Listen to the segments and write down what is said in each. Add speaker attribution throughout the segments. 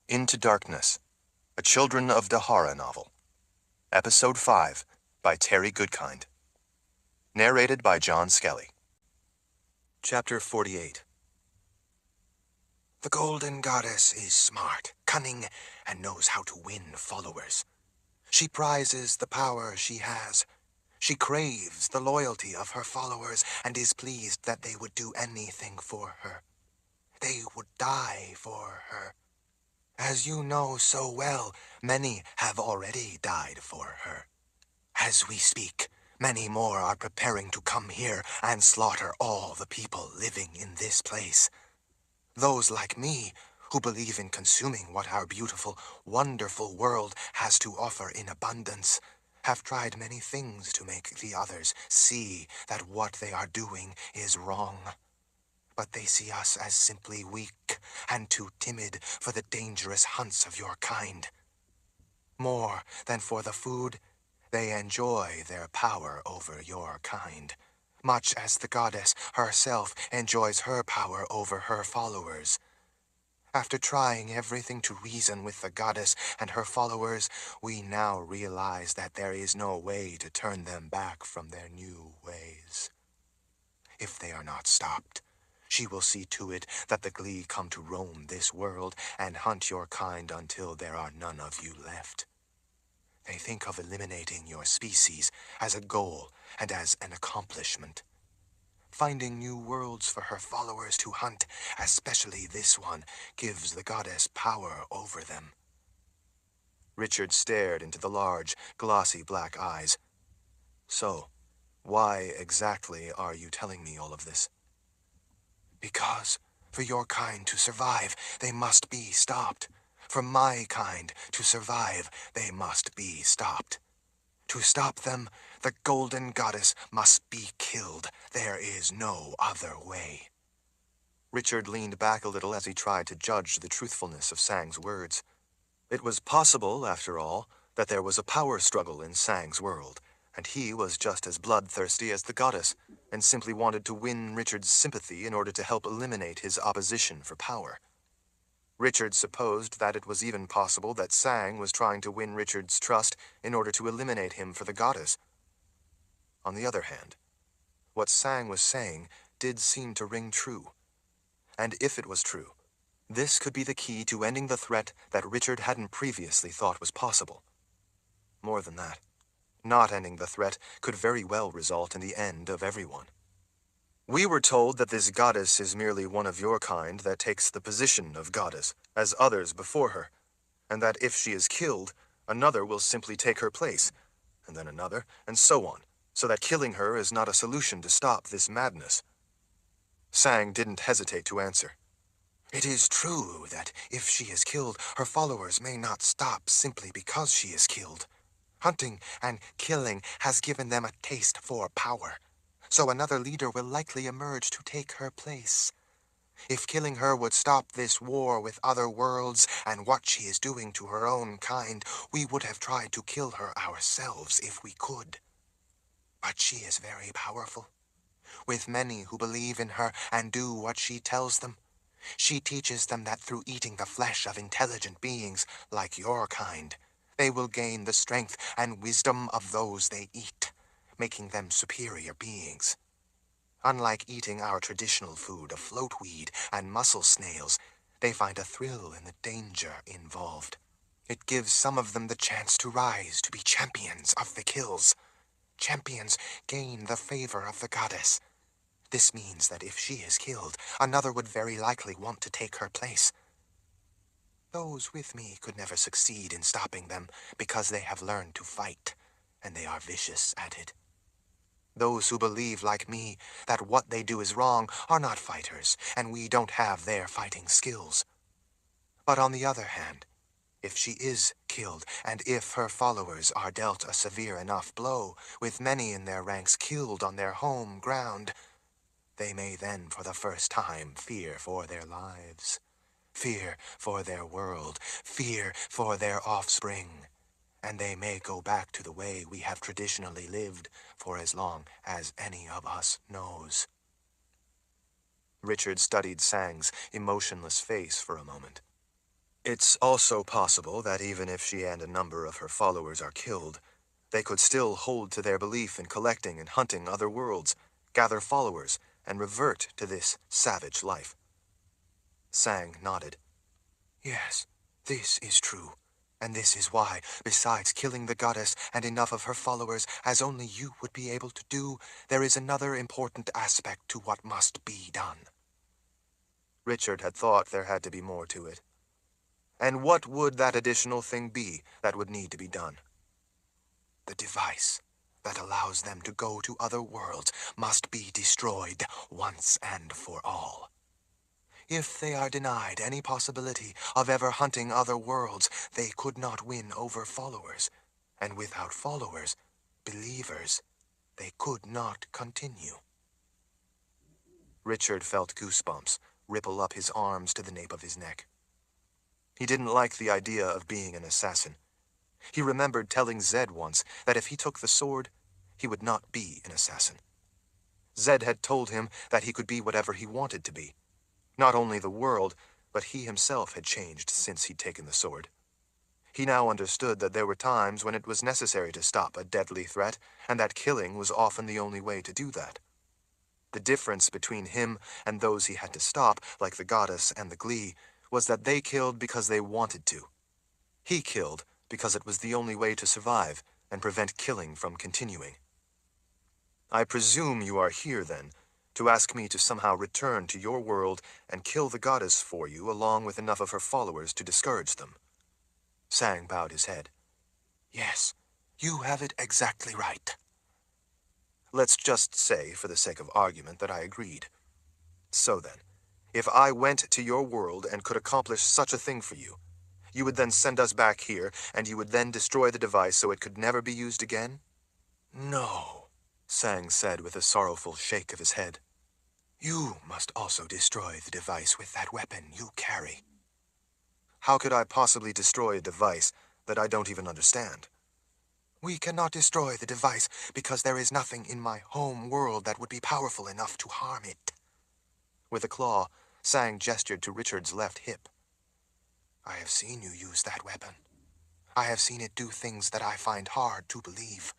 Speaker 1: Into Darkness, a Children of Dahara novel. Episode 5, by Terry Goodkind. Narrated by John Skelly. Chapter 48.
Speaker 2: The Golden Goddess is smart, cunning, and knows how to win followers. She prizes the power she has. She craves the loyalty of her followers and is pleased that they would do anything for her. They would die for her. As you know so well, many have already died for her. As we speak, many more are preparing to come here and slaughter all the people living in this place. Those like me, who believe in consuming what our beautiful, wonderful world has to offer in abundance, have tried many things to make the others see that what they are doing is wrong. But they see us as simply weak and too timid for the dangerous hunts of your kind. More than for the food, they enjoy their power over your kind, much as the goddess herself enjoys her power over her followers. After trying everything to reason with the goddess and her followers, we now realize that there is no way to turn them back from their new ways. If they are not stopped, she will see to it that the Glee come to roam this world and hunt your kind until there are none of you left. They think of eliminating your species as a goal and as an accomplishment. Finding new worlds for her followers to hunt, especially this one, gives the goddess power over them.
Speaker 1: Richard stared into the large, glossy black eyes. So, why exactly are you telling me all of this?
Speaker 2: Because, for your kind to survive, they must be stopped. For my kind to survive, they must be stopped. To stop them, the Golden Goddess must be killed. There is no other way.
Speaker 1: Richard leaned back a little as he tried to judge the truthfulness of Sang's words. It was possible, after all, that there was a power struggle in Sang's world, and he was just as bloodthirsty as the goddess, and simply wanted to win Richard's sympathy in order to help eliminate his opposition for power. Richard supposed that it was even possible that Sang was trying to win Richard's trust in order to eliminate him for the goddess. On the other hand, what Sang was saying did seem to ring true. And if it was true, this could be the key to ending the threat that Richard hadn't previously thought was possible. More than that, not ending the threat could very well result in the end of everyone. We were told that this goddess is merely one of your kind that takes the position of goddess, as others before her, and that if she is killed, another will simply take her place, and then another, and so on, so that killing her is not a solution to stop this madness. Sang didn't hesitate to answer.
Speaker 2: It is true that if she is killed, her followers may not stop simply because she is killed. Hunting and killing has given them a taste for power, so another leader will likely emerge to take her place. If killing her would stop this war with other worlds and what she is doing to her own kind, we would have tried to kill her ourselves if we could. But she is very powerful, with many who believe in her and do what she tells them. She teaches them that through eating the flesh of intelligent beings like your kind, they will gain the strength and wisdom of those they eat, making them superior beings. Unlike eating our traditional food of floatweed and mussel snails, they find a thrill in the danger involved. It gives some of them the chance to rise to be champions of the kills. Champions gain the favor of the goddess. This means that if she is killed, another would very likely want to take her place. Those with me could never succeed in stopping them because they have learned to fight, and they are vicious at it. Those who believe, like me, that what they do is wrong are not fighters, and we don't have their fighting skills. But on the other hand, if she is killed, and if her followers are dealt a severe enough blow, with many in their ranks killed on their home ground, they may then for the first time fear for their lives, fear for their world, fear for their offspring, and they may go back to the way we have traditionally lived for as long as any of us knows.
Speaker 1: Richard studied Sang's emotionless face for a moment. It's also possible that even if she and a number of her followers are killed, they could still hold to their belief in collecting and hunting other worlds, gather followers, and revert to this savage life. Sang nodded.
Speaker 2: Yes, this is true. And this is why, besides killing the goddess and enough of her followers as only you would be able to do, there is another important aspect to what must be done.
Speaker 1: Richard had thought there had to be more to it. And what would that additional thing be that would need to be done?
Speaker 2: The device that allows them to go to other worlds must be destroyed once and for all. If they are denied any possibility of ever hunting other worlds, they could not win over followers. And without followers, believers, they could not continue.
Speaker 1: Richard felt goosebumps ripple up his arms to the nape of his neck. He didn't like the idea of being an assassin. He remembered telling Zed once that if he took the sword, he would not be an assassin. Zed had told him that he could be whatever he wanted to be. Not only the world, but he himself had changed since he'd taken the sword. He now understood that there were times when it was necessary to stop a deadly threat, and that killing was often the only way to do that. The difference between him and those he had to stop, like the goddess and the Glee, was that they killed because they wanted to. He killed because it was the only way to survive and prevent killing from continuing. I presume you are here, then, to ask me to somehow return to your world and kill the goddess for you along with enough of her followers to discourage them. Sang bowed his head.
Speaker 2: Yes, you have it exactly right.
Speaker 1: Let's just say, for the sake of argument, that I agreed. So then, if I went to your world and could accomplish such a thing for you, you would then send us back here, and you would then destroy the device so it could never be used again?
Speaker 2: No,
Speaker 1: Sang said with a sorrowful shake of his head.
Speaker 2: You must also destroy the device with that weapon you carry.
Speaker 1: How could I possibly destroy a device that I don't even understand?
Speaker 2: We cannot destroy the device because there is nothing in my home world that would be powerful enough to harm it.
Speaker 1: With a claw, Sang gestured to Richard's left hip.
Speaker 2: I have seen you use that weapon. I have seen it do things that I find hard to believe.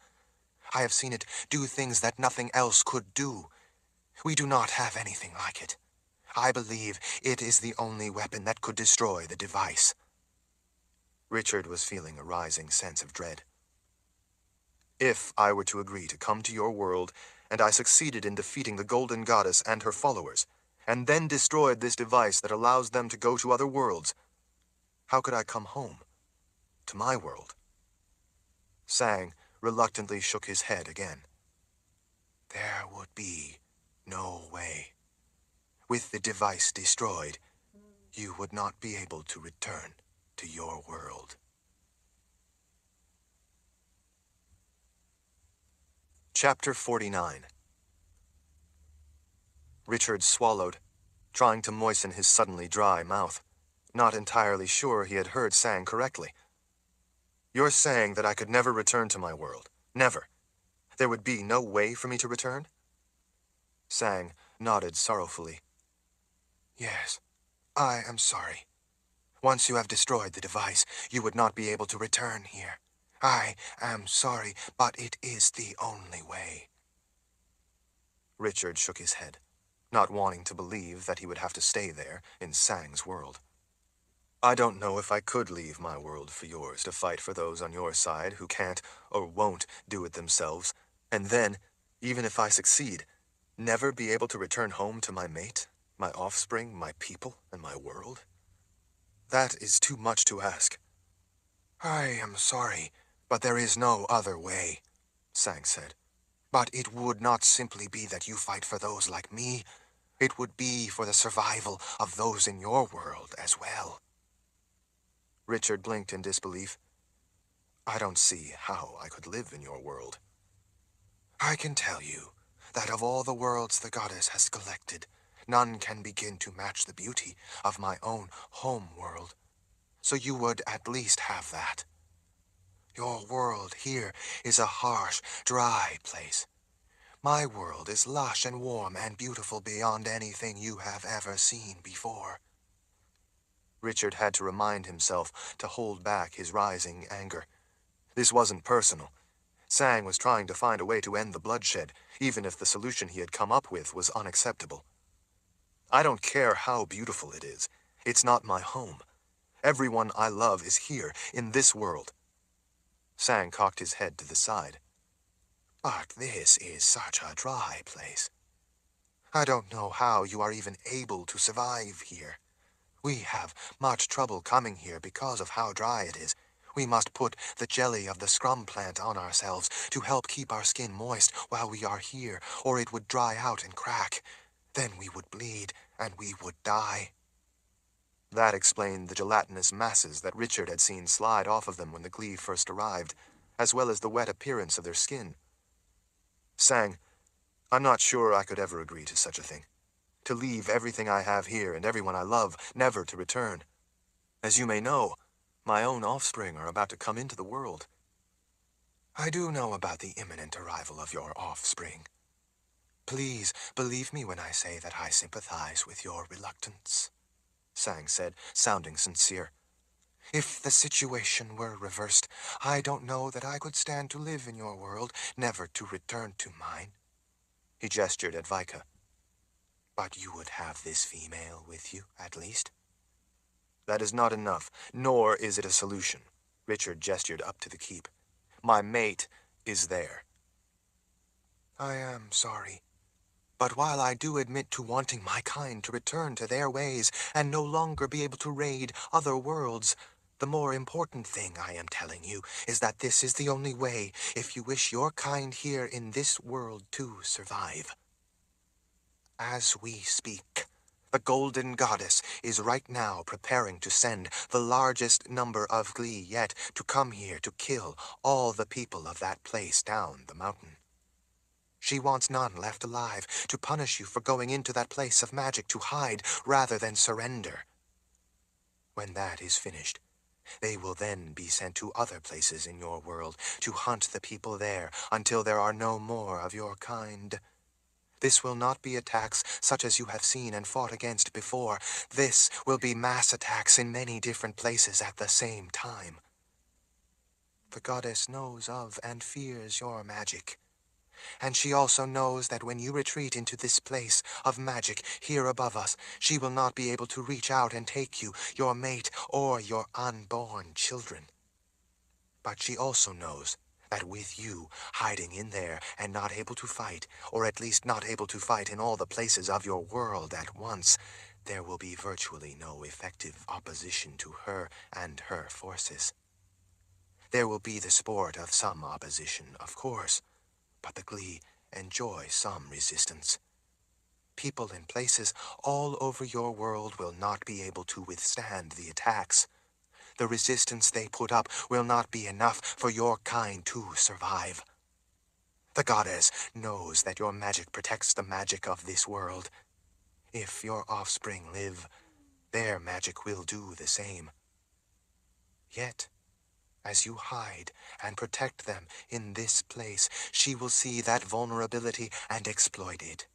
Speaker 2: I have seen it do things that nothing else could do. We do not have anything like it. I believe it is the only weapon that could destroy the device.
Speaker 1: Richard was feeling a rising sense of dread. If I were to agree to come to your world, and I succeeded in defeating the Golden Goddess and her followers, and then destroyed this device that allows them to go to other worlds, how could I come home? To my world? Sang reluctantly shook his head again.
Speaker 2: There would be no way. With the device destroyed, you would not be able to return to your world.
Speaker 1: Chapter 49. Richard swallowed, trying to moisten his suddenly dry mouth, not entirely sure he had heard Sang correctly. You're saying that I could never return to my world? Never? There would be no way for me to return? Sang nodded sorrowfully.
Speaker 2: Yes, I am sorry. Once you have destroyed the device, you would not be able to return here. I am sorry, but it is the only way.
Speaker 1: Richard shook his head, not wanting to believe that he would have to stay there in Sang's world. I don't know if I could leave my world for yours to fight for those on your side who can't or won't do it themselves, and then, even if I succeed, never be able to return home to my mate, my offspring, my people, and my world? That is too much to ask.
Speaker 2: I am sorry, but there is no other way, Sang said. But it would not simply be that you fight for those like me. It would be for the survival of those in your world as well.
Speaker 1: Richard blinked in disbelief. I don't see how I could live in your world.
Speaker 2: I can tell you that of all the worlds the goddess has collected, none can begin to match the beauty of my own home world. So you would at least have that. Your world here is a harsh, dry place. My world is lush and warm and beautiful beyond anything you have ever seen before.
Speaker 1: Richard had to remind himself to hold back his rising anger. This wasn't personal. Sang was trying to find a way to end the bloodshed, even if the solution he had come up with was unacceptable. I don't care how beautiful it is. It's not my home. Everyone I love is here, in this world. Sang cocked his head to the side.
Speaker 2: But this is such a dry place. I don't know how you are even able to survive here. We have much trouble coming here because of how dry it is. We must put the jelly of the scrum plant on ourselves to help keep our skin moist while we are here, or it would dry out and crack. Then we would bleed, and we would die.
Speaker 1: That explained the gelatinous masses that Richard had seen slide off of them when the Glee first arrived, as well as the wet appearance of their skin. Sang, I'm not sure I could ever agree to such a thing. To leave everything I have here and everyone I love, never to return. As you may know, my own offspring are about to come into the world.
Speaker 2: I do know about the imminent arrival of your offspring. Please believe me when I say that I sympathize with your reluctance, Sang said, sounding sincere. If the situation were reversed, I don't know that I could stand to live in your world, never to return to mine.
Speaker 1: He gestured at Vika.
Speaker 2: But you would have this female with you, at least?
Speaker 1: That is not enough, nor is it a solution. Richard gestured up to the keep. My mate is there.
Speaker 2: I am sorry. But while I do admit to wanting my kind to return to their ways and no longer be able to raid other worlds, the more important thing I am telling you is that this is the only way if you wish your kind here in this world to survive. As we speak, the Golden Goddess is right now preparing to send the largest number of Glee yet to come here to kill all the people of that place down the mountain. She wants none left alive to punish you for going into that place of magic to hide rather than surrender. When that is finished, they will then be sent to other places in your world to hunt the people there until there are no more of your kind. This will not be attacks such as you have seen and fought against before. This will be mass attacks in many different places at the same time. The goddess knows of and fears your magic. And she also knows that when you retreat into this place of magic here above us, she will not be able to reach out and take you, your mate, or your unborn children. But she also knows that with you hiding in there and not able to fight, or at least not able to fight in all the places of your world at once, there will be virtually no effective opposition to her and her forces. There will be the sport of some opposition, of course, but the Glee enjoy some resistance. People in places all over your world will not be able to withstand the attacks. The resistance they put up will not be enough for your kind to survive. The goddess knows that your magic protects the magic of this world. If your offspring live, their magic will do the same. Yet, as you hide and protect them in this place, she will see that vulnerability and exploit it.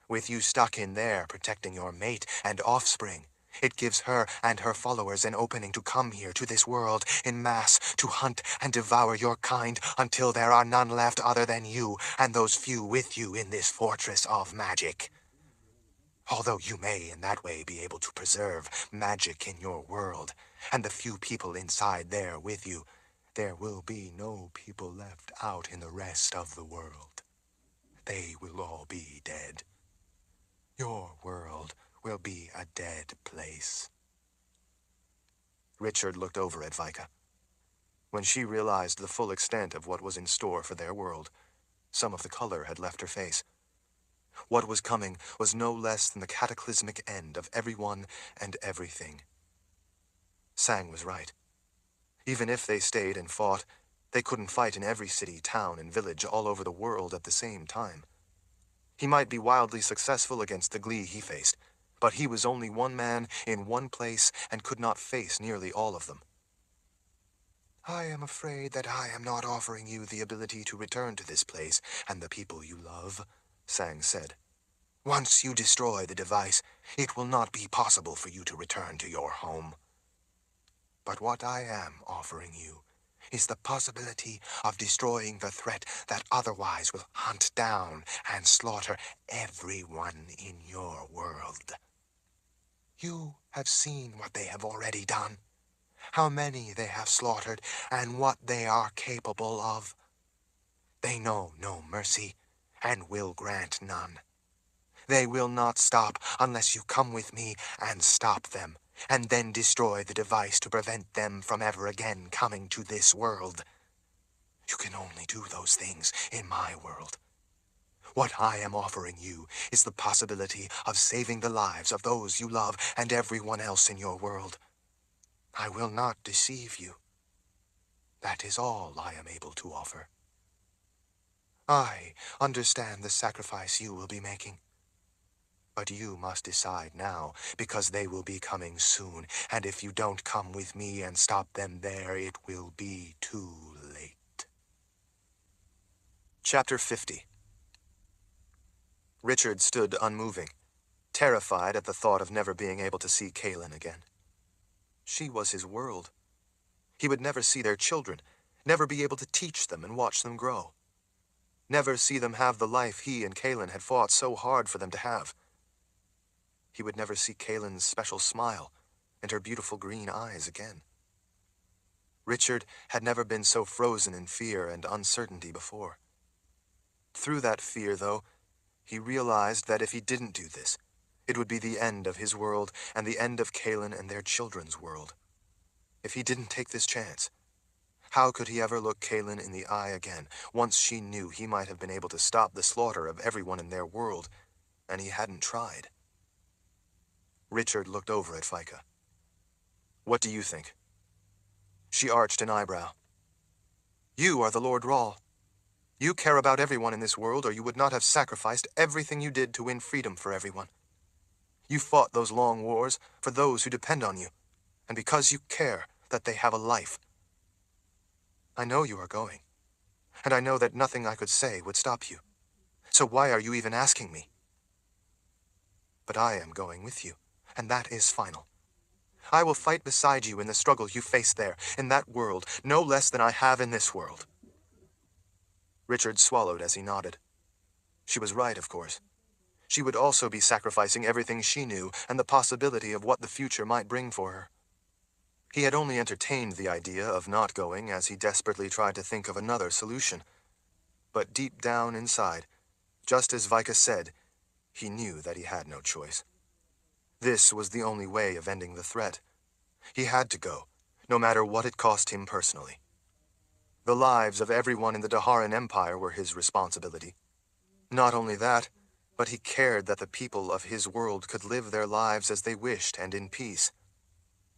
Speaker 2: With you stuck in there protecting your mate and offspring, it gives her and her followers an opening to come here to this world in mass to hunt and devour your kind until there are none left other than you and those few with you in this fortress of magic. Although you may in that way be able to preserve magic in your world, and the few people inside there with you, there will be no people left out in the rest of the world. They will all be dead. Your world will be a dead place.
Speaker 1: Richard looked over at Vika. When she realized the full extent of what was in store for their world, some of the color had left her face. What was coming was no less than the cataclysmic end of everyone and everything. Sang was right. Even if they stayed and fought, they couldn't fight in every city, town, and village all over the world at the same time. He might be wildly successful against the Glee he faced, but he was only one man in one place and could not face nearly all of them.
Speaker 2: I am afraid that I am not offering you the ability to return to this place and the people you love, Sang said. Once you destroy the device, it will not be possible for you to return to your home. But what I am offering you is the possibility of destroying the threat that otherwise will hunt down and slaughter everyone in your world. You have seen what they have already done, how many they have slaughtered, and what they are capable of. They know no mercy, and will grant none. They will not stop unless you come with me and stop them, and then destroy the device to prevent them from ever again coming to this world. You can only do those things in my world. What I am offering you is the possibility of saving the lives of those you love and everyone else in your world. I will not deceive you. That is all I am able to offer. I understand the sacrifice you will be making. But you must decide now, because they will be coming soon, and if you don't come with me and stop them there, it will be too late.
Speaker 1: Chapter 50. Richard stood unmoving, terrified at the thought of never being able to see Kaelin again. She was his world. He would never see their children, never be able to teach them and watch them grow. Never see them have the life he and Kaelin had fought so hard for them to have. He would never see Kaelin's special smile and her beautiful green eyes again. Richard had never been so frozen in fear and uncertainty before. Through that fear, though, he realized that if he didn't do this, it would be the end of his world and the end of Kaelin and their children's world. If he didn't take this chance, how could he ever look Kaelin in the eye again, once she knew he might have been able to stop the slaughter of everyone in their world, and he hadn't tried? Richard looked over at Fika. "What do you think?" She arched an eyebrow. "You are the Lord Rahl. You care about everyone in this world, or you would not have sacrificed everything you did to win freedom for everyone. You fought those long wars for those who depend on you, and because you care that they have a life. I know you are going, and I know that nothing I could say would stop you. So why are you even asking me? But I am going with you, and that is final. I will fight beside you in the struggle you face there, in that world, no less than I have in this world." Richard swallowed as he nodded. She was right, of course. She would also be sacrificing everything she knew and the possibility of what the future might bring for her. He had only entertained the idea of not going as he desperately tried to think of another solution. But deep down inside, just as Vika said, he knew that he had no choice. This was the only way of ending the threat. He had to go, no matter what it cost him personally. The lives of everyone in the Daharan Empire were his responsibility. Not only that, but he cared that the people of his world could live their lives as they wished and in peace.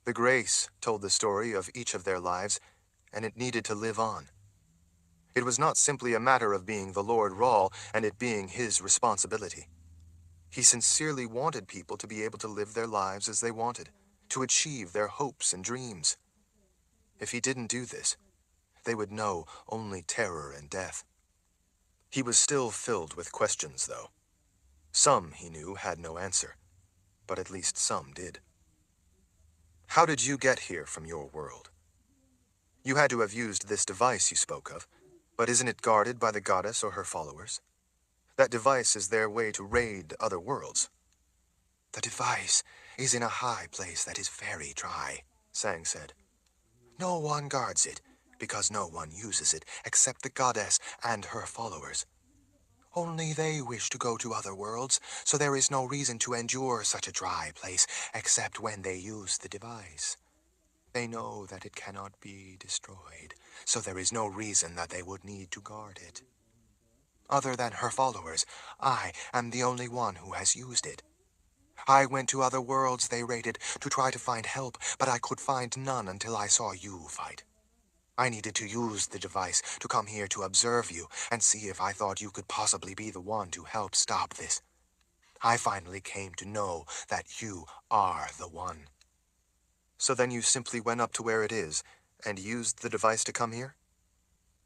Speaker 1: The Grace told the story of each of their lives, and it needed to live on. It was not simply a matter of being the Lord Rahl and it being his responsibility. He sincerely wanted people to be able to live their lives as they wanted, to achieve their hopes and dreams. If he didn't do this, they would know only terror and death. He was still filled with questions, though. Some, he knew, had no answer, but at least some did. How did you get here from your world? You had to have used this device you spoke of, but isn't it guarded by the goddess or her followers? That device is their way to raid other worlds.
Speaker 2: The device is in a high place that is very dry,
Speaker 1: Sang said.
Speaker 2: No one guards it, because no one uses it except the goddess and her followers. Only they wish to go to other worlds, so there is no reason to endure such a dry place except when they use the device. They know that it cannot be destroyed, so there is no reason that they would need to guard it. Other than her followers, I am the only one who has used it. I went to other worlds they raided to try to find help, but I could find none until I saw you fight. I needed to use the device to come here to observe you and see if I thought you could possibly be the one to help stop this. I finally came to know that you are the one.
Speaker 1: So then you simply went up to where it is and used the device to come here?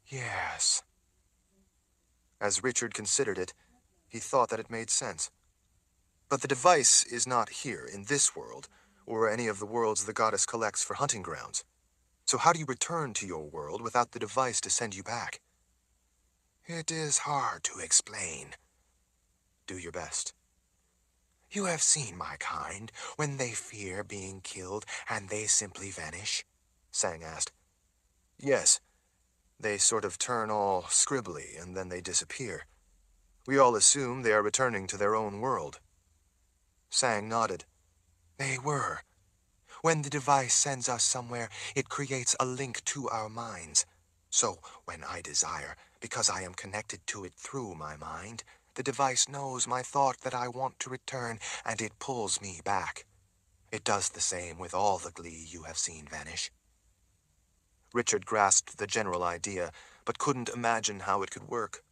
Speaker 2: Yes.
Speaker 1: As Richard considered it, he thought that it made sense. But the device is not here, in this world, or any of the worlds the goddess collects for hunting grounds. So how do you return to your world without the device to send you back?
Speaker 2: It is hard to explain.
Speaker 1: Do your best.
Speaker 2: You have seen my kind when they fear being killed and they simply vanish?
Speaker 1: Sang asked. Yes. They sort of turn all scribbly and then they disappear. We all assume they are returning to their own world. Sang nodded.
Speaker 2: They were. When the device sends us somewhere, it creates a link to our minds. So, when I desire, because I am connected to it through my mind, the device knows my thought that I want to return, and it pulls me back. It does the same with all the Glee you have seen vanish.
Speaker 1: Richard grasped the general idea, but couldn't imagine how it could work.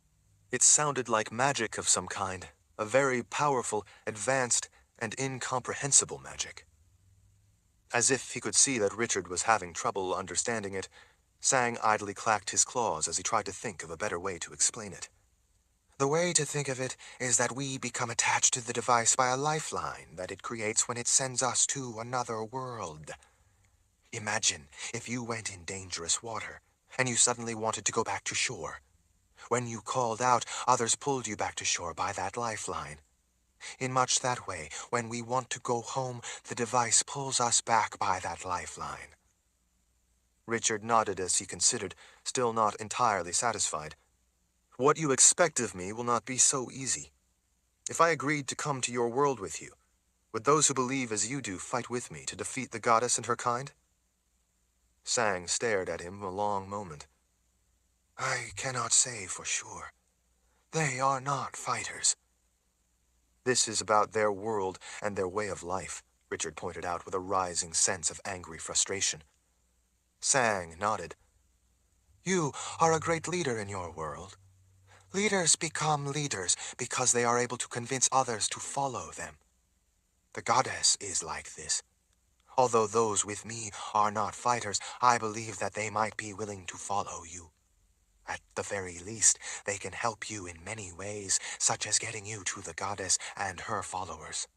Speaker 1: It sounded like magic of some kind, a very powerful, advanced, and incomprehensible magic. As if he could see that Richard was having trouble understanding it, Sang idly clacked his claws as he tried to think of a better way to explain it.
Speaker 2: The way to think of it is that we become attached to the device by a lifeline that it creates when it sends us to another world. Imagine if you went in dangerous water, and you suddenly wanted to go back to shore. When you called out, others pulled you back to shore by that lifeline. In much that way, when we want to go home, the device pulls us back by that lifeline.
Speaker 1: Richard nodded as he considered, still not entirely satisfied. What you expect of me will not be so easy. If I agreed to come to your world with you, would those who believe as you do fight with me to defeat the goddess and her kind? Sang stared at him a long moment.
Speaker 2: I cannot say for sure. They are not fighters.
Speaker 1: This is about their world and their way of life, Richard pointed out with a rising sense of angry frustration. Sang nodded.
Speaker 2: You are a great leader in your world. Leaders become leaders because they are able to convince others to follow them. The goddess is like this. Although those with me are not fighters, I believe that they might be willing to follow you. At the very least, they can help you in many ways, such as getting you to the goddess and her followers.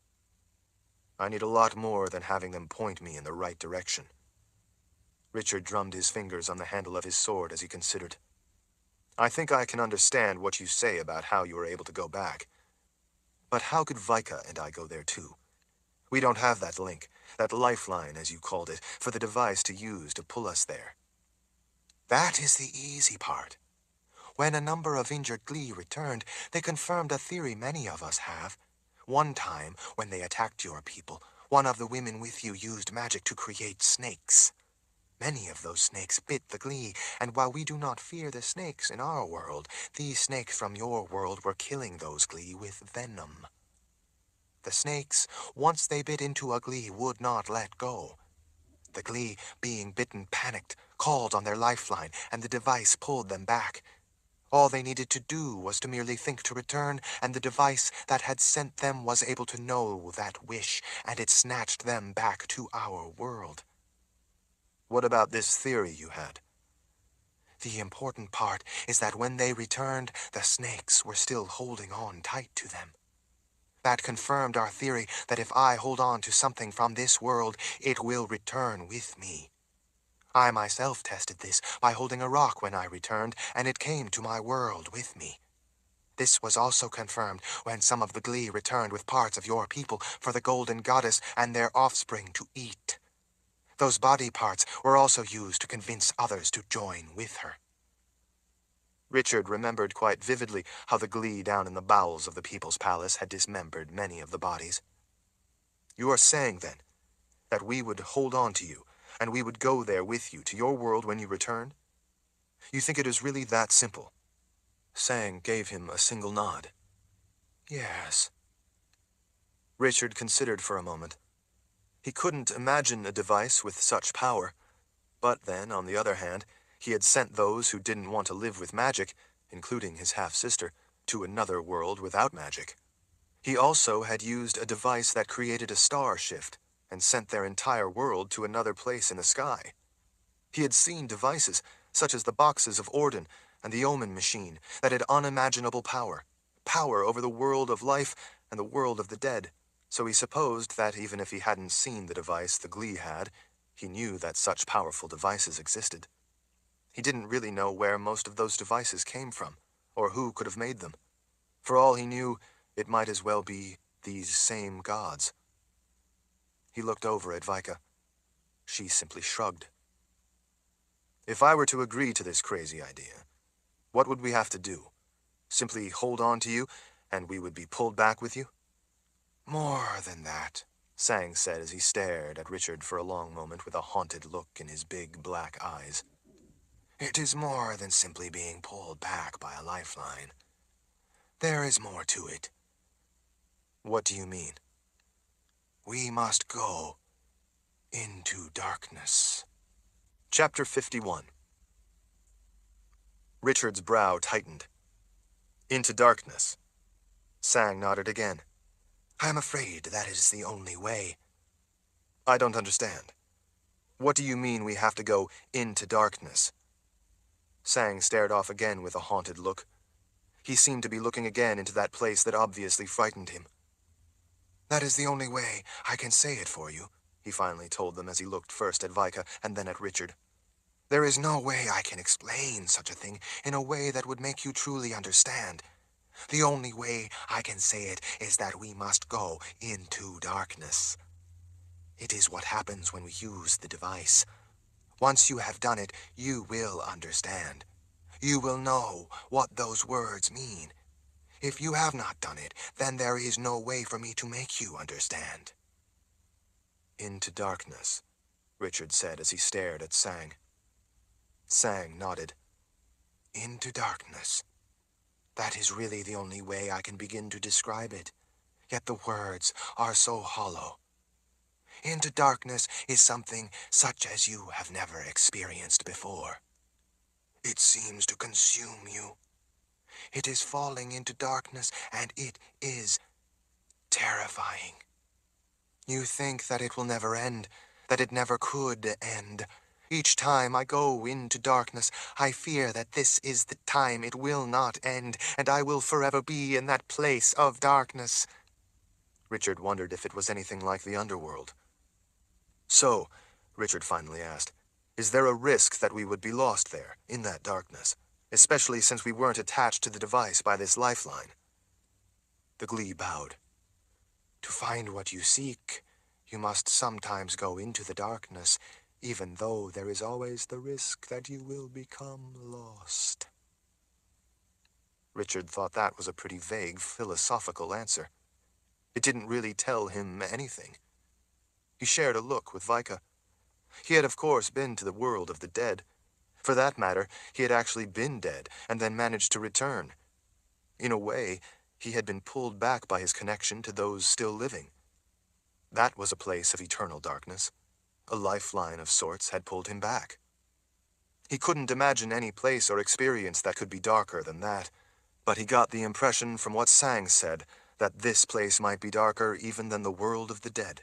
Speaker 1: I need a lot more than having them point me in the right direction. Richard drummed his fingers on the handle of his sword as he considered. I think I can understand what you say about how you were able to go back. But how could Vika and I go there too? We don't have that link, that lifeline, as you called it, for the device to use to pull us there.
Speaker 2: That is the easy part. When a number of injured Glee returned, they confirmed a theory many of us have. One time, when they attacked your people, one of the women with you used magic to create snakes. Many of those snakes bit the Glee, and while we do not fear the snakes in our world, these snakes from your world were killing those Glee with venom. The snakes, once they bit into a Glee, would not let go. The Glee, being bitten, panicked, called on their lifeline, and the device pulled them back. All they needed to do was to merely think to return, and the device that had sent them was able to know that wish, and it snatched them back to our world.
Speaker 1: What about this theory you had?
Speaker 2: The important part is that when they returned, the snakes were still holding on tight to them. That confirmed our theory that if I hold on to something from this world, it will return with me. I myself tested this by holding a rock when I returned, and it came to my world with me. This was also confirmed when some of the Glee returned with parts of your people for the Golden Goddess and their offspring to eat. Those body parts were also used to convince others to join with her.
Speaker 1: Richard remembered quite vividly how the Glee down in the bowels of the People's Palace had dismembered many of the bodies. You are saying, then, that we would hold on to you, and we would go there with you to your world when you return? You think it is really that simple? Sang gave him a single nod.
Speaker 2: Yes.
Speaker 1: Richard considered for a moment. He couldn't imagine a device with such power, but then, on the other hand, he had sent those who didn't want to live with magic, including his half-sister, to another world without magic. He also had used a device that created a star shift and sent their entire world to another place in the sky. He had seen devices, such as the boxes of Orden and the Omen machine, that had unimaginable power, power over the world of life and the world of the dead. So he supposed that even if he hadn't seen the device the Glee had, he knew that such powerful devices existed. He didn't really know where most of those devices came from, or who could have made them. For all he knew, it might as well be these same gods. He looked over at Vika. She simply shrugged. If I were to agree to this crazy idea, what would we have to do? Simply hold on to you, and we would be pulled back with you?
Speaker 2: More than that,
Speaker 1: Sang said as he stared at Richard for a long moment with a haunted look in his big black eyes.
Speaker 2: It is more than simply being pulled back by a lifeline. There is more to it.
Speaker 1: What do you mean?
Speaker 2: We must go into darkness.
Speaker 1: Chapter 51. Richard's brow tightened. Into darkness. Sang nodded again.
Speaker 2: I am afraid that is the only way.
Speaker 1: I don't understand. What do you mean we have to go into darkness? Sang stared off again with a haunted look. He seemed to be looking again into that place that obviously frightened him.
Speaker 2: That is the only way I can say it for you,
Speaker 1: he finally told them as he looked first at Vika and then at Richard.
Speaker 2: There is no way I can explain such a thing in a way that would make you truly understand. The only way I can say it is that we must go into darkness. It is what happens when we use the device. Once you have done it, you will understand. You will know what those words mean. If you have not done it, then there is no way for me to make you understand.
Speaker 1: Into darkness, Richard said as he stared at Sang. Sang nodded.
Speaker 2: Into darkness. That is really the only way I can begin to describe it. Yet the words are so hollow. Into darkness is something such as you have never experienced before. It seems to consume you. It is falling into darkness, and it is terrifying. You think that it will never end, that it never could end. Each time I go into darkness, I fear that this is the time it will not end, and I will forever be in that place of darkness.
Speaker 1: Richard wondered if it was anything like the underworld. So, Richard finally asked, is there a risk that we would be lost there, in that darkness, especially since we weren't attached to the device by this lifeline?
Speaker 2: The Glee bowed. To find what you seek, you must sometimes go into the darkness, even though there is always the risk that you will become lost.
Speaker 1: Richard thought that was a pretty vague, philosophical answer. It didn't really tell him anything. He shared a look with Vika. He had, of course, been to the world of the dead. For that matter, he had actually been dead, and then managed to return. In a way, he had been pulled back by his connection to those still living. That was a place of eternal darkness. A lifeline of sorts had pulled him back. He couldn't imagine any place or experience that could be darker than that, but he got the impression from what Sang said that this place might be darker even than the world of the dead,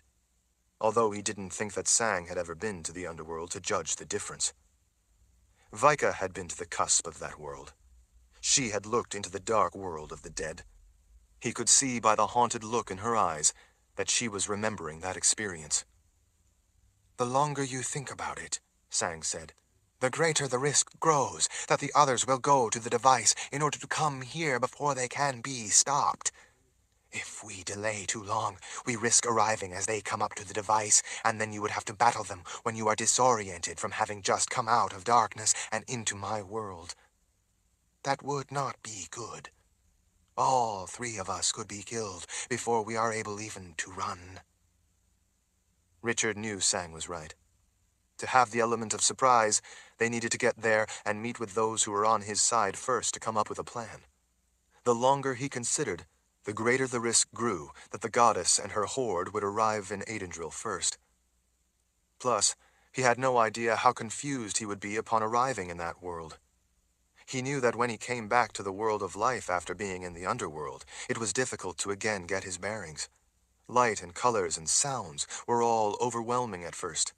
Speaker 1: although he didn't think that Sang had ever been to the underworld to judge the difference. Vika had been to the cusp of that world. She had looked into the dark world of the dead. He could see by the haunted look in her eyes that she was remembering that experience.
Speaker 2: The longer you think about it, Sang said, the greater the risk grows that the others will go to the device in order to come here before they can be stopped. If we delay too long, we risk arriving as they come up to the device, and then you would have to battle them when you are disoriented from having just come out of darkness and into my world. That would not be good. All three of us could be killed before we are able even to run.
Speaker 1: Richard knew Sang was right. To have the element of surprise, they needed to get there and meet with those who were on his side first to come up with a plan. The longer he considered, the greater the risk grew that the goddess and her horde would arrive in Aidendril first. Plus, he had no idea how confused he would be upon arriving in that world. He knew that when he came back to the world of life after being in the underworld, it was difficult to again get his bearings. Light and colors and sounds were all overwhelming at first.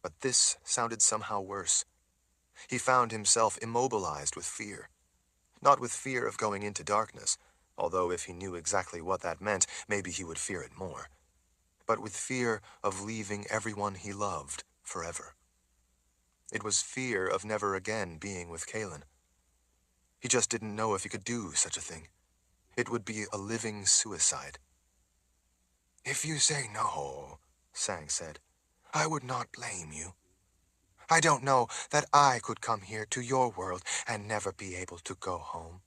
Speaker 1: But this sounded somehow worse. He found himself immobilized with fear. Not with fear of going into darkness, although if he knew exactly what that meant, maybe he would fear it more. But with fear of leaving everyone he loved forever. It was fear of never again being with Kaelin. He just didn't know if he could do such a thing. It would be a living suicide.
Speaker 2: If you say no, Sang said, I would not blame you. I don't know that I could come here to your world and never be able to go home.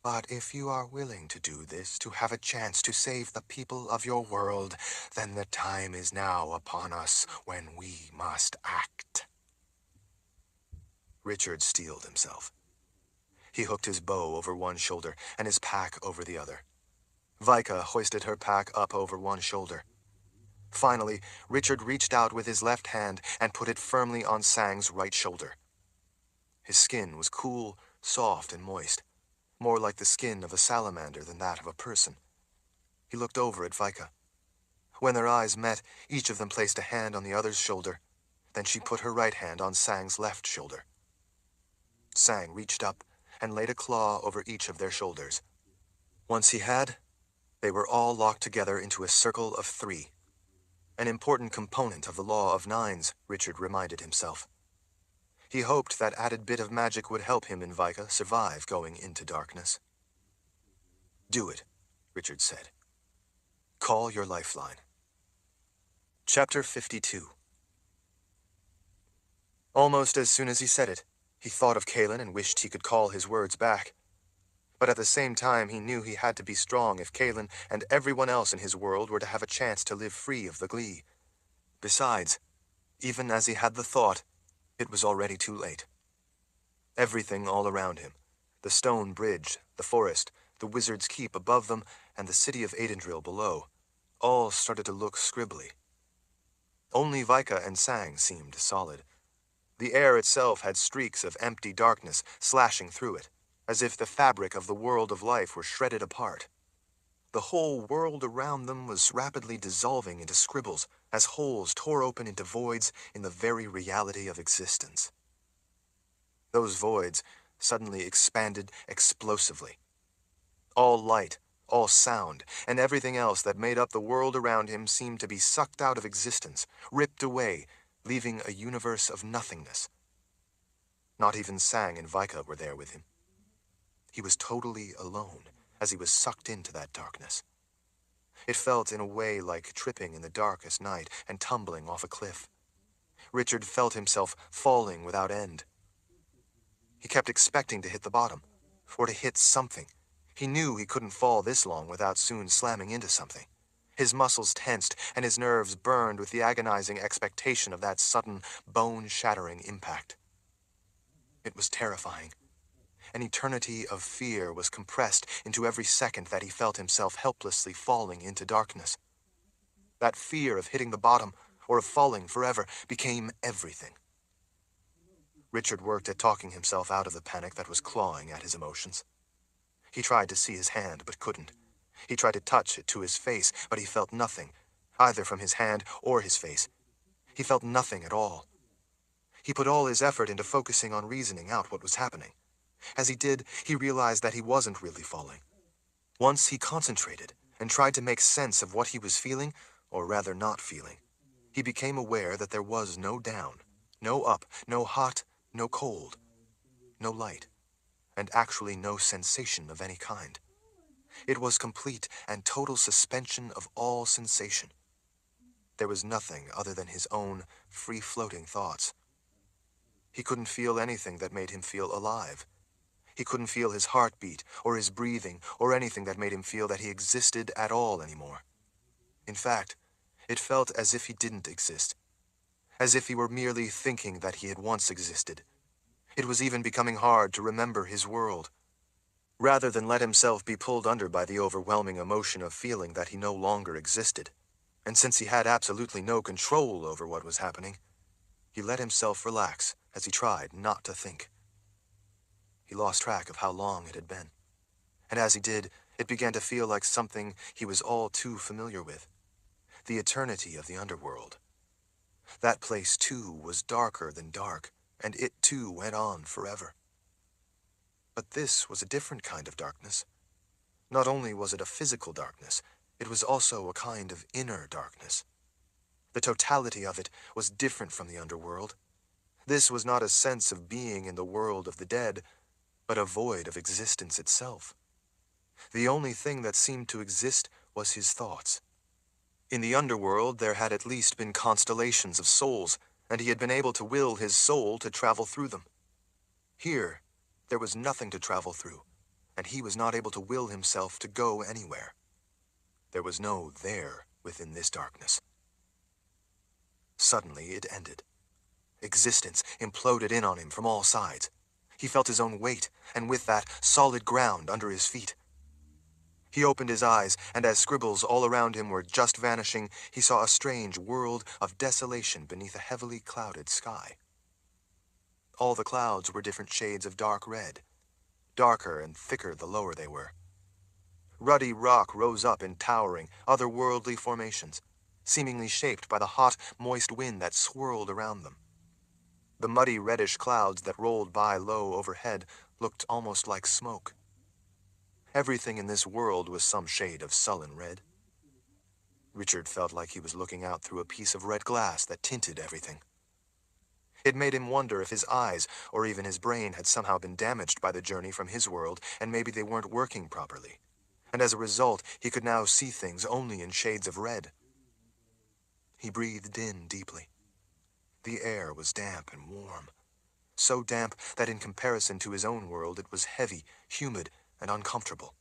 Speaker 2: But if you are willing to do this to have a chance to save the people of your world, then the time is now upon us when we must act.
Speaker 1: Richard steeled himself. He hooked his bow over one shoulder and his pack over the other. Vika hoisted her pack up over one shoulder. Finally, Richard reached out with his left hand and put it firmly on Sang's right shoulder. His skin was cool, soft, and moist, more like the skin of a salamander than that of a person. He looked over at Vika. When their eyes met, each of them placed a hand on the other's shoulder. Then she put her right hand on Sang's left shoulder. Sang reached up and laid a claw over each of their shoulders. Once he had, they were all locked together into a circle of 3. An important component of the law of 9s, Richard reminded himself. He hoped that added bit of magic would help him and Vika survive going into darkness. Do it, Richard said. Call your lifeline. Chapter 52. Almost as soon as he said it, he thought of Kaelin and wished he could call his words back. But at the same time, he knew he had to be strong if Kaelin and everyone else in his world were to have a chance to live free of the Glee. Besides, even as he had the thought, it was already too late. Everything all around him, the stone bridge, the forest, the wizard's keep above them, and the city of Adendril below, all started to look scribbly. Only Vika and Sang seemed solid. The air itself had streaks of empty darkness slashing through it, as if the fabric of the world of life were shredded apart. The whole world around them was rapidly dissolving into scribbles as holes tore open into voids in the very reality of existence. Those voids suddenly expanded explosively. All light, all sound, and everything else that made up the world around him seemed to be sucked out of existence, ripped away, leaving a universe of nothingness. Not even Sang and Vika were there with him. He was totally alone as he was sucked into that darkness. It felt in a way like tripping in the darkest night and tumbling off a cliff. Richard felt himself falling without end. He kept expecting to hit the bottom, or to hit something. He knew he couldn't fall this long without soon slamming into something. His muscles tensed and his nerves burned with the agonizing expectation of that sudden, bone-shattering impact. It was terrifying. An eternity of fear was compressed into every second that he felt himself helplessly falling into darkness. That fear of hitting the bottom, or of falling forever, became everything. Richard worked at talking himself out of the panic that was clawing at his emotions. He tried to see his hand, but couldn't. He tried to touch it to his face, but he felt nothing, either from his hand or his face. He felt nothing at all. He put all his effort into focusing on reasoning out what was happening. As he did, he realized that he wasn't really falling. Once he concentrated and tried to make sense of what he was feeling, or rather not feeling, he became aware that there was no down, no up, no hot, no cold, no light, and actually no sensation of any kind. It was complete and total suspension of all sensation. There was nothing other than his own free-floating thoughts. He couldn't feel anything that made him feel alive. He couldn't feel his heartbeat, or his breathing, or anything that made him feel that he existed at all anymore. In fact, it felt as if he didn't exist, as if he were merely thinking that he had once existed. It was even becoming hard to remember his world. Rather than let himself be pulled under by the overwhelming emotion of feeling that he no longer existed, and since he had absolutely no control over what was happening, he let himself relax as he tried not to think. He lost track of how long it had been, and as he did, it began to feel like something he was all too familiar with, the eternity of the underworld. That place, too, was darker than dark, and it, too, went on forever. But this was a different kind of darkness. Not only was it a physical darkness, it was also a kind of inner darkness. The totality of it was different from the underworld. This was not a sense of being in the world of the dead, but a void of existence itself. The only thing that seemed to exist was his thoughts. In the underworld, there had at least been constellations of souls, and he had been able to will his soul to travel through them. Here, there was nothing to travel through, and he was not able to will himself to go anywhere. There was no there within this darkness. Suddenly, it ended. Existence imploded in on him from all sides. He felt his own weight, and with that, solid ground under his feet. He opened his eyes, and as scribbles all around him were just vanishing, he saw a strange world of desolation beneath a heavily clouded sky. All the clouds were different shades of dark red, darker and thicker the lower they were. Ruddy rock rose up in towering, otherworldly formations, seemingly shaped by the hot, moist wind that swirled around them. The muddy reddish clouds that rolled by low overhead looked almost like smoke. Everything in this world was some shade of sullen red. Richard felt like he was looking out through a piece of red glass that tinted everything. It made him wonder if his eyes, or even his brain, had somehow been damaged by the journey from his world, and maybe they weren't working properly. And as a result, he could now see things only in shades of red. He breathed in deeply. The air was damp and warm, so damp that in comparison to his own world it was heavy, humid, and uncomfortable.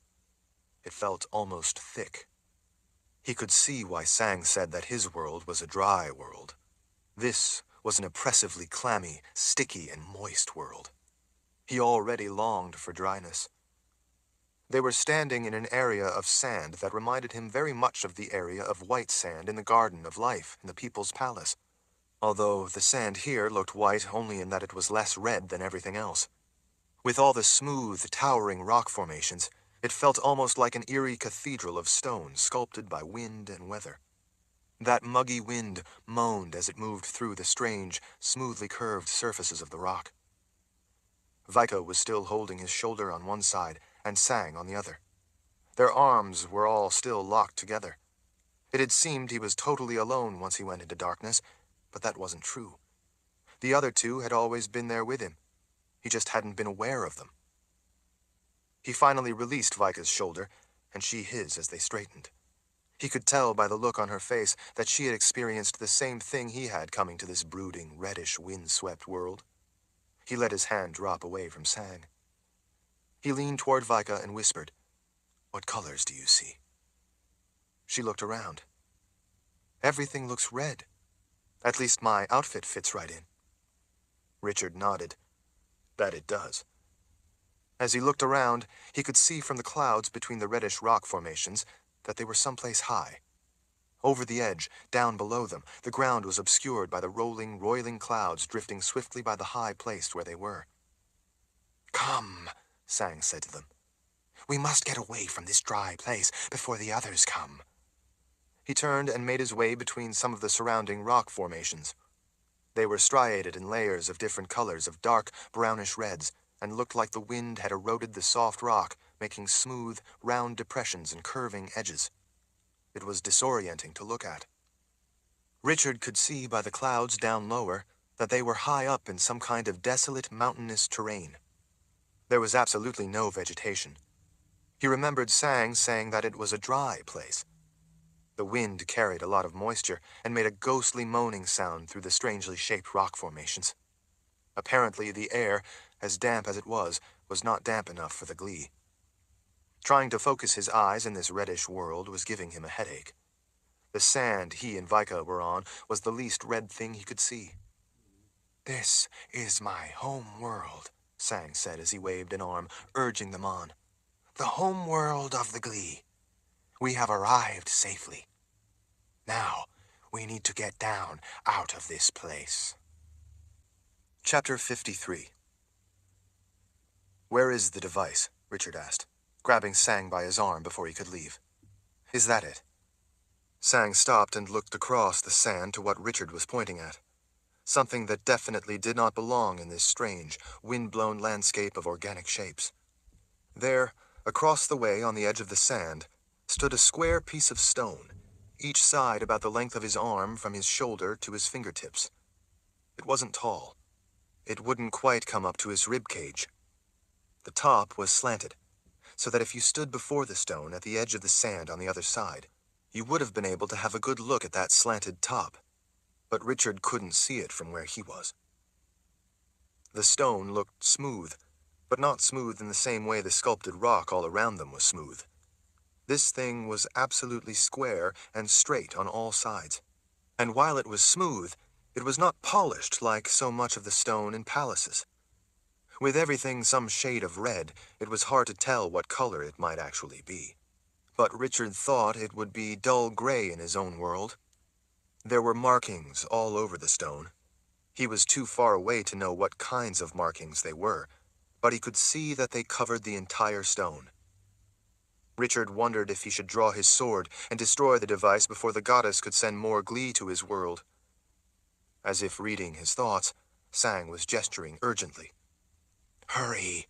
Speaker 1: It felt almost thick. He could see why Sang said that his world was a dry world. This was an oppressively clammy, sticky, and moist world. He already longed for dryness. They were standing in an area of sand that reminded him very much of the area of white sand in the Garden of Life in the People's Palace, although the sand here looked white only in that it was less red than everything else. With all the smooth, towering rock formations, it felt almost like an eerie cathedral of stone sculpted by wind and weather. That muggy wind moaned as it moved through the strange, smoothly curved surfaces of the rock. Vika was still holding his shoulder on one side and Sang on the other. Their arms were all still locked together. It had seemed he was totally alone once he went into darkness, but that wasn't true. The other two had always been there with him. He just hadn't been aware of them. He finally released Vika's shoulder, and she his as they straightened. He could tell by the look on her face that she had experienced the same thing he had coming to this brooding, reddish, wind-swept world. He let his hand drop away from Sang. He leaned toward Vika and whispered, "What colors do you see?" She looked around. "Everything looks red. At least my outfit fits right in." Richard nodded. "That it does." As he looked around, he could see from the clouds between the reddish rock formations that they were someplace high. Over the edge, down below them, the ground was obscured by the rolling, roiling clouds drifting swiftly by the high place where they were. "Come," Sang said to them. "We must get away from this dry place before the others come." He turned and made his way between some of the surrounding rock formations. They were striated in layers of different colors of dark, brownish reds, and looked like the wind had eroded the soft rock, making smooth, round depressions and curving edges. It was disorienting to look at. Richard could see by the clouds down lower that they were high up in some kind of desolate, mountainous terrain. There was absolutely no vegetation. He remembered Sang saying that it was a dry place. The wind carried a lot of moisture and made a ghostly moaning sound through the strangely shaped rock formations. Apparently the air, as damp as it was not damp enough for the glee. Trying to focus his eyes in this reddish world was giving him a headache. The sand he and Vika were on was the least red thing he could see. "This is my home world," Sang said as he waved an arm, urging them on. "The home world of the glee. We have arrived safely. Now, we need to get down out of this place." Chapter 53. "Where is the device?" Richard asked, grabbing Sang by his arm before he could leave. "Is that it?" Sang stopped and looked across the sand to what Richard was pointing at. Something that definitely did not belong in this strange, wind-blown landscape of organic shapes. There, Across the way on the edge of the sand stood a square piece of stone, each side about the length of his arm from his shoulder to his fingertips. It wasn't tall. It wouldn't quite come up to his rib cage. The top was slanted, so that if you stood before the stone at the edge of the sand on the other side, you would have been able to have a good look at that slanted top. But Richard couldn't see it from where he was. The stone looked smooth, but not smooth in the same way the sculpted rock all around them was smooth. This thing was absolutely square and straight on all sides. And while it was smooth, it was not polished like so much of the stone in palaces. With everything some shade of red, it was hard to tell what color it might actually be. But Richard thought it would be dull gray in his own world. There were markings all over the stone. He was too far away to know what kinds of markings they were, but he could see that they covered the entire stone. Richard wondered if he should draw his sword and destroy the device before the goddess could send more glee to his world. As if reading his thoughts, Sang was gesturing urgently.
Speaker 2: Hurry!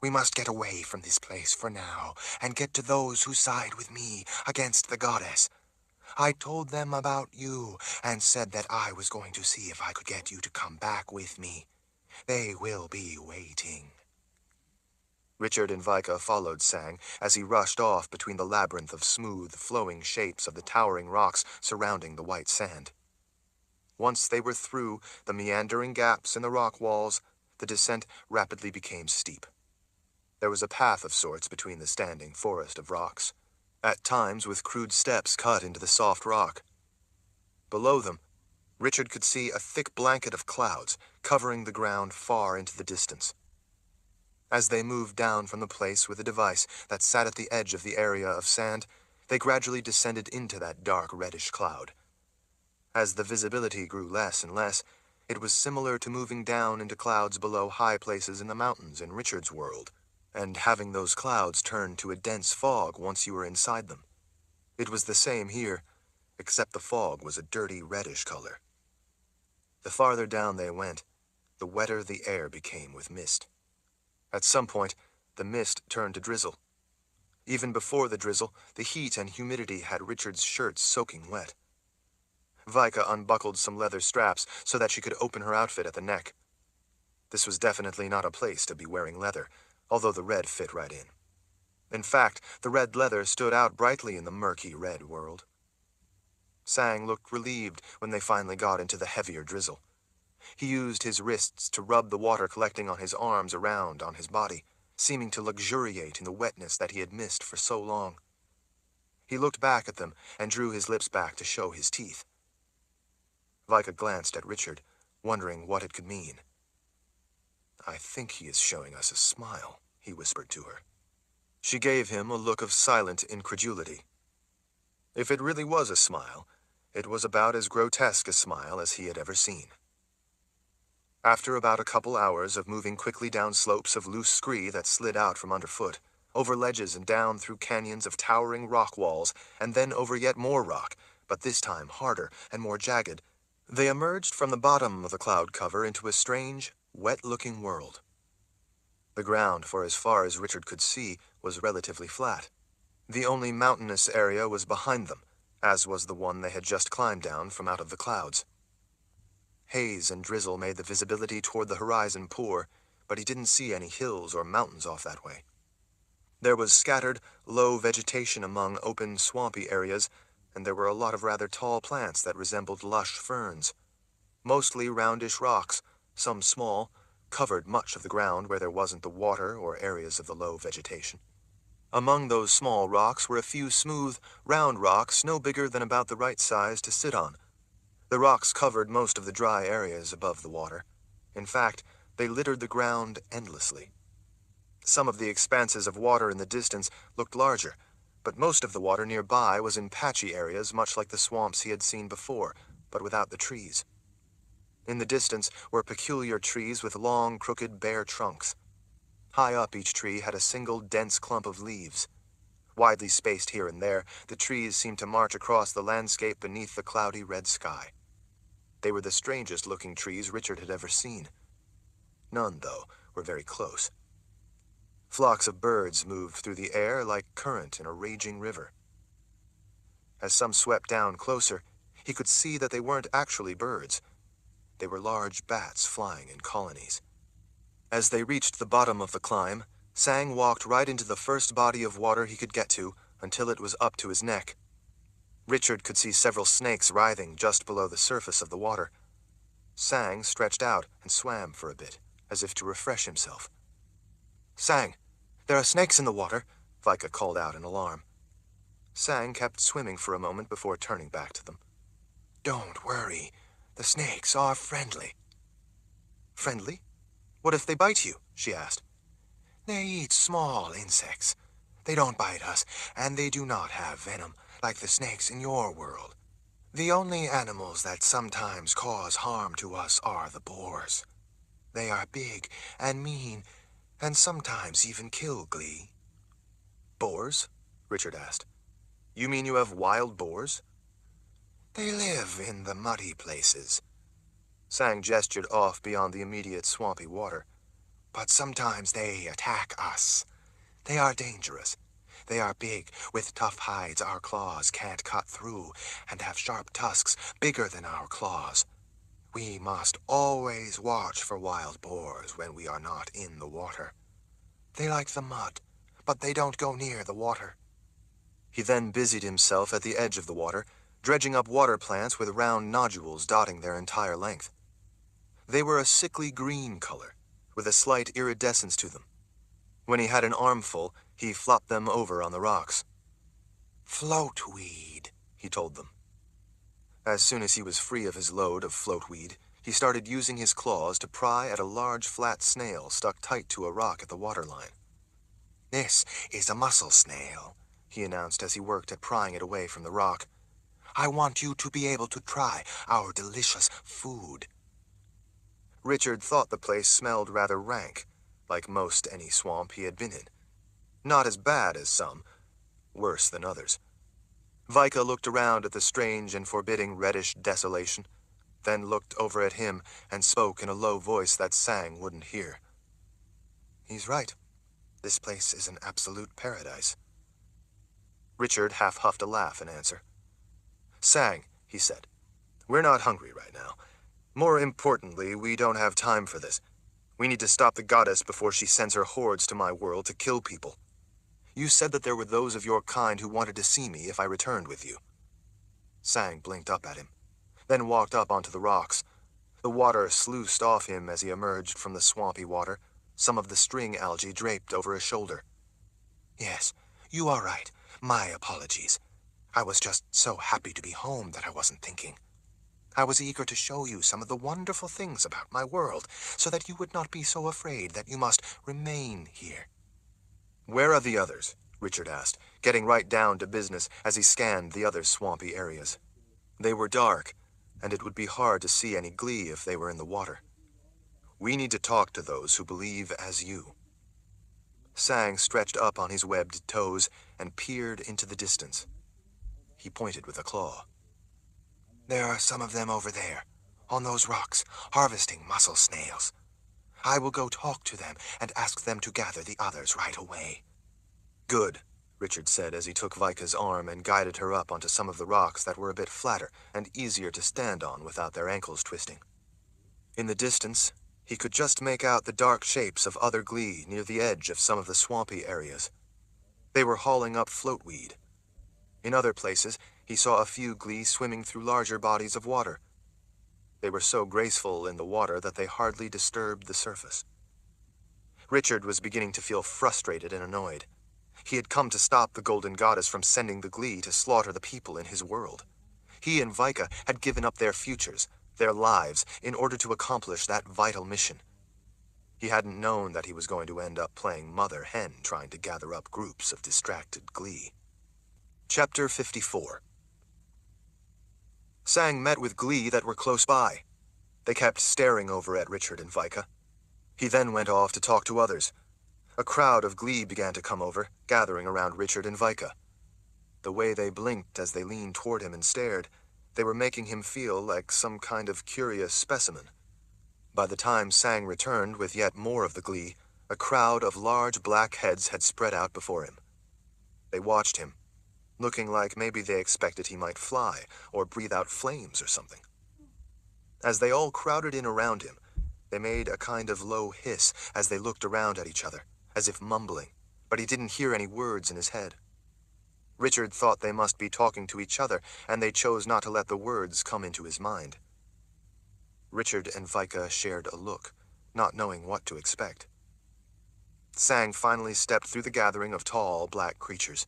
Speaker 2: We must get away from this place for now, and get to those who side with me against the goddess. I told them about you, and said that I was going to see if I could get you to come back with me. They will be waiting.
Speaker 1: Richard and Vika followed Sang as he rushed off between the labyrinth of smooth, flowing shapes of the towering rocks surrounding the white sand. Once they were through the meandering gaps in the rock walls, the descent rapidly became steep. There was a path of sorts between the standing forest of rocks, at times with crude steps cut into the soft rock. Below them, Richard could see a thick blanket of clouds covering the ground far into the distance. As they moved down from the place with the device that sat at the edge of the area of sand, they gradually descended into that dark reddish cloud. As the visibility grew less and less, it was similar to moving down into clouds below high places in the mountains in Richard's world, and having those clouds turn to a dense fog once you were inside them. It was the same here, except the fog was a dirty reddish color. The farther down they went, the wetter the air became with mist. At some point, the mist turned to drizzle. Even before the drizzle, the heat and humidity had Richard's shirt soaking wet. Vika unbuckled some leather straps so that she could open her outfit at the neck. This was definitely not a place to be wearing leather, although the red fit right in. In fact, the red leather stood out brightly in the murky red world. Sang looked relieved when they finally got into the heavier drizzle. He used his wrists to rub the water collecting on his arms around on his body, seeming to luxuriate in the wetness that he had missed for so long. He looked back at them and drew his lips back to show his teeth. Vika glanced at Richard, wondering what it could mean. "I think he is showing us a smile," he whispered to her. She gave him a look of silent incredulity. If it really was a smile, it was about as grotesque a smile as he had ever seen. After about a couple hours of moving quickly down slopes of loose scree that slid out from underfoot, over ledges and down through canyons of towering rock walls, and then over yet more rock, but this time harder and more jagged, they emerged from the bottom of the cloud cover into a strange, wet-looking world. The ground, for as far as Richard could see, was relatively flat. The only mountainous area was behind them, as was the one they had just climbed down from out of the clouds. Haze and drizzle made the visibility toward the horizon poor, but he didn't see any hills or mountains off that way. There was scattered, low vegetation among open, swampy areas, and there were a lot of rather tall plants that resembled lush ferns. Mostly roundish rocks, some small, covered much of the ground where there wasn't the water or areas of the low vegetation. Among those small rocks were a few smooth, round rocks no bigger than about the right size to sit on. The rocks covered most of the dry areas above the water. In fact, they littered the ground endlessly. Some of the expanses of water in the distance looked larger, but most of the water nearby was in patchy areas much like the swamps he had seen before, but without the trees. In the distance were peculiar trees with long, crooked, bare trunks. High up each tree had a single dense clump of leaves. Widely spaced here and there, the trees seemed to march across the landscape beneath the cloudy red sky. They were the strangest-looking trees Richard had ever seen. None, though, were very close. Flocks of birds moved through the air like current in a raging river. As some swept down closer, he could see that they weren't actually birds. They were large bats flying in colonies. As they reached the bottom of the climb, Sang walked right into the first body of water he could get to until it was up to his neck. Richard could see several snakes writhing just below the surface of the water. Sang stretched out and swam for a bit, as if to refresh himself. "Sang, there are snakes in the water," Vika called out in alarm. Sang kept swimming for a moment before turning back to them.
Speaker 2: "Don't worry. The snakes are friendly."
Speaker 1: "Friendly? What if they bite you?" she asked.
Speaker 2: "They eat small insects. They don't bite us, and they do not have venom, like the snakes in your world. The only animals that sometimes cause harm to us are the boars. They are big and mean, and sometimes even kill Glee."
Speaker 1: "Boars?" Richard asked. "You mean you have wild boars?"
Speaker 2: "They live in the muddy places."
Speaker 1: Sang gestured off beyond the immediate swampy water.
Speaker 2: "But sometimes they attack us. They are dangerous. They are big, with tough hides our claws can't cut through, and have sharp tusks bigger than our claws. We must always watch for wild boars when we are not in the water. They like the mud, but they don't go near the water."
Speaker 1: He then busied himself at the edge of the water, dredging up water plants with round nodules dotting their entire length. They were a sickly green color, with a slight iridescence to them. When he had an armful, he flopped them over on the rocks.
Speaker 2: "Floatweed," he told them.
Speaker 1: As soon as he was free of his load of floatweed, he started using his claws to pry at a large flat snail stuck tight to a rock at the waterline.
Speaker 2: "This is a mussel snail," he announced as he worked at prying it away from the rock. "I want you to be able to try our delicious food."
Speaker 1: Richard thought the place smelled rather rank, like most any swamp he had been in. Not as bad as some, worse than others. Vika looked around at the strange and forbidding reddish desolation, then looked over at him and spoke in a low voice that Sang wouldn't hear.
Speaker 2: "He's right. This place is an absolute paradise."
Speaker 1: Richard half-huffed a laugh in answer. "Sang," he said, "we're not hungry right now. More importantly, we don't have time for this. We need to stop the goddess before she sends her hordes to my world to kill people. You said that there were those of your kind who wanted to see me if I returned with you." Sang blinked up at him, then walked up onto the rocks. The water sluiced off him as he emerged from the swampy water, some of the string algae draped over his shoulder.
Speaker 2: "Yes, you are right. My apologies. I was just so happy to be home that I wasn't thinking. I was eager to show you some of the wonderful things about my world, so that you would not be so afraid that you must remain here."
Speaker 1: "Where are the others?" Richard asked, getting right down to business as he scanned the other swampy areas. They were dark, and it would be hard to see any Glee if they were in the water. "We need to talk to those who believe as you." Sang stretched up on his webbed toes and peered into the distance. He pointed with a claw.
Speaker 2: "There are some of them over there, on those rocks, harvesting mussel snails. I will go talk to them and ask them to gather the others right away."
Speaker 1: "Good," Richard said as he took Vika's arm and guided her up onto some of the rocks that were a bit flatter and easier to stand on without their ankles twisting. In the distance, he could just make out the dark shapes of other Glee near the edge of some of the swampy areas. They were hauling up floatweed. In other places, he saw a few Glee swimming through larger bodies of water. They were so graceful in the water that they hardly disturbed the surface. Richard was beginning to feel frustrated and annoyed. He had come to stop the Golden Goddess from sending the Glee to slaughter the people in his world. He and Vika had given up their futures, their lives, in order to accomplish that vital mission. He hadn't known that he was going to end up playing Mother Hen trying to gather up groups of distracted Glee. Chapter 54. Sang met with Glee that were close by. They kept staring over at Richard and Vika. He then went off to talk to others. A crowd of Glee began to come over, gathering around Richard and Vika. The way they blinked as they leaned toward him and stared, they were making him feel like some kind of curious specimen. By the time Sang returned with yet more of the Glee, A crowd of large black heads had spread out before him. They watched him, looking like maybe they expected he might fly or breathe out flames or something. As they all crowded in around him, they made a kind of low hiss as they looked around at each other, as if mumbling, but he didn't hear any words in his head. Richard thought they must be talking to each other, and they chose not to let the words come into his mind. Richard and Vika shared a look, not knowing what to expect. Sang finally stepped through the gathering of tall, black creatures.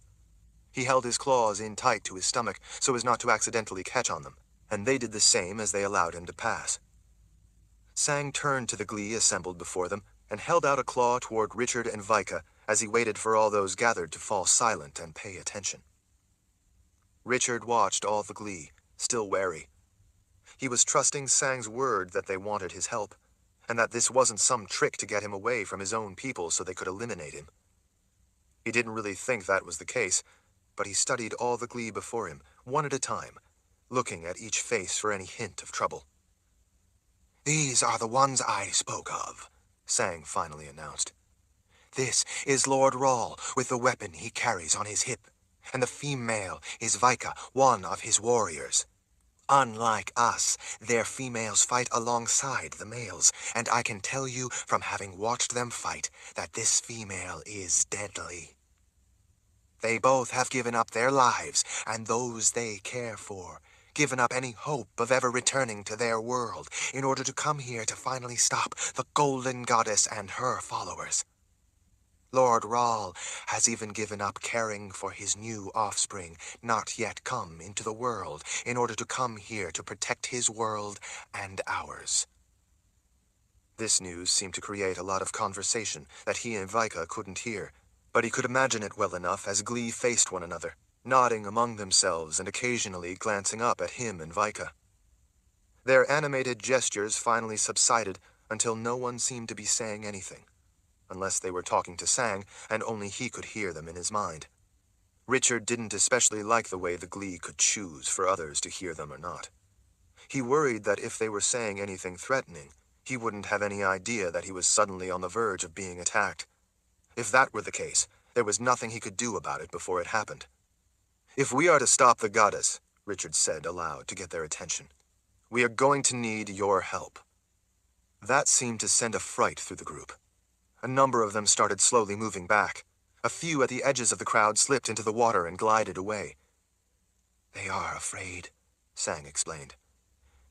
Speaker 1: He held his claws in tight to his stomach so as not to accidentally catch on them, and they did the same as they allowed him to pass. Sang turned to the glee assembled before them and held out a claw toward Richard and Vika as he waited for all those gathered to fall silent and pay attention. Richard watched all the glee, still wary. He was trusting Sang's word that they wanted his help, and that this wasn't some trick to get him away from his own people so they could eliminate him. He didn't really think that was the case, but he studied all the glee before him, one at a time, looking at each face for any hint of trouble.
Speaker 2: "These are the ones I spoke of," Sang finally announced. "This is Lord Rahl with the weapon he carries on his hip, and the female is Vika, one of his warriors. Unlike us, their females fight alongside the males, and I can tell you from having watched them fight that this female is deadly. They both have given up their lives and those they care for, given up any hope of ever returning to their world in order to come here to finally stop the Golden Goddess and her followers. Lord Rahl has even given up caring for his new offspring, not yet come into the world, in order to come here to protect his world and ours."
Speaker 1: This news seemed to create a lot of conversation that he and Vika couldn't hear, but he could imagine it well enough as glee faced one another, nodding among themselves and occasionally glancing up at him and Vika. Their animated gestures finally subsided until no one seemed to be saying anything, unless they were talking to Sang, and only he could hear them in his mind. Richard didn't especially like the way the glee could choose for others to hear them or not. He worried that if they were saying anything threatening, he wouldn't have any idea that he was suddenly on the verge of being attacked. If that were the case, there was nothing he could do about it before it happened. "If we are to stop the goddess," Richard said aloud to get their attention, "we are going to need your help." That seemed to send a fright through the group. A number of them started slowly moving back. A few at the edges of the crowd slipped into the water and glided away.
Speaker 2: "They are afraid," Sang explained.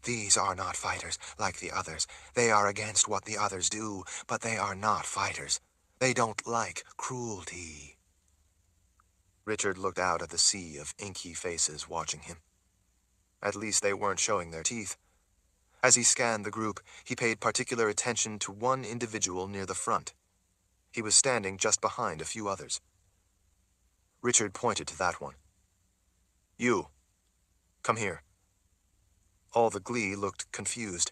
Speaker 2: "These are not fighters like the others. They are against what the others do, but they are not fighters. They don't like cruelty."
Speaker 1: Richard looked out at the sea of inky faces watching him. At least they weren't showing their teeth. As he scanned the group, he paid particular attention to one individual near the front. He was standing just behind a few others. Richard pointed to that one. "You. Come here." All the glee looked confused.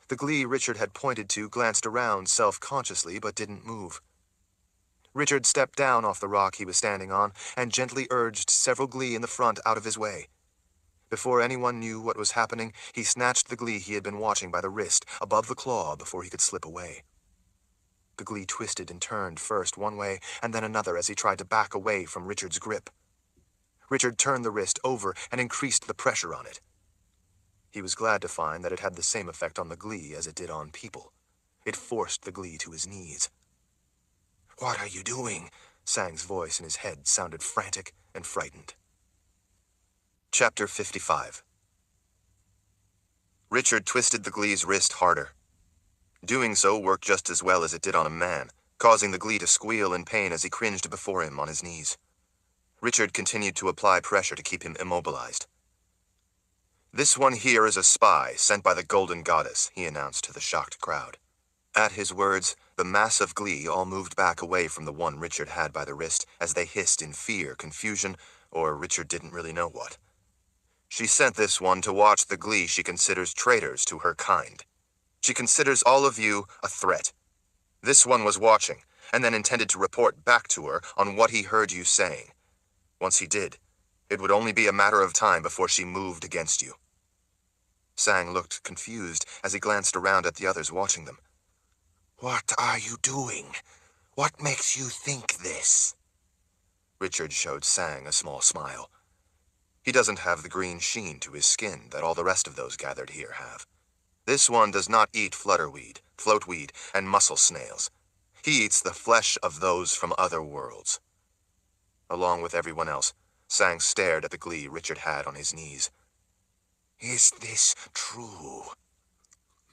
Speaker 1: The glee Richard had pointed to glanced around self-consciously but didn't move. Richard stepped down off the rock he was standing on and gently urged several glee in the front out of his way. Before anyone knew what was happening, he snatched the glee he had been watching by the wrist, above the claw, before he could slip away. The glee twisted and turned first one way and then another as he tried to back away from Richard's grip. Richard turned the wrist over and increased the pressure on it. He was glad to find that it had the same effect on the glee as it did on people. It forced the glee to his knees.
Speaker 2: "What are you doing?"
Speaker 1: Sang's voice in his head sounded frantic and frightened. Chapter 55. Richard twisted the glee's wrist harder. Doing so worked just as well as it did on a man, causing the glee to squeal in pain as he cringed before him on his knees. Richard continued to apply pressure to keep him immobilized. "This one here is a spy sent by the Golden Goddess," he announced to the shocked crowd. At his words, the mass of glee all moved back away from the one Richard had by the wrist as they hissed in fear, confusion, or Richard didn't really know what. "She sent this one to watch the glee she considers traitors to her kind. She considers all of you a threat. This one was watching, and then intended to report back to her on what he heard you saying. Once he did, it would only be a matter of time before she moved against you." Sang looked confused as he glanced around at the others watching them.
Speaker 2: "What are you doing?" What makes you think this?
Speaker 1: Richard showed Sang a small smile. He doesn't have the green sheen to his skin that all the rest of those gathered here have. This one does not eat flutterweed, floatweed, and mussel snails. He eats the flesh of those from other worlds. Along with everyone else, Sang stared at the glee Richard had on his knees.
Speaker 2: Is this true?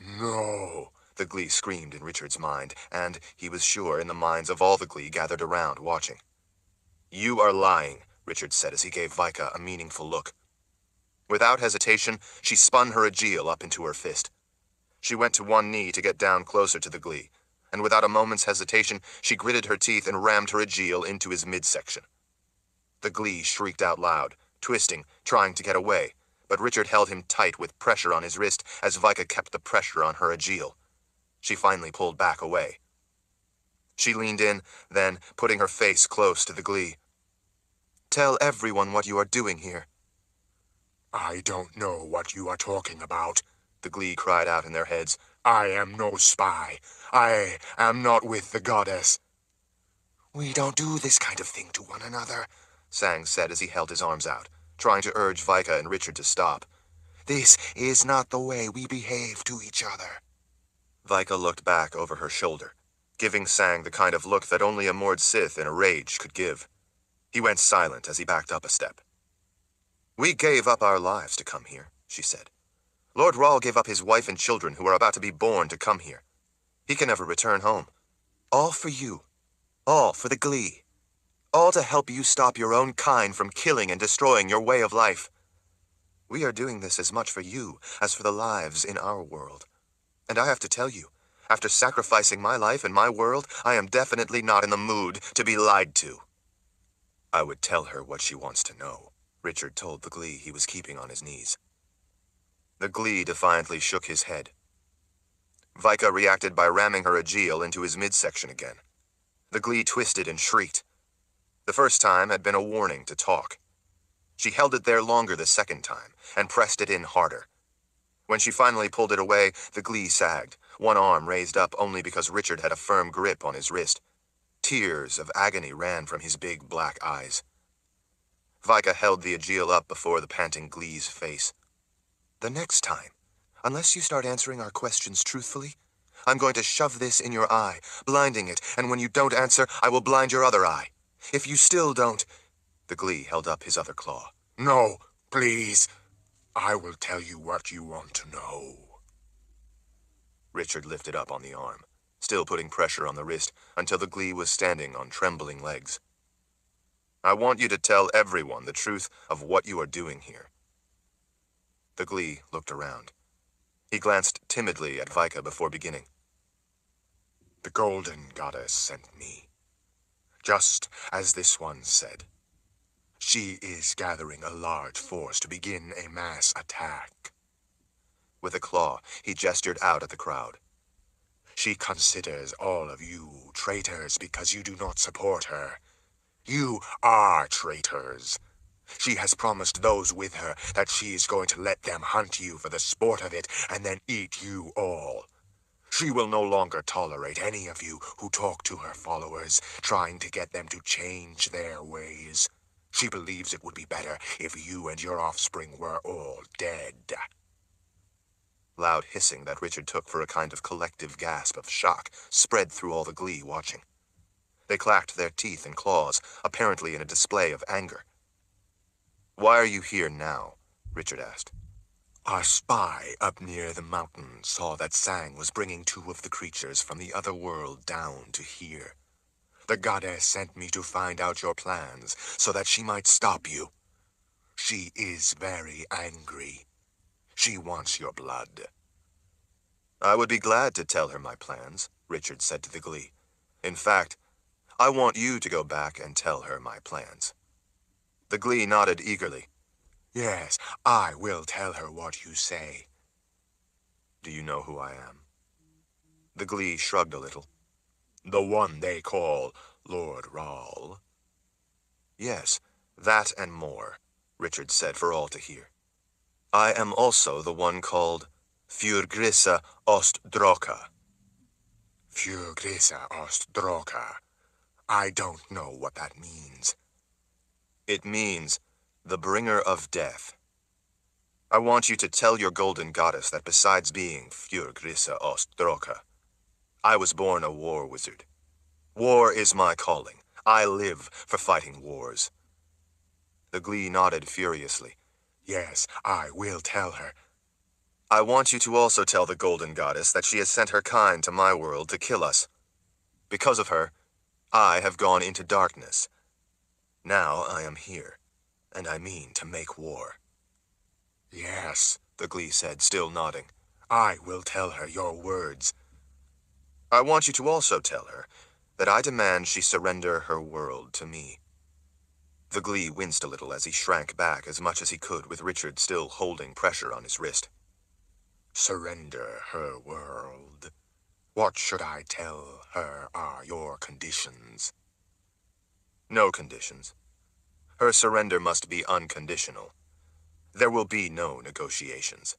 Speaker 1: No, the glee screamed in Richard's mind, and, he was sure, in the minds of all the glee gathered around watching. You are lying, Richard said as he gave Vika a meaningful look. Without hesitation, she spun her Aegil up into her fist. She went to one knee to get down closer to the glee, and without a moment's hesitation, she gritted her teeth and rammed her Aegil into his midsection. The glee shrieked out loud, twisting, trying to get away, but Richard held him tight with pressure on his wrist as Vika kept the pressure on her Aegil. She finally pulled back away. She leaned in, then, putting her face close to the glee. Tell everyone what you are doing here.
Speaker 2: I don't know what you are talking about,
Speaker 1: the glee cried out in their heads.
Speaker 2: I am no spy. I am not with the goddess. We don't do this kind of thing to one another,
Speaker 1: Sang said as he held his arms out, trying to urge Vika and Richard to stop.
Speaker 2: This is not the way we behave to each other.
Speaker 1: Vika looked back over her shoulder, giving Sang the kind of look that only a Mord Sith in a rage could give. He went silent as he backed up a step. We gave up our lives to come here, she said. Lord Rahl gave up his wife and children who are about to be born to come here. He can never return home. All for you. All for the glee. All to help you stop your own kind from killing and destroying your way of life. We are doing this as much for you as for the lives in our world. And I have to tell you, after sacrificing my life and my world, I am definitely not in the mood to be lied to. I would tell her what she wants to know, Richard told the glee he was keeping on his knees. The glee defiantly shook his head. Vika reacted by ramming her Aegil into his midsection again. The glee twisted and shrieked. The first time had been a warning to talk. She held it there longer the second time, and pressed it in harder. When she finally pulled it away, the glee sagged, one arm raised up only because Richard had a firm grip on his wrist. Tears of agony ran from his big black eyes. Vika held the Aegil up before the panting glee's face. The next time, unless you start answering our questions truthfully, I'm going to shove this in your eye, blinding it, and when you don't answer, I will blind your other eye. If you still don't... The glee held up his other claw.
Speaker 2: No, please. I will tell you what you want to know.
Speaker 1: Richard lifted up on the arm, still putting pressure on the wrist, until the glee was standing on trembling legs. I want you to tell everyone the truth of what you are doing here. The glee looked around. He glanced timidly at Vika before beginning.
Speaker 2: The Golden Goddess sent me. Just as this one said. She is gathering a large force to begin a mass attack.
Speaker 1: With a claw, he gestured out at the crowd.
Speaker 2: She considers all of you traitors because you do not support her. You are traitors. She has promised those with her that she is going to let them hunt you for the sport of it and then eat you all. She will no longer tolerate any of you who talk to her followers, trying to get them to change their ways. She believes it would be better if you and your offspring were all dead.
Speaker 1: Loud hissing that Richard took for a kind of collective gasp of shock spread through all the glee watching. They clacked their teeth and claws, apparently in a display of anger. Why are you here now? Richard asked.
Speaker 2: Our spy up near the mountain saw that Sang was bringing two of the creatures from the other world down to here. The goddess sent me to find out your plans so that she might stop you. She is very angry. She wants your blood.
Speaker 1: I would be glad to tell her my plans, Richard said to the glee. In fact, I want you to go back and tell her my plans. The glee nodded eagerly.
Speaker 2: Yes, I will tell her what you say.
Speaker 1: Do you know who I am? The glee shrugged a little.
Speaker 2: The one they call Lord Rahl.
Speaker 1: Yes, that and more, Richard said for all to hear. I am also the one called Fjurgrissa Ostdroka.
Speaker 2: Fjurgrissa Ostdroka. I don't know what that means.
Speaker 1: It means the bringer of death. I want you to tell your golden goddess that besides being Fjörgrissa Ostdroka, I was born a war wizard. War is my calling. I live for fighting wars. The Glee nodded furiously.
Speaker 2: Yes, I will tell her.
Speaker 1: I want you to also tell the golden goddess that she has sent her kind to my world to kill us. Because of her, I have gone into darkness. Now I am here, and I mean to make war.
Speaker 2: Yes,
Speaker 1: The Glee said, still nodding.
Speaker 2: I will tell her your words.
Speaker 1: I want you to also tell her that I demand she surrender her world to me. The Glee winced a little as he shrank back as much as he could with Richard still holding pressure on his wrist.
Speaker 2: Surrender her world. What should I tell her are your conditions?
Speaker 1: No conditions. Her surrender must be unconditional. There will be no negotiations.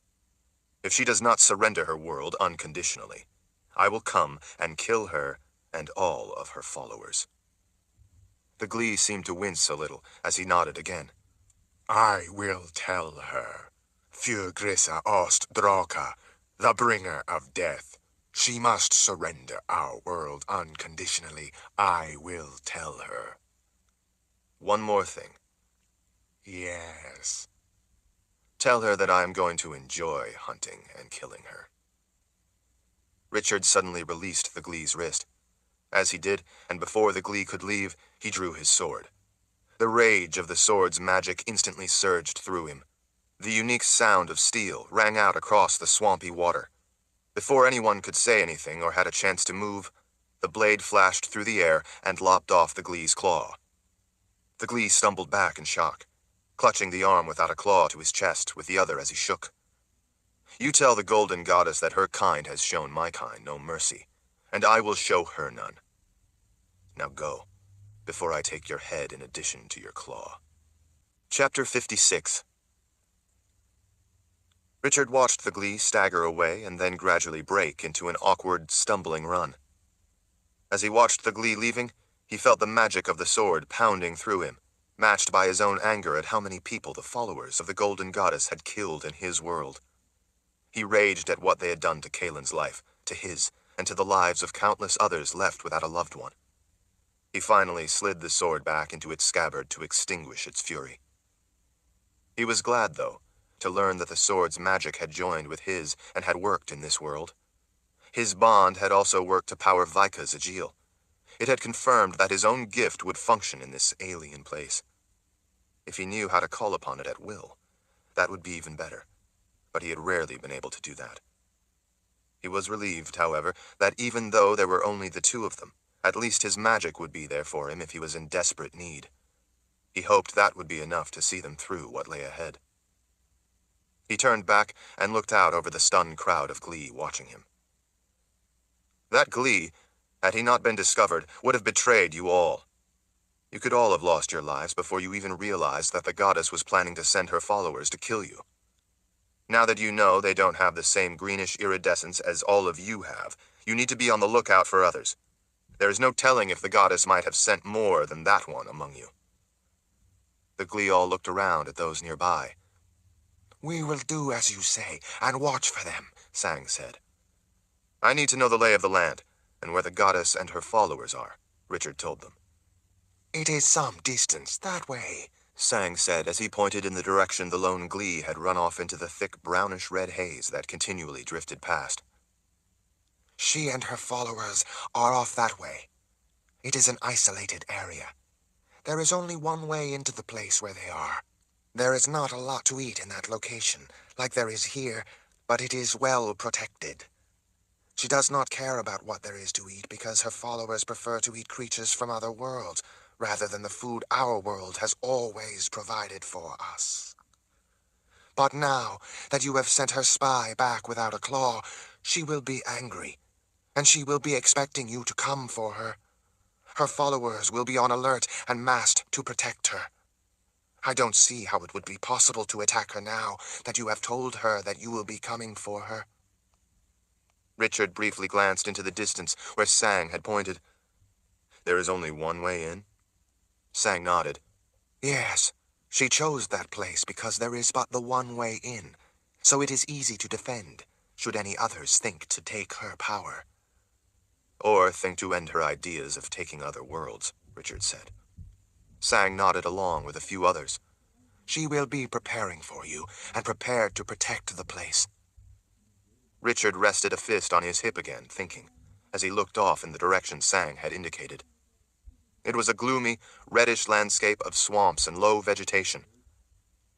Speaker 1: If she does not surrender her world unconditionally, I will come and kill her and all of her followers. The Glee seemed to wince a little as he nodded again.
Speaker 2: I will tell her. Fjörgrissa Ostdroka, the bringer of death. She must surrender our world unconditionally. I will tell her.
Speaker 1: One more thing.
Speaker 2: Yes.
Speaker 1: Tell her that I am going to enjoy hunting and killing her. Richard suddenly released the Glee's wrist. As he did, and before the Glee could leave, he drew his sword. The rage of the sword's magic instantly surged through him. The unique sound of steel rang out across the swampy water. Before anyone could say anything or had a chance to move, the blade flashed through the air and lopped off the Glee's claw. The Glee stumbled back in shock, clutching the arm without a claw to his chest with the other as he shook. You tell the golden goddess that her kind has shown my kind no mercy, and I will show her none. Now go, before I take your head in addition to your claw. Chapter 56. Richard watched the Glee stagger away and then gradually break into an awkward, stumbling run. As he watched the Glee leaving, he felt the magic of the sword pounding through him, matched by his own anger at how many people the followers of the golden goddess had killed in his world. He raged at what they had done to Kaelin's life, to his, and to the lives of countless others left without a loved one. He finally slid the sword back into its scabbard to extinguish its fury. He was glad, though, to learn that the sword's magic had joined with his and had worked in this world. His bond had also worked to power Vika's Aegil. It had confirmed that his own gift would function in this alien place. If he knew how to call upon it at will, that would be even better, but he had rarely been able to do that. He was relieved, however, that even though there were only the two of them, at least his magic would be there for him if he was in desperate need. He hoped that would be enough to see them through what lay ahead. He turned back and looked out over the stunned crowd of Glee watching him. That Glee, had he not been discovered, would have betrayed you all. You could all have lost your lives before you even realized that the goddess was planning to send her followers to kill you. Now that you know they don't have the same greenish iridescence as all of you have, you need to be on the lookout for others. There is no telling if the goddess might have sent more than that one among you. The Glee all looked around at those nearby.
Speaker 2: We will do as you say, and watch for them,
Speaker 1: Sang said. I need to know the lay of the land, and where the goddess and her followers are, Richard told them.
Speaker 2: It is some distance that way,
Speaker 1: Sang said as he pointed in the direction the lone Glee had run off into the thick brownish-red haze that continually drifted past.
Speaker 2: She and her followers are off that way. It is an isolated area. There is only one way into the place where they are. There is not a lot to eat in that location, like there is here, but it is well protected. She does not care about what there is to eat because her followers prefer to eat creatures from other worlds, rather than the food our world has always provided for us. But now that you have sent her spy back without a claw, she will be angry, and she will be expecting you to come for her. Her followers will be on alert and massed to protect her. I don't see how it would be possible to attack her now that you have told her that you will be coming for her.
Speaker 1: Richard briefly glanced into the distance where Sang had pointed. There is only one way in? Sang nodded.
Speaker 2: Yes, she chose that place because there is but the one way in, so it is easy to defend, should any others think to take her power.
Speaker 1: Or think to end her ideas of taking other worlds, Richard said. Sang nodded along with a few others.
Speaker 2: She will be preparing for you, and prepared to protect the place.
Speaker 1: Richard rested a fist on his hip again, thinking, as he looked off in the direction Sang had indicated. It was a gloomy, reddish landscape of swamps and low vegetation.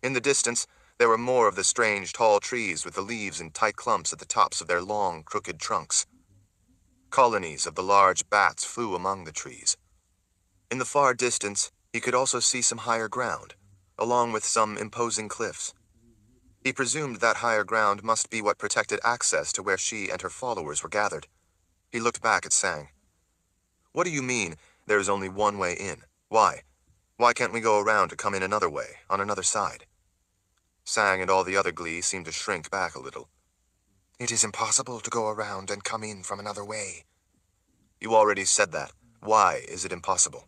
Speaker 1: In the distance, there were more of the strange tall trees with the leaves in tight clumps at the tops of their long, crooked trunks. Colonies of the large bats flew among the trees. In the far distance, he could also see some higher ground, along with some imposing cliffs. He presumed that higher ground must be what protected access to where she and her followers were gathered. He looked back at Sang. What do you mean, there is only one way in? Why? Why can't we go around to come in another way, on another side? Sang and all the other Glee seemed to shrink back a little.
Speaker 2: It is impossible to go around and come in from another way.
Speaker 1: You already said that. Why is it impossible?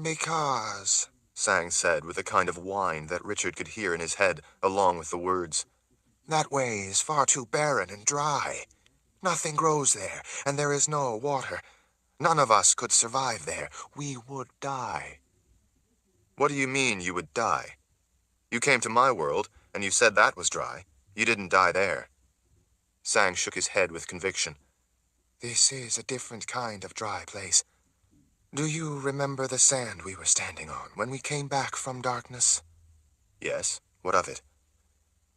Speaker 2: Because,
Speaker 1: Sang said with a kind of whine that Richard could hear in his head, along with the words.
Speaker 2: That way is far too barren and dry. Nothing grows there, and there is no water. None of us could survive there. We would die.
Speaker 1: What do you mean you would die? You came to my world, and you said that was dry. You didn't die there. Sang shook his head with conviction.
Speaker 2: This is a different kind of dry place. Do you remember the sand we were standing on when we came back from darkness?
Speaker 1: Yes, what of it?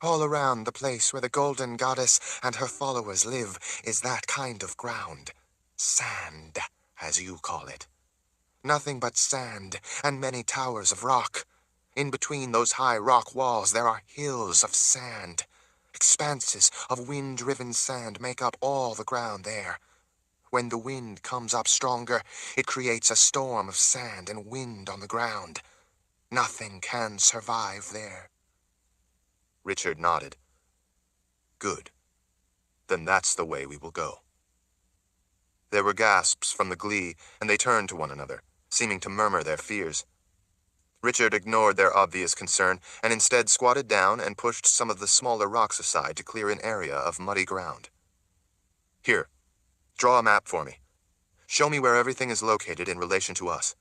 Speaker 2: All around the place where the Golden Goddess and her followers live is that kind of ground. Sand, as you call it. Nothing but sand and many towers of rock. In between those high rock walls there are hills of sand. Expanses of wind-driven sand make up all the ground there. When the wind comes up stronger, it creates a storm of sand and wind on the ground. Nothing can survive there.
Speaker 1: Richard nodded. Good. Then that's the way we will go. There were gasps from the Glee, and they turned to one another, seeming to murmur their fears. Richard ignored their obvious concern, and instead squatted down and pushed some of the smaller rocks aside to clear an area of muddy ground. Here, draw a map for me. Show me where everything is located in relation to us.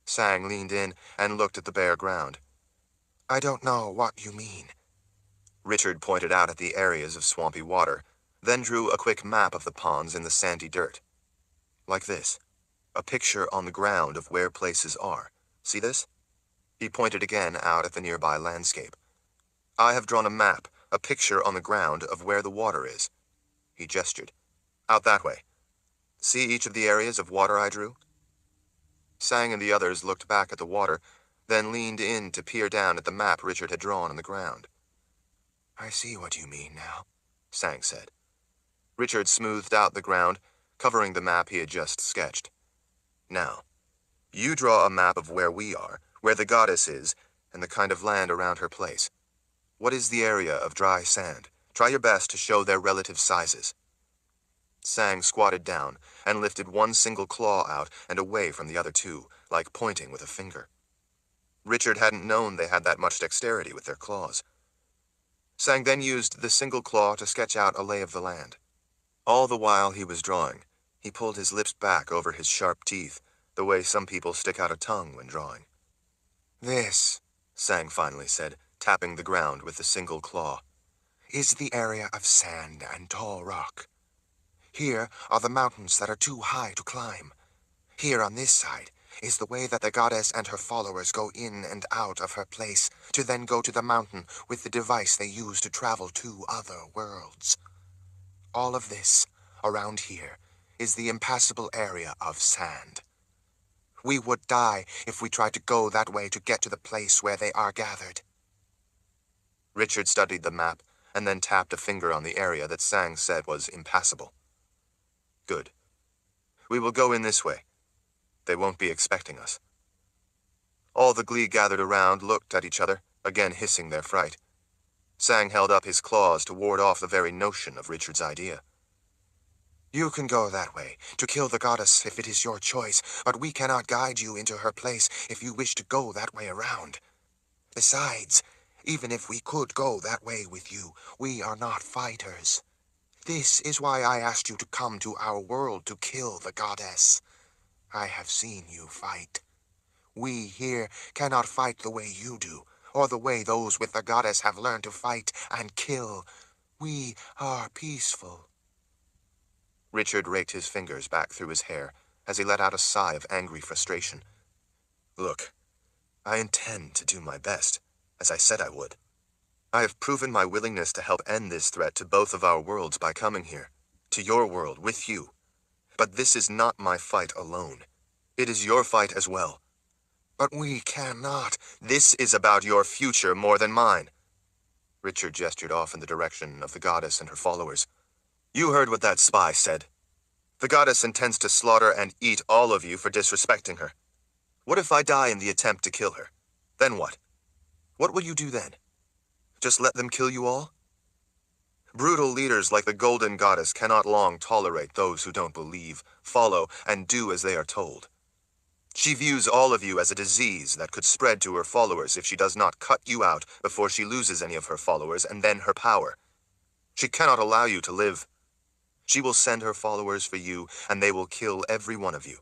Speaker 1: Sang leaned in and looked at the bare ground.
Speaker 2: I don't know what you mean.
Speaker 1: Richard pointed out at the areas of swampy water, then drew a quick map of the ponds in the sandy dirt. Like this. A picture on the ground of where places are. See this? He pointed again out at the nearby landscape. I have drawn a map, a picture on the ground of where the water is. He gestured. Out that way. See each of the areas of water I drew? Sang and the others looked back at the water, then leaned in to peer down at the map Richard had drawn on the ground.
Speaker 2: I see what you mean now,
Speaker 1: Sang said. Richard smoothed out the ground, covering the map he had just sketched. Now, you draw a map of where we are, where the goddess is, and the kind of land around her place. What is the area of dry sand? Try your best to show their relative sizes. Sang squatted down and lifted one single claw out and away from the other two, like pointing with a finger. Richard hadn't known they had that much dexterity with their claws. Sang then used the single claw to sketch out a lay of the land. All the while he was drawing, he pulled his lips back over his sharp teeth, the way some people stick out a tongue when drawing.
Speaker 2: This,
Speaker 1: Sang finally said, tapping the ground with the single claw,
Speaker 2: is the area of sand and tall rock. Here are the mountains that are too high to climb. Here on this side is the way that the goddess and her followers go in and out of her place, to then go to the mountain with the device they use to travel to other worlds. All of this, around here, is the impassable area of sand. We would die if we tried to go that way to get to the place where they are gathered.
Speaker 1: Richard studied the map, and then tapped a finger on the area that Sang said was impassable. Good. We will go in this way. They won't be expecting us. All the Glee gathered around looked at each other, again hissing their fright. Sang held up his claws to ward off the very notion of Richard's idea.
Speaker 2: You can go that way, to kill the goddess if it is your choice, but we cannot guide you into her place if you wish to go that way around. Besides, even if we could go that way with you, we are not fighters. This is why I asked you to come to our world to kill the goddess. I have seen you fight. We here cannot fight the way you do, or the way those with the goddess have learned to fight and kill. We are peaceful.
Speaker 1: Richard raked his fingers back through his hair as he let out a sigh of angry frustration. Look, I intend to do my best, as I said I would. I have proven my willingness to help end this threat to both of our worlds by coming here, to your world with you. But this is not my fight alone. It is your fight as well.
Speaker 2: But we cannot.
Speaker 1: This is about your future more than mine. Richard gestured off in the direction of the goddess and her followers. You heard what that spy said. The goddess intends to slaughter and eat all of you for disrespecting her. What if I die in the attempt to kill her? Then what? What will you do then? Just let them kill you all? Brutal leaders like the Golden Goddess cannot long tolerate those who don't believe, follow, and do as they are told. She views all of you as a disease that could spread to her followers if she does not cut you out before she loses any of her followers and then her power. She cannot allow you to live. She will send her followers for you, and they will kill every one of you,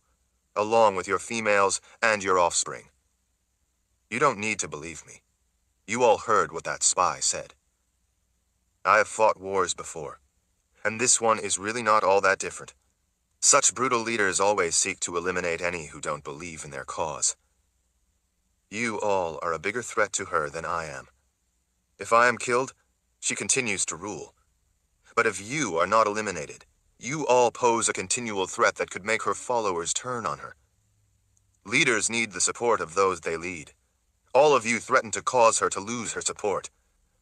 Speaker 1: along with your females and your offspring. You don't need to believe me. You all heard what that spy said. I have fought wars before, and this one is really not all that different. Such brutal leaders always seek to eliminate any who don't believe in their cause. You all are a bigger threat to her than I am. If I am killed, she continues to rule. But if you are not eliminated, you all pose a continual threat that could make her followers turn on her. Leaders need the support of those they lead. All of you threaten to cause her to lose her support.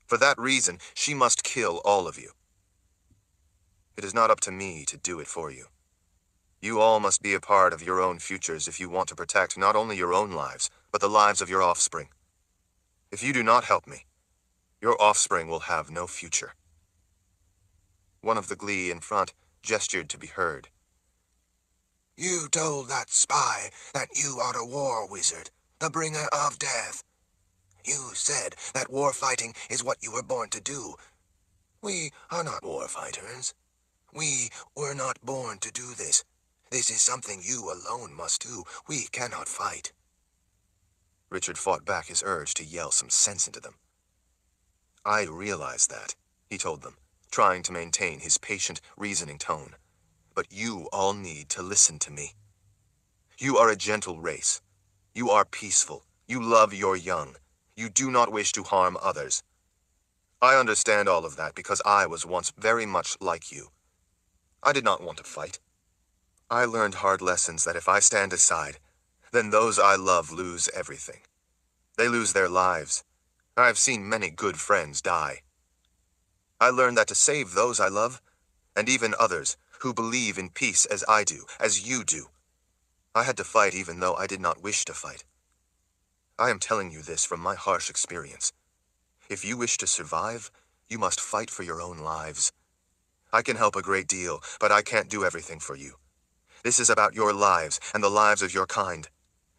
Speaker 1: For that reason, she must kill all of you. It is not up to me to do it for you. You all must be a part of your own futures if you want to protect not only your own lives, but the lives of your offspring. If you do not help me, your offspring will have no future. One of the Glee in front gestured to be heard.
Speaker 2: You told that spy that you are a war wizard, the bringer of death. You said that war fighting is what you were born to do. We are not war fighters. We were not born to do this. This is something you alone must do. We cannot fight.
Speaker 1: Richard fought back his urge to yell some sense into them. I realize that, he told them, trying to maintain his patient, reasoning tone. But you all need to listen to me. You are a gentle race. You are peaceful. You love your young. You do not wish to harm others. I understand all of that because I was once very much like you. I did not want to fight. I learned hard lessons that if I stand aside, then those I love lose everything. They lose their lives. I have seen many good friends die. I learned that to save those I love, and even others who believe in peace as I do, as you do, I had to fight even though I did not wish to fight. I am telling you this from my harsh experience. If you wish to survive, you must fight for your own lives. I can help a great deal, but I can't do everything for you. This is about your lives and the lives of your kind.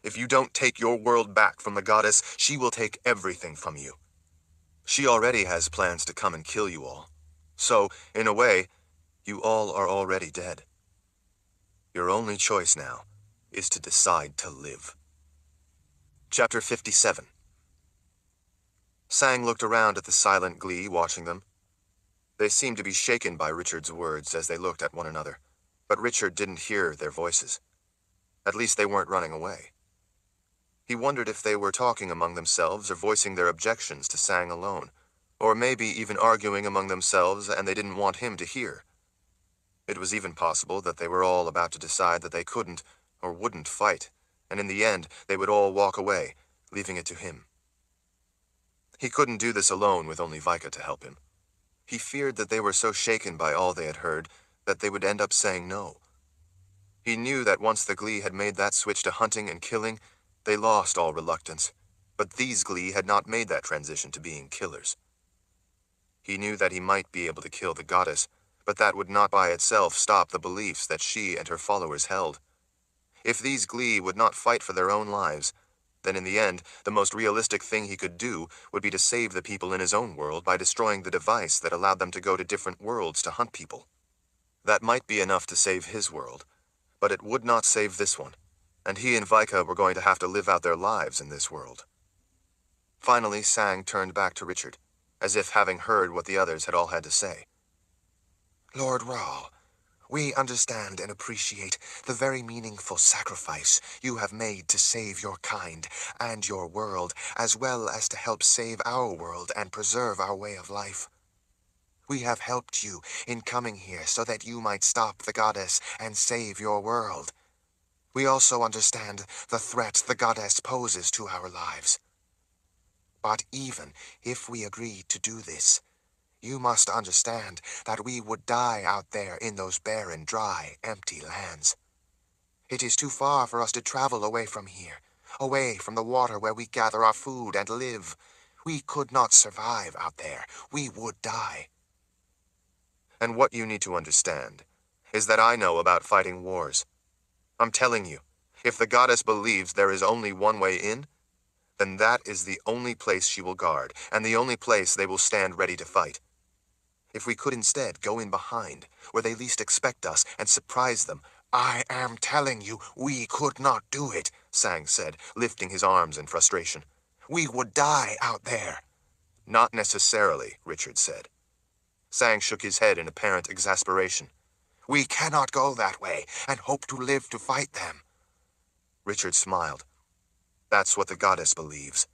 Speaker 1: If you don't take your world back from the goddess, she will take everything from you. She already has plans to come and kill you all. So, in a way, you all are already dead. Your only choice now is to decide to live. Chapter 57. Sang looked around at the silent Glee watching them. They seemed to be shaken by Richard's words as they looked at one another, but Richard didn't hear their voices. At least they weren't running away. He wondered if they were talking among themselves or voicing their objections to Sang alone, or maybe even arguing among themselves and they didn't want him to hear. It was even possible that they were all about to decide that they couldn't or wouldn't fight, and in the end they would all walk away, leaving it to him. He couldn't do this alone with only Vika to help him. He feared that they were so shaken by all they had heard that they would end up saying no. He knew that once the Glee had made that switch to hunting and killing, they lost all reluctance, but these Glee had not made that transition to being killers. He knew that he might be able to kill the goddess, but that would not by itself stop the beliefs that she and her followers held. If these Glee would not fight for their own lives, then in the end, the most realistic thing he could do would be to save the people in his own world by destroying the device that allowed them to go to different worlds to hunt people. That might be enough to save his world, but it would not save this one, and he and Vika were going to have to live out their lives in this world. Finally, Sang turned back to Richard, as if having heard what the others had all had to say.
Speaker 2: Lord Rahl, we understand and appreciate the very meaningful sacrifice you have made to save your kind and your world, as well as to help save our world and preserve our way of life. We have helped you in coming here so that you might stop the goddess and save your world. We also understand the threat the goddess poses to our lives. But even if we agreed to do this, you must understand that we would die out there in those barren, dry, empty lands. It is too far for us to travel away from here, away from the water where we gather our food and live. We could not survive out there. We would die.
Speaker 1: And what you need to understand is that I know about fighting wars. I'm telling you, if the goddess believes there is only one way in, then that is the only place she will guard, and the only place they will stand ready to fight. If we could instead go in behind, where they least expect us, and surprise them—
Speaker 2: I am telling you, we could not do it,
Speaker 1: Sang said, lifting his arms in frustration.
Speaker 2: We would die out there.
Speaker 1: Not necessarily, Richard said. Sang shook his head in apparent exasperation.
Speaker 2: We cannot go that way, and hope to live to fight them.
Speaker 1: Richard smiled. That's what the goddess believes.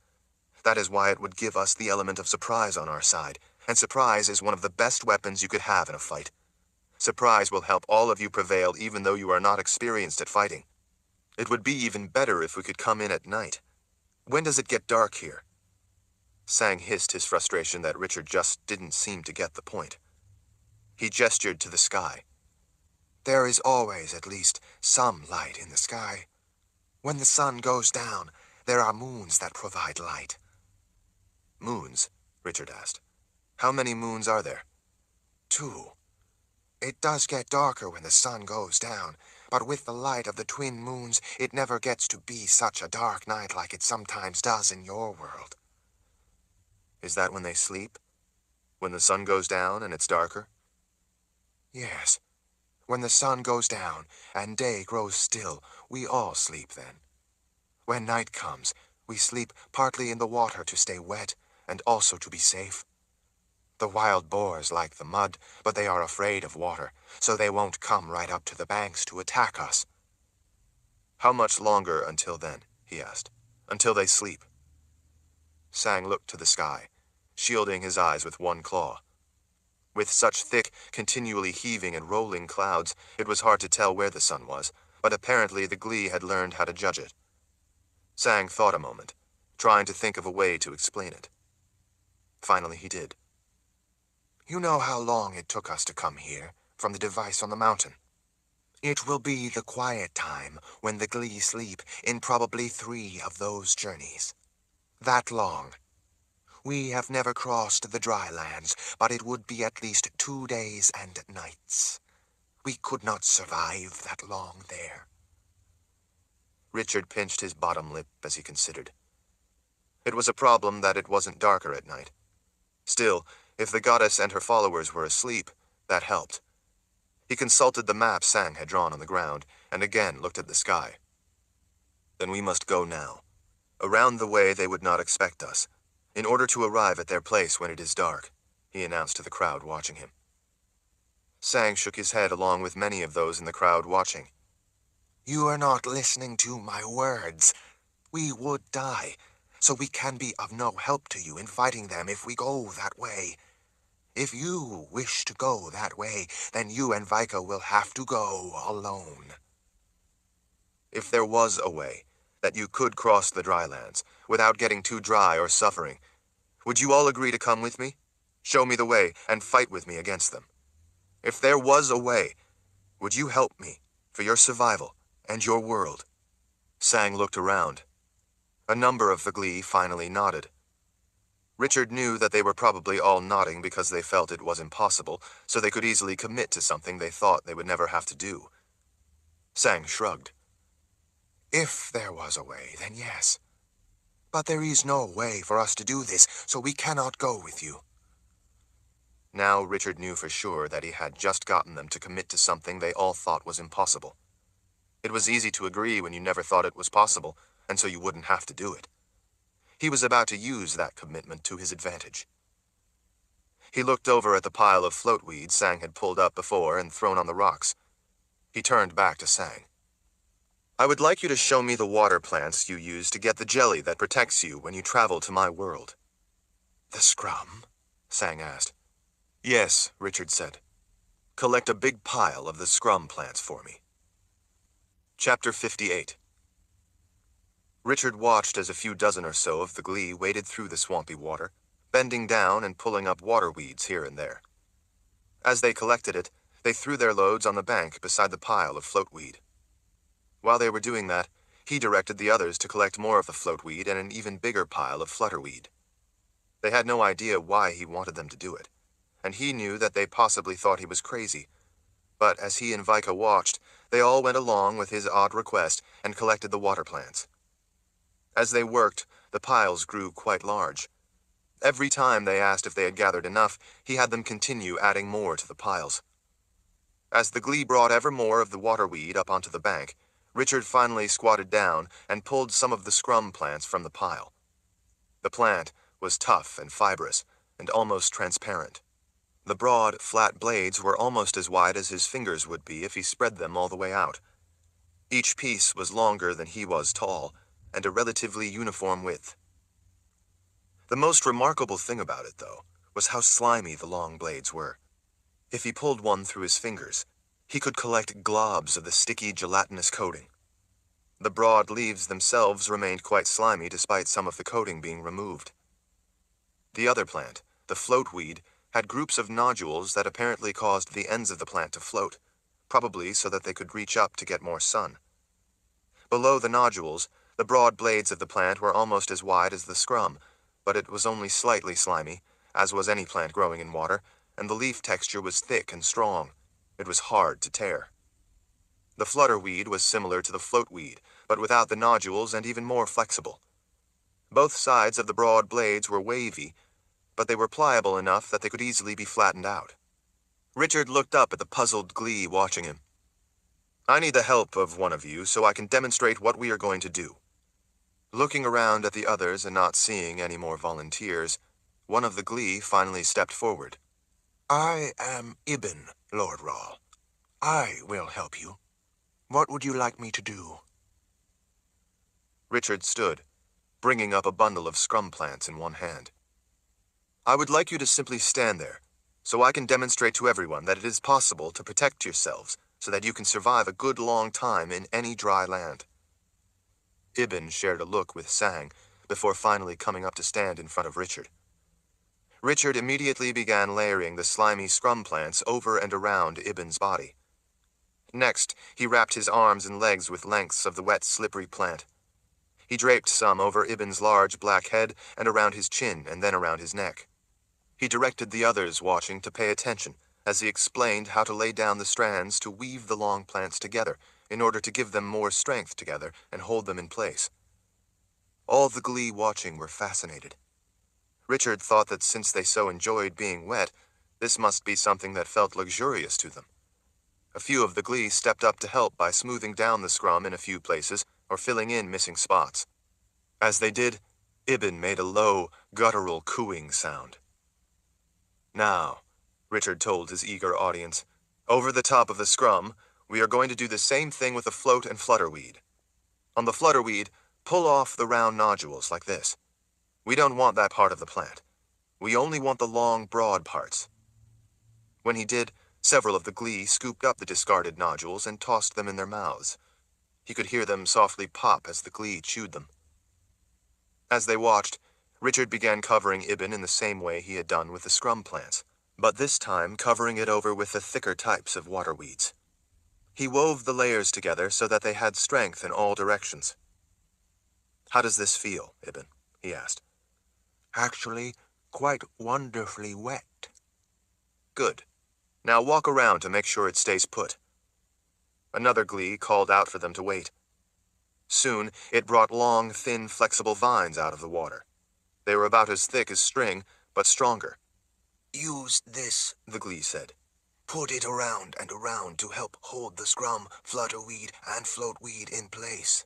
Speaker 1: That is why it would give us the element of surprise on our side, and surprise is one of the best weapons you could have in a fight. Surprise will help all of you prevail even though you are not experienced at fighting. It would be even better if we could come in at night. When does it get dark here? Sang hissed his frustration that Richard just didn't seem to get the point. He gestured to the sky.
Speaker 2: There is always at least some light in the sky. When the sun goes down, there are moons that provide light.
Speaker 1: Moons? Richard asked. How many moons are there?
Speaker 2: 2. It does get darker when the sun goes down, but with the light of the twin moons, it never gets to be such a dark night like it sometimes does in your world.
Speaker 1: Is that when they sleep? When the sun goes down and it's darker?
Speaker 2: Yes. When the sun goes down and day grows still, we all sleep then. When night comes, we sleep partly in the water to stay wet and also to be safe. The wild boars like the mud, but they are afraid of water, so they won't come right up to the banks to attack us.
Speaker 1: How much longer until then? He asked. Until they sleep. Sang looked to the sky, shielding his eyes with one claw. With such thick, continually heaving and rolling clouds, it was hard to tell where the sun was, but apparently the Glee had learned how to judge it. Sang thought a moment, trying to think of a way to explain it. Finally he did.
Speaker 2: You know how long it took us to come here, from the device on the mountain? It will be the quiet time when the Glee sleep in probably 3 of those journeys. That long. We have never crossed the dry lands, but it would be at least 2 days and nights. We could not survive that long there.
Speaker 1: Richard pinched his bottom lip as he considered. It was a problem that it wasn't darker at night. Still, if the goddess and her followers were asleep, that helped. He consulted the map Sang had drawn on the ground, and again looked at the sky. Then we must go now. Around the way they would not expect us, in order to arrive at their place when it is dark, he announced to the crowd watching him. Sang shook his head along with many of those in the crowd watching.
Speaker 2: You are not listening to my words. We would die, so we can be of no help to you in fighting them if we go that way. If you wish to go that way, then you and Vika will have to go alone.
Speaker 1: If there was a way that you could cross the drylands without getting too dry or suffering, would you all agree to come with me, show me the way, and fight with me against them? If there was a way, would you help me for your survival and your world? Sang looked around. A number of the Glee finally nodded. Richard knew that they were probably all nodding because they felt it was impossible, so they could easily commit to something they thought they would never have to do. Sang shrugged.
Speaker 2: If there was a way, then yes. But there is no way for us to do this, so we cannot go with you.
Speaker 1: Now Richard knew for sure that he had just gotten them to commit to something they all thought was impossible. It was easy to agree when you never thought it was possible, and so you wouldn't have to do it. He was about to use that commitment to his advantage. He looked over at the pile of floatweed Sang had pulled up before and thrown on the rocks. He turned back to Sang. I would like you to show me the water plants you use to get the jelly that protects you when you travel to my world.
Speaker 2: The scrum?
Speaker 1: Sang asked. Yes, Richard said. Collect a big pile of the scrum plants for me. Chapter 58. Richard watched as a few dozen or so of the glee waded through the swampy water, bending down and pulling up water weeds here and there. As they collected it, they threw their loads on the bank beside the pile of floatweed. While they were doing that, he directed the others to collect more of the floatweed and an even bigger pile of flutterweed. They had no idea why he wanted them to do it, and he knew that they possibly thought he was crazy. But as he and Vika watched, they all went along with his odd request and collected the water plants. As they worked, the piles grew quite large. Every time they asked if they had gathered enough, he had them continue adding more to the piles. As the glee brought ever more of the waterweed up onto the bank, Richard finally squatted down and pulled some of the scrum plants from the pile. The plant was tough and fibrous, and almost transparent. The broad, flat blades were almost as wide as his fingers would be if he spread them all the way out. Each piece was longer than he was tall, and a relatively uniform width. The most remarkable thing about it, though, was how slimy the long blades were. If he pulled one through his fingers, he could collect globs of the sticky, gelatinous coating. The broad leaves themselves remained quite slimy despite some of the coating being removed. The other plant, the floatweed, had groups of nodules that apparently caused the ends of the plant to float, probably so that they could reach up to get more sun. Below the nodules, the broad blades of the plant were almost as wide as the scrum, but it was only slightly slimy, as was any plant growing in water, and the leaf texture was thick and strong. It was hard to tear. The flutterweed was similar to the floatweed, but without the nodules and even more flexible. Both sides of the broad blades were wavy, but they were pliable enough that they could easily be flattened out. Richard looked up at the puzzled glee watching him. I need the help of one of you so I can demonstrate what we are going to do. Looking around at the others and not seeing any more volunteers, one of the glee finally stepped forward.
Speaker 2: I am Ibn, Lord Rahl. I will help you. What would you like me to do?
Speaker 1: Richard stood, bringing up a bundle of scrum plants in one hand. I would like you to simply stand there, so I can demonstrate to everyone that it is possible to protect yourselves so that you can survive a good long time in any dry land. Ibn shared a look with Sang before finally coming up to stand in front of Richard. Richard immediately began layering the slimy scrum plants over and around Ibn's body. Next, he wrapped his arms and legs with lengths of the wet, slippery plant. He draped some over Ibn's large black head and around his chin and then around his neck. He directed the others watching to pay attention as he explained how to lay down the strands to weave the long plants together in order to give them more strength together and hold them in place. All the glee watching were fascinated. Richard thought that since they so enjoyed being wet, this must be something that felt luxurious to them. A few of the glee stepped up to help by smoothing down the scrum in a few places or filling in missing spots. As they did, Ibn made a low, guttural cooing sound. Now, Richard told his eager audience, over the top of the scrum, we are going to do the same thing with the float and flutterweed. On the flutterweed, pull off the round nodules like this. We don't want that part of the plant. We only want the long, broad parts. When he did, several of the glee scooped up the discarded nodules and tossed them in their mouths. He could hear them softly pop as the glee chewed them. As they watched, Richard began covering Ibn in the same way he had done with the scrum plants, but this time covering it over with the thicker types of water weeds. He wove the layers together so that they had strength in all directions. How does this feel, Ibn? He asked.
Speaker 2: Actually, quite wonderfully wet.
Speaker 1: Good. Now walk around to make sure it stays put. Another Glee called out for them to wait. Soon, it brought long, thin, flexible vines out of the water. They were about as thick as string, but stronger.
Speaker 2: Use this, the Glee said. Put it around and around to help hold the scrum, flutterweed, and floatweed in place.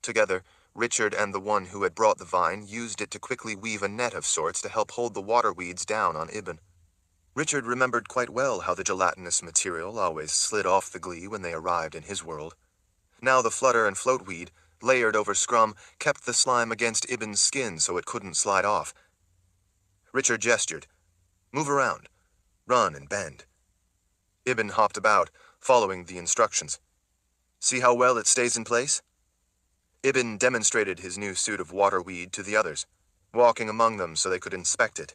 Speaker 1: Together, Richard and the one who had brought the vine used it to quickly weave a net of sorts to help hold the water weeds down on Ibn. Richard remembered quite well how the gelatinous material always slid off the Glee when they arrived in his world. Now the flutter and floatweed, layered over scrum, kept the slime against Ibn's skin so it couldn't slide off. Richard gestured. Move around. Run and bend. Ibn hopped about, following the instructions. See how well it stays in place? Ibn demonstrated his new suit of waterweed to the others, walking among them so they could inspect it.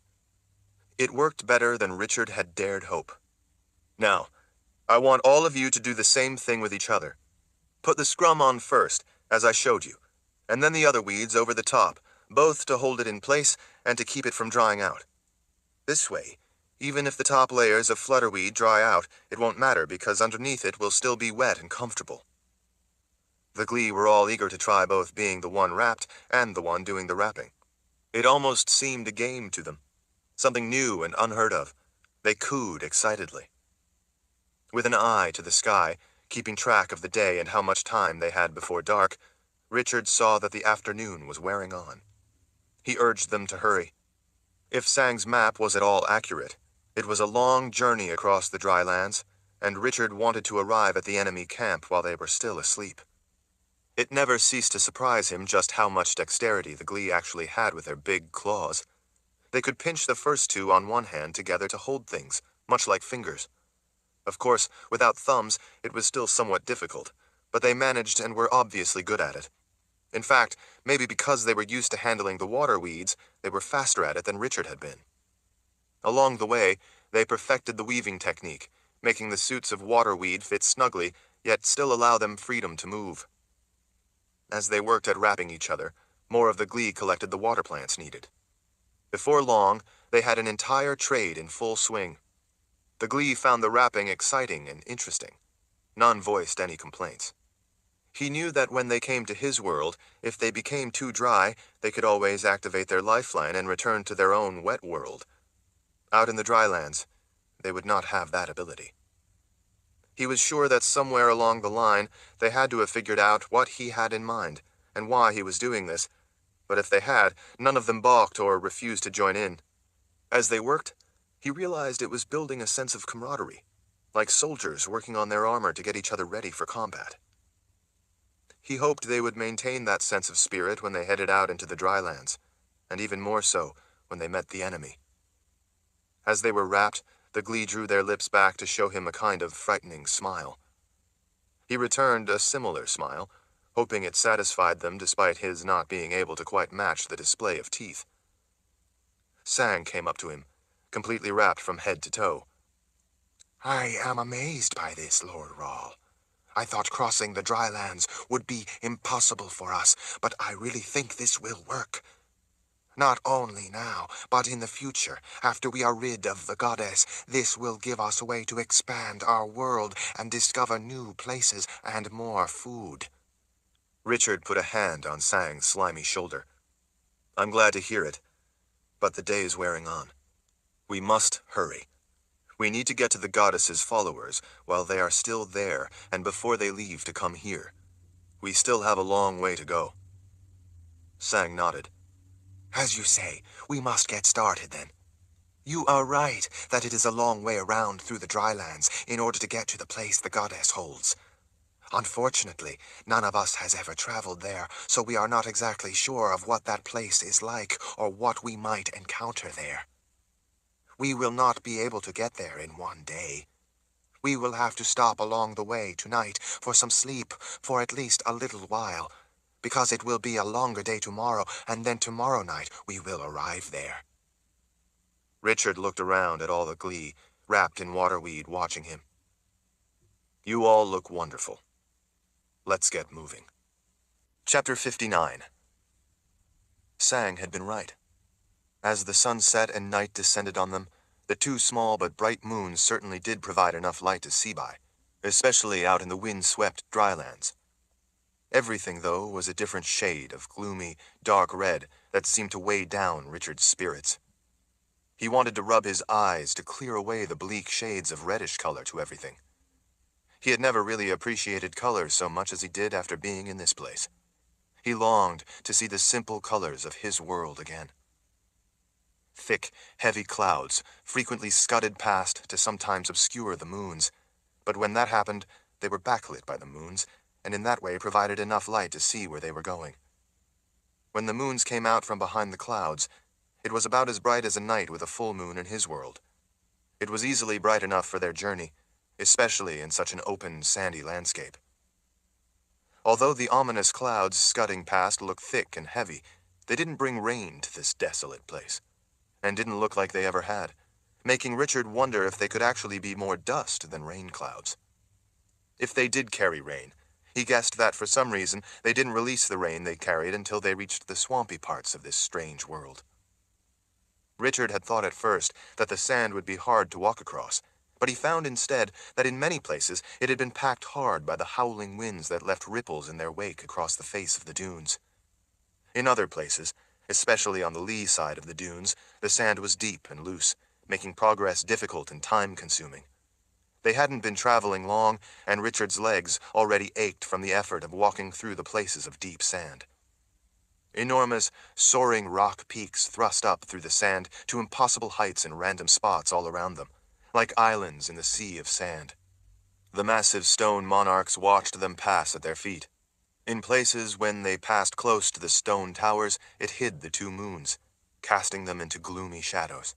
Speaker 1: It worked better than Richard had dared hope. Now, I want all of you to do the same thing with each other. Put the scrum on first, as I showed you, and then the other weeds over the top, both to hold it in place and to keep it from drying out. This way, even if the top layers of flutterweed dry out, it won't matter because underneath it will still be wet and comfortable. The Glee were all eager to try both being the one wrapped and the one doing the wrapping. It almost seemed a game to them, something new and unheard of. They cooed excitedly. With an eye to the sky, keeping track of the day and how much time they had before dark, Richard saw that the afternoon was wearing on. He urged them to hurry. If Sang's map was at all accurate, it was a long journey across the dry lands, and Richard wanted to arrive at the enemy camp while they were still asleep. It never ceased to surprise him just how much dexterity the Glee actually had with their big claws. They could pinch the first two on one hand together to hold things, much like fingers. Of course, without thumbs, it was still somewhat difficult, but they managed and were obviously good at it. In fact, maybe because they were used to handling the water weeds, they were faster at it than Richard had been. Along the way, they perfected the weaving technique, making the suits of water weed fit snugly, yet still allow them freedom to move. As they worked at wrapping each other, more of the Glee collected the water plants needed. Before long, they had an entire trade in full swing. The Glee found the wrapping exciting and interesting. None voiced any complaints. He knew that when they came to his world, if they became too dry, they could always activate their lifeline and return to their own wet world. Out in the drylands, they would not have that ability. He was sure that somewhere along the line, they had to have figured out what he had in mind, and why he was doing this, but if they had, none of them balked or refused to join in. As they worked, he realized it was building a sense of camaraderie, like soldiers working on their armor to get each other ready for combat. He hoped they would maintain that sense of spirit when they headed out into the drylands, and even more so when they met the enemy. As they were wrapped, the Glee drew their lips back to show him a kind of frightening smile. He returned a similar smile, hoping it satisfied them despite his not being able to quite match the display of teeth. Sang came up to him, completely wrapped from head to toe.
Speaker 2: I am amazed by this, Lord Rahl. I thought crossing the drylands would be impossible for us, but I really think this will work. Not only now, but in the future, after we are rid of the goddess, this will give us a way to expand our world and discover new places and more food.
Speaker 1: Richard put a hand on Sang's slimy shoulder. I'm glad to hear it, but the day is wearing on. We must hurry. We need to get to the goddess's followers while they are still there and before they leave to come here. We still have a long way to go. Sang nodded.
Speaker 2: As you say, we must get started then. You are right that it is a long way around through the drylands in order to get to the place the goddess holds. Unfortunately, none of us has ever traveled there, so we are not exactly sure of what that place is like or what we might encounter there. We will not be able to get there in one day. We will have to stop along the way tonight for some sleep for at least a little while, because it will be a longer day tomorrow, and then tomorrow night we will arrive there.
Speaker 1: Richard looked around at all the Glee, wrapped in waterweed, watching him. You all look wonderful. Let's get moving. Chapter 59. Sang had been right. As the sun set and night descended on them, the two small but bright moons certainly did provide enough light to see by, especially out in the wind-swept drylands. Everything, though, was a different shade of gloomy, dark red that seemed to weigh down Richard's spirits. He wanted to rub his eyes to clear away the bleak shades of reddish color to everything. He had never really appreciated color so much as he did after being in this place. He longed to see the simple colors of his world again. Thick, heavy clouds frequently scudded past to sometimes obscure the moons, but when that happened, they were backlit by the moons, and in that way provided enough light to see where they were going. When the moons came out from behind the clouds, it was about as bright as a night with a full moon in his world. It was easily bright enough for their journey, especially in such an open, sandy landscape. Although the ominous clouds scudding past looked thick and heavy, they didn't bring rain to this desolate place, and didn't look like they ever had, making Richard wonder if they could actually be more dust than rain clouds. If they did carry rain, he guessed that for some reason they didn't release the rain they carried until they reached the swampy parts of this strange world. Richard had thought at first that the sand would be hard to walk across, but he found instead that in many places it had been packed hard by the howling winds that left ripples in their wake across the face of the dunes. In other places, especially on the lee side of the dunes, the sand was deep and loose, making progress difficult and time-consuming. They hadn't been traveling long, and Richard's legs already ached from the effort of walking through the places of deep sand. Enormous, soaring rock peaks thrust up through the sand to impossible heights in random spots all around them, like islands in the sea of sand. The massive stone monarchs watched them pass at their feet. In places, when they passed close to the stone towers, it hid the two moons, casting them into gloomy shadows.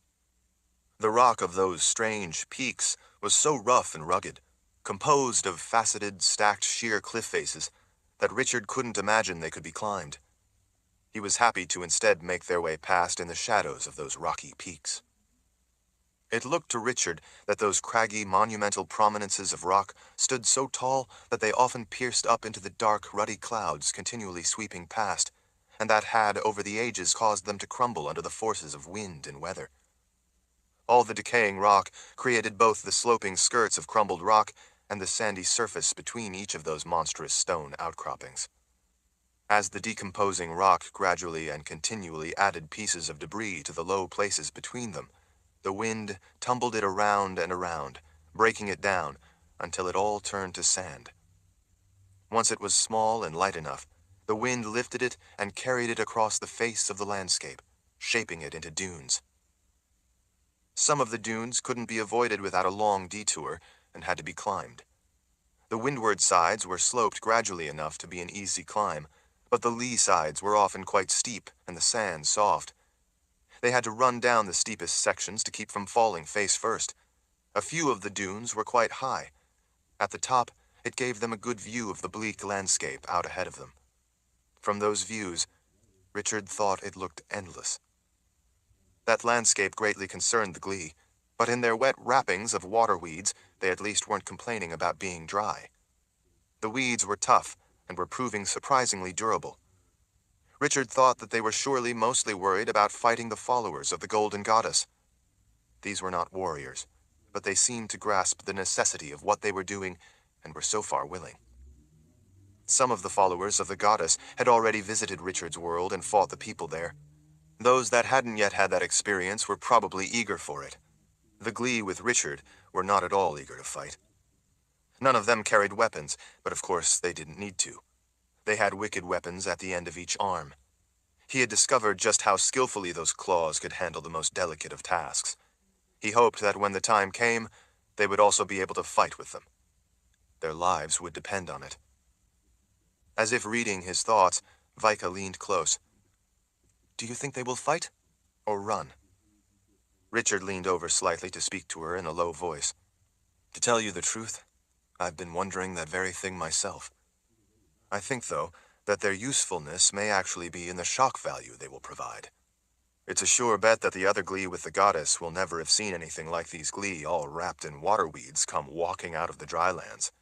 Speaker 1: The rock of those strange peaks was so rough and rugged, composed of faceted, stacked sheer cliff faces, that Richard couldn't imagine they could be climbed. He was happy to instead make their way past in the shadows of those rocky peaks. It looked to Richard that those craggy, monumental prominences of rock stood so tall that they often pierced up into the dark, ruddy clouds continually sweeping past, and that had, over the ages, caused them to crumble under the forces of wind and weather. All the decaying rock created both the sloping skirts of crumbled rock and the sandy surface between each of those monstrous stone outcroppings. As the decomposing rock gradually and continually added pieces of debris to the low places between them, the wind tumbled it around and around, breaking it down until it all turned to sand. Once it was small and light enough, the wind lifted it and carried it across the face of the landscape, shaping it into dunes. Some of the dunes couldn't be avoided without a long detour and had to be climbed. The windward sides were sloped gradually enough to be an easy climb, but the lee sides were often quite steep and the sand soft. They had to run down the steepest sections to keep from falling face first. A few of the dunes were quite high. At the top, it gave them a good view of the bleak landscape out ahead of them. From those views, Richard thought it looked endless. That landscape greatly concerned the Glee, but in their wet wrappings of water weeds, they at least weren't complaining about being dry. The weeds were tough and were proving surprisingly durable. Richard thought that they were surely mostly worried about fighting the followers of the Golden Goddess. These were not warriors, but they seemed to grasp the necessity of what they were doing and were so far willing. Some of the followers of the goddess had already visited Richard's world and fought the people there. Those that hadn't yet had that experience were probably eager for it. The Glee with Richard were not at all eager to fight. None of them carried weapons, but of course they didn't need to. They had wicked weapons at the end of each arm. He had discovered just how skillfully those claws could handle the most delicate of tasks. He hoped that when the time came, they would also be able to fight with them. Their lives would depend on it. As if reading his thoughts, Vika leaned close. "Do you think they will fight, or run?" Richard leaned over slightly to speak to her in a low voice. "To tell you the truth, I've been wondering that very thing myself. I think, though, that their usefulness may actually be in the shock value they will provide. It's a sure bet that the other Glee with the goddess will never have seen anything like these Glee all wrapped in water weeds come walking out of the drylands.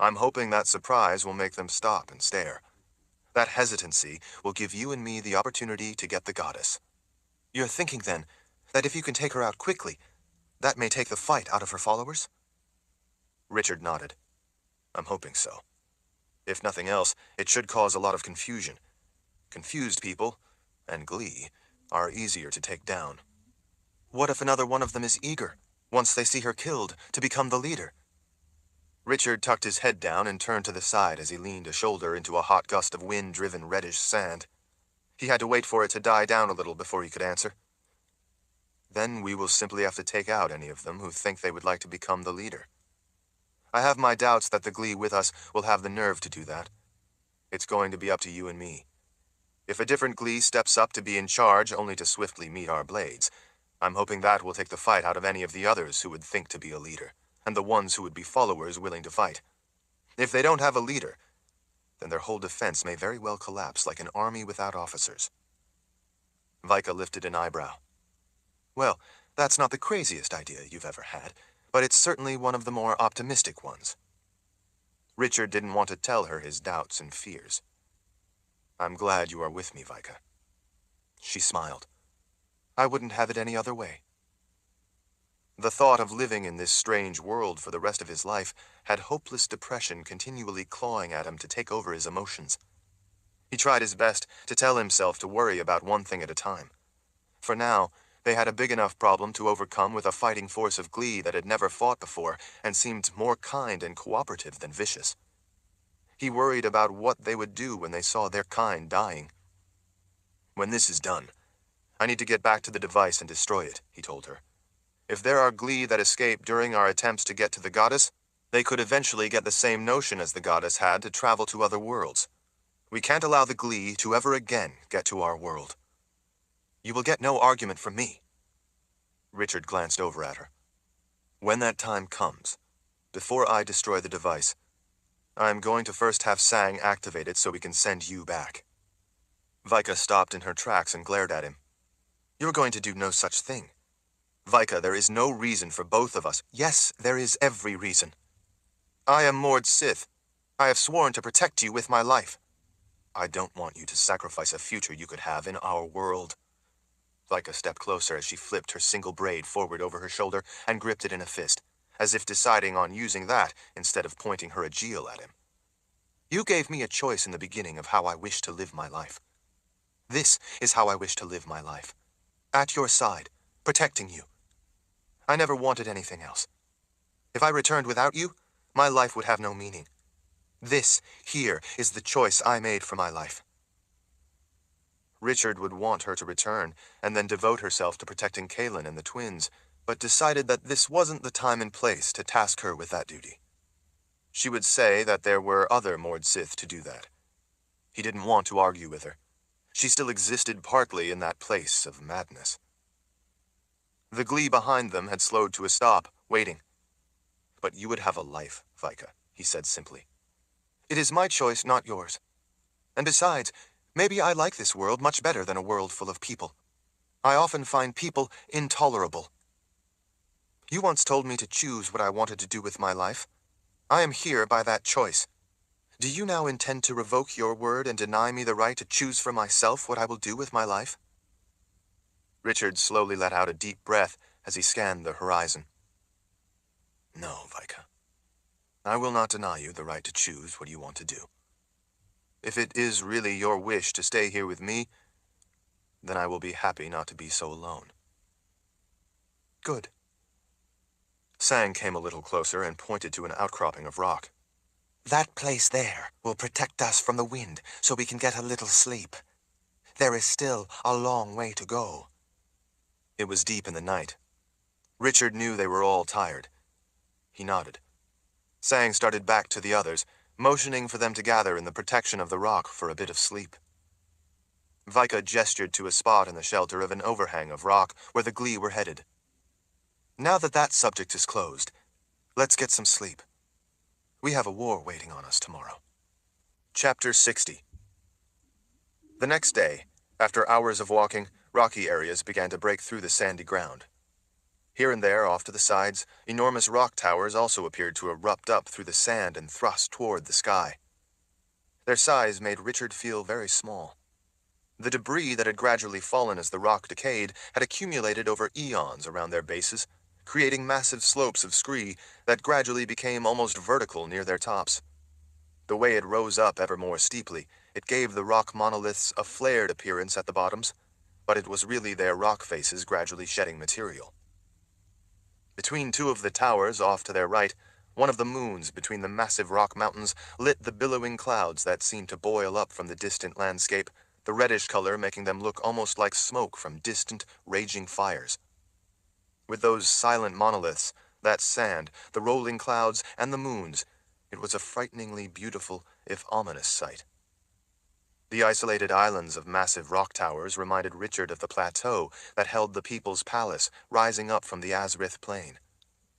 Speaker 1: I'm hoping that surprise will make them stop and stare. That hesitancy will give you and me the opportunity to get the goddess." You're thinking, then, that if you can take her out quickly, that may take the fight out of her followers? Richard nodded. I'm hoping so. If nothing else, it should cause a lot of confusion. Confused people, and Glee, are easier to take down. What if another one of them is eager, once they see her killed, to become the leader? Richard tucked his head down and turned to the side as he leaned a shoulder into a hot gust of wind-driven reddish sand. He had to wait for it to die down a little before he could answer. Then we will simply have to take out any of them who think they would like to become the leader. I have my doubts that the Glee with us will have the nerve to do that. It's going to be up to you and me. If a different Glee steps up to be in charge only to swiftly meet our blades, I'm hoping that will take the fight out of any of the others who would think to be a leader, and the ones who would be followers willing to fight. If they don't have a leader, then their whole defense may very well collapse like an army without officers. Vika lifted an eyebrow. Well, that's not the craziest idea you've ever had, but it's certainly one of the more optimistic ones. Richard didn't want to tell her his doubts and fears. I'm glad you are with me, Vika. She smiled. I wouldn't have it any other way. The thought of living in this strange world for the rest of his life had hopeless depression continually clawing at him to take over his emotions. He tried his best to tell himself to worry about one thing at a time. For now, they had a big enough problem to overcome with a fighting force of Glee that had never fought before and seemed more kind and cooperative than vicious. He worried about what they would do when they saw their kind dying. When this is done, I need to get back to the device and destroy it, he told her. If there are Glee that escape during our attempts to get to the goddess, they could eventually get the same notion as the goddess had to travel to other worlds. We can't allow the Glee to ever again get to our world. You will get no argument from me. Richard glanced over at her. When that time comes, before I destroy the device, I'm going to first have Sang activate it so we can send you back. Vika stopped in her tracks and glared at him. You're going to do no such thing. Vika, there is no reason for both of us. Yes, there is every reason. I am Mord Sith. I have sworn to protect you with my life. I don't want you to sacrifice a future you could have in our world. Vika stepped closer as she flipped her single braid forward over her shoulder and gripped it in a fist, as if deciding on using that instead of pointing her Aegil at him. You gave me a choice in the beginning of how I wish to live my life. This is how I wish to live my life. At your side, protecting you. I never wanted anything else. If I returned without you, my life would have no meaning. This, here, is the choice I made for my life. Richard would want her to return, and then devote herself to protecting Kaylin and the twins, but decided that this wasn't the time and place to task her with that duty. She would say that there were other Mord Sith to do that. He didn't want to argue with her. She still existed partly in that place of madness. The Glee behind them had slowed to a stop, waiting. But you would have a life, Vika, he said simply. It is my choice, not yours. And besides, maybe I like this world much better than a world full of people. I often find people intolerable. You once told me to choose what I wanted to do with my life. I am here by that choice. Do you now intend to revoke your word and deny me the right to choose for myself what I will do with my life? Richard slowly let out a deep breath as he scanned the horizon. No, Vika. I will not deny you the right to choose what you want to do. If it is really your wish to stay here with me, then I will be happy not to be so alone. Good. Sang came a little closer and pointed to an outcropping of rock. That place there will protect us from the wind so we can get a little sleep. There is still a long way to go. It was deep in the night. Richard knew they were all tired. He nodded. Sang started back to the others, motioning for them to gather in the protection of the rock for a bit of sleep. Vika gestured to a spot in the shelter of an overhang of rock where the Glee were headed. Now that subject is closed, let's get some sleep. We have a war waiting on us tomorrow. Chapter 60. The next day, after hours of walking, rocky areas began to break through the sandy ground. Here and there, off to the sides, enormous rock towers also appeared to erupt up through the sand and thrust toward the sky. Their size made Richard feel very small. The debris that had gradually fallen as the rock decayed had accumulated over eons around their bases, creating massive slopes of scree that gradually became almost vertical near their tops. The way it rose up ever more steeply, it gave the rock monoliths a flared appearance at the bottoms, but it was really their rock faces gradually shedding material. Between two of the towers off to their right, one of the moons between the massive rock mountains lit the billowing clouds that seemed to boil up from the distant landscape, the reddish color making them look almost like smoke from distant, raging fires. With those silent monoliths, that sand, the rolling clouds, and the moons, it was a frighteningly beautiful, if ominous sight. The isolated islands of massive rock towers reminded Richard of the plateau that held the People's Palace rising up from the Azrith Plain,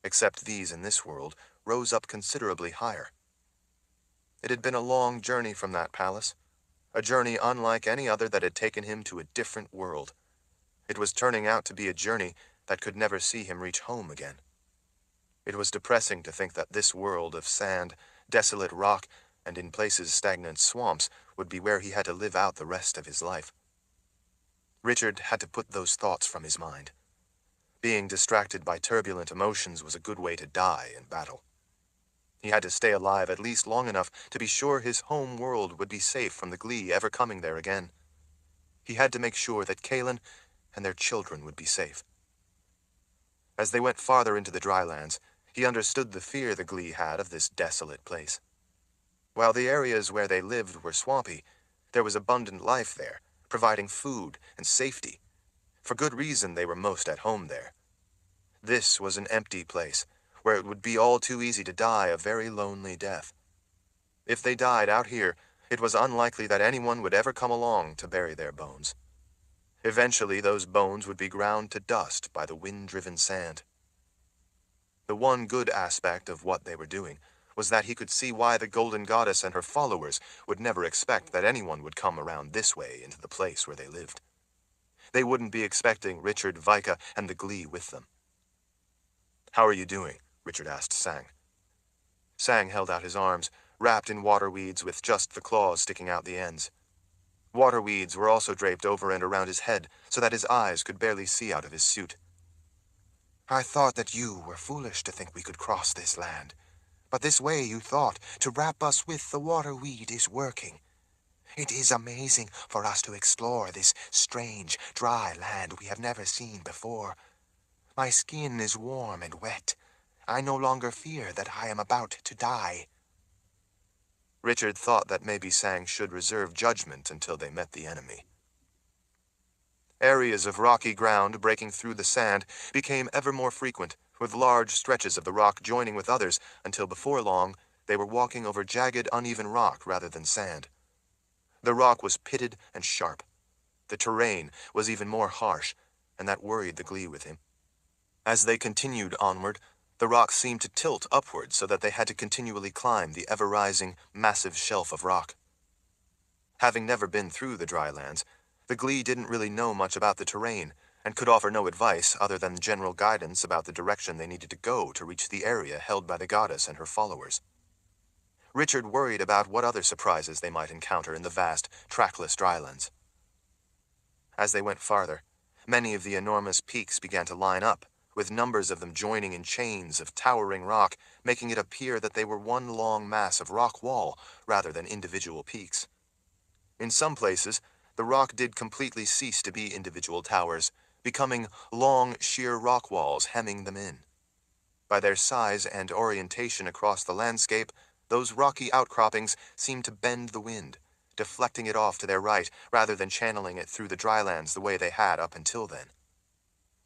Speaker 1: except these in this world rose up considerably higher. It had been a long journey from that palace, a journey unlike any other that had taken him to a different world. It was turning out to be a journey that could never see him reach home again. It was depressing to think that this world of sand, desolate rock, and in places stagnant swamps would be where he had to live out the rest of his life. Richard had to put those thoughts from his mind. Being distracted by turbulent emotions was a good way to die in battle. He had to stay alive at least long enough to be sure his home world would be safe from the Glee ever coming there again. He had to make sure that Kaelin and their children would be safe. As they went farther into the drylands, he understood the fear the Glee had of this desolate place. While the areas where they lived were swampy, there was abundant life there, providing food and safety. For good reason they were most at home there. This was an empty place, where it would be all too easy to die a very lonely death. If they died out here, it was unlikely that anyone would ever come along to bury their bones. Eventually, those bones would be ground to dust by the wind-driven sand. The one good aspect of what they were doing was that he could see why the Golden Goddess and her followers would never expect that anyone would come around this way into the place where they lived. They wouldn't be expecting Richard, Vika, and the Glee with them. "How are you doing?" Richard asked Sang. Sang held out his arms, wrapped in water weeds with just the claws sticking out the ends. Water weeds were also draped over and around his head so that his eyes could barely see out of his suit.
Speaker 2: I thought that you were foolish to think we could cross this land. But this way you thought to wrap us with the water weed is working. It is amazing for us to explore this strange, dry land we have never seen before. My skin is warm and wet. I no longer fear that I am about to die.
Speaker 1: Richard thought that maybe Sang should reserve judgment until they met the enemy. Areas of rocky ground breaking through the sand became ever more frequent, with large stretches of the rock joining with others until before long they were walking over jagged, uneven rock rather than sand. The rock was pitted and sharp. The terrain was even more harsh, and that worried the Glee with him. As they continued onward, the rock seemed to tilt upward so that they had to continually climb the ever-rising, massive shelf of rock. Having never been through the drylands, the Glee didn't really know much about the terrain, and could offer no advice other than general guidance about the direction they needed to go to reach the area held by the goddess and her followers. Richard worried about what other surprises they might encounter in the vast, trackless drylands. As they went farther, many of the enormous peaks began to line up, with numbers of them joining in chains of towering rock, making it appear that they were one long mass of rock wall rather than individual peaks. In some places, the rock did completely cease to be individual towers, becoming long, sheer rock walls hemming them in. By their size and orientation across the landscape, those rocky outcroppings seemed to bend the wind, deflecting it off to their right rather than channeling it through the drylands the way they had up until then.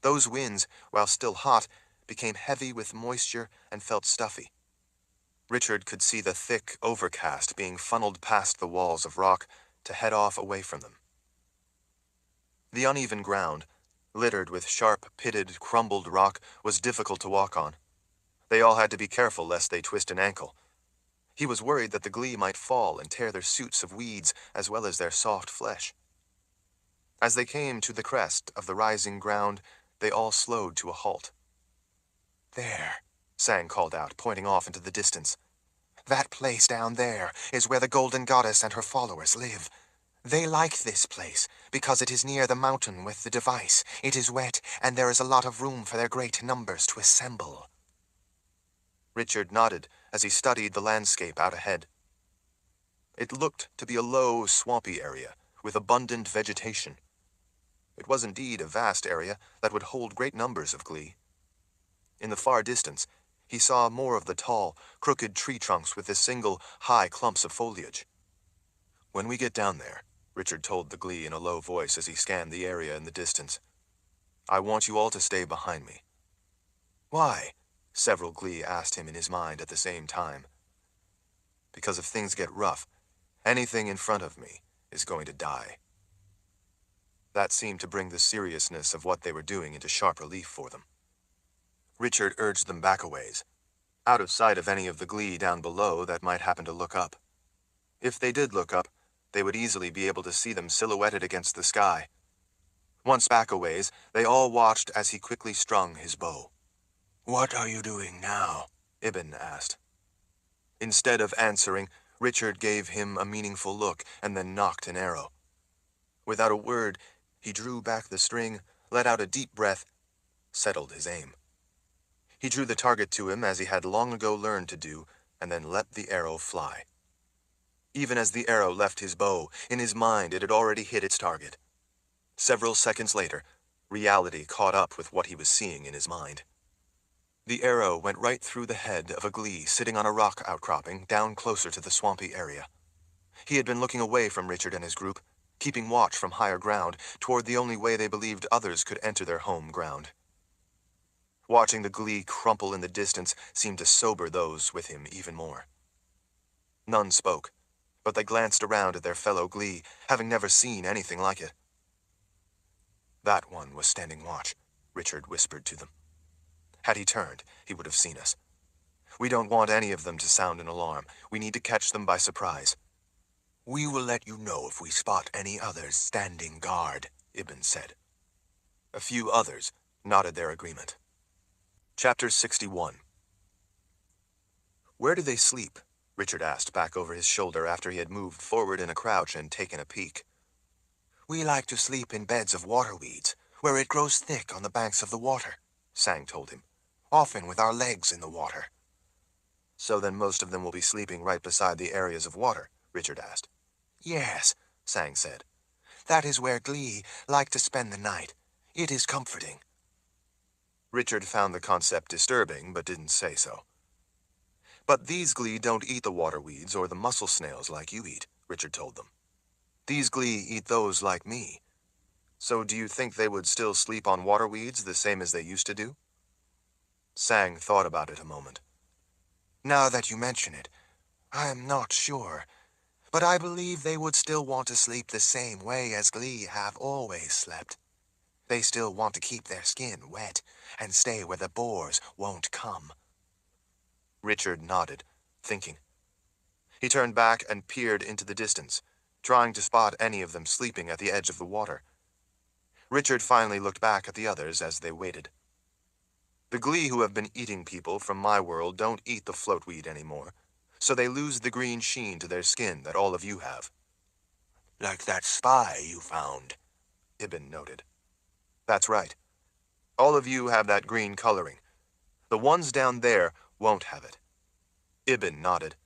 Speaker 1: Those winds, while still hot, became heavy with moisture and felt stuffy. Richard could see the thick overcast being funneled past the walls of rock to head off away from them. The uneven ground, littered with sharp, pitted, crumbled rock, was difficult to walk on. They all had to be careful lest they twist an ankle. He was worried that the Glee might fall and tear their suits of weeds as well as their soft flesh. As they came to the crest of the rising ground, they all slowed to a halt.
Speaker 2: There,
Speaker 1: Sang called out, pointing off into the distance.
Speaker 2: that place down there is where the Golden Goddess and her followers live. They like this place because it is near the mountain with the device. It is wet, and there is a lot of room for their great numbers to assemble.
Speaker 1: Richard nodded as he studied the landscape out ahead. It looked to be a low, swampy area with abundant vegetation. It was indeed a vast area that would hold great numbers of Glee. In the far distance, he saw more of the tall, crooked tree trunks with the single, high clumps of foliage. "When we get down there," Richard told the Glee in a low voice as he scanned the area in the distance, "I want you all to stay behind me." "Why?" several Glee asked him in his mind at the same time. "Because if things get rough, anything in front of me is going to die." That seemed to bring the seriousness of what they were doing into sharp relief for them. Richard urged them back a ways, out of sight of any of the Glee down below that might happen to look up. If they did look up, they would easily be able to see them silhouetted against the sky. Once back a ways, they all watched as he quickly strung his bow. "What are you doing now?" Ibn asked. Instead of answering, Richard gave him a meaningful look and then nocked an arrow. Without a word, he drew back the string, let out a deep breath, settled his aim. He drew the target to him as he had long ago learned to do, and then let the arrow fly. Even as the arrow left his bow, in his mind it had already hit its target. Several seconds later, reality caught up with what he was seeing in his mind. The arrow went right through the head of a Glee sitting on a rock outcropping down closer to the swampy area. He had been looking away from Richard and his group, keeping watch from higher ground toward the only way they believed others could enter their home ground. Watching the Glee crumple in the distance seemed to sober those with him even more. None spoke, but they glanced around at their fellow Glee, having never seen anything like it. "That one was standing watch," Richard whispered to them. "Had he turned, he would have seen us. We don't want any of them to sound an alarm. We need to catch them by surprise." "We will let you know if we spot any others standing guard," Ibn said. A few others nodded their agreement. Chapter 61. "Where do they sleep?" Richard asked back over his shoulder after he had moved forward in a crouch and taken a peek. "We like to sleep in beds of water weeds, where it grows thick on the banks of the water," Sang told him, "often with our legs in the water." "So then most of them will be sleeping right beside the areas of water?" Richard asked. "Yes," Sang said. "That is where Glee like to spend the night. It is comforting." Richard found the concept disturbing, but didn't say so. "But these Glee don't eat the water weeds or the mussel snails like you eat," Richard told them. "These Glee eat those like me. So do you think they would still sleep on water weeds the same as they used to do?" Sang thought about it a moment. "Now that you mention it, I am not sure. But I believe they would still want to sleep the same way as Glee have always slept. They still want to keep their skin wet and stay where the boars won't come." Richard nodded, thinking. He turned back and peered into the distance, trying to spot any of them sleeping at the edge of the water. Richard finally looked back at the others as they waited. "The Glee who have been eating people from my world don't eat the floatweed anymore, so they lose the green sheen to their skin that all of you have." "Like that spy you found," Ibn noted. "That's right. All of you have that green coloring. The ones down there won't have it." Ibn nodded.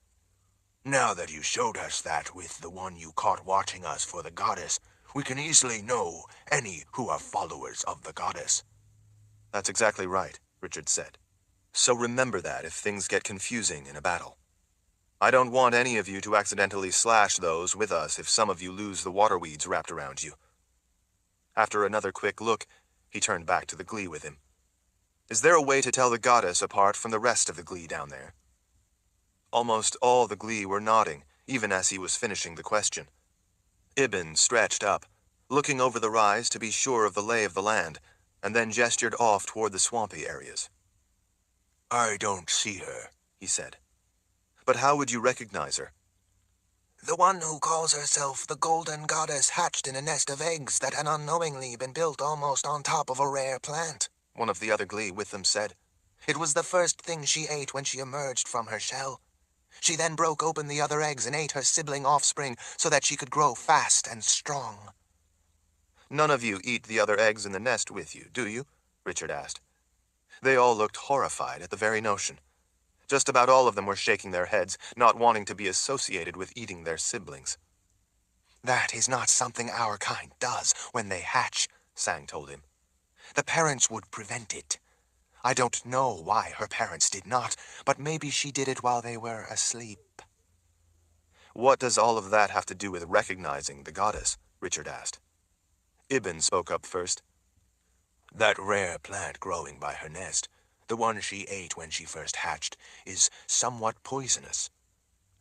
Speaker 1: "Now that you showed us that with the one you caught watching us for the goddess, we can easily know any who are followers of the goddess." "That's exactly right," Richard said. "So remember that if things get confusing in a battle. I don't want any of you to accidentally slash those with us if some of you lose the water weeds wrapped around you." After another quick look, he turned back to the Glee with him. "Is there a way to tell the goddess apart from the rest of the Glee down there?" Almost all the Glee were nodding, even as he was finishing the question. Ibn stretched up, looking over the rise to be sure of the lay of the land, and then gestured off toward the swampy areas. "I don't see her," he said. "But how would you recognize her?" "The one who calls herself the Golden Goddess hatched in a nest of eggs that had unknowingly been built almost on top of a rare plant," one of the other Glee with them said. "It was the first thing she ate when she emerged from her shell.
Speaker 2: She then broke open the other eggs and ate her sibling offspring so that she could grow fast and strong.
Speaker 1: None of you eat the other eggs in the nest with you, do you? Richard asked. They all looked horrified at the very notion. Just about all of them were shaking their heads, not wanting to be associated with eating their siblings.
Speaker 2: That is not something our kind does when they hatch, Sang told him. The parents would prevent it. I don't know why her parents did not, but maybe she did it while they were asleep.
Speaker 1: What does all of that have to do with recognizing the goddess? Richard asked. Ibn spoke up first.
Speaker 2: That rare plant growing by her nest, the one she ate when she first hatched, is somewhat poisonous.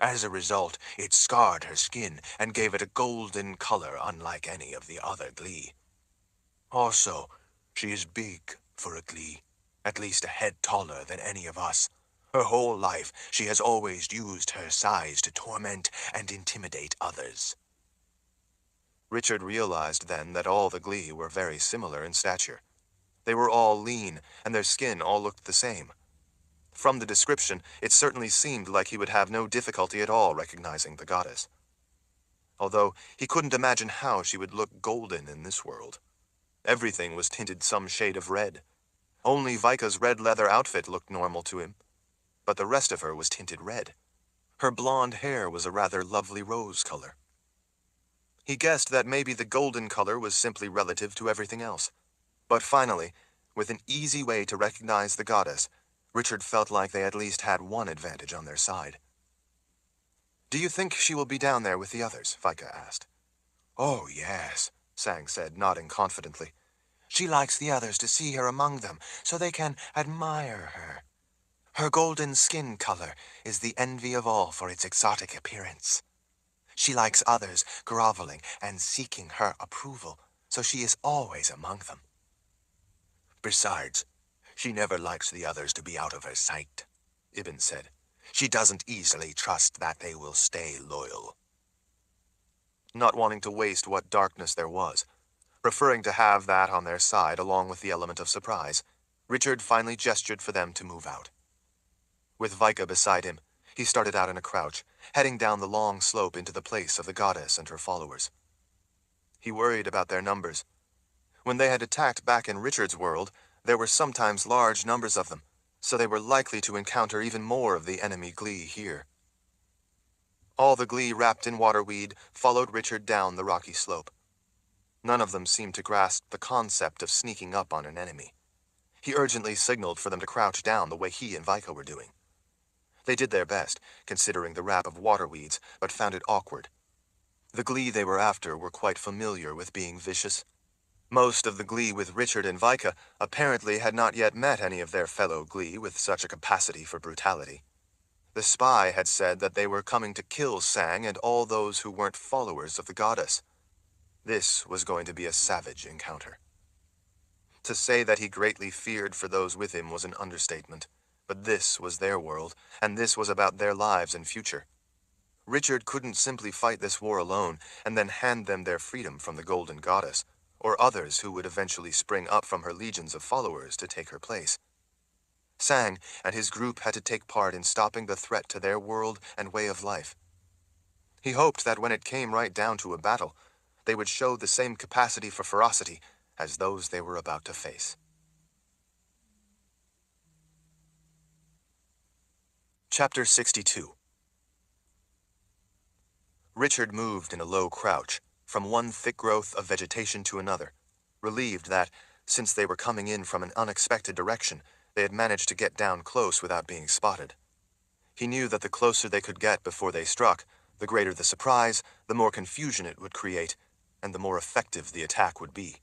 Speaker 2: As a result, it scarred her skin and gave it a golden color unlike any of the other Glee. Also, she is big for a Glee, at least a head taller than any of us. Her whole life, she has always used her size to torment and intimidate others.
Speaker 1: Richard realized then that all the Glee were very similar in stature. They were all lean, and their skin all looked the same. From the description, it certainly seemed like he would have no difficulty at all recognizing the goddess. Although he couldn't imagine how she would look golden in this world. Everything was tinted some shade of red. Only Vika's red leather outfit looked normal to him, but the rest of her was tinted red. Her blonde hair was a rather lovely rose color. He guessed that maybe the golden color was simply relative to everything else. But finally, with an easy way to recognize the goddess, Richard felt like they at least had one advantage on their side. Do you think she will be down there with the others? Vika asked.
Speaker 2: Oh, yes,
Speaker 1: Sang said, nodding confidently.
Speaker 2: She likes the others to see her among them so they can admire her. Her golden skin color is the envy of all for its exotic appearance. She likes others groveling and seeking her approval, so she is always among them. Besides, she never likes the others to be out of her sight, Ibn said. She doesn't easily trust that they will stay loyal.
Speaker 1: Not wanting to waste what darkness there was, preferring to have that on their side along with the element of surprise, Richard finally gestured for them to move out. With Vika beside him, he started out in a crouch, heading down the long slope into the place of the goddess and her followers. He worried about their numbers. When they had attacked back in Richard's world, there were sometimes large numbers of them, so they were likely to encounter even more of the enemy Glee here. All the Glee wrapped in waterweed followed Richard down the rocky slope. None of them seemed to grasp the concept of sneaking up on an enemy. He urgently signaled for them to crouch down the way he and Vika were doing. They did their best, considering the wrap of waterweeds, but found it awkward. The Glee they were after were quite familiar with being vicious. Most of the Glee with Richard and Vika apparently had not yet met any of their fellow Glee with such a capacity for brutality. The spy had said that they were coming to kill Sang and all those who weren't followers of the goddess. This was going to be a savage encounter. To say that he greatly feared for those with him was an understatement, but this was their world, and this was about their lives and future. Richard couldn't simply fight this war alone and then hand them their freedom from the Golden Goddess, or others who would eventually spring up from her legions of followers to take her place. Sang and his group had to take part in stopping the threat to their world and way of life. He hoped that when it came right down to a battle, they would show the same capacity for ferocity as those they were about to face. Chapter 62. Richard moved in a low crouch, from one thick growth of vegetation to another, relieved that, since they were coming in from an unexpected direction, they had managed to get down close without being spotted. He knew that the closer they could get before they struck, the greater the surprise, the more confusion it would create, and the more effective the attack would be.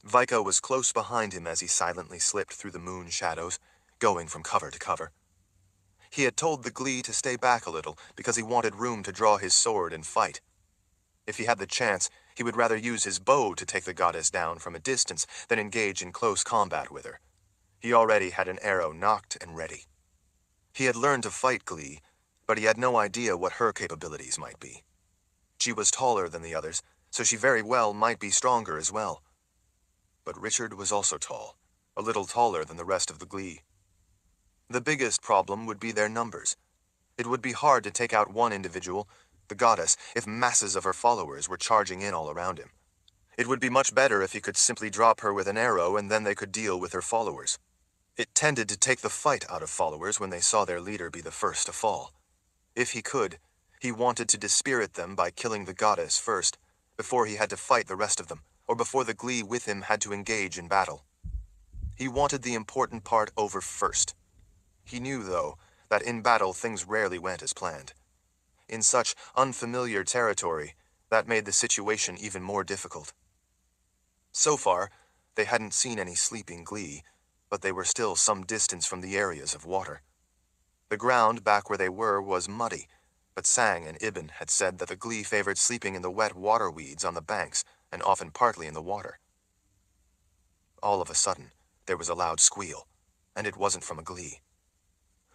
Speaker 1: Vika was close behind him as he silently slipped through the moon shadows, going from cover to cover. He had told the Glee to stay back a little because he wanted room to draw his sword and fight. If he had the chance, he would rather use his bow to take the goddess down from a distance than engage in close combat with her. He already had an arrow nocked and ready. He had learned to fight Glee, but he had no idea what her capabilities might be. She was taller than the others, so she very well might be stronger as well. But Richard was also tall, a little taller than the rest of the Glee. The biggest problem would be their numbers. It would be hard to take out one individual, the goddess, if masses of her followers were charging in all around him. It would be much better if he could simply drop her with an arrow and then they could deal with her followers. It tended to take the fight out of followers when they saw their leader be the first to fall. If he could, he wanted to dispirit them by killing the goddess first, before he had to fight the rest of them, or before the Glee with him had to engage in battle. He wanted the important part over first. He knew, though, that in battle things rarely went as planned. In such unfamiliar territory, that made the situation even more difficult. So far, they hadn't seen any sleeping Glee, but they were still some distance from the areas of water. The ground back where they were was muddy, but Sang and Ibn had said that the Glee favored sleeping in the wet water weeds on the banks, and often partly in the water. All of a sudden, there was a loud squeal, and it wasn't from a Glee.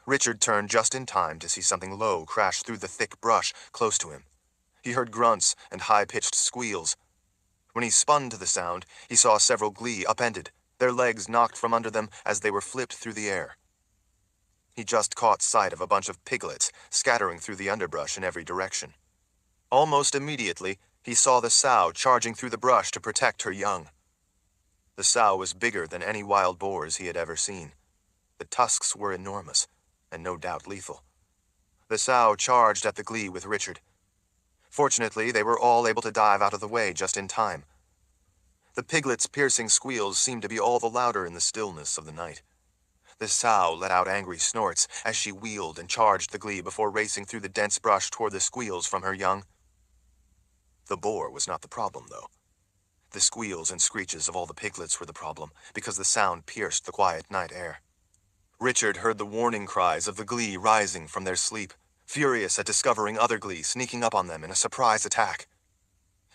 Speaker 1: Richard turned just in time to see something low crash through the thick brush close to him. He heard grunts and high-pitched squeals. When he spun to the sound, he saw several Glee upended, their legs knocked from under them as they were flipped through the air. He just caught sight of a bunch of piglets scattering through the underbrush in every direction. Almost immediately, he saw the sow charging through the brush to protect her young. The sow was bigger than any wild boars he had ever seen. The tusks were enormous, and no doubt lethal. The sow charged at the Glee with Richard. Fortunately, they were all able to dive out of the way just in time. The piglet's piercing squeals seemed to be all the louder in the stillness of the night. The sow let out angry snorts as she wheeled and charged the Glee before racing through the dense brush toward the squeals from her young. The boar was not the problem, though. The squeals and screeches of all the piglets were the problem, because the sound pierced the quiet night air. Richard heard the warning cries of the Glee rising from their sleep, furious at discovering other Glee sneaking up on them in a surprise attack.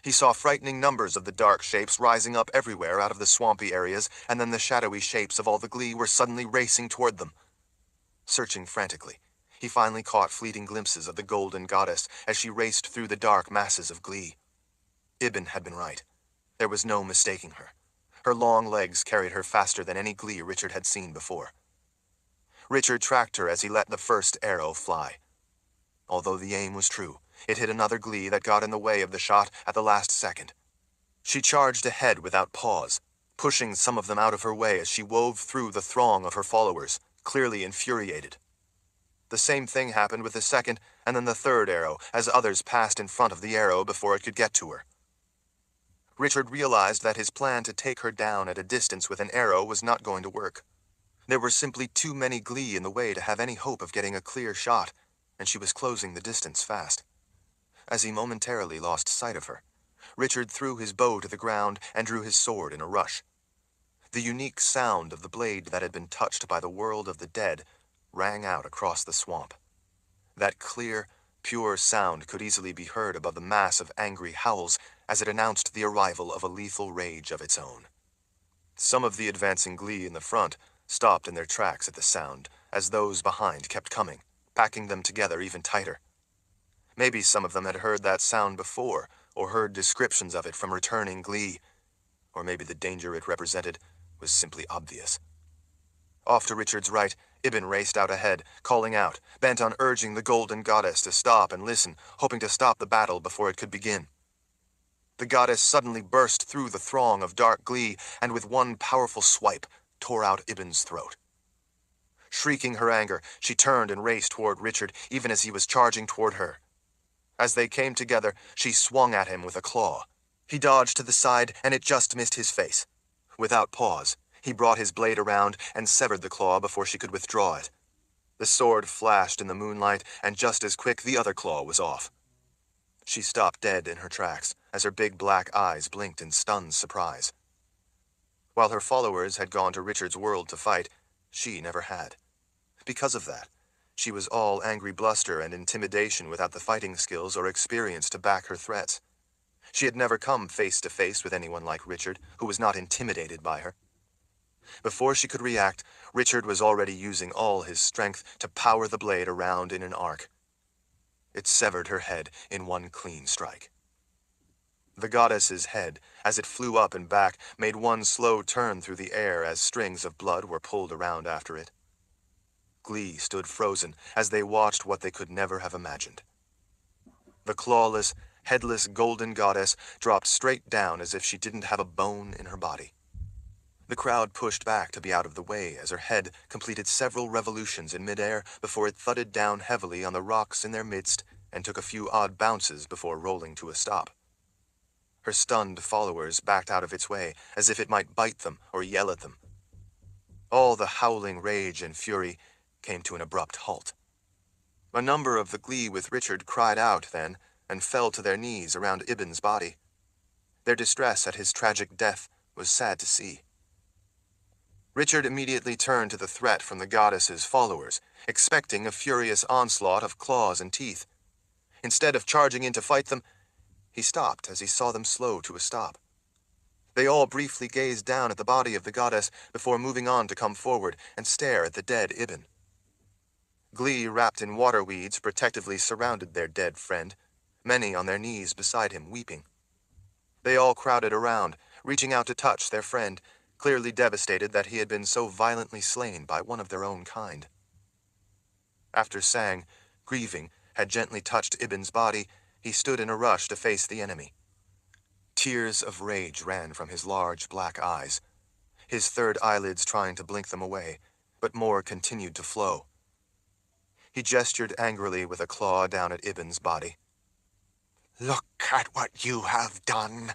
Speaker 1: He saw frightening numbers of the dark shapes rising up everywhere out of the swampy areas, and then the shadowy shapes of all the Glee were suddenly racing toward them. Searching frantically, he finally caught fleeting glimpses of the golden goddess as she raced through the dark masses of Glee. Ibn had been right. There was no mistaking her. Her long legs carried her faster than any Glee Richard had seen before. Richard tracked her as he let the first arrow fly. Although the aim was true, it hit another Glee that got in the way of the shot at the last second. She charged ahead without pause, pushing some of them out of her way as she wove through the throng of her followers, clearly infuriated. The same thing happened with the second and then the third arrow, as others passed in front of the arrow before it could get to her. Richard realized that his plan to take her down at a distance with an arrow was not going to work. There were simply too many Glee in the way to have any hope of getting a clear shot, and she was closing the distance fast. As he momentarily lost sight of her, Richard threw his bow to the ground and drew his sword in a rush. The unique sound of the blade that had been touched by the world of the dead rang out across the swamp. That clear, pure sound could easily be heard above the mass of angry howls as it announced the arrival of a lethal rage of its own. Some of the advancing Glee in the front stopped in their tracks at the sound, as those behind kept coming, packing them together even tighter. Maybe some of them had heard that sound before, or heard descriptions of it from returning Glee, or maybe the danger it represented was simply obvious. Off to Richard's right, Ibn raced out ahead, calling out, bent on urging the golden goddess to stop and listen, hoping to stop the battle before it could begin. The goddess suddenly burst through the throng of dark Glee, and with one powerful swipe, tore out Ibn's throat. Shrieking her anger, she turned and raced toward Richard, even as he was charging toward her. As they came together, she swung at him with a claw. He dodged to the side, and it just missed his face. Without pause, he brought his blade around and severed the claw before she could withdraw it. The sword flashed in the moonlight, and just as quick the other claw was off. She stopped dead in her tracks, as her big black eyes blinked in stunned surprise. While her followers had gone to Richard's world to fight, she never had. Because of that, she was all angry bluster and intimidation without the fighting skills or experience to back her threats. She had never come face to face with anyone like Richard, who was not intimidated by her. Before she could react, Richard was already using all his strength to power the blade around in an arc. It severed her head in one clean strike. The goddess's head, as it flew up and back, made one slow turn through the air as strings of blood were pulled around after it. glee stood frozen as they watched what they could never have imagined. The clawless, headless golden goddess dropped straight down as if she didn't have a bone in her body. The crowd pushed back to be out of the way as her head completed several revolutions in midair before it thudded down heavily on the rocks in their midst and took a few odd bounces before rolling to a stop. Her stunned followers backed out of its way as if it might bite them or yell at them. All the howling rage and fury came to an abrupt halt. A number of the glee with Richard cried out then and fell to their knees around Ibn's body. Their distress at his tragic death was sad to see. Richard immediately turned to the threat from the goddess's followers, expecting a furious onslaught of claws and teeth. Instead of charging in to fight them, he stopped as he saw them slow to a stop. They all briefly gazed down at the body of the goddess before moving on to come forward and stare at the dead Ibn. Glee wrapped in water weeds protectively surrounded their dead friend, many on their knees beside him weeping. They all crowded around, reaching out to touch their friend, clearly devastated that he had been so violently slain by one of their own kind. After Sang, grieving, had gently touched Ibn's body, he stood in a rush to face the enemy. Tears of rage ran from his large black eyes, his third eyelids trying to blink them away, but more continued to flow. He gestured angrily with a claw down at Ibn's body.
Speaker 2: Look at what you have done.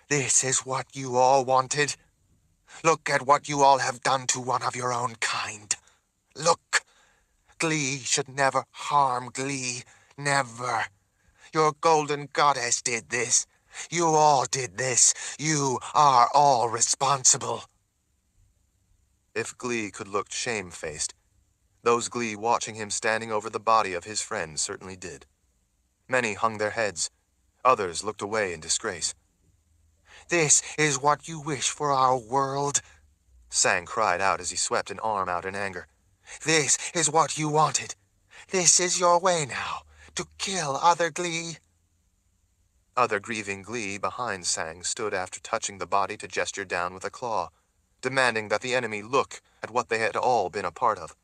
Speaker 2: This is what you all wanted. Look at what you all have done to one of your own kind. Look. Glee should never harm Glee. Never. Your golden goddess did this. You all did this. You are all responsible.
Speaker 1: If Glee could look shame-faced, those Glee watching him standing over the body of his friend certainly did. Many hung their heads. Others looked away in disgrace.
Speaker 2: This is what you wish for our world?
Speaker 1: Sang cried out as he swept an arm out in anger.
Speaker 2: This is what you wanted. This is your way now, to kill other Glee.
Speaker 1: Other grieving Glee behind Sang stood after touching the body to gesture down with a claw, demanding that the enemy look at what they had all been a part of.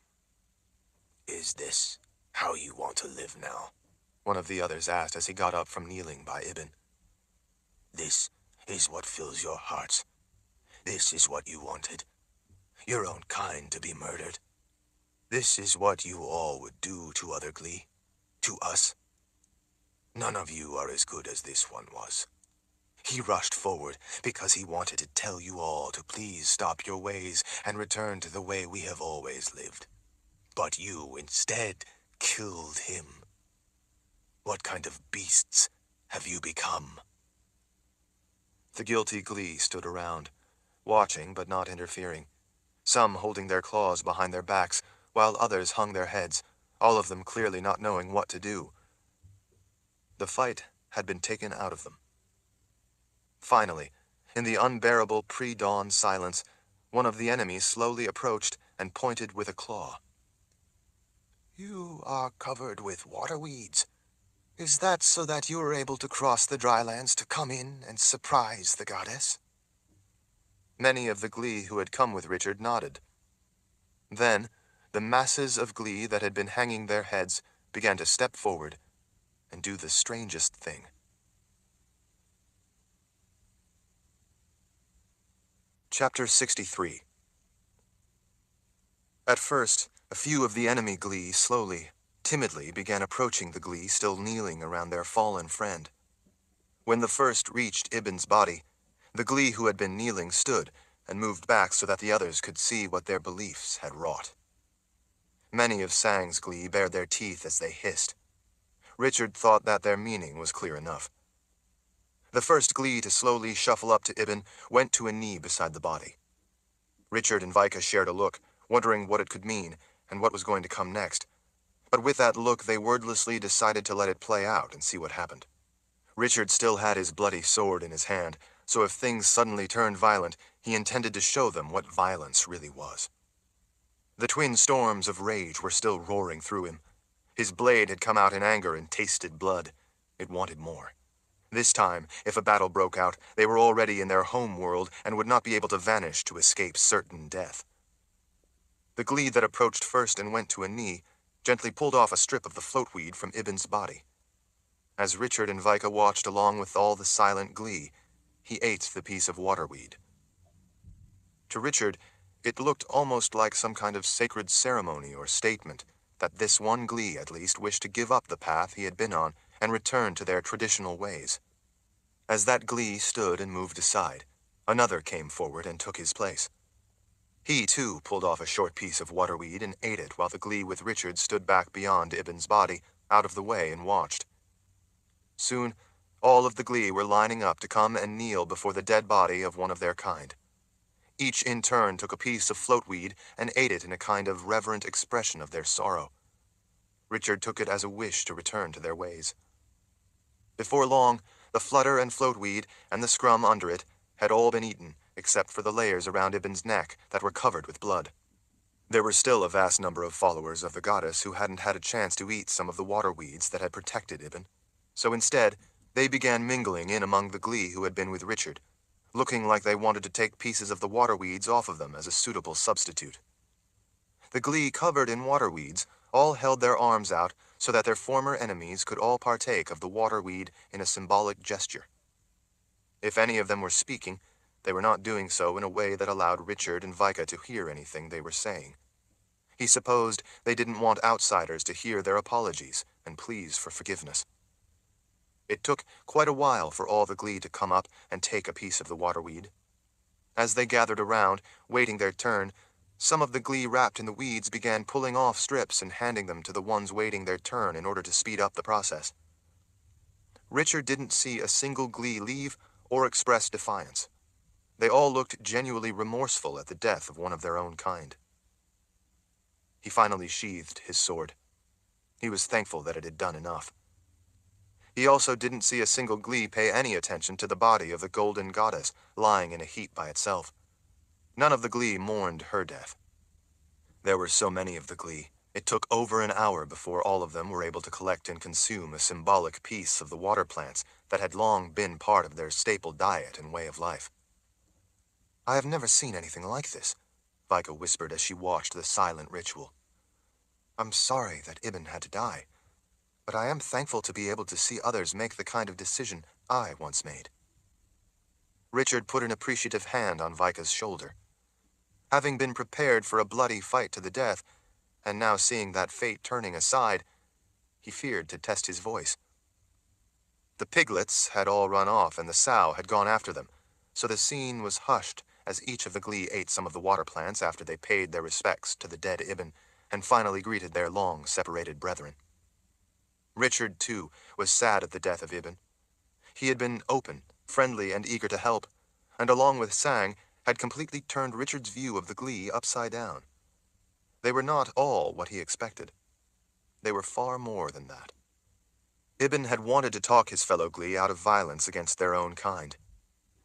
Speaker 2: Is this how you want to live now?
Speaker 1: One of the others asked as he got up from kneeling by Ibn.
Speaker 2: This is what fills your hearts. This is what you wanted. Your own kind to be murdered. This is what you all would do to other Glee. To us. None of you are as good as this one was. He rushed forward because he wanted to tell you all to please stop your ways and return to the way we have always lived. But you instead killed him. What kind of beasts have you become?
Speaker 1: The guilty Glee stood around, watching but not interfering, some holding their claws behind their backs, while others hung their heads, all of them clearly not knowing what to do. The fight had been taken out of them. Finally, in the unbearable pre-dawn silence, one of the enemies slowly approached and pointed with a claw.
Speaker 2: You are covered with water weeds. Is that so that you are able to cross the drylands to come in and surprise the goddess?
Speaker 1: Many of the Glee who had come with Richard nodded. Then, the masses of Glee that had been hanging their heads began to step forward and do the strangest thing. Chapter 63. At first, a few of the enemy Glee slowly, timidly began approaching the Glee still kneeling around their fallen friend. When the first reached Ibn's body, the Glee who had been kneeling stood and moved back so that the others could see what their beliefs had wrought. Many of Sang's Glee bared their teeth as they hissed. Richard thought that their meaning was clear enough. The first Glee to slowly shuffle up to Ibn went to a knee beside the body. Richard and Vika shared a look, wondering what it could mean and what was going to come next. But with that look, they wordlessly decided to let it play out and see what happened. Richard still had his bloody sword in his hand, so if things suddenly turned violent, he intended to show them what violence really was. The twin storms of rage were still roaring through him. His blade had come out in anger and tasted blood. It wanted more. This time, if a battle broke out, they were already in their home world and would not be able to vanish to escape certain death. The Glee that approached first and went to a knee gently pulled off a strip of the floatweed from Ibn's body. As Richard and Vika watched along with all the silent Glee, he ate the piece of waterweed. To Richard, it looked almost like some kind of sacred ceremony or statement that this one Glee at least wished to give up the path he had been on and return to their traditional ways. As that Glee stood and moved aside, another came forward and took his place. He, too, pulled off a short piece of waterweed and ate it while the Glee with Richard stood back beyond Ibn's body, out of the way, and watched. Soon, all of the Glee were lining up to come and kneel before the dead body of one of their kind. Each in turn took a piece of floatweed and ate it in a kind of reverent expression of their sorrow. Richard took it as a wish to return to their ways. Before long, the flutter and floatweed and the scrum under it had all been eaten, except for the layers around Ibn's neck that were covered with blood. There were still a vast number of followers of the goddess who hadn't had a chance to eat some of the waterweeds that had protected Ibn, so instead, they began mingling in among the Glee who had been with Richard, looking like they wanted to take pieces of the waterweeds off of them as a suitable substitute. The Glee covered in waterweeds all held their arms out so that their former enemies could all partake of the waterweed in a symbolic gesture. If any of them were speaking, they were not doing so in a way that allowed Richard and Vika to hear anything they were saying. He supposed they didn't want outsiders to hear their apologies and pleas for forgiveness. It took quite a while for all the Glee to come up and take a piece of the waterweed. As they gathered around, waiting their turn, some of the Glee wrapped in the weeds began pulling off strips and handing them to the ones waiting their turn in order to speed up the process. Richard didn't see a single Glee leave or express defiance. They all looked genuinely remorseful at the death of one of their own kind. He finally sheathed his sword. He was thankful that it had done enough. He also didn't see a single Glee pay any attention to the body of the golden goddess lying in a heap by itself. None of the Glee mourned her death. There were so many of the Glee, it took over an hour before all of them were able to collect and consume a symbolic piece of the water plants that had long been part of their staple diet and way of life. "I have never seen anything like this," Vika whispered as she watched the silent ritual. "I'm sorry that Ibn had to die, but I am thankful to be able to see others make the kind of decision I once made." Richard put an appreciative hand on Vika's shoulder. Having been prepared for a bloody fight to the death, and now seeing that fate turning aside, he feared to test his voice. The piglets had all run off and the sow had gone after them, so the scene was hushed as each of the Glee ate some of the water plants after they paid their respects to the dead Ibn and finally greeted their long-separated brethren. Richard, too, was sad at the death of Ibn. He had been open, friendly, and eager to help, and along with Sang, had completely turned Richard's view of the Glee upside down. They were not all what he expected. They were far more than that. Ibn had wanted to talk his fellow Glee out of violence against their own kind.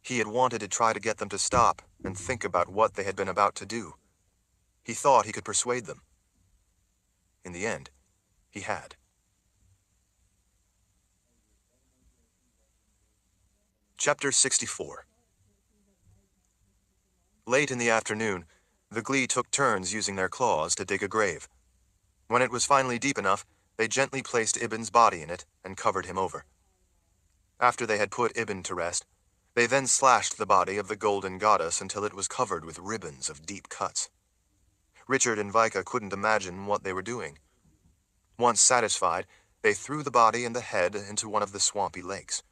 Speaker 1: He had wanted to try to get them to stop and think about what they had been about to do. He thought he could persuade them. In the end, he had. Chapter 64. Late in the afternoon, the Glee took turns using their claws to dig a grave. When it was finally deep enough, they gently placed Ibn's body in it and covered him over. After they had put Ibn to rest, they then slashed the body of the golden goddess until it was covered with ribbons of deep cuts. Richard and Vika couldn't imagine what they were doing. Once satisfied, they threw the body and the head into one of the swampy lakes.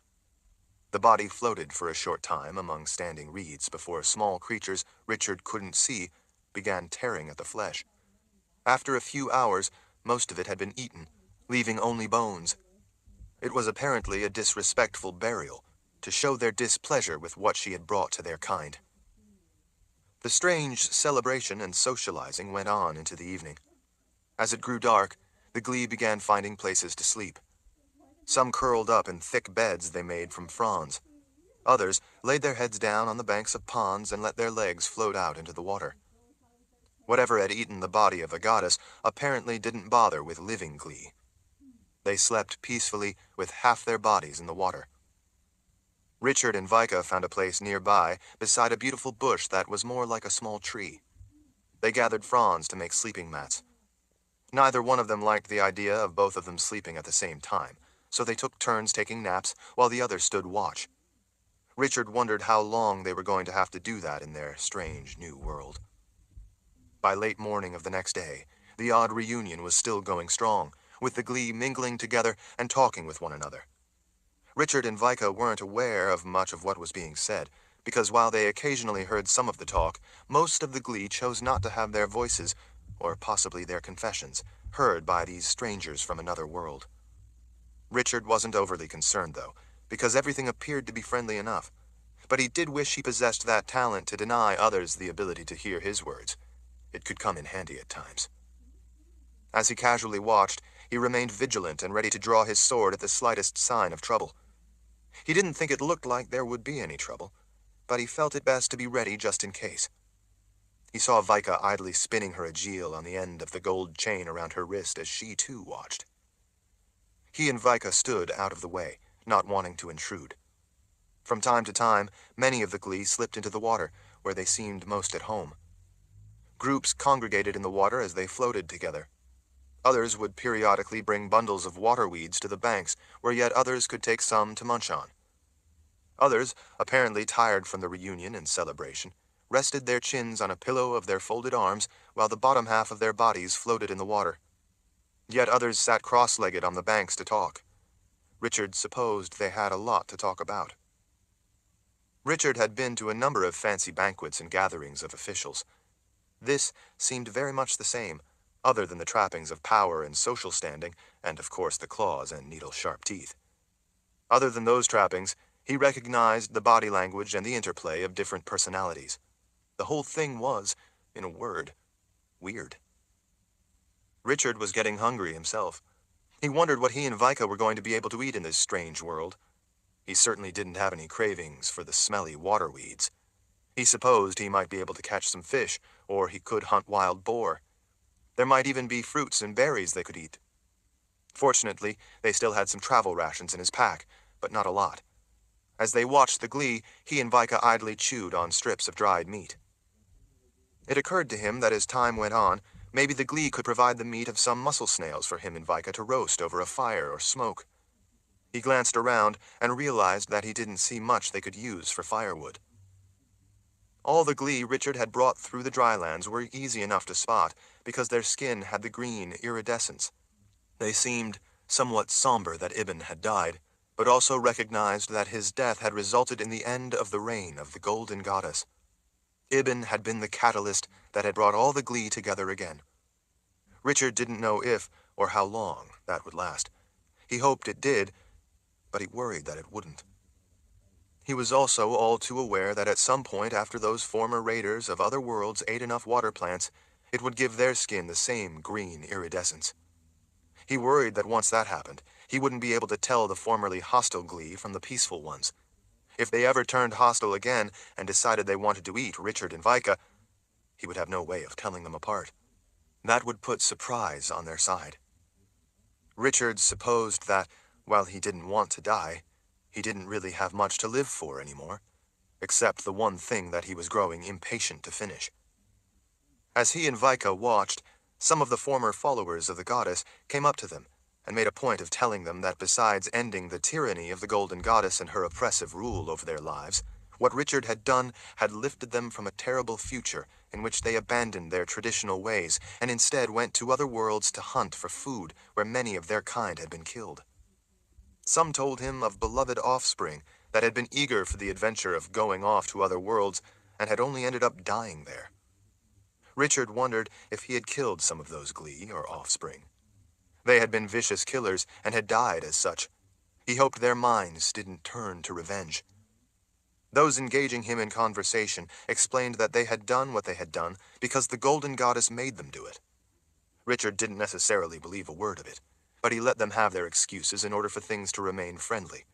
Speaker 1: The body floated for a short time among standing reeds before small creatures Richard couldn't see began tearing at the flesh. After a few hours, most of it had been eaten, leaving only bones. It was apparently a disrespectful burial, to show their displeasure with what she had brought to their kind. The strange celebration and socializing went on into the evening. As it grew dark, the Glee began finding places to sleep. Some curled up in thick beds they made from fronds. Others laid their heads down on the banks of ponds and let their legs float out into the water. Whatever had eaten the body of a goddess apparently didn't bother with living Glee. They slept peacefully with half their bodies in the water. Richard and Vika found a place nearby beside a beautiful bush that was more like a small tree. They gathered fronds to make sleeping mats. Neither one of them liked the idea of both of them sleeping at the same time, so they took turns taking naps while the other stood watch. Richard wondered how long they were going to have to do that in their strange new world. By late morning of the next day, the odd reunion was still going strong, with the Glee mingling together and talking with one another. Richard and Vika weren't aware of much of what was being said, because while they occasionally heard some of the talk, most of the Glee chose not to have their voices, or possibly their confessions, heard by these strangers from another world. Richard wasn't overly concerned, though, because everything appeared to be friendly enough. But he did wish he possessed that talent to deny others the ability to hear his words. It could come in handy at times. As he casually watched, he remained vigilant and ready to draw his sword at the slightest sign of trouble. He didn't think it looked like there would be any trouble, but he felt it best to be ready just in case. He saw Vika idly spinning her ajeal on the end of the gold chain around her wrist as she too watched. He and Vika stood out of the way, not wanting to intrude. From time to time, many of the Glee slipped into the water, where they seemed most at home. Groups congregated in the water as they floated together. Others would periodically bring bundles of water weeds to the banks, where yet others could take some to munch on. Others, apparently tired from the reunion and celebration, rested their chins on a pillow of their folded arms while the bottom half of their bodies floated in the water. Yet others sat cross-legged on the banks to talk. Richard supposed they had a lot to talk about. Richard had been to a number of fancy banquets and gatherings of officials. This seemed very much the same, other than the trappings of power and social standing, and of course the claws and needle-sharp teeth. Other than those trappings, he recognized the body language and the interplay of different personalities. The whole thing was, in a word, weird. Richard was getting hungry himself. He wondered what he and Vika were going to be able to eat in this strange world. He certainly didn't have any cravings for the smelly water weeds. He supposed he might be able to catch some fish, or he could hunt wild boar. There might even be fruits and berries they could eat. Fortunately, they still had some travel rations in his pack, but not a lot. As they watched the Glee, he and Vika idly chewed on strips of dried meat. It occurred to him that as time went on, maybe the Glee could provide the meat of some mussel snails for him and Vika to roast over a fire or smoke. He glanced around and realized that he didn't see much they could use for firewood. All the Glee Richard had brought through the drylands were easy enough to spot because their skin had the green iridescence. They seemed somewhat somber that Ibn had died, but also recognized that his death had resulted in the end of the reign of the Golden Goddess. Ibn had been the catalyst that had brought all the Glee together again. Richard didn't know if or how long that would last. He hoped it did, but he worried that it wouldn't. He was also all too aware that at some point after those former raiders of other worlds ate enough water plants, it would give their skin the same green iridescence. He worried that once that happened, he wouldn't be able to tell the formerly hostile Glee from the peaceful ones. If they ever turned hostile again and decided they wanted to eat Richard and Vika, he would have no way of telling them apart. That would put surprise on their side. Richard supposed that, while he didn't want to die, he didn't really have much to live for anymore, except the one thing that he was growing impatient to finish. As he and Vika watched, some of the former followers of the goddess came up to them and made a point of telling them that besides ending the tyranny of the Golden Goddess and her oppressive rule over their lives, what Richard had done had lifted them from a terrible future in which they abandoned their traditional ways and instead went to other worlds to hunt for food where many of their kind had been killed. Some told him of beloved offspring that had been eager for the adventure of going off to other worlds and had only ended up dying there. Richard wondered if he had killed some of those Glee or offspring. They had been vicious killers and had died as such. He hoped their minds didn't turn to revenge. Those engaging him in conversation explained that they had done what they had done because the Golden Goddess made them do it. Richard didn't necessarily believe a word of it, but he let them have their excuses in order for things to remain friendly.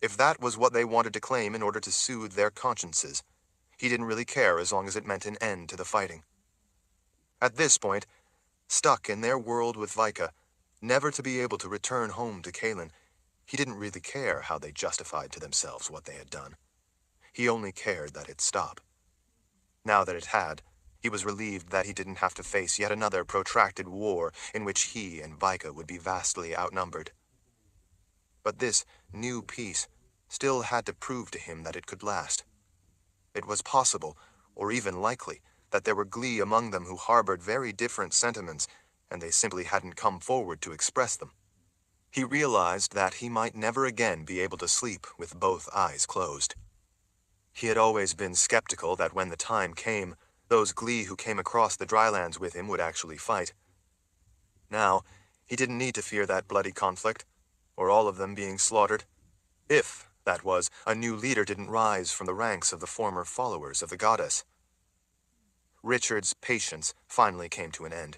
Speaker 1: If that was what they wanted to claim in order to soothe their consciences, he didn't really care as long as it meant an end to the fighting. At this point, stuck in their world with Vika, never to be able to return home to Kalen, he didn't really care how they justified to themselves what they had done. He only cared that it stop. Now that it had, He was relieved that he didn't have to face yet another protracted war in which he and Vika would be vastly outnumbered. But this new peace still had to prove to him that it could last. It was possible, or even likely, that there were Glee among them who harbored very different sentiments, and they simply hadn't come forward to express them. He realized that he might never again be able to sleep with both eyes closed. He had always been skeptical that when the time came, those Glee who came across the drylands with him would actually fight. Now, he didn't need to fear that bloody conflict, or all of them being slaughtered, if, that was, a new leader didn't rise from the ranks of the former followers of the goddess. Richard's patience finally came to an end.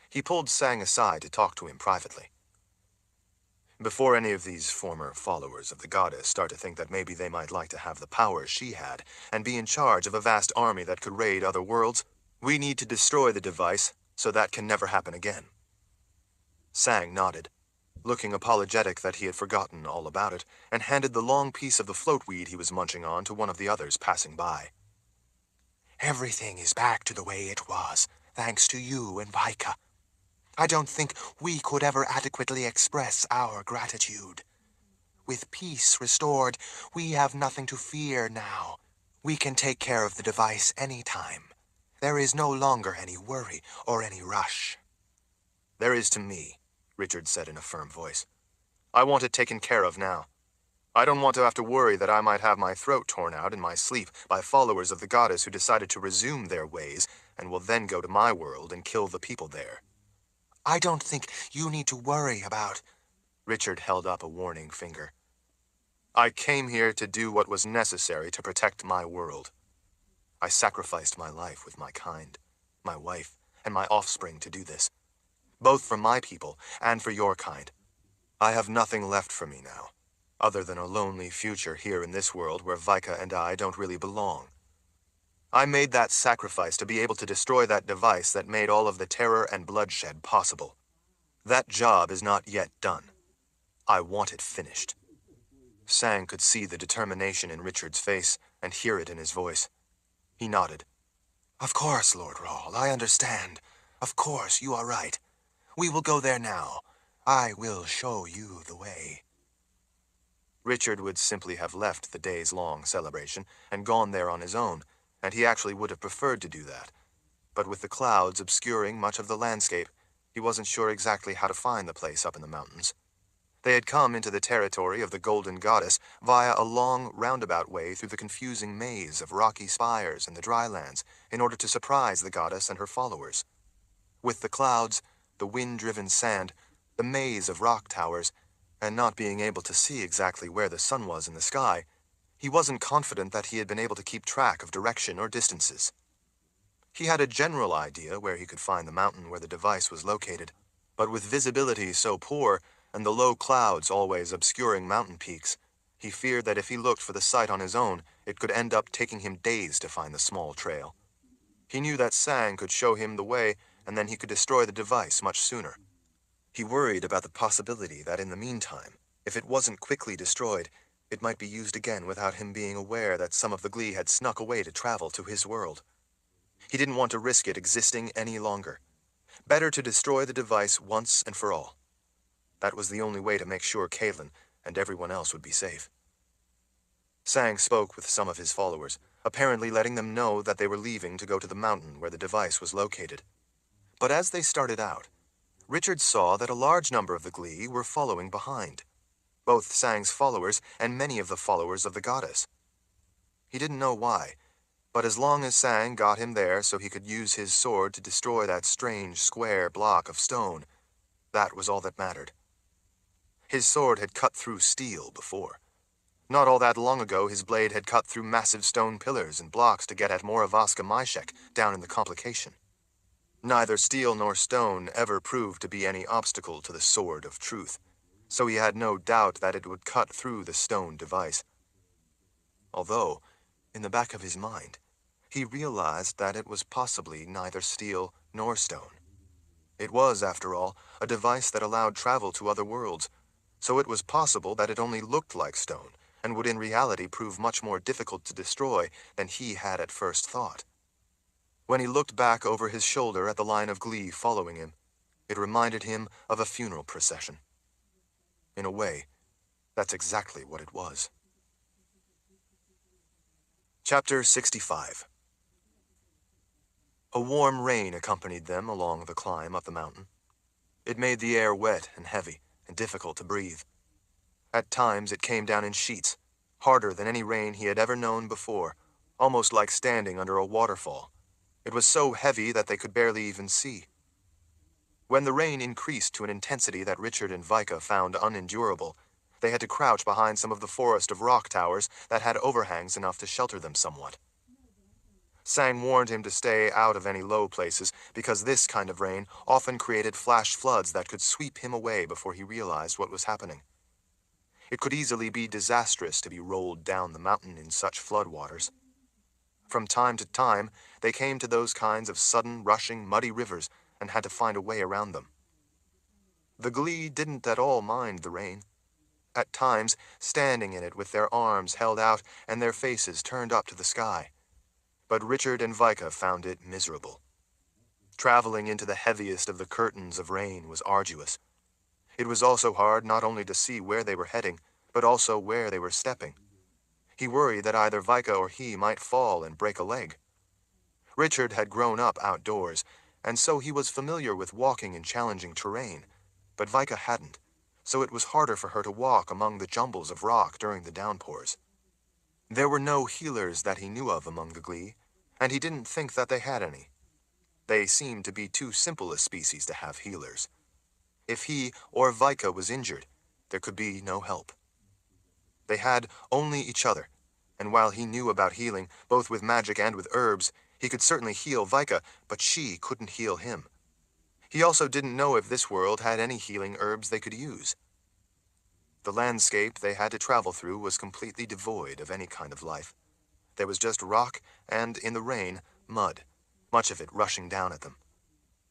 Speaker 1: He pulled Sang aside to talk to him privately. Before any of these former followers of the goddess start to think that maybe they might like to have the power she had and be in charge of a vast army that could raid other worlds, we need to destroy the device so that can never happen again. Sang nodded, looking apologetic that he had forgotten all about it, and handed the long piece of the floatweed he was munching on to one of the others passing by.
Speaker 2: Everything is back to the way it was, thanks to you and Vika. I don't think we could ever adequately express our gratitude. With peace restored, we have nothing to fear now. We can take care of the device any time. There is no longer any worry or any rush.
Speaker 1: There is to me, Richard said in a firm voice. I want it taken care of now. I don't want to have to worry that I might have my throat torn out in my sleep by followers of the goddess who decided to resume their ways and will then go to my world and kill the people there.
Speaker 2: I don't think you need to worry about...
Speaker 1: Richard held up a warning finger. I came here to do what was necessary to protect my world. I sacrificed my life with my kind, my wife, and my offspring to do this, both for my people and for your kind. I have nothing left for me now, other than a lonely future here in this world where Vika and I don't really belong. I made that sacrifice to be able to destroy that device that made all of the terror and bloodshed possible. That job is not yet done. I want it finished. Sang could see the determination in Richard's face and hear it in his voice. He nodded.
Speaker 2: Of course, Lord Rahl, I understand. Of course, you are right. We will go there now. I will show you the way.
Speaker 1: Richard would simply have left the days-long celebration and gone there on his own, and he actually would have preferred to do that. But with the clouds obscuring much of the landscape, he wasn't sure exactly how to find the place up in the mountains. They had come into the territory of the Golden Goddess via a long, roundabout way through the confusing maze of rocky spires and the drylands in order to surprise the goddess and her followers. With the clouds, the wind-driven sand, the maze of rock towers, and not being able to see exactly where the sun was in the sky, he wasn't confident that he had been able to keep track of direction or distances. He had a general idea where he could find the mountain where the device was located, but with visibility so poor and the low clouds always obscuring mountain peaks, he feared that if he looked for the site on his own, it could end up taking him days to find the small trail. He knew that Sang could show him the way, and then he could destroy the device much sooner. He worried about the possibility that in the meantime, if it wasn't quickly destroyed, it might be used again without him being aware that some of the Glee had snuck away to travel to his world. He didn't want to risk it existing any longer. Better to destroy the device once and for all. That was the only way to make sure Caitlin and everyone else would be safe. Sang spoke with some of his followers, apparently letting them know that they were leaving to go to the mountain where the device was located. But as they started out, Richard saw that a large number of the Glee were following behind, both Sang's followers and many of the followers of the goddess. He didn't know why, but as long as Sang got him there so he could use his sword to destroy that strange square block of stone, that was all that mattered. His sword had cut through steel before. Not all that long ago, his blade had cut through massive stone pillars and blocks to get at Moravasca Myshek down in the complication. Neither steel nor stone ever proved to be any obstacle to the Sword of Truth, so he had no doubt that it would cut through the stone device. Although, in the back of his mind, he realized that it was possibly neither steel nor stone. It was, after all, a device that allowed travel to other worlds, so it was possible that it only looked like stone and would in reality prove much more difficult to destroy than he had at first thought. When he looked back over his shoulder at the line of glee following him, it reminded him of a funeral procession. In a way, that's exactly what it was. Chapter 65. A warm rain accompanied them along the climb up the mountain. It made the air wet and heavy and difficult to breathe. At times it came down in sheets, harder than any rain he had ever known before, almost like standing under a waterfall. It was so heavy that they could barely even see. When the rain increased to an intensity that Richard and Vika found unendurable, they had to crouch behind some of the forest of rock towers that had overhangs enough to shelter them somewhat. Sang warned him to stay out of any low places because this kind of rain often created flash floods that could sweep him away before he realized what was happening. It could easily be disastrous to be rolled down the mountain in such floodwaters. From time to time, they came to those kinds of sudden, rushing, muddy rivers and had to find a way around them. The glee didn't at all mind the rain. At times, standing in it with their arms held out and their faces turned up to the sky. But Richard and Vika found it miserable. Traveling into the heaviest of the curtains of rain was arduous. It was also hard not only to see where they were heading, but also where they were stepping. He worried that either Vika or he might fall and break a leg. Richard had grown up outdoors, and so he was familiar with walking in challenging terrain, but Vika hadn't, so it was harder for her to walk among the jumbles of rock during the downpours. There were no healers that he knew of among the glee, and he didn't think that they had any. They seemed to be too simple a species to have healers. If he or Vika was injured, there could be no help. They had only each other, and while he knew about healing, both with magic and with herbs, he could certainly heal Vika, but she couldn't heal him. He also didn't know if this world had any healing herbs they could use. The landscape they had to travel through was completely devoid of any kind of life. There was just rock and, in the rain, mud, much of it rushing down at them.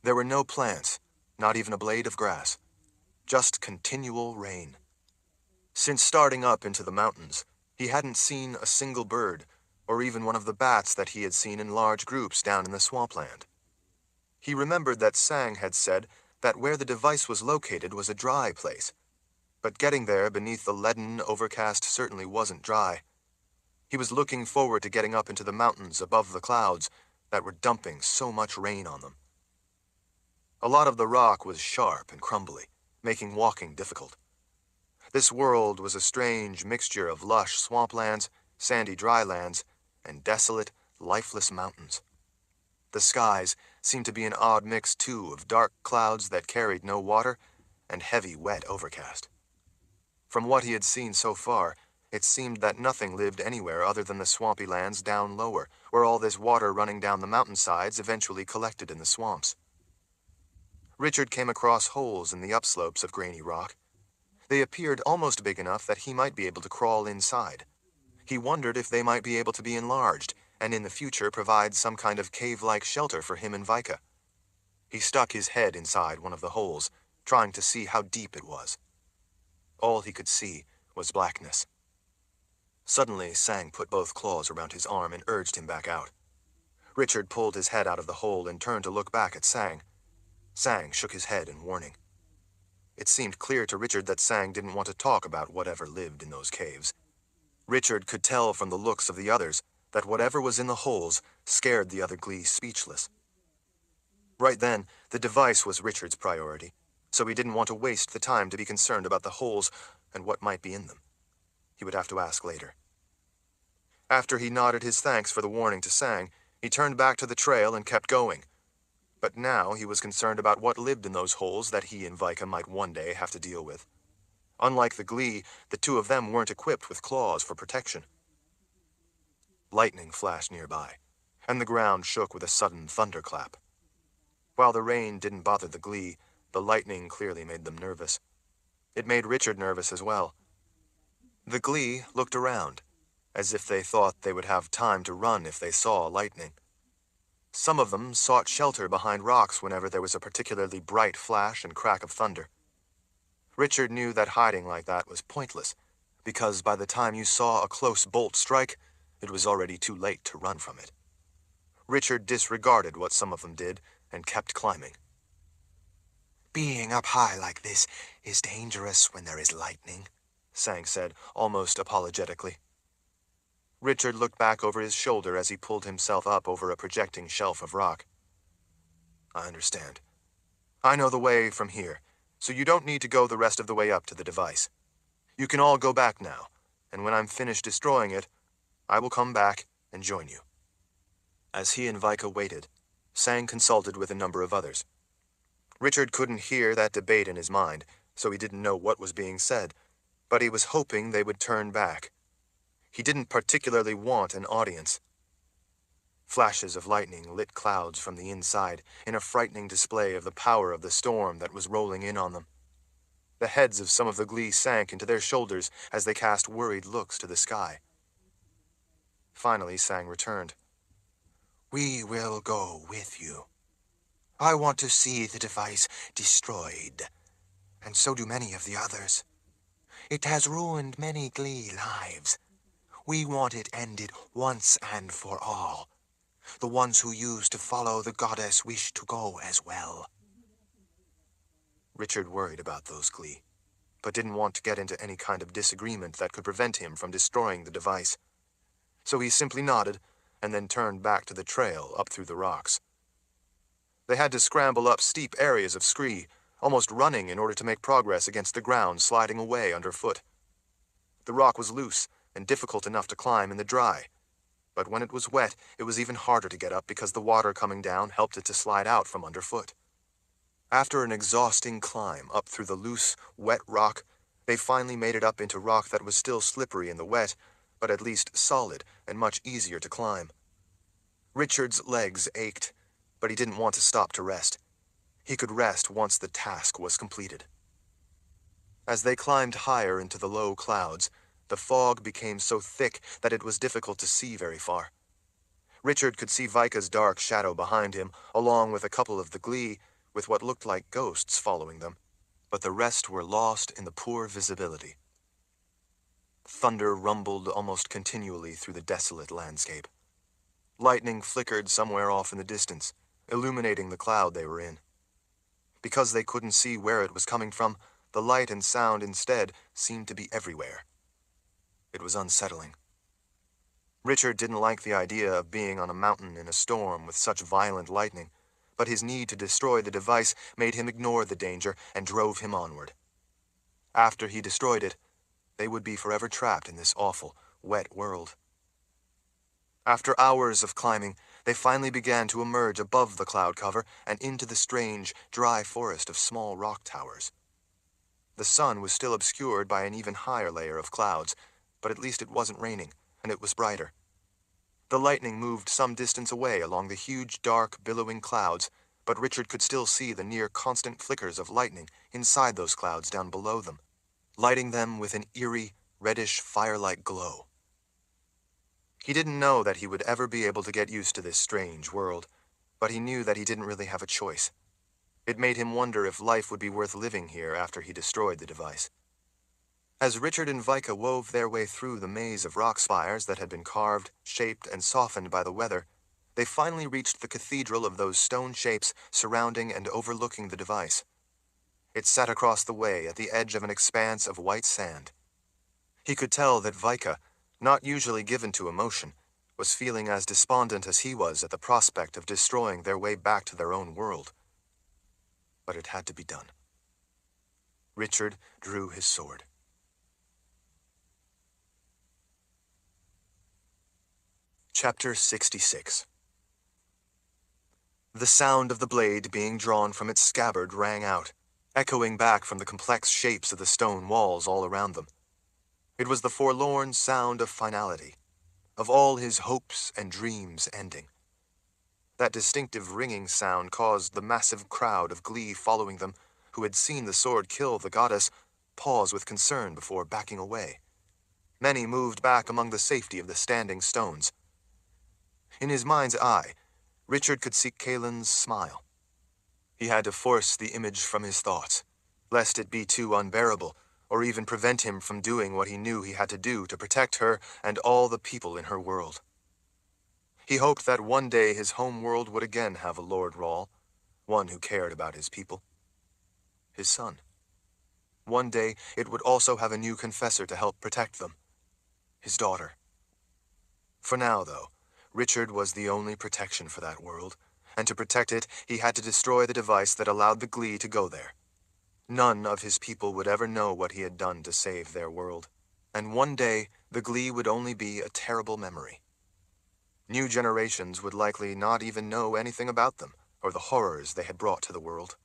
Speaker 1: There were no plants, not even a blade of grass, just continual rain. Since starting up into the mountains, he hadn't seen a single bird, or even one of the bats that he had seen in large groups down in the swampland. He remembered that Sang had said that where the device was located was a dry place, but getting there beneath the leaden overcast certainly wasn't dry. He was looking forward to getting up into the mountains above the clouds that were dumping so much rain on them. A lot of the rock was sharp and crumbly, making walking difficult. This world was a strange mixture of lush swamplands, sandy drylands, and desolate, lifeless mountains. The skies seemed to be an odd mix, too, of dark clouds that carried no water and heavy, wet overcast. From what he had seen so far, it seemed that nothing lived anywhere other than the swampy lands down lower, where all this water running down the mountainsides eventually collected in the swamps. Richard came across holes in the upslopes of grainy rock. They appeared almost big enough that he might be able to crawl inside. He wondered if they might be able to be enlarged, and in the future provide some kind of cave-like shelter for him and Vika. He stuck his head inside one of the holes, trying to see how deep it was. All he could see was blackness. Suddenly, Sang put both claws around his arm and urged him back out. Richard pulled his head out of the hole and turned to look back at Sang. Sang shook his head in warning. It seemed clear to Richard that Sang didn't want to talk about whatever lived in those caves. Richard could tell from the looks of the others that whatever was in the holes scared the other glee speechless. Right then, the device was Richard's priority, so he didn't want to waste the time to be concerned about the holes and what might be in them. He would have to ask later. After he nodded his thanks for the warning to Sang, he turned back to the trail and kept going. But now he was concerned about what lived in those holes that he and Vika might one day have to deal with. Unlike the glee, the two of them weren't equipped with claws for protection. Lightning flashed nearby, and the ground shook with a sudden thunderclap. While the rain didn't bother the glee, the lightning clearly made them nervous. It made Richard nervous as well. The glee looked around, as if they thought they would have time to run if they saw lightning. Some of them sought shelter behind rocks whenever there was a particularly bright flash and crack of thunder. Richard knew that hiding like that was pointless, because by the time you saw a close bolt strike, it was already too late to run from it. Richard disregarded what some of them did and kept climbing.
Speaker 2: Being up high like this is dangerous when there is lightning,
Speaker 1: Sang said, almost apologetically. Richard looked back over his shoulder as he pulled himself up over a projecting shelf of rock. I understand. I know the way from here, so you don't need to go the rest of the way up to the device. You can all go back now, and when I'm finished destroying it, I will come back and join you. As he and Vika waited, Sang consulted with a number of others. Richard couldn't hear that debate in his mind, so he didn't know what was being said, but he was hoping they would turn back. He didn't particularly want an audience. Flashes of lightning lit clouds from the inside in a frightening display of the power of the storm that was rolling in on them. The heads of some of the Glee sank into their shoulders as they cast worried looks to the sky. Finally, Sang returned.
Speaker 2: We will go with you. I want to see the device destroyed, and so do many of the others. It has ruined many Glee lives. We want it ended once and for all. The ones who used to follow the goddess wish to go as well.
Speaker 1: Richard worried about those Glee, but didn't want to get into any kind of disagreement that could prevent him from destroying the device. So he simply nodded and then turned back to the trail up through the rocks. They had to scramble up steep areas of scree, almost running in order to make progress against the ground sliding away underfoot. The rock was loose and difficult enough to climb in the dry, but when it was wet, it was even harder to get up because the water coming down helped it to slide out from underfoot. After an exhausting climb up through the loose, wet rock, they finally made it up into rock that was still slippery in the wet, but at least solid and much easier to climb. Richard's legs ached, but he didn't want to stop to rest. He could rest once the task was completed. As they climbed higher into the low clouds, the fog became so thick that it was difficult to see very far. Richard could see Vika's dark shadow behind him, along with a couple of the Glee, with what looked like ghosts following them, but the rest were lost in the poor visibility. Thunder rumbled almost continually through the desolate landscape. Lightning flickered somewhere off in the distance, illuminating the cloud they were in. Because they couldn't see where it was coming from, the light and sound instead seemed to be everywhere. It was unsettling. Richard didn't like the idea of being on a mountain in a storm with such violent lightning, but his need to destroy the device made him ignore the danger and drove him onward. After he destroyed it, they would be forever trapped in this awful, wet world. After hours of climbing, they finally began to emerge above the cloud cover and into the strange, dry forest of small rock towers. The sun was still obscured by an even higher layer of clouds, but at least it wasn't raining, and it was brighter. The lightning moved some distance away along the huge, dark, billowing clouds, but Richard could still see the near-constant flickers of lightning inside those clouds down below them, lighting them with an eerie, reddish, fire-like glow. He didn't know that he would ever be able to get used to this strange world, but he knew that he didn't really have a choice. It made him wonder if life would be worth living here after he destroyed the device. As Richard and Vika wove their way through the maze of rock spires that had been carved, shaped, and softened by the weather, they finally reached the cathedral of those stone shapes surrounding and overlooking the device. It sat across the way at the edge of an expanse of white sand. He could tell that Vika, not usually given to emotion, was feeling as despondent as he was at the prospect of destroying their way back to their own world. But it had to be done. Richard drew his sword. Chapter 66. The sound of the blade being drawn from its scabbard rang out, echoing back from the complex shapes of the stone walls all around them. It was the forlorn sound of finality, of all his hopes and dreams ending. That distinctive ringing sound caused the massive crowd of Glee following them, who had seen the sword kill the goddess, pause with concern before backing away. Many moved back among the safety of the standing stones. In his mind's eye, Richard could see Kaelin's smile. He had to force the image from his thoughts, lest it be too unbearable, or even prevent him from doing what he knew he had to do to protect her and all the people in her world. He hoped that one day his home world would again have a Lord Rahl, one who cared about his people. His son. One day it would also have a new confessor to help protect them. His daughter. For now, though, Richard was the only protection for that world, and to protect it, he had to destroy the device that allowed the Glee to go there. None of his people would ever know what he had done to save their world, and one day the Glee would only be a terrible memory. New generations would likely not even know anything about them, or the horrors they had brought to the world.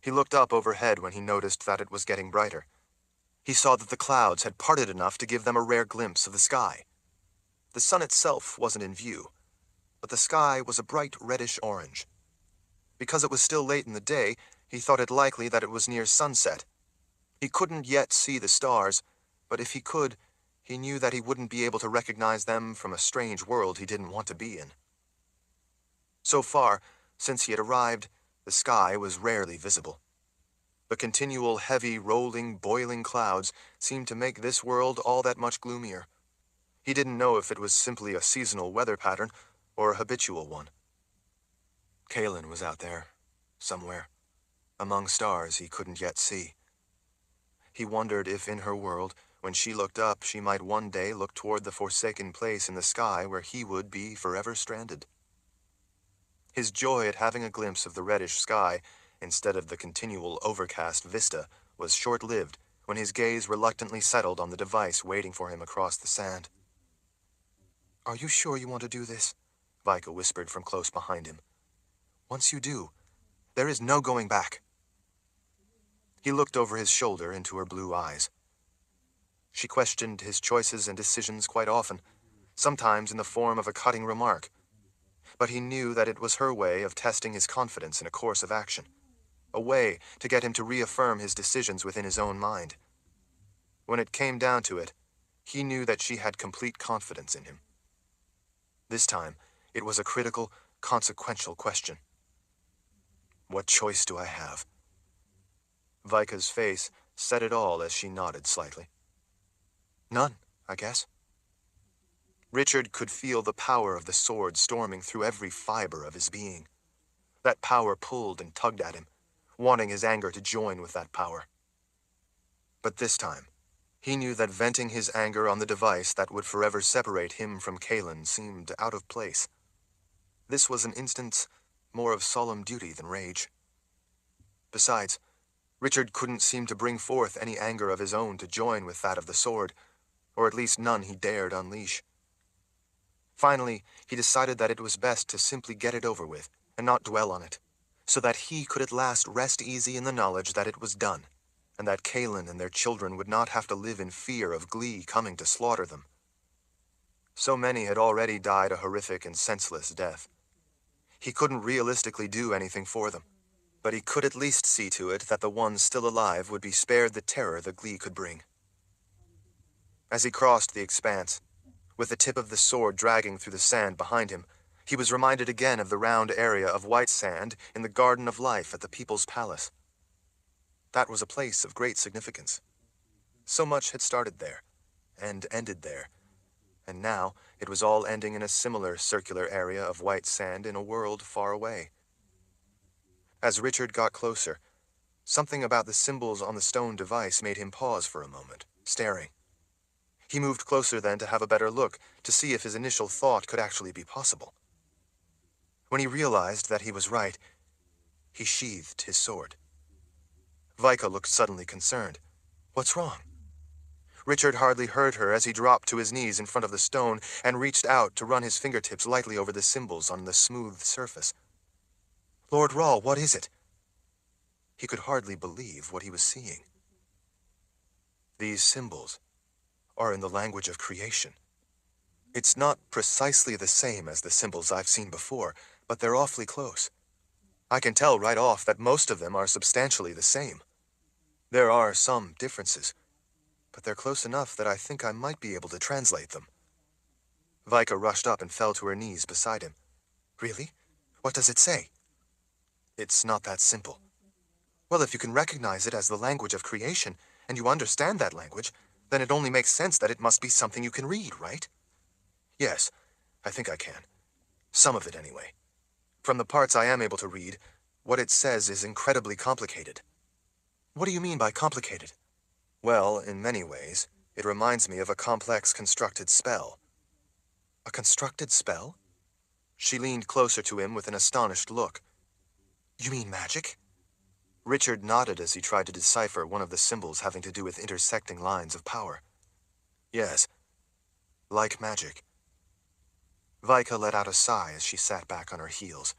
Speaker 1: He looked up overhead when he noticed that it was getting brighter. He saw that the clouds had parted enough to give them a rare glimpse of the sky. The sun itself wasn't in view, but the sky was a bright reddish-orange. Because it was still late in the day, he thought it likely that it was near sunset. He couldn't yet see the stars, but if he could, he knew that he wouldn't be able to recognize them from a strange world he didn't want to be in. So far, since he had arrived, the sky was rarely visible. The continual heavy, rolling, boiling clouds seemed to make this world all that much gloomier. He didn't know if it was simply a seasonal weather pattern or a habitual one. Kaelin was out there, somewhere, among stars he couldn't yet see. He wondered if in her world, when she looked up, she might one day look toward the forsaken place in the sky where he would be forever stranded. His joy at having a glimpse of the reddish sky, instead of the continual overcast vista, was short-lived when his gaze reluctantly settled on the device waiting for him across the sand. "Are you sure you want to do this?" Vika whispered from close behind him. "Once you do, there is no going back." He looked over his shoulder into her blue eyes. She questioned his choices and decisions quite often, sometimes in the form of a cutting remark. But he knew that it was her way of testing his confidence in a course of action, a way to get him to reaffirm his decisions within his own mind. When it came down to it, he knew that she had complete confidence in him. This time, it was a critical, consequential question. What choice do I have? Vika's face said it all as she nodded slightly. None, I guess. Richard could feel the power of the sword storming through every fiber of his being. That power pulled and tugged at him, wanting his anger to join with that power. But this time, he knew that venting his anger on the device that would forever separate him from Kaelin seemed out of place. This was an instance more of solemn duty than rage. Besides, Richard couldn't seem to bring forth any anger of his own to join with that of the sword, or at least none he dared unleash. Finally, he decided that it was best to simply get it over with and not dwell on it, so that he could at last rest easy in the knowledge that it was done, and that Kaelin and their children would not have to live in fear of Glee coming to slaughter them. So many had already died a horrific and senseless death. He couldn't realistically do anything for them, but he could at least see to it that the ones still alive would be spared the terror the Glee could bring. As he crossed the expanse, with the tip of the sword dragging through the sand behind him, he was reminded again of the round area of white sand in the Garden of Life at the People's Palace. That was a place of great significance. So much had started there, and ended there, and now it was all ending in a similar circular area of white sand in a world far away. As Richard got closer, something about the symbols on the stone device made him pause for a moment, staring. He moved closer then to have a better look, to see if his initial thought could actually be possible. When he realized that he was right, he sheathed his sword. Vika looked suddenly concerned. "What's wrong?" Richard hardly heard her as he dropped to his knees in front of the stone and reached out to run his fingertips lightly over the symbols on the smooth surface. "Lord Rahl, what is it?" He could hardly believe what he was seeing. These symbols are in the language of creation. It's not precisely the same as the symbols I've seen before, but they're awfully close. I can tell right off that most of them are substantially the same. There are some differences, but they're close enough that I think I might be able to translate them. Vika rushed up and fell to her knees beside him. "Really? What does it say?" "It's not that simple." "Well, if you can recognize it as the language of creation, and you understand that language, then it only makes sense that it must be something you can read, right?" "Yes, I think I can. Some of it, anyway. From the parts I am able to read, what it says is incredibly complicated.
Speaker 2: What do you mean by complicated?
Speaker 1: Well, in many ways, it reminds me of a complex constructed spell.
Speaker 2: A constructed spell?
Speaker 1: She leaned closer to him with an astonished look.
Speaker 2: You mean magic?
Speaker 1: Richard nodded as he tried to decipher one of the symbols having to do with intersecting lines of power. Yes, like magic.
Speaker 2: Vika let out a sigh as she sat back on her heels.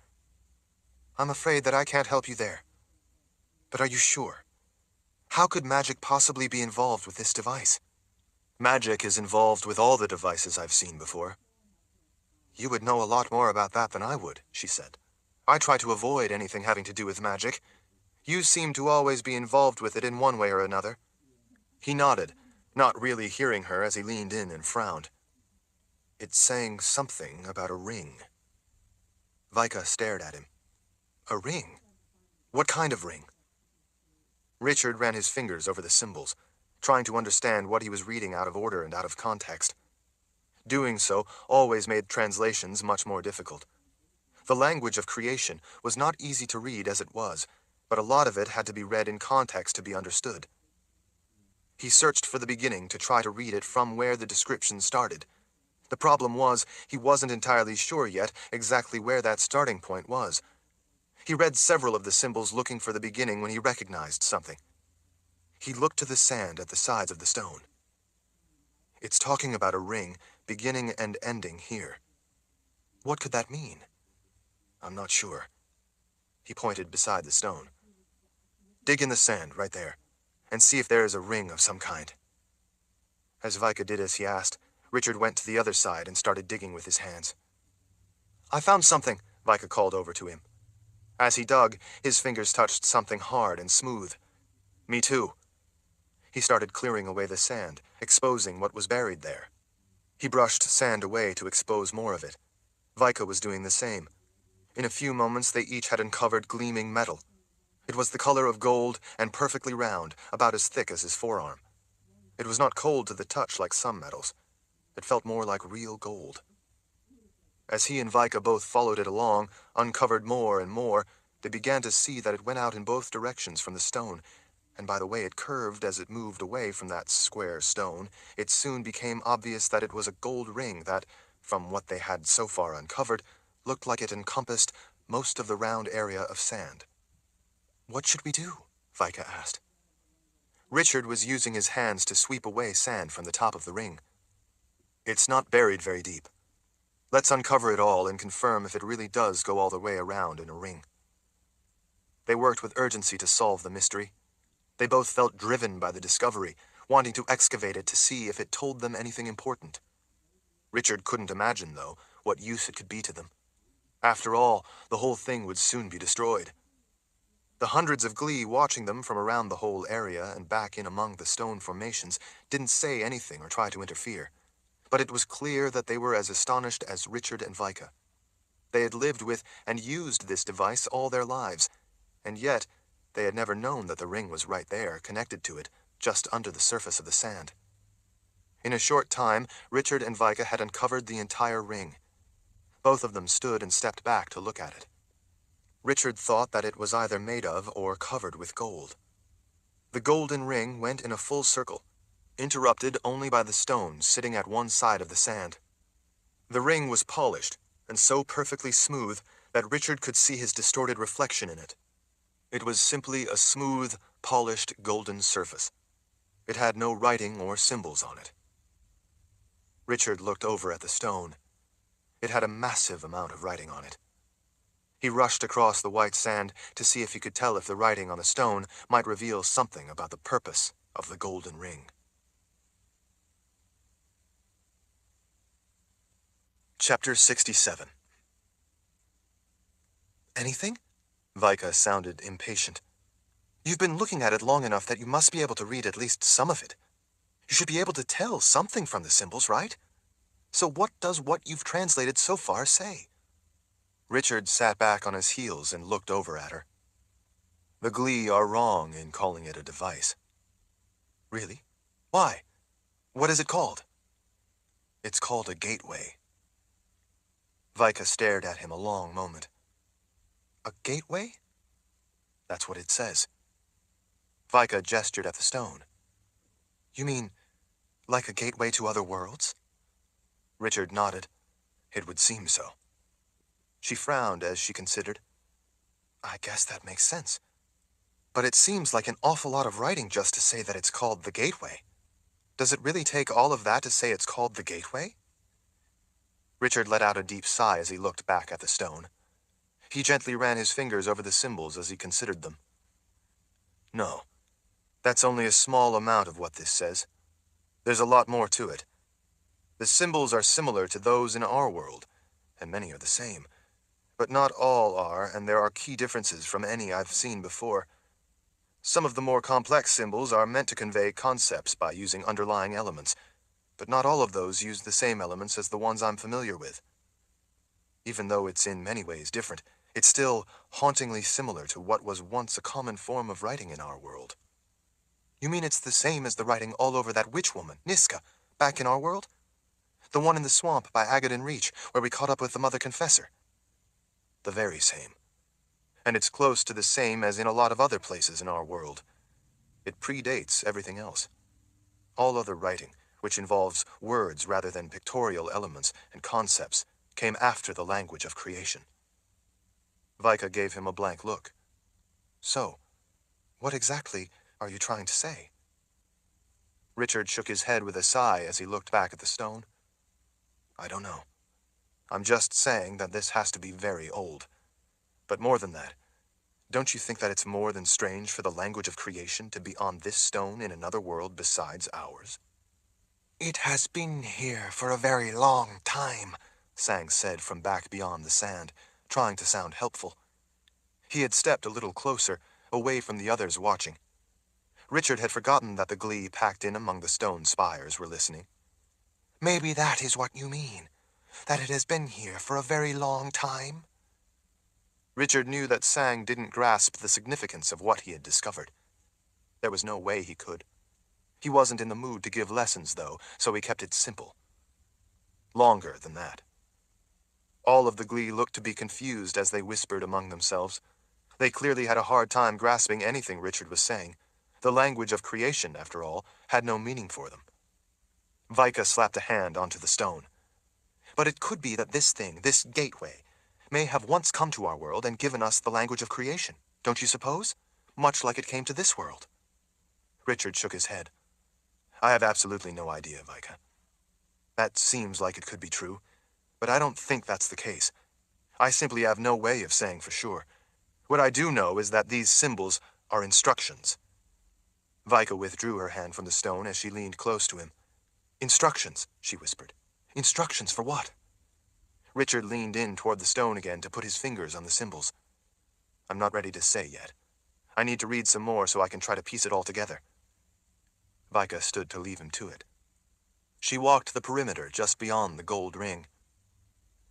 Speaker 2: I'm afraid that I can't help you there. But are you sure? How could magic possibly be involved with this device?
Speaker 1: Magic is involved with all the devices I've seen before.
Speaker 2: You would know a lot more about that than I would, she said. I try to avoid anything having to do with magic. You seem to always be involved with it in one way or another.
Speaker 1: He nodded, not really hearing her as he leaned in and frowned.
Speaker 2: It's saying something about a ring.
Speaker 1: Vika stared at him.
Speaker 2: A ring? What kind of ring?
Speaker 1: Richard ran his fingers over the symbols, trying to understand what he was reading out of order and out of context. Doing so always made translations much more difficult. The language of creation was not easy to read as it was, but a lot of it had to be read in context to be understood. He searched for the beginning to try to read it from where the description started. The problem was, he wasn't entirely sure yet exactly where that starting point was. He read several of the symbols looking for the beginning when he recognized something. He looked to the sand at the sides of the stone. It's talking about a ring, beginning and ending here.
Speaker 2: What could that mean?
Speaker 1: I'm not sure. He pointed beside the stone. Dig in the sand, right there, and see if there is a ring of some kind. As Vika did as he asked, Richard went to the other side and started digging with his hands. I found something, Vika called over to him. As he dug, his fingers touched something hard and smooth. Me too. He started clearing away the sand, exposing what was buried there. He brushed sand away to expose more of it. Vika was doing the same. In a few moments, they each had uncovered gleaming metal. It was the color of gold and perfectly round, about as thick as his forearm. It was not cold to the touch like some metals. It felt more like real gold. As he and Vika both followed it along, uncovered more and more, they began to see that it went out in both directions from the stone, and by the way it curved as it moved away from that square stone, it soon became obvious that it was a gold ring that, from what they had so far uncovered, looked like it encompassed most of the round area of sand.
Speaker 2: What should we do? Vika asked.
Speaker 1: Richard was using his hands to sweep away sand from the top of the ring. It's not buried very deep. Let's uncover it all and confirm if it really does go all the way around in a ring. They worked with urgency to solve the mystery. They both felt driven by the discovery, wanting to excavate it to see if it told them anything important. Richard couldn't imagine, though, what use it could be to them. After all, the whole thing would soon be destroyed. The hundreds of Glee watching them from around the whole area and back in among the stone formations didn't say anything or try to interfere. But it was clear that they were as astonished as Richard and Vika. They had lived with and used this device all their lives, and yet they had never known that the ring was right there, connected to it, just under the surface of the sand. In a short time, Richard and Vika had uncovered the entire ring. Both of them stood and stepped back to look at it. Richard thought that it was either made of or covered with gold. The golden ring went in a full circle, interrupted only by the stone sitting at one side of the sand. The ring was polished and so perfectly smooth that Richard could see his distorted reflection in it. It was simply a smooth, polished golden surface. It had no writing or symbols on it. Richard looked over at the stone. It had a massive amount of writing on it. He rushed across the white sand to see if he could tell if the writing on the stone might reveal something about the purpose of the golden ring. Chapter 67.
Speaker 2: Anything?
Speaker 1: Vika sounded impatient.
Speaker 2: You've been looking at it long enough that you must be able to read at least some of it. You should be able to tell something from the symbols, right? So what does what you've translated so far say?
Speaker 1: Richard sat back on his heels and looked over at her. The Glee are wrong in calling it a device.
Speaker 2: Really? Why? What is it called?
Speaker 1: It's called a gateway. Vika stared at him a long moment.
Speaker 2: A gateway?
Speaker 1: That's what it says. Vika gestured at the stone.
Speaker 2: You mean, like a gateway to other worlds?
Speaker 1: Richard nodded. It would seem so. She frowned as she considered.
Speaker 2: I guess that makes sense. But it seems like an awful lot of writing just to say that it's called the Gateway. Does it really take all of that to say it's called the Gateway?
Speaker 1: Richard let out a deep sigh as he looked back at the stone. He gently ran his fingers over the symbols as he considered them. No, that's only a small amount of what this says. There's a lot more to it. The symbols are similar to those in our world, and many are the same. But not all are, and there are key differences from any I've seen before. Some of the more complex symbols are meant to convey concepts by using underlying elements, but not all of those use the same elements as the ones I'm familiar with. Even though it's in many ways different, it's still hauntingly similar to what was once a common form of writing in our world.
Speaker 2: You mean it's the same as the writing all over that witch woman, Niska, back in our world? The one in the swamp by Agaden Reach, where we caught up with the Mother Confessor?
Speaker 1: The very same. And it's close to the same as in a lot of other places in our world. It predates everything else. All other writing, which involves words rather than pictorial elements and concepts, came after the language of creation. Vika gave him a blank look.
Speaker 2: So, what exactly are you trying to say?
Speaker 1: Richard shook his head with a sigh as he looked back at the stone. I don't know. I'm just saying that this has to be very old. But more than that, don't you think that it's more than strange for the language of creation to be on this stone in another world besides ours?
Speaker 2: It has been here for a very long time, Sang said from back beyond the sand, trying to sound helpful. He had stepped a little closer, away from the others watching. Richard had forgotten that the glee packed in among the stone spires were listening. Maybe that is what you mean, that it has been here for a very long time? Richard knew that Sang didn't grasp the significance of what he had discovered. There was no way he could. He wasn't in the mood to give lessons, though, so he kept it simple. Longer than that. All of the glee looked to be confused as they whispered among themselves. They clearly had a hard time grasping anything Richard was saying. The language of creation, after all, had no meaning for them. Vika slapped a hand onto the stone. But it could be that this thing, this gateway, may have once come to our world and given us the language of creation, don't you suppose? Much like it came to this world. Richard shook his head. I have absolutely no idea, Vika. That seems like it could be true, but I don't think that's the case. I simply have no way of saying for sure. What I do know is that these symbols are instructions. Vika withdrew her hand from the stone as she leaned close to him. Instructions, she whispered. Instructions for what? Richard leaned in toward the stone again to put his fingers on the symbols. I'm not ready to say yet. I need to read some more so I can try to piece it all together. Vika stood to leave him to it. She walked the perimeter just beyond the gold ring.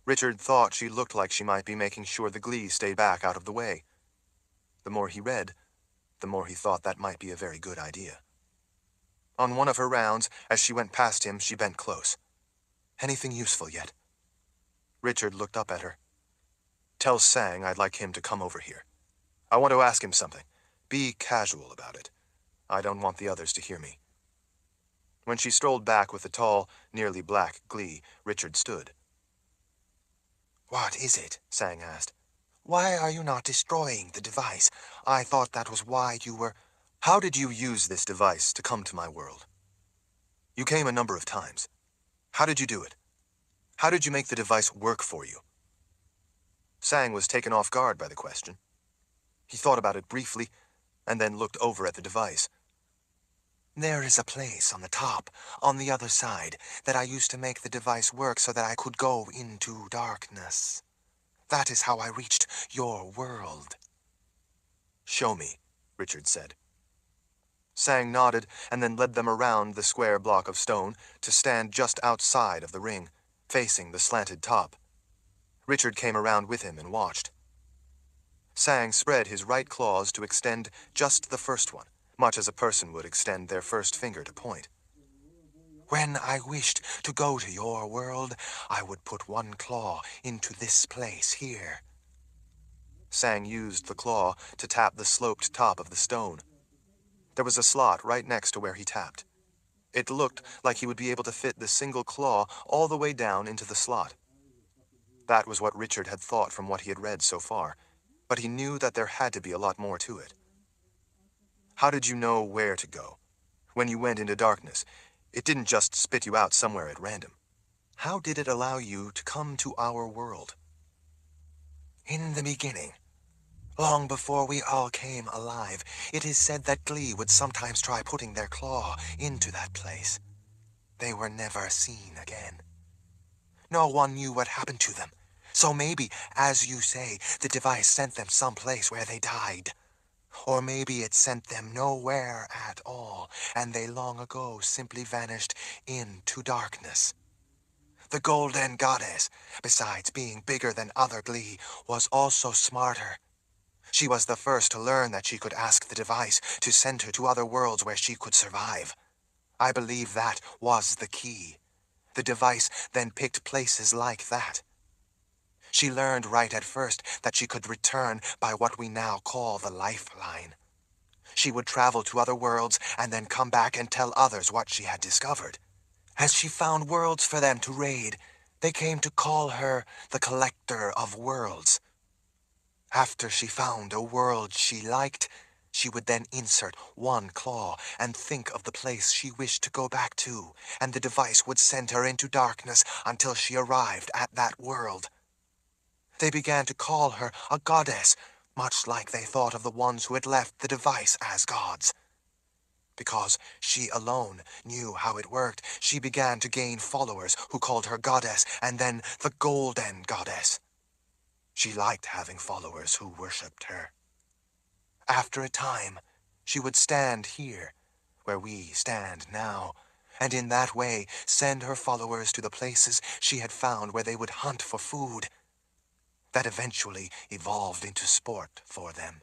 Speaker 2: Richard thought she looked like she might be making sure the glee stayed back out of the way. The more he read, the more he thought that might be a very good idea. On one of her rounds, as she went past him, she bent close. Anything useful yet? Richard looked up at her. Tell Sang I'd like him to come over here. I want to ask him something. Be casual about it. I don't want the others to hear me. When she strolled back with the tall, nearly black glee, Richard stood. What is it? Sang asked. Why are you not destroying the device? I thought that was why you were... How did you use this device to come to my world? You came a number of times. How did you do it? How did you make the device work for you? Sang was taken off guard by the question. He thought about it briefly, and then looked over at the device. There is a place on the top, on the other side, that I used to make the device work so that I could go into darkness. That is how I reached your world. Show me, Richard said. Sang nodded and then led them around the square block of stone to stand just outside of the ring, facing the slanted top. Richard came around with him and watched. Sang spread his right claws to extend just the first one, much as a person would extend their first finger to point. When I wished to go to your world, I would put one claw into this place here.
Speaker 1: Sang used the claw to tap the sloped top of the stone. There was a slot right next to where he tapped. It looked like he would be able to fit the single claw all the way down into the slot. That was what Richard had thought from what he had read so far, but he knew that there had to be a lot more to it. How did you know where to go? When you went into darkness, it didn't just spit you out somewhere at random. How did it allow you to come to our world?
Speaker 2: In the beginning, long before we all came alive, it is said that Glee would sometimes try putting their claw into that place. They were never seen again. No one knew what happened to them. So maybe, as you say, the device sent them someplace where they died. Or maybe it sent them nowhere at all, and they long ago simply vanished into darkness. The Golden Goddess, besides being bigger than other Glee, was also smarter. She was the first to learn that she could ask the device to send her to other worlds where she could survive. I believe that was the key. The device then picked places like that. She learned right at first that she could return by what we now call the lifeline. She would travel to other worlds and then come back and tell others what she had discovered. As she found worlds for them to raid, they came to call her the Collector of Worlds. After she found a world she liked, she would then insert one claw and think of the place she wished to go back to, and the device would send her into darkness until she arrived at that world. They began to call her a goddess, much like they thought of the ones who had left the device as gods. Because she alone knew how it worked, she began to gain followers who called her goddess and then the Golden Goddess. She liked having followers who worshipped her. After a time, she would stand here, where we stand now, and in that way send her followers to the places she had found where they would hunt for food. That eventually evolved into sport for them.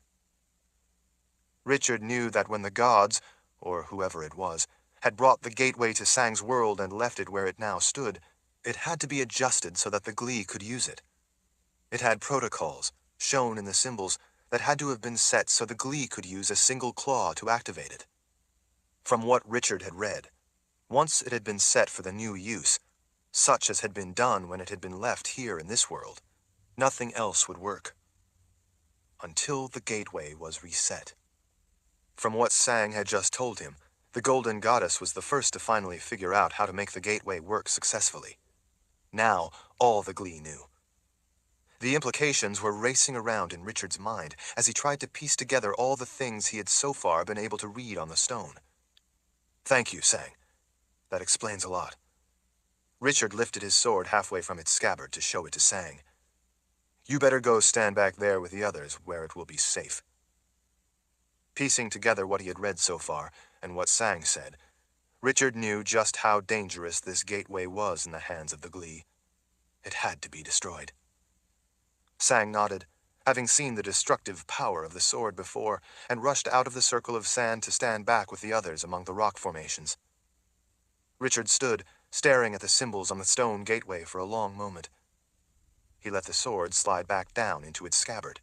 Speaker 1: Richard knew that when the gods, or whoever it was, had brought the gateway to Sang's world and left it where it now stood, it had to be adjusted so that the Glee could use it. It had protocols, shown in the symbols, that had to have been set so the Glee could use a single claw to activate it. From what Richard had read, once it had been set for the new use, such as had been done when it had been left here in this world, nothing else would work. Until the gateway was reset. From what Sang had just told him, the Golden Goddess was the first to finally figure out how to make the gateway work successfully. Now, all the Glee knew. The implications were racing around in Richard's mind as he tried to piece together all the things he had so far been able to read on the stone. Thank you, Sang. That explains a lot. Richard lifted his sword halfway from its scabbard to show it to Sang. You better go stand back there with the others, where it will be safe. Piecing together what he had read so far, and what Sang said, Richard knew just how dangerous this gateway was in the hands of the Glee. It had to be destroyed. Sang nodded, having seen the destructive power of the sword before, and rushed out of the circle of sand to stand back with the others among the rock formations. Richard stood, staring at the symbols on the stone gateway for a long moment. He let the sword slide back down into its scabbard.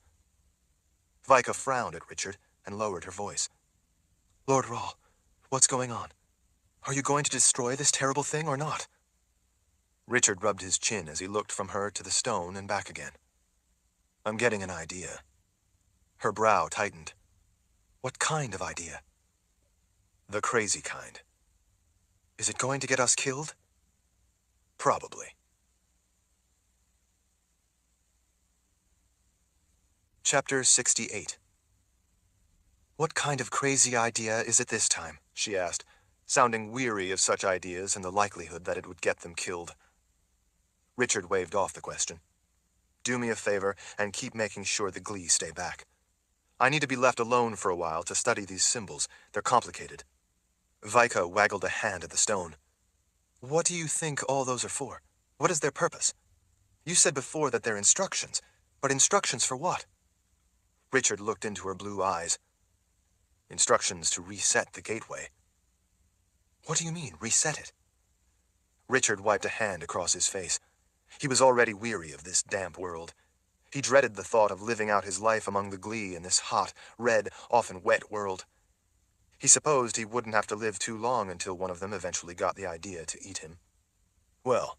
Speaker 1: Vika frowned at Richard and lowered her voice. Lord Rahl, what's going on? Are you going to destroy this terrible thing or not? Richard rubbed his chin as he looked from her to the stone and back again. I'm getting an idea. Her brow tightened. What kind of idea? The crazy kind. Is it going to get us killed? Probably. Chapter 68. What kind of crazy idea is it this time? She asked, sounding weary of such ideas and the likelihood that it would get them killed. Richard waved off the question. Do me a favor and keep making sure the Glee stay back. I need to be left alone for a while to study these symbols. They're complicated. Vika waggled a hand at the stone. What do you think all those are for? What is their purpose? You said before that they're instructions, but instructions for what? Richard looked into her blue eyes. Instructions to reset the gateway. What do you mean, reset it? Richard wiped a hand across his face. He was already weary of this damp world. He dreaded the thought of living out his life among the Glee in this hot, red, often wet world. He supposed he wouldn't have to live too long until one of them eventually got the idea to eat him. Well,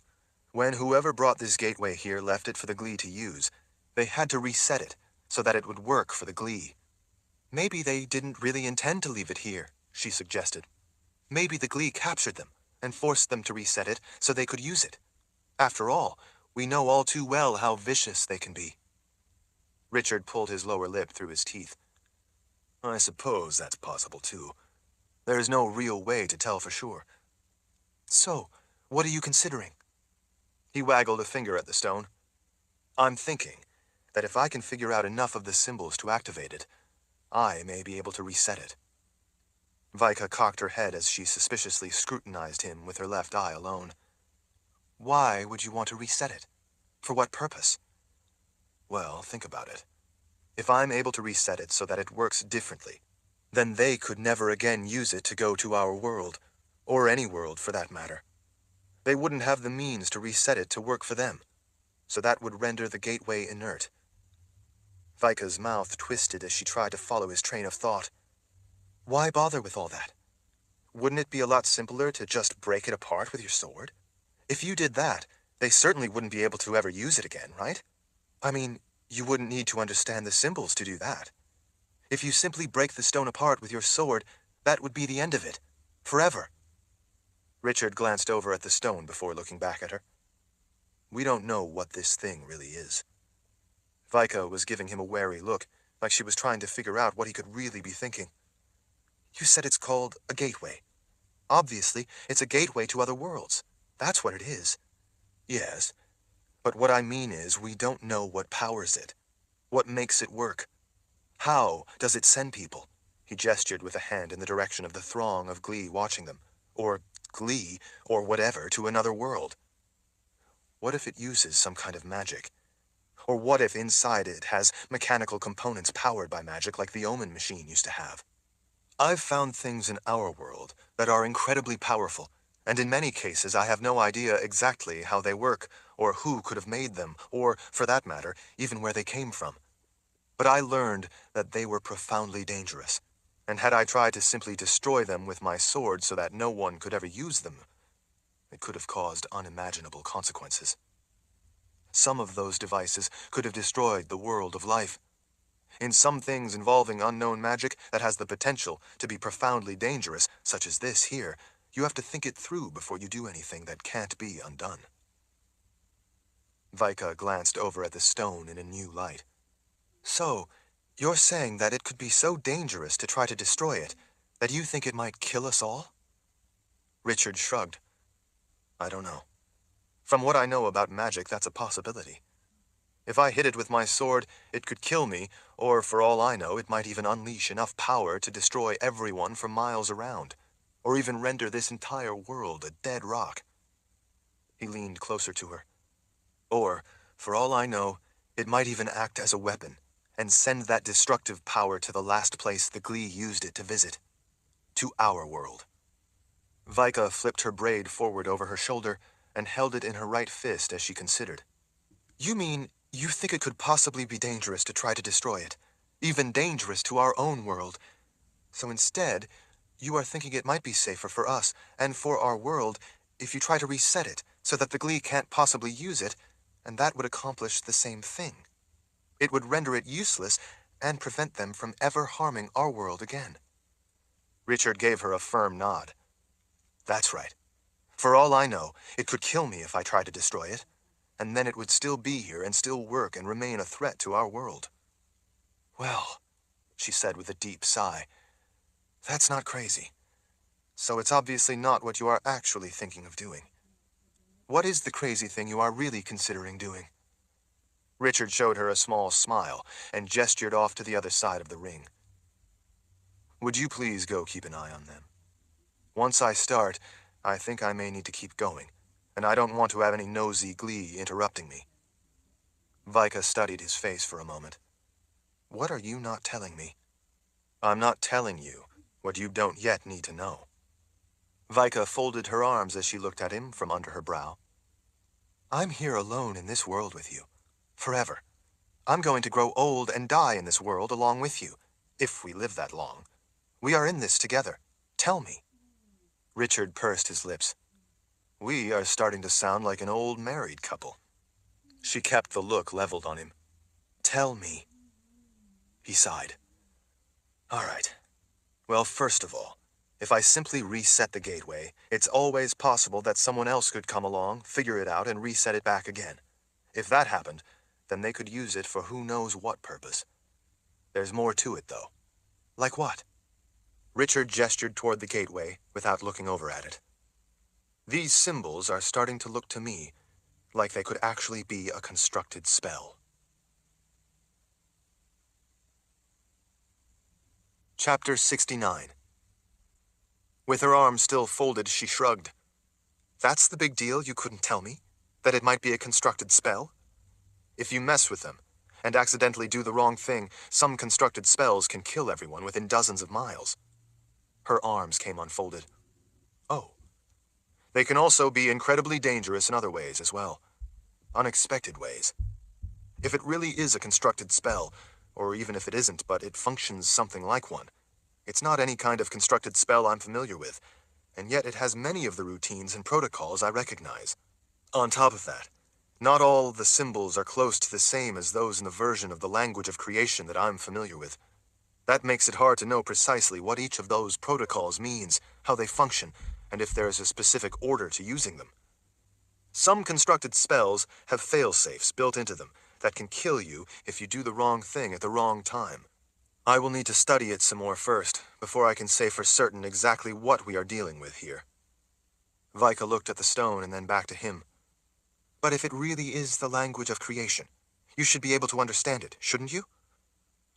Speaker 1: when whoever brought this gateway here left it for the Glee to use, they had to reset it so that it would work for the Glee. Maybe they didn't really intend to leave it here, she suggested. Maybe the Glee captured them and forced them to reset it so they could use it. After all, we know all too well how vicious they can be. Richard pulled his lower lip through his teeth. I suppose that's possible, too. There is no real way to tell for sure. So, what are you considering? He waggled a finger at the stone. I'm thinking that if I can figure out enough of the symbols to activate it, I may be able to reset it. Vika cocked her head as she suspiciously scrutinized him with her left eye alone. Why would you want to reset it? For what purpose? Well, think about it. If I'm able to reset it so that it works differently, then they could never again use it to go to our world, or any world for that matter. They wouldn't have the means to reset it to work for them, so that would render the gateway inert. Vika's mouth twisted as she tried to follow his train of thought. Why bother with all that? Wouldn't it be a lot simpler to just break it apart with your sword? If you did that, they certainly wouldn't be able to ever use it again, right? I mean, you wouldn't need to understand the symbols to do that. If you simply break the stone apart with your sword, that would be the end of it. Forever. Richard glanced over at the stone before looking back at her. We don't know what this thing really is. Vika was giving him a wary look, like she was trying to figure out what he could really be thinking. You said it's called a gateway. Obviously, it's a gateway to other worlds. That's what it is. Yes, but what I mean is we don't know what powers it. What makes it work? How does it send people? He gestured with a hand in the direction of the throng of Glee watching them. Or Glee, or whatever, to another world. What if it uses some kind of magic? Or what if inside it has mechanical components powered by magic like the Omen machine used to have? I've found things in our world that are incredibly powerful, and in many cases I have no idea exactly how they work, or who could have made them, or, for that matter, even where they came from. But I learned that they were profoundly dangerous, and had I tried to simply destroy them with my sword so that no one could ever use them, it could have caused unimaginable consequences. Some of those devices could have destroyed the world of life. In some things involving unknown magic that has the potential to be profoundly dangerous, such as this here, you have to think it through before you do anything that can't be undone. Vika glanced over at the stone in a new light. So, you're saying that it could be so dangerous to try to destroy it that you think it might kill us all? Richard shrugged. I don't know. From what I know about magic, that's a possibility. If I hit it with my sword, it could kill me, or for all I know, it might even unleash enough power to destroy everyone for miles around, or even render this entire world a dead rock. He leaned closer to her. Or, for all I know, it might even act as a weapon, and send that destructive power to the last place the Glee used it to visit. To our world. Vika flipped her braid forward over her shoulder and held it in her right fist as she considered. You mean you think it could possibly be dangerous to try to destroy it, even dangerous to our own world? So instead, you are thinking it might be safer for us and for our world if you try to reset it so that the Glee can't possibly use it, and that would accomplish the same thing. It would render it useless and prevent them from ever harming our world again. Richard gave her a firm nod. That's right. For all I know, it could kill me if I tried to destroy it, and then it would still be here and still work and remain a threat to our world. Well, she said with a deep sigh, that's not crazy. So it's obviously not what you are actually thinking of doing. What is the crazy thing you are really considering doing? Richard showed her a small smile and gestured off to the other side of the ring. Would you please go keep an eye on them? Once I start, I think I may need to keep going, and I don't want to have any nosy Glee interrupting me. Vika studied his face for a moment. What are you not telling me? I'm not telling you what you don't yet need to know. Vika folded her arms as she looked at him from under her brow. I'm here alone in this world with you. Forever. I'm going to grow old and die in this world along with you, if we live that long. We are in this together. Tell me. Richard pursed his lips. We are starting to sound like an old married couple. She kept the look leveled on him. Tell me. He sighed. All right. Well, first of all, if I simply reset the gateway, it's always possible that someone else could come along, figure it out, and reset it back again. If that happened, then they could use it for who knows what purpose. There's more to it, though. Like what? Richard gestured toward the gateway without looking over at it. These symbols are starting to look to me like they could actually be a constructed spell. Chapter 69. With her arms still folded, she shrugged. That's the big deal you couldn't tell me? That it might be a constructed spell? If you mess with them, and accidentally do the wrong thing, some constructed spells can kill everyone within dozens of miles. Her arms came unfolded. Oh. They can also be incredibly dangerous in other ways as well. Unexpected ways. If it really is a constructed spell, or even if it isn't, but it functions something like one, it's not any kind of constructed spell I'm familiar with, and yet it has many of the routines and protocols I recognize. On top of that, not all the symbols are close to the same as those in the version of the language of creation that I'm familiar with. That makes it hard to know precisely what each of those protocols means, how they function, and if there is a specific order to using them. Some constructed spells have fail-safes built into them that can kill you if you do the wrong thing at the wrong time. I will need to study it some more first, before I can say for certain exactly what we are dealing with here. Vika looked at the stone and then back to him. But if it really is the language of creation, you should be able to understand it, shouldn't you?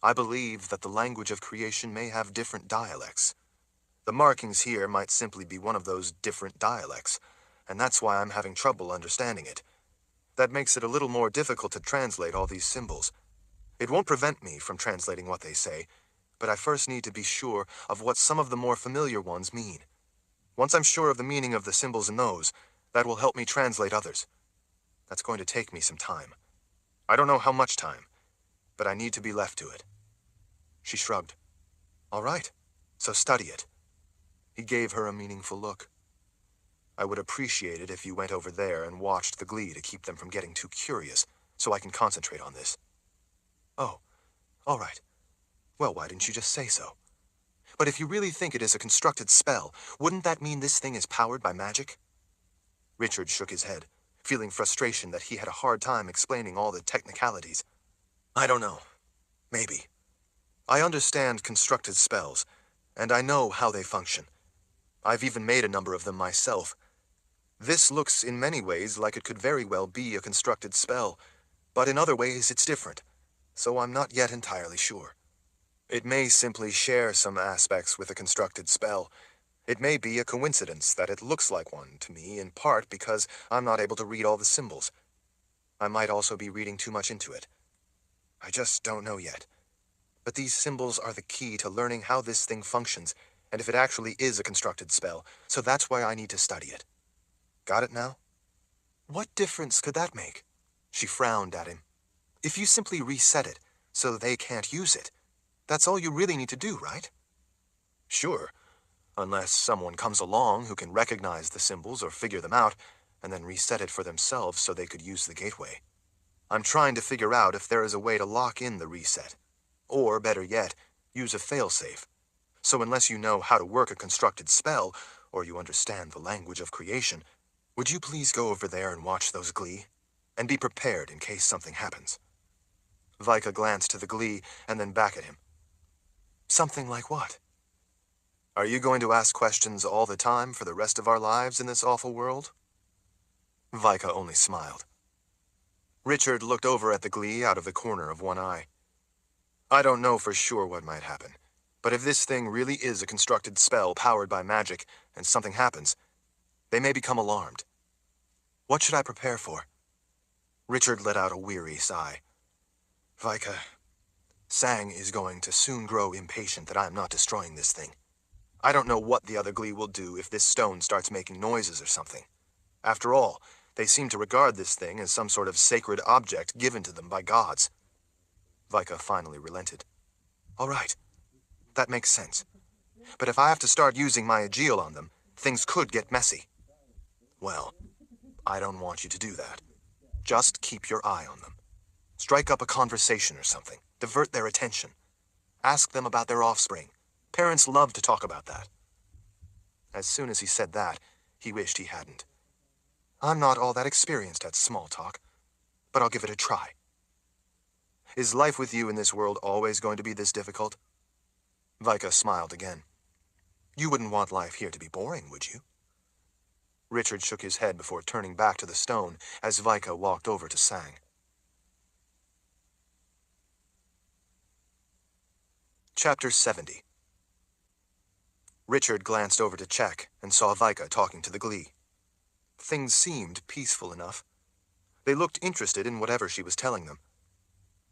Speaker 1: I believe that the language of creation may have different dialects. The markings here might simply be one of those different dialects, and that's why I'm having trouble understanding it. That makes it a little more difficult to translate all these symbols. It won't prevent me from translating what they say, but I first need to be sure of what some of the more familiar ones mean. Once I'm sure of the meaning of the symbols in those, that will help me translate others. That's going to take me some time. I don't know how much time, but I need to be left to it. She shrugged. All right, so study it. He gave her a meaningful look. I would appreciate it if you went over there and watched the Glee to keep them from getting too curious, so I can concentrate on this. Oh, all right. Well, why didn't you just say so? But if you really think it is a constructed spell, wouldn't that mean this thing is powered by magic? Richard shook his head, feeling frustration that he had a hard time explaining all the technicalities. I don't know. Maybe. I understand constructed spells, and I know how they function. I've even made a number of them myself. This looks in many ways like it could very well be a constructed spell, but in other ways it's different, so I'm not yet entirely sure. It may simply share some aspects with a constructed spell. It may be a coincidence that it looks like one to me, in part because I'm not able to read all the symbols. I might also be reading too much into it. I just don't know yet. But these symbols are the key to learning how this thing functions, and if it actually is a constructed spell, so that's why I need to study it. Got it now? What difference could that make? She frowned at him. If you simply reset it, so they can't use it, that's all you really need to do, right? Sure, unless someone comes along who can recognize the symbols or figure them out, and then reset it for themselves so they could use the gateway. I'm trying to figure out if there is a way to lock in the reset. Or, better yet, use a failsafe. So unless you know how to work a constructed spell, or you understand the language of creation, would you please go over there and watch those Glee? And be prepared in case something happens. Vika glanced to the Glee and then back at him. Something like what? Are you going to ask questions all the time for the rest of our lives in this awful world? Vika only smiled. Richard looked over at the Glee out of the corner of one eye. I don't know for sure what might happen, but if this thing really is a constructed spell powered by magic and something happens, they may become alarmed. What should I prepare for? Richard let out a weary sigh. Vika, Sang is going to soon grow impatient that I am not destroying this thing. I don't know what the other Glee will do if this stone starts making noises or something. After all, they seem to regard this thing as some sort of sacred object given to them by gods. Vika finally relented. All right, that makes sense. But if I have to start using my Aegil on them, things could get messy. Well, I don't want you to do that. Just keep your eye on them. Strike up a conversation or something. Divert their attention. Ask them about their offspring. Parents love to talk about that. As soon as he said that, he wished he hadn't. I'm not all that experienced at small talk, but I'll give it a try. Is life with you in this world always going to be this difficult? Vika smiled again. You wouldn't want life here to be boring, would you? Richard shook his head before turning back to the stone as Vika walked over to Sang. Chapter 70. Richard glanced over to check and saw Vika talking to the Glee. Things seemed peaceful enough. They looked interested in whatever she was telling them.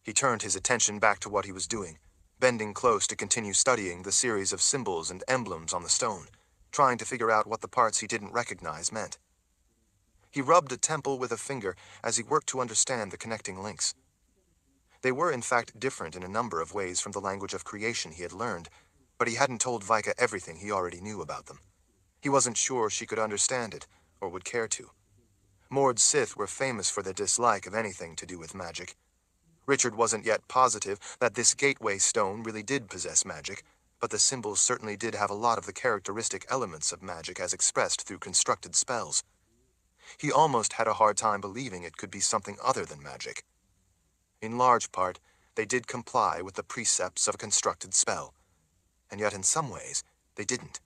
Speaker 1: He turned his attention back to what he was doing, bending close to continue studying the series of symbols and emblems on the stone, trying to figure out what the parts he didn't recognize meant. He rubbed a temple with a finger as he worked to understand the connecting links. They were in fact different in a number of ways from the language of creation he had learned, but he hadn't told Vika everything he already knew about them. He wasn't sure she could understand it, or would care to. Mord's Sith were famous for their dislike of anything to do with magic. Richard wasn't yet positive that this gateway stone really did possess magic, but the symbols certainly did have a lot of the characteristic elements of magic as expressed through constructed spells. He almost had a hard time believing it could be something other than magic. In large part, they did comply with the precepts of a constructed spell, and yet in some ways, they didn't.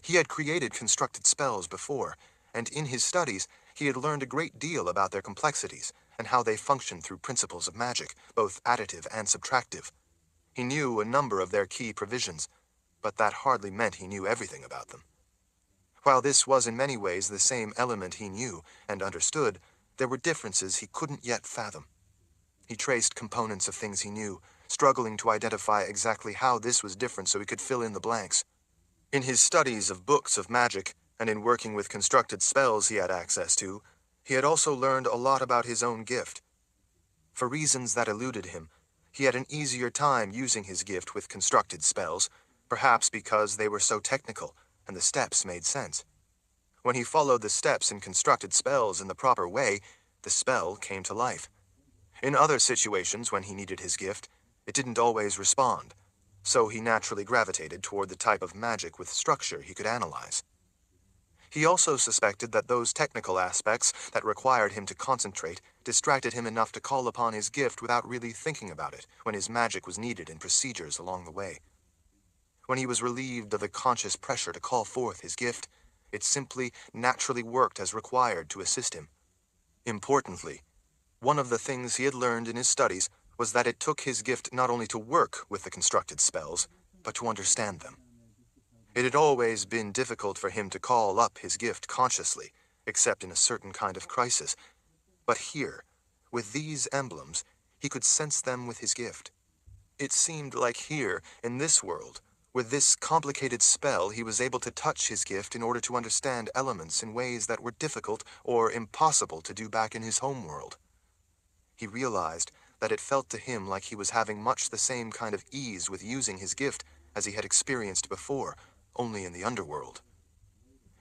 Speaker 1: He had created constructed spells before, and in his studies, he had learned a great deal about their complexities and how they function through principles of magic, both additive and subtractive. He knew a number of their key provisions, but that hardly meant he knew everything about them. While this was in many ways the same element he knew and understood, there were differences he couldn't yet fathom. He traced components of things he knew, struggling to identify exactly how this was different so he could fill in the blanks. In his studies of books of magic, and in working with constructed spells he had access to, he had also learned a lot about his own gift. For reasons that eluded him, he had an easier time using his gift with constructed spells, perhaps because they were so technical and the steps made sense. When he followed the steps in constructed spells in the proper way, the spell came to life. In other situations when he needed his gift, it didn't always respond, so he naturally gravitated toward the type of magic with structure he could analyze. He also suspected that those technical aspects that required him to concentrate distracted him enough to call upon his gift without really thinking about it when his magic was needed in procedures along the way. When he was relieved of the conscious pressure to call forth his gift, it simply naturally worked as required to assist him. Importantly, one of the things he had learned in his studies was that it took his gift not only to work with the constructed spells, but to understand them. It had always been difficult for him to call up his gift consciously, except in a certain kind of crisis. But here, with these emblems, he could sense them with his gift. It seemed like here, in this world, with this complicated spell, he was able to touch his gift in order to understand elements in ways that were difficult or impossible to do back in his home world. He realized that it felt to him like he was having much the same kind of ease with using his gift as he had experienced before, only in the underworld.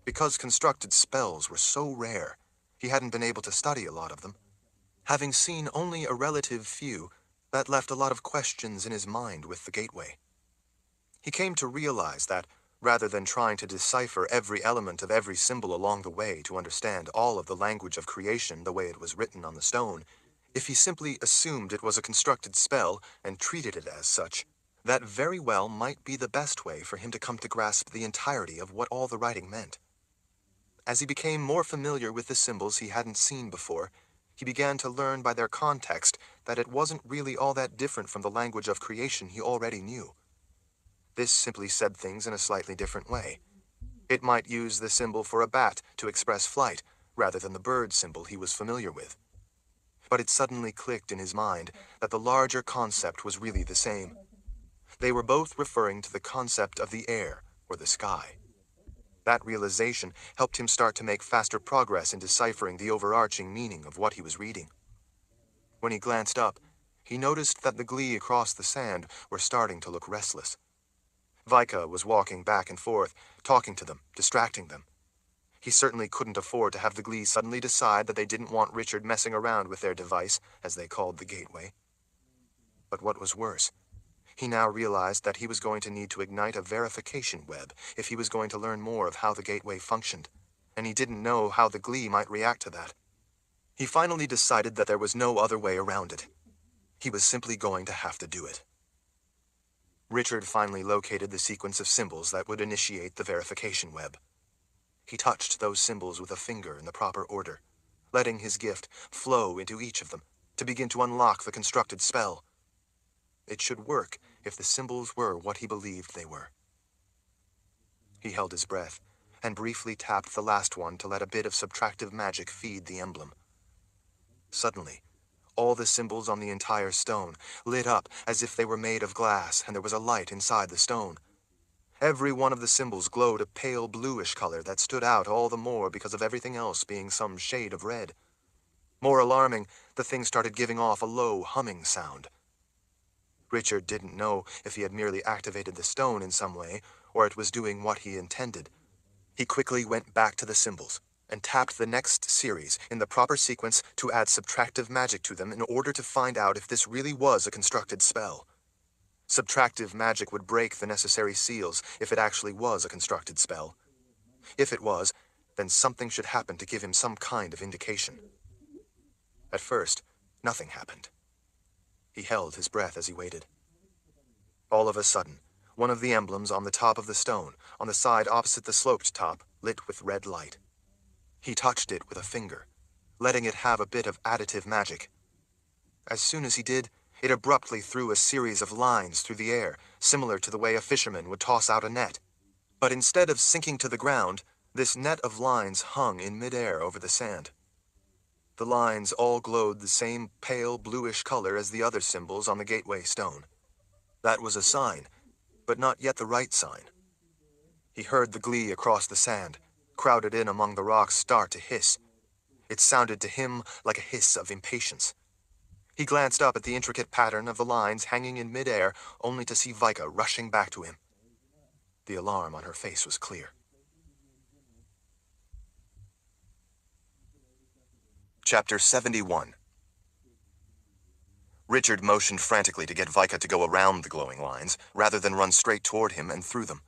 Speaker 1: Because constructed spells were so rare, he hadn't been able to study a lot of them. Having seen only a relative few, that left a lot of questions in his mind with the gateway. He came to realize that, rather than trying to decipher every element of every symbol along the way to understand all of the language of creation the way it was written on the stone, if he simply assumed it was a constructed spell and treated it as such, that very well might be the best way for him to come to grasp the entirety of what all the writing meant. As he became more familiar with the symbols he hadn't seen before, he began to learn by their context that it wasn't really all that different from the language of creation he already knew. This simply said things in a slightly different way. It might use the symbol for a bat to express flight, rather than the bird symbol he was familiar with. But it suddenly clicked in his mind that the larger concept was really the same. They were both referring to the concept of the air, or the sky. That realization helped him start to make faster progress in deciphering the overarching meaning of what he was reading. When he glanced up, he noticed that the Glee across the sand were starting to look restless. Vika was walking back and forth, talking to them, distracting them. He certainly couldn't afford to have the Glee suddenly decide that they didn't want Richard messing around with their device, as they called the gateway. But what was worse, he now realized that he was going to need to ignite a verification web if he was going to learn more of how the gateway functioned, and he didn't know how the Glee might react to that. He finally decided that there was no other way around it. He was simply going to have to do it. Richard finally located the sequence of symbols that would initiate the verification web. He touched those symbols with a finger in the proper order, letting his gift flow into each of them to begin to unlock the constructed spell. It should work if the symbols were what he believed they were. He held his breath and briefly tapped the last one to let a bit of subtractive magic feed the emblem. Suddenly, all the symbols on the entire stone lit up as if they were made of glass and there was a light inside the stone. Every one of the symbols glowed a pale bluish color that stood out all the more because of everything else being some shade of red. More alarming, the thing started giving off a low humming sound. Richard didn't know if he had merely activated the stone in some way, or it was doing what he intended. He quickly went back to the symbols and tapped the next series in the proper sequence to add subtractive magic to them in order to find out if this really was a constructed spell. Subtractive magic would break the necessary seals if it actually was a constructed spell. If it was, then something should happen to give him some kind of indication. At first, nothing happened. He held his breath as he waited. All of a sudden, one of the emblems on the top of the stone, on the side opposite the sloped top, lit with red light. He touched it with a finger, letting it have a bit of additive magic. As soon as he did, it abruptly threw a series of lines through the air, similar to the way a fisherman would toss out a net. But instead of sinking to the ground, this net of lines hung in midair over the sand. The lines all glowed the same pale bluish color as the other symbols on the gateway stone. That was a sign, but not yet the right sign. He heard the Glee across the sand, crowded in among the rocks, start to hiss. It sounded to him like a hiss of impatience. He glanced up at the intricate pattern of the lines hanging in midair, only to see Vika rushing back to him. The alarm on her face was clear. Chapter 71. Richard motioned frantically to get Vika to go around the glowing lines, rather than run straight toward him and through them.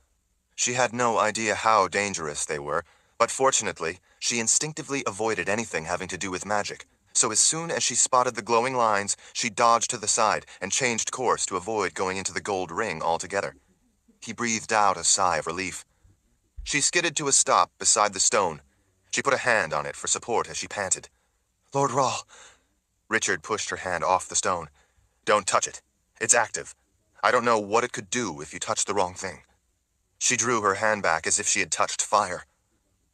Speaker 1: She had no idea how dangerous they were, but fortunately, she instinctively avoided anything having to do with magic. So as soon as she spotted the glowing lines, she dodged to the side and changed course to avoid going into the gold ring altogether. He breathed out a sigh of relief. She skidded to a stop beside the stone. She put a hand on it for support as she panted. "Lord Rahl." Richard pushed her hand off the stone. "Don't touch it. It's active. I don't know what it could do if you touched the wrong thing." She drew her hand back as if she had touched fire.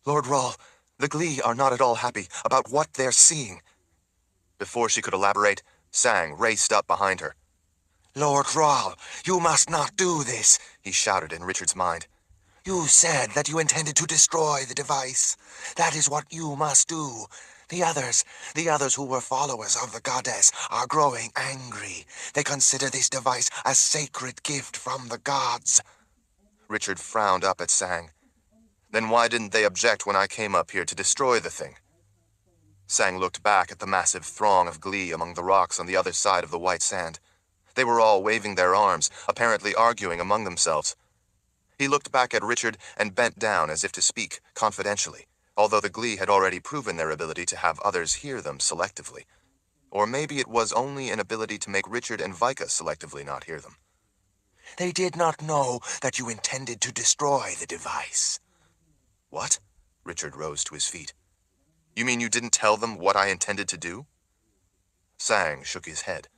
Speaker 1: "Lord Rahl, the Glee are not at all happy about what they're seeing." Before she could elaborate, Sang raced up behind her. "Lord Rahl, you must not do this," he shouted in Richard's mind. "You said that you intended to destroy the device. That is what you must do. The others who were followers of the goddess, are growing angry. They consider this device a sacred gift from the gods." Richard frowned up at Sang. "Then why didn't they object when I came up here to destroy the thing?" Sang looked back at the massive throng of Glee among the rocks on the other side of the white sand. They were all waving their arms, apparently arguing among themselves. He looked back at Richard and bent down as if to speak confidentially, although the Glee had already proven their ability to have others hear them selectively. Or maybe it was only an ability to make Richard and Vika selectively not hear them. "They did not know that you intended to destroy the device." "What?" Richard rose to his feet. "You mean you didn't tell them what I intended to do?" Sang shook his head.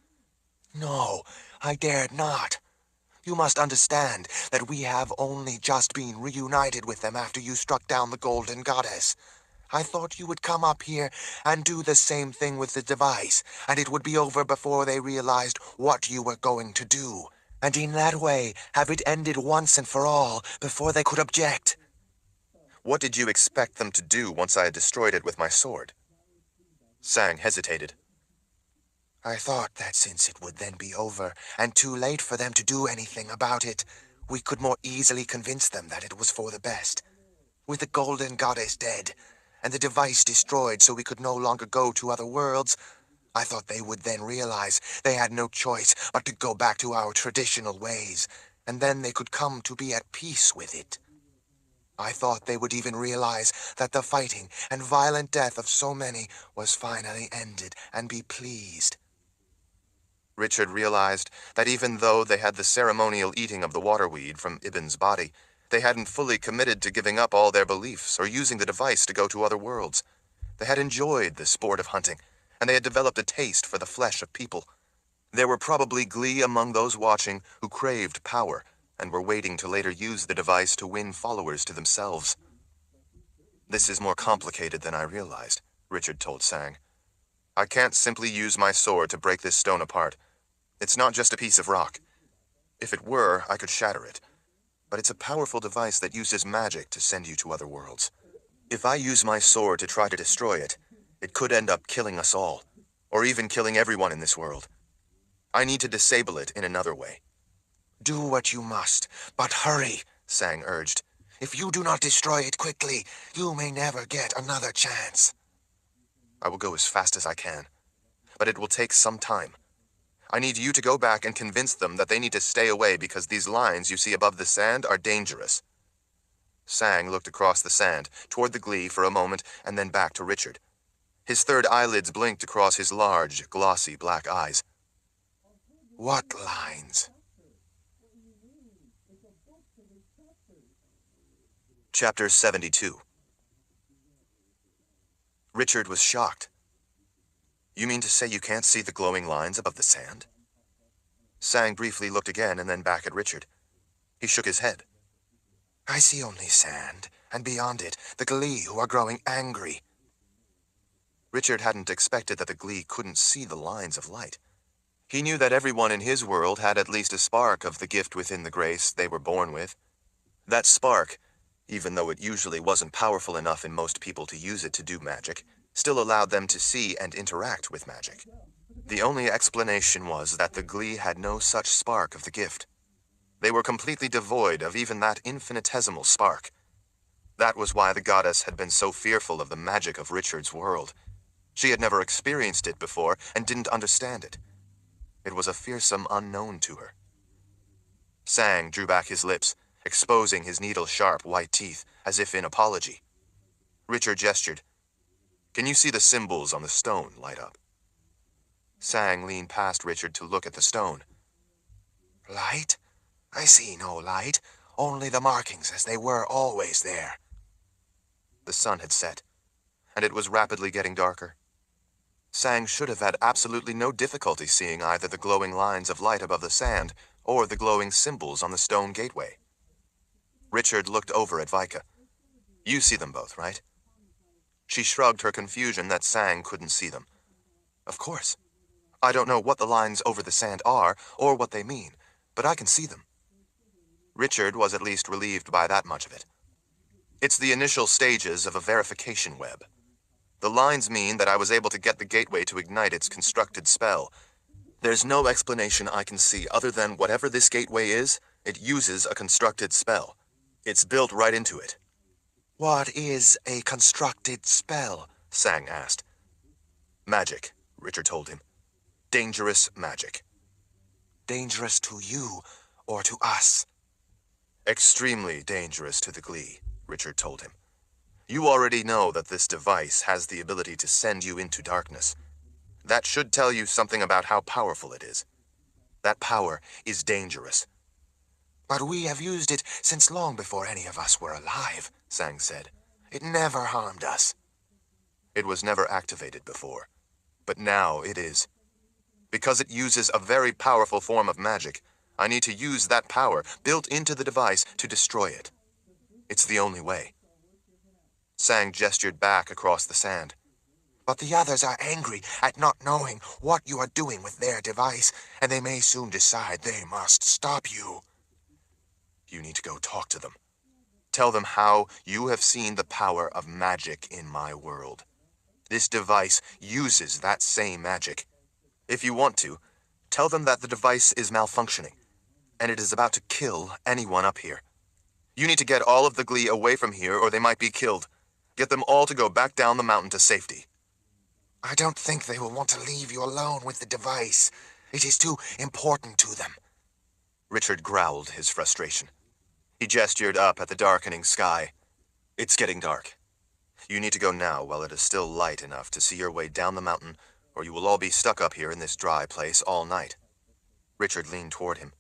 Speaker 1: "No, I dared not. You must understand that we have only just been reunited with them after you struck down the Golden Goddess. I thought you would come up here and do the same thing with the device, and it would be over before they realized what you were going to do.
Speaker 2: and in that way have it ended once and for all before they could object.
Speaker 1: What did you expect them to do once I had destroyed it with my sword? Sang hesitated.
Speaker 2: I thought that since it would then be over, and too late for them to do anything about it, we could more easily convince them that it was for the best. With the Golden Goddess dead, and the device destroyed so we could no longer go to other worlds, I thought they would then realize they had no choice but to go back to our traditional ways, and then they could come to be at peace with it. I thought they would even realize that the fighting and violent death of so many was finally ended and be pleased.
Speaker 1: Richard realized that even though they had the ceremonial eating of the waterweed from Ibn's body, they hadn't fully committed to giving up all their beliefs or using the device to go to other worlds. They had enjoyed the sport of hunting, and they had developed a taste for the flesh of people. There were probably glee among those watching who craved power and were waiting to later use the device to win followers to themselves. This is more complicated than I realized, Richard told Sang. I can't simply use my sword to break this stone apart. It's not just a piece of rock. If it were, I could shatter it. But it's a powerful device that uses magic to send you to other worlds. If I use my sword to try to destroy it, it could end up killing us all, or even killing everyone in this world. I need to disable it in another way.
Speaker 2: Do what you must, but hurry, Sang urged. If you do not destroy it quickly, you may never get another chance.
Speaker 1: I will go as fast as I can, but it will take some time. I need you to go back and convince them that they need to stay away because these lines you see above the sand are dangerous. Sang looked across the sand, toward the glee for a moment, and then back to Richard. His third eyelids blinked across his large, glossy black eyes.
Speaker 2: What lines?
Speaker 1: Chapter 72. Richard was shocked. You mean to say you can't see the glowing lines above the sand? Sang briefly looked again and then back at Richard. He shook his head.
Speaker 2: I see only sand, and beyond it, the glee who are growing angry.
Speaker 1: Richard hadn't expected that the glee couldn't see the lines of light. He knew that everyone in his world had at least a spark of the gift within the grace they were born with. That spark, even though it usually wasn't powerful enough in most people to use it to do magic, still allowed them to see and interact with magic. The only explanation was that the glee had no such spark of the gift. They were completely devoid of even that infinitesimal spark. That was why the goddess had been so fearful of the magic of Richard's world. She had never experienced it before and didn't understand it. It was a fearsome unknown to her. Sang drew back his lips, exposing his needle-sharp white teeth, as if in apology. Richard gestured. Can you see the symbols on the stone light up? Sang leaned past Richard to look at the stone.
Speaker 2: Light? I see no light, only the markings as they were always there.
Speaker 1: The sun had set, and it was rapidly getting darker. Sang should have had absolutely no difficulty seeing either the glowing lines of light above the sand or the glowing symbols on the stone gateway. Richard looked over at Vika. You see them both, right? She shrugged her confusion that Sang couldn't see them. Of course. I don't know what the lines over the sand are or what they mean, but I can see them. Richard was at least relieved by that much of it. It's the initial stages of a verification web. The lines mean that I was able to get the gateway to ignite its constructed spell. There's no explanation I can see other than whatever this gateway is, it uses a constructed spell. It's built right into it.
Speaker 2: What is a constructed spell?
Speaker 1: Sang asked. Magic, Richard told him. Dangerous magic.
Speaker 2: Dangerous to you or to us?
Speaker 1: Extremely dangerous to the glee, Richard told him. You already know that this device has the ability to send you into darkness. That should tell you something about how powerful it is. That power is dangerous.
Speaker 2: But we have used it since long before any of us were alive, Sang said. It never harmed us.
Speaker 1: It was never activated before, but now it is. Because it uses a very powerful form of magic, I need to use that power built into the device to destroy it. It's the only way. Sang gestured back across the sand.
Speaker 2: But the others are angry at not knowing what you are doing with their device, and they may soon decide they must stop you.
Speaker 1: You need to go talk to them. Tell them how you have seen the power of magic in my world. This device uses that same magic. If you want to, tell them that the device is malfunctioning, and it is about to kill anyone up here. You need to get all of the Glee away from here, or they might be killed. Get them all to go back down the mountain to safety.
Speaker 2: I don't think they will want to leave you alone with the device. It is too important to them.
Speaker 1: Richard growled his frustration. He gestured up at the darkening sky. It's getting dark. You need to go now while it is still light enough to see your way down the mountain, or you will all be stuck up here in this dry place all night. Richard leaned toward him.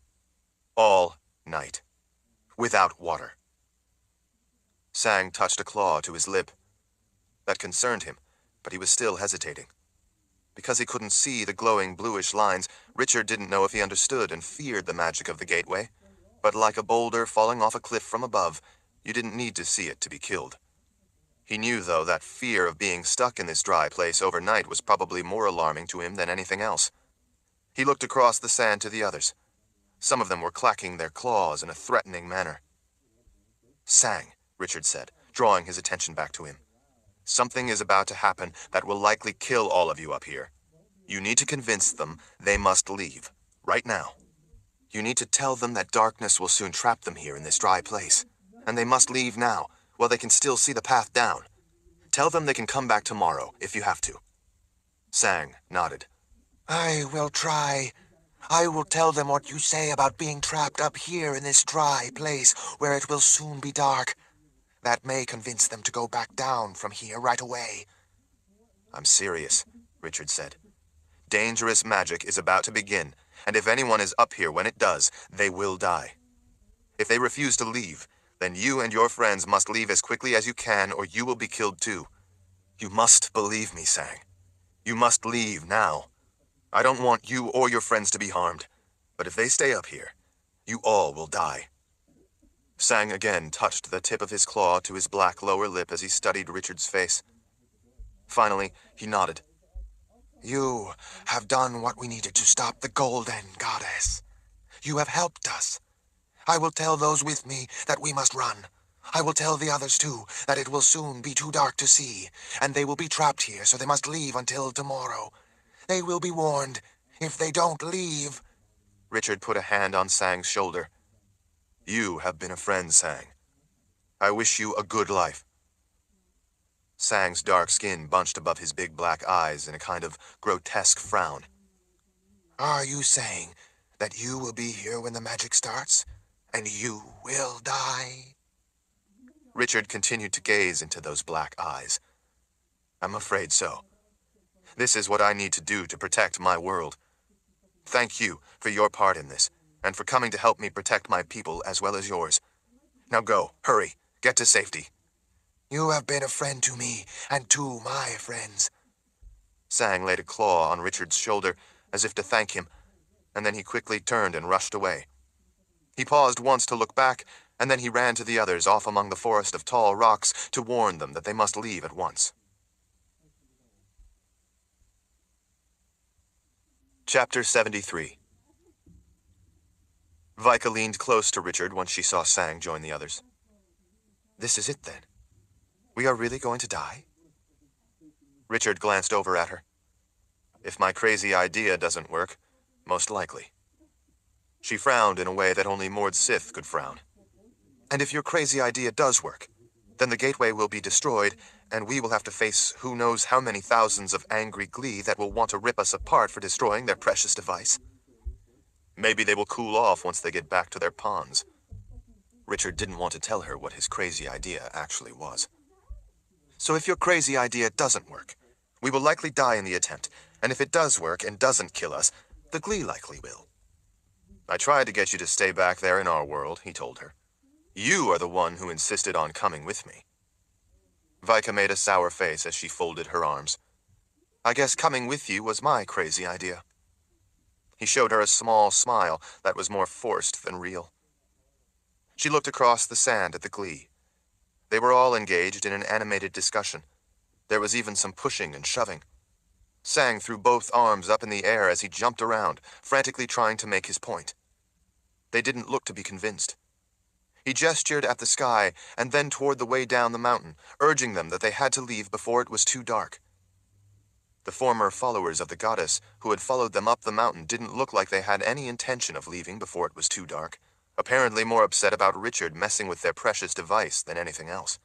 Speaker 1: All night. Without water. Sang touched a claw to his lip. That concerned him, but he was still hesitating. Because he couldn't see the glowing bluish lines, Richard didn't know if he understood and feared the magic of the gateway. But like a boulder falling off a cliff from above, you didn't need to see it to be killed. He knew, though, that fear of being stuck in this dry place overnight was probably more alarming to him than anything else. He looked across the sand to the others. Some of them were clacking their claws in a threatening manner. Sang, Richard said, drawing his attention back to him. Something is about to happen that will likely kill all of you up here. You need to convince them they must leave, right now. You need to tell them that darkness will soon trap them here in this dry place, and they must leave now, while they can still see the path down. Tell them they can come back tomorrow, if you have to. Sang nodded.
Speaker 2: I will try. I will tell them what you say about being trapped up here in this dry place where it will soon be dark. That may convince them to go back down from here right away.
Speaker 1: I'm serious, Richard said. Dangerous magic is about to begin, and if anyone is up here when it does, they will die. If they refuse to leave, then you and your friends must leave as quickly as you can, or you will be killed too. You must believe me, Sang. You must leave now. I don't want you or your friends to be harmed, but if they stay up here, you all will die. Sang again touched the tip of his claw to his black lower lip as he studied Richard's face. Finally, he nodded.
Speaker 2: You have done what we needed to stop the Golden Goddess. You have helped us. I will tell those with me that we must run. I will tell the others, too, that it will soon be too dark to see, and they will be trapped here, so they must leave until tomorrow. They will be warned. If they don't leave...
Speaker 1: Richard put a hand on Sang's shoulder. You have been a friend, Sang. I wish you a good life. Sang's dark skin bunched above his big black eyes in a kind of grotesque frown.
Speaker 2: Are you saying that you will be here when the magic starts, and you will die?
Speaker 1: Richard continued to gaze into those black eyes. I'm afraid so. This is what I need to do to protect my world. Thank you for your part in this, and for coming to help me protect my people as well as yours. Now go, hurry, get to safety.
Speaker 2: You have been a friend to me, and to my friends.
Speaker 1: Sang laid a claw on Richard's shoulder, as if to thank him, and then he quickly turned and rushed away. He paused once to look back, and then he ran to the others off among the forest of tall rocks to warn them that they must leave at once. Chapter 73. Vika leaned close to Richard once she saw Sang join the others. This is it, then? We are really going to die? Richard glanced over at her. If my crazy idea doesn't work, most likely. She frowned in a way that only Mord Sith could frown. And if your crazy idea does work, then the gateway will be destroyed, and we will have to face who knows how many thousands of angry Glee that will want to rip us apart for destroying their precious device. Maybe they will cool off once they get back to their ponds. Richard didn't want to tell her what his crazy idea actually was. So if your crazy idea doesn't work, we will likely die in the attempt, and if it does work and doesn't kill us, the Glee likely will. I tried to get you to stay back there in our world, he told her. You are the one who insisted on coming with me. Vika made a sour face as she folded her arms. I guess coming with you was my crazy idea. He showed her a small smile that was more forced than real. She looked across the sand at the Glee. They were all engaged in an animated discussion. There was even some pushing and shoving. Sang threw both arms up in the air as he jumped around, frantically trying to make his point. They didn't look to be convinced. He gestured at the sky and then toward the way down the mountain, urging them that they had to leave before it was too dark. The former followers of the goddess who had followed them up the mountain didn't look like they had any intention of leaving before it was too dark, apparently more upset about Richard messing with their precious device than anything else.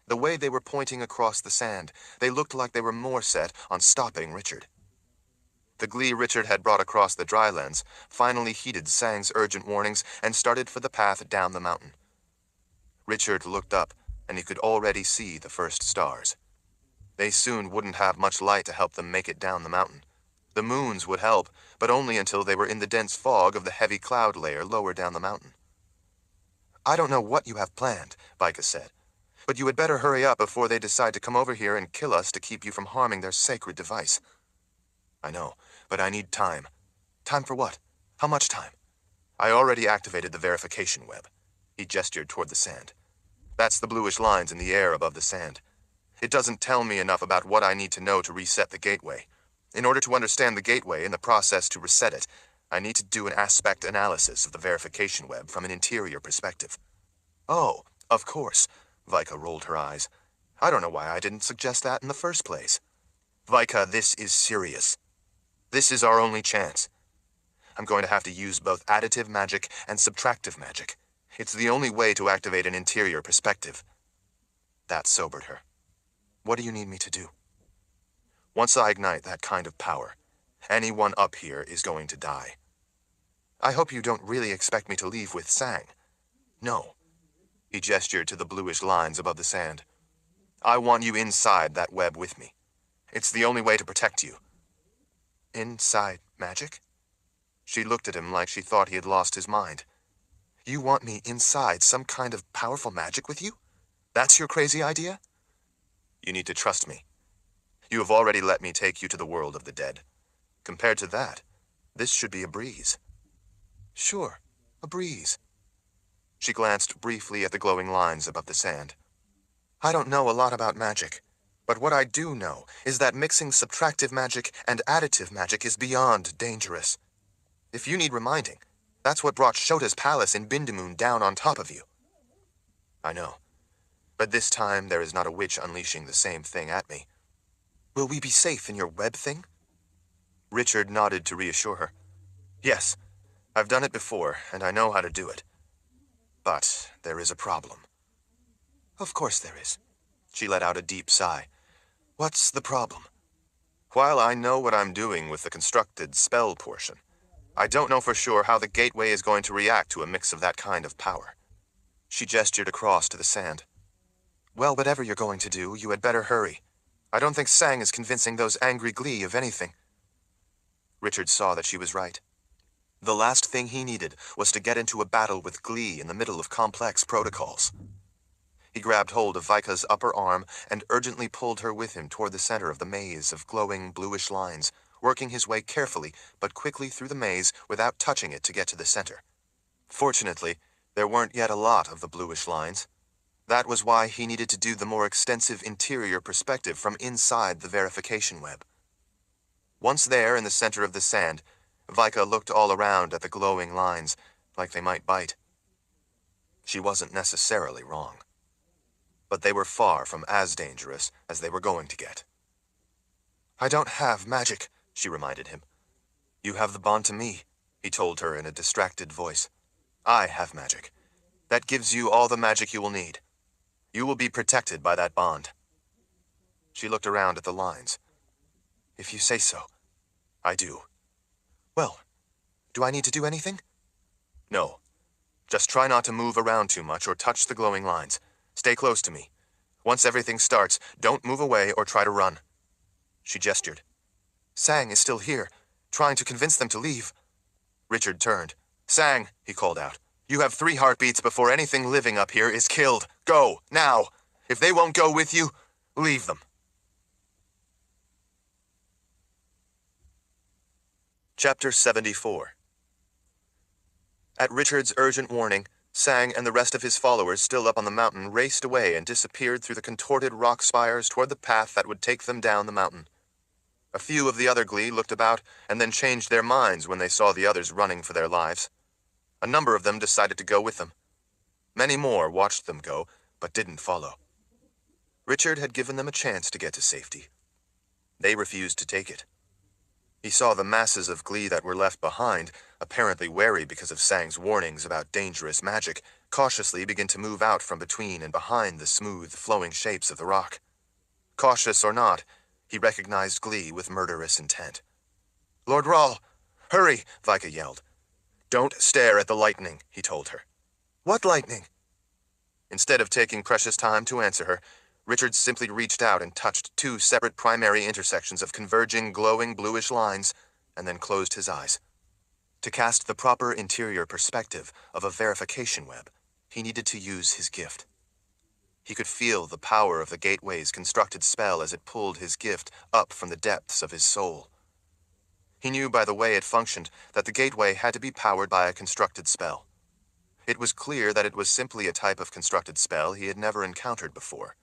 Speaker 1: The way they were pointing across the sand, they looked like they were more set on stopping Richard. The glee Richard had brought across the drylands finally heeded Sang's urgent warnings and started for the path down the mountain. Richard looked up, and he could already see the first stars. They soon wouldn't have much light to help them make it down the mountain. The moons would help, but only until they were in the dense fog of the heavy cloud layer lower down the mountain. "I don't know what you have planned," Vika said, "but you had better hurry up before they decide to come over here and kill us to keep you from harming their sacred device." "I know, but I need time." "Time for what? How much time?" "I already activated the verification web." He gestured toward the sand. "That's the bluish lines in the air above the sand. It doesn't tell me enough about what I need to know to reset the gateway. In order to understand the gateway and the process to reset it, I need to do an aspect analysis of the verification web from an interior perspective." "Oh, of course." Vika rolled her eyes. "I don't know why I didn't suggest that in the first place." "Vika, this is serious. This is our only chance. I'm going to have to use both additive magic and subtractive magic. It's the only way to activate an interior perspective." That sobered her. "What do you need me to do?" "Once I ignite that kind of power, anyone up here is going to die." "I hope you don't really expect me to leave with Sang." "No." He gestured to the bluish lines above the sand. "I want you inside that web with me. It's the only way to protect you." "Inside magic?" She looked at him like she thought he had lost his mind. "You want me inside some kind of powerful magic with you? That's your crazy idea?" "You need to trust me. You have already let me take you to the world of the dead. Compared to that, this should be a breeze." "Sure, a breeze." She glanced briefly at the glowing lines above the sand. "I don't know a lot about magic, but what I do know is that mixing subtractive magic and additive magic is beyond dangerous. If you need reminding, that's what brought Shota's palace in Bindamoon down on top of you." "I know. But this time there is not a witch unleashing the same thing at me." "Will we be safe in your web thing?" Richard nodded to reassure her. "Yes, I've done it before, and I know how to do it. But there is a problem." "Of course there is." She let out a deep sigh. "What's the problem?" "While I know what I'm doing with the constructed spell portion, I don't know for sure how the gateway is going to react to a mix of that kind of power." She gestured across to the sand. "Well, whatever you're going to do, you had better hurry. I don't think Sang is convincing those angry glee of anything." Richard saw that she was right. The last thing he needed was to get into a battle with glee in the middle of complex protocols. He grabbed hold of Vika's upper arm and urgently pulled her with him toward the center of the maze of glowing bluish lines, working his way carefully but quickly through the maze without touching it to get to the center. Fortunately, there weren't yet a lot of the bluish lines. That was why he needed to do the more extensive interior perspective from inside the verification web. Once there in the center of the sand, Vika looked all around at the glowing lines, like they might bite. She wasn't necessarily wrong. But they were far from as dangerous as they were going to get. "I don't have magic," she reminded him. "You have the bond to me," he told her in a distracted voice. "I have magic. That gives you all the magic you will need. You will be protected by that bond." She looked around at the lines. "If you say so, I do." "Well, do I need to do anything?" "No. Just try not to move around too much or touch the glowing lines. Stay close to me. Once everything starts, don't move away or try to run." She gestured. "Sang is still here, trying to convince them to leave." Richard turned. "Sang," he called out, "you have 3 heartbeats before anything living up here is killed. Go, now! If they won't go with you, leave them." Chapter 74. At Richard's urgent warning, Sang and the rest of his followers, still up on the mountain, raced away and disappeared through the contorted rock spires toward the path that would take them down the mountain. A few of the other Glee looked about and then changed their minds when they saw the others running for their lives. A number of them decided to go with them. Many more watched them go, but didn't follow. Richard had given them a chance to get to safety. They refused to take it. He saw the masses of Glee that were left behind, apparently wary because of Sang's warnings about dangerous magic, cautiously begin to move out from between and behind the smooth, flowing shapes of the rock. Cautious or not, he recognized Glee with murderous intent. "Lord Rahl, hurry!" Vika yelled. "Don't stare at the lightning," he told her. "What lightning?" Instead of taking precious time to answer her, Richard simply reached out and touched two separate primary intersections of converging, glowing bluish lines, and then closed his eyes. To cast the proper interior perspective of a verification web, he needed to use his gift. He could feel the power of the gateway's constructed spell as it pulled his gift up from the depths of his soul. He knew by the way it functioned that the gateway had to be powered by a constructed spell. It was clear that it was simply a type of constructed spell he had never encountered before.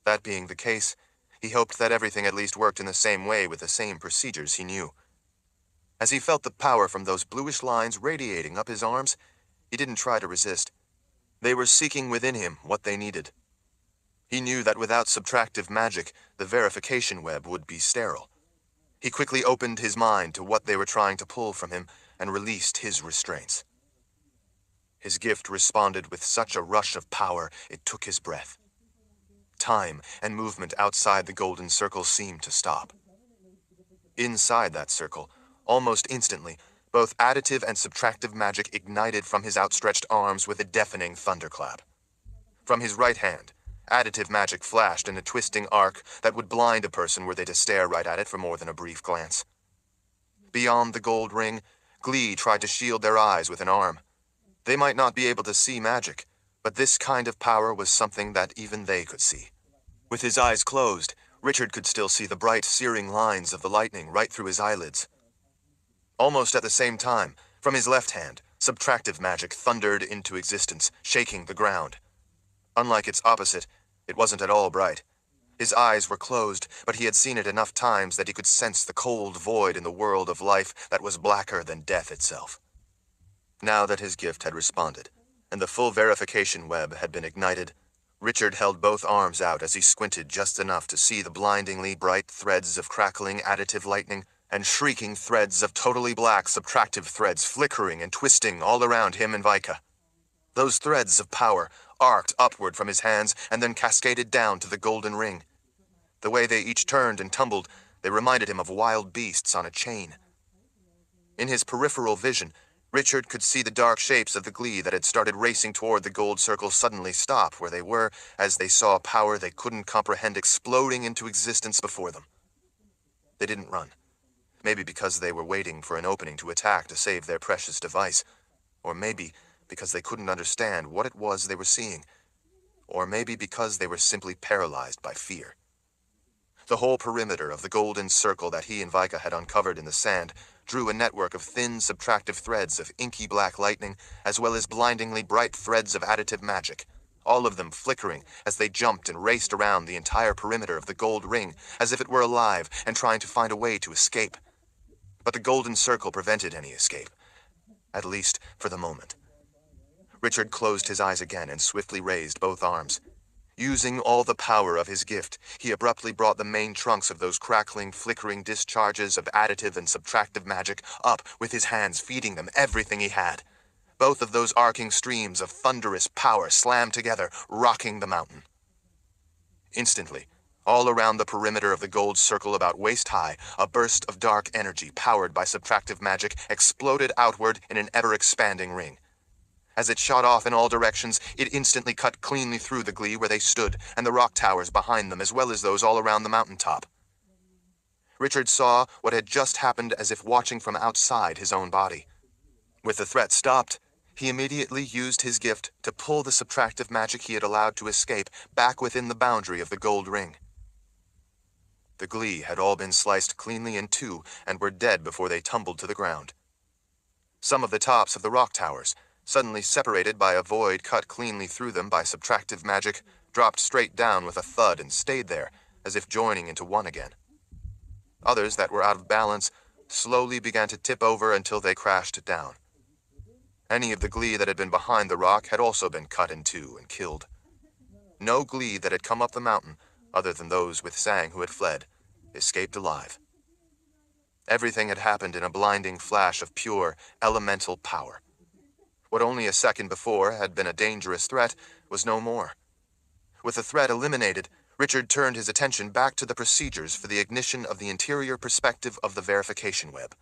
Speaker 1: That being the case, he hoped that everything at least worked in the same way with the same procedures he knew. As he felt the power from those bluish lines radiating up his arms, he didn't try to resist. They were seeking within him what they needed. He knew that without subtractive magic, the verification web would be sterile. He quickly opened his mind to what they were trying to pull from him and released his restraints. His gift responded with such a rush of power it took his breath. Time and movement outside the golden circle seemed to stop. Inside that circle, almost instantly, both additive and subtractive magic ignited from his outstretched arms with a deafening thunderclap. From his right hand, additive magic flashed in a twisting arc that would blind a person were they to stare right at it for more than a brief glance. Beyond the gold ring, Glee tried to shield their eyes with an arm. They might not be able to see magic, but this kind of power was something that even they could see. With his eyes closed, Richard could still see the bright, searing lines of the lightning right through his eyelids. Almost at the same time, from his left hand, subtractive magic thundered into existence, shaking the ground. Unlike its opposite, it wasn't at all bright. His eyes were closed, but he had seen it enough times that he could sense the cold void in the world of life that was blacker than death itself. Now that his gift had responded, and the full verification web had been ignited, Richard held both arms out as he squinted just enough to see the blindingly bright threads of crackling additive lightning and shrieking threads of totally black subtractive threads flickering and twisting all around him and Vika. Those threads of power arced upward from his hands and then cascaded down to the golden ring. The way they each turned and tumbled, they reminded him of wild beasts on a chain. In his peripheral vision, Richard could see the dark shapes of the Glee that had started racing toward the gold circle suddenly stop where they were as they saw power they couldn't comprehend exploding into existence before them. They didn't run. Maybe because they were waiting for an opening to attack to save their precious device. Or maybe because they couldn't understand what it was they were seeing. Or maybe because they were simply paralyzed by fear. The whole perimeter of the golden circle that he and Vika had uncovered in the sand drew a network of thin subtractive threads of inky black lightning, as well as blindingly bright threads of additive magic, all of them flickering as they jumped and raced around the entire perimeter of the gold ring, as if it were alive and trying to find a way to escape. But the golden circle prevented any escape, at least for the moment. Richard closed his eyes again and swiftly raised both arms. Using all the power of his gift, he abruptly brought the main trunks of those crackling, flickering discharges of additive and subtractive magic up with his hands, feeding them everything he had. Both of those arcing streams of thunderous power slammed together, rocking the mountain. Instantly, all around the perimeter of the gold circle about waist-high, a burst of dark energy powered by subtractive magic exploded outward in an ever-expanding ring. As it shot off in all directions, it instantly cut cleanly through the Glee where they stood, and the rock towers behind them, as well as those all around the mountaintop. Richard saw what had just happened as if watching from outside his own body. With the threat stopped, he immediately used his gift to pull the subtractive magic he had allowed to escape back within the boundary of the gold ring. The Glee had all been sliced cleanly in two and were dead before they tumbled to the ground. Some of the tops of the rock towers, suddenly separated by a void cut cleanly through them by subtractive magic, dropped straight down with a thud and stayed there, as if joining into one again. Others that were out of balance slowly began to tip over until they crashed down. Any of the Glee that had been behind the rock had also been cut in two and killed. No Glee that had come up the mountain, other than those with Sang who had fled, escaped alive. Everything had happened in a blinding flash of pure, elemental power. What only a second before had been a dangerous threat was no more. With the threat eliminated, Richard turned his attention back to the procedures for the ignition of the interior perspective of the verification web.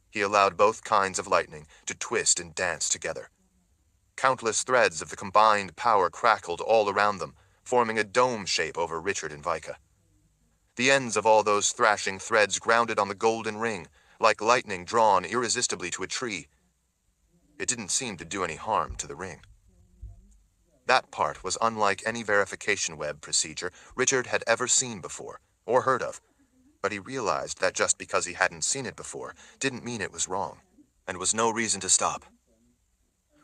Speaker 1: He allowed both kinds of lightning to twist and dance together. Countless threads of the combined power crackled all around them, forming a dome shape over Richard and Vika. The ends of all those thrashing threads grounded on the golden ring, like lightning drawn irresistibly to a tree. It didn't seem to do any harm to the ring. That part was unlike any verification web procedure Richard had ever seen before, or heard of, but he realized that just because he hadn't seen it before didn't mean it was wrong, and was no reason to stop.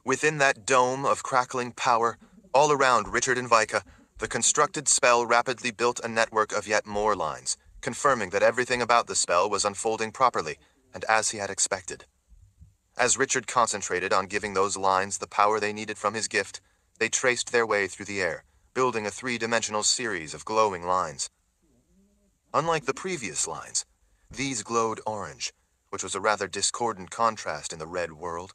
Speaker 1: Within that dome of crackling power, all around Richard and Vika, the constructed spell rapidly built a network of yet more lines, confirming that everything about the spell was unfolding properly, and as he had expected. As Richard concentrated on giving those lines the power they needed from his gift, they traced their way through the air, building a three-dimensional series of glowing lines. Unlike the previous lines, these glowed orange, which was a rather discordant contrast in the red world.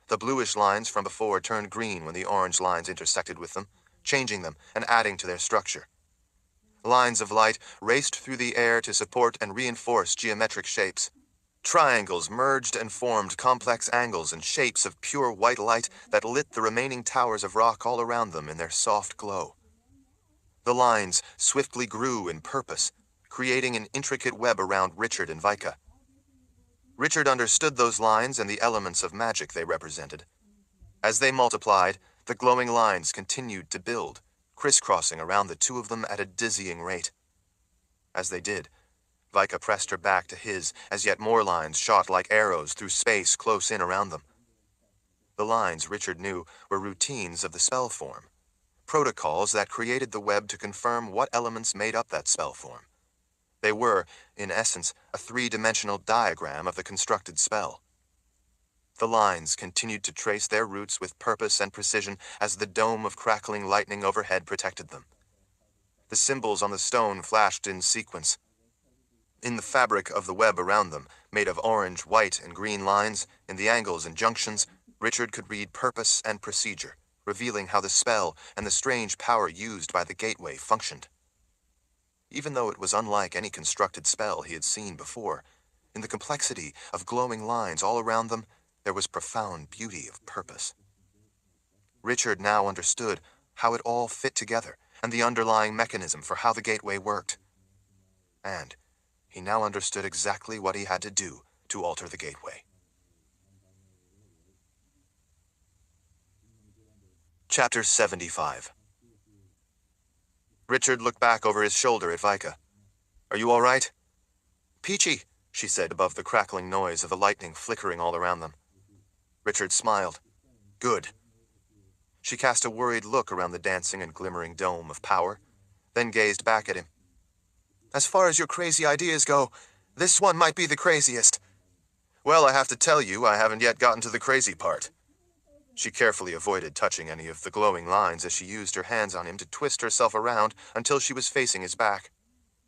Speaker 1: The bluish lines from before turned green when the orange lines intersected with them, changing them and adding to their structure. Lines of light raced through the air to support and reinforce geometric shapes. Triangles merged and formed complex angles and shapes of pure white light that lit the remaining towers of rock all around them in their soft glow. The lines swiftly grew in purpose, creating an intricate web around Richard and Vika. Richard understood those lines and the elements of magic they represented. As they multiplied, the glowing lines continued to build, crisscrossing around the two of them at a dizzying rate. As they did, Vika pressed her back to his as yet more lines shot like arrows through space close in around them. The lines, Richard knew, were routines of the spell form, protocols that created the web to confirm what elements made up that spell form. They were, in essence, a three-dimensional diagram of the constructed spell. The lines continued to trace their routes with purpose and precision as the dome of crackling lightning overhead protected them. The symbols on the stone flashed in sequence. In the fabric of the web around them, made of orange, white, and green lines, in the angles and junctions, Richard could read purpose and procedure, revealing how the spell and the strange power used by the gateway functioned. Even though it was unlike any constructed spell he had seen before, in the complexity of glowing lines all around them, there was profound beauty of purpose. Richard now understood how it all fit together and the underlying mechanism for how the gateway worked. And he now understood exactly what he had to do to alter the gateway. Chapter 75. Richard looked back over his shoulder at Vika. "Are you all right?" "Peachy," she said above the crackling noise of the lightning flickering all around them. Richard smiled. "Good." She cast a worried look around the dancing and glimmering dome of power, then gazed back at him. "As far as your crazy ideas go, this one might be the craziest." "Well, I have to tell you, I haven't yet gotten to the crazy part." She carefully avoided touching any of the glowing lines as she used her hands on him to twist herself around until she was facing his back.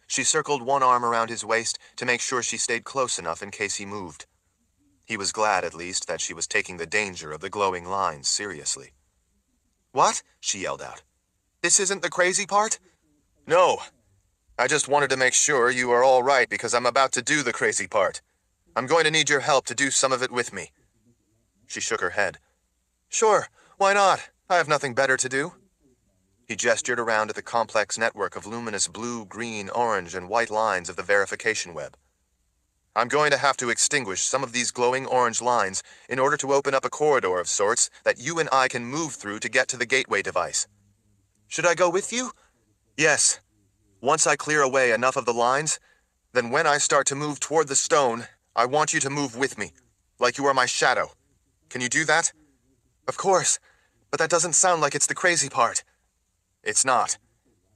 Speaker 1: She circled one arm around his waist to make sure she stayed close enough in case he moved. He was glad, at least, that she was taking the danger of the glowing lines seriously. "What?" she yelled out. "This isn't the crazy part?" "No. I just wanted to make sure you are all right because I'm about to do the crazy part. I'm going to need your help to do some of it with me." She shook her head. "Sure, why not? I have nothing better to do." He gestured around at the complex network of luminous blue, green, orange, and white lines of the verification web. "I'm going to have to extinguish some of these glowing orange lines in order to open up a corridor of sorts that you and I can move through to get to the gateway device." "Should I go with you?" "Yes. Once I clear away enough of the lines, then when I start to move toward the stone, I want you to move with me, like you are my shadow. Can you do that? Of course, but that doesn't sound like it's the crazy part. It's not.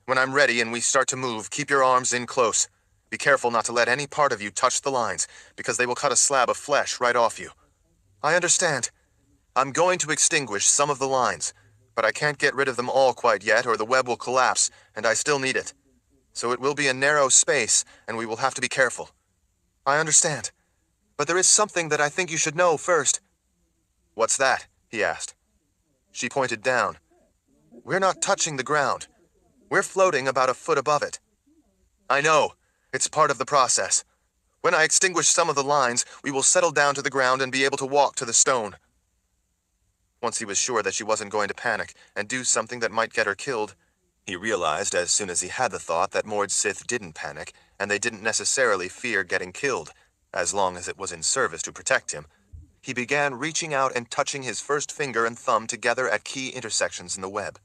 Speaker 1: When I'm ready and we start to move, keep your arms in close. Be careful not to let any part of you touch the lines, because they will cut a slab of flesh right off you. I understand. I'm going to extinguish some of the lines, but I can't get rid of them all quite yet, or the web will collapse, and I still need it. So it will be a narrow space, and we will have to be careful. I understand. But there is something that I think you should know first. What's that? He asked. She pointed down. We're not touching the ground. We're floating about a foot above it. I know. It's part of the process. When I extinguish some of the lines, we will settle down to the ground and be able to walk to the stone. Once he was sure that she wasn't going to panic and do something that might get her killed, he realized as soon as he had the thought that Mord Sith didn't panic, and they didn't necessarily fear getting killed, as long as it was in service to protect him. He began reaching out and touching his first finger and thumb together at key intersections in the web.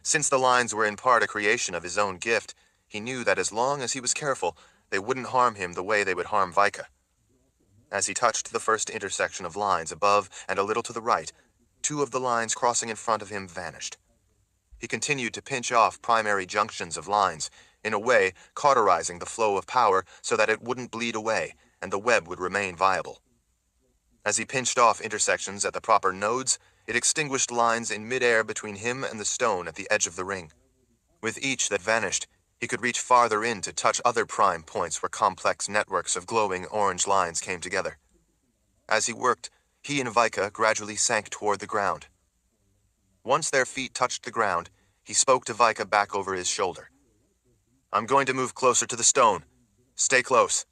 Speaker 1: Since the lines were in part a creation of his own gift, he knew that as long as he was careful, they wouldn't harm him the way they would harm Vika. As he touched the first intersection of lines above and a little to the right, two of the lines crossing in front of him vanished. He continued to pinch off primary junctions of lines, in a way cauterizing the flow of power so that it wouldn't bleed away and the web would remain viable. As he pinched off intersections at the proper nodes, it extinguished lines in midair between him and the stone at the edge of the ring. With each that vanished, he could reach farther in to touch other prime points where complex networks of glowing orange lines came together. As he worked, he and Vika gradually sank toward the ground. Once their feet touched the ground, he spoke to Vika back over his shoulder. I'm going to move closer to the stone. Stay close.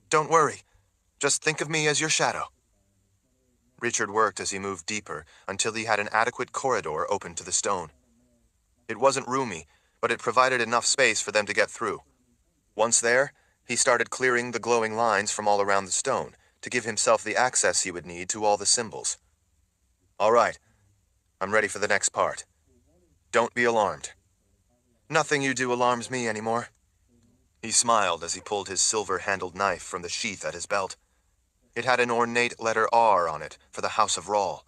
Speaker 1: Don't worry. Just think of me as your shadow. Richard worked as he moved deeper until he had an adequate corridor open to the stone. It wasn't roomy, but it provided enough space for them to get through. Once there, he started clearing the glowing lines from all around the stone to give himself the access he would need to all the symbols. All right. I'm ready for the next part. Don't be alarmed. Nothing you do alarms me anymore. He smiled as he pulled his silver-handled knife from the sheath at his belt. It had an ornate letter R on it for the House of Rawl.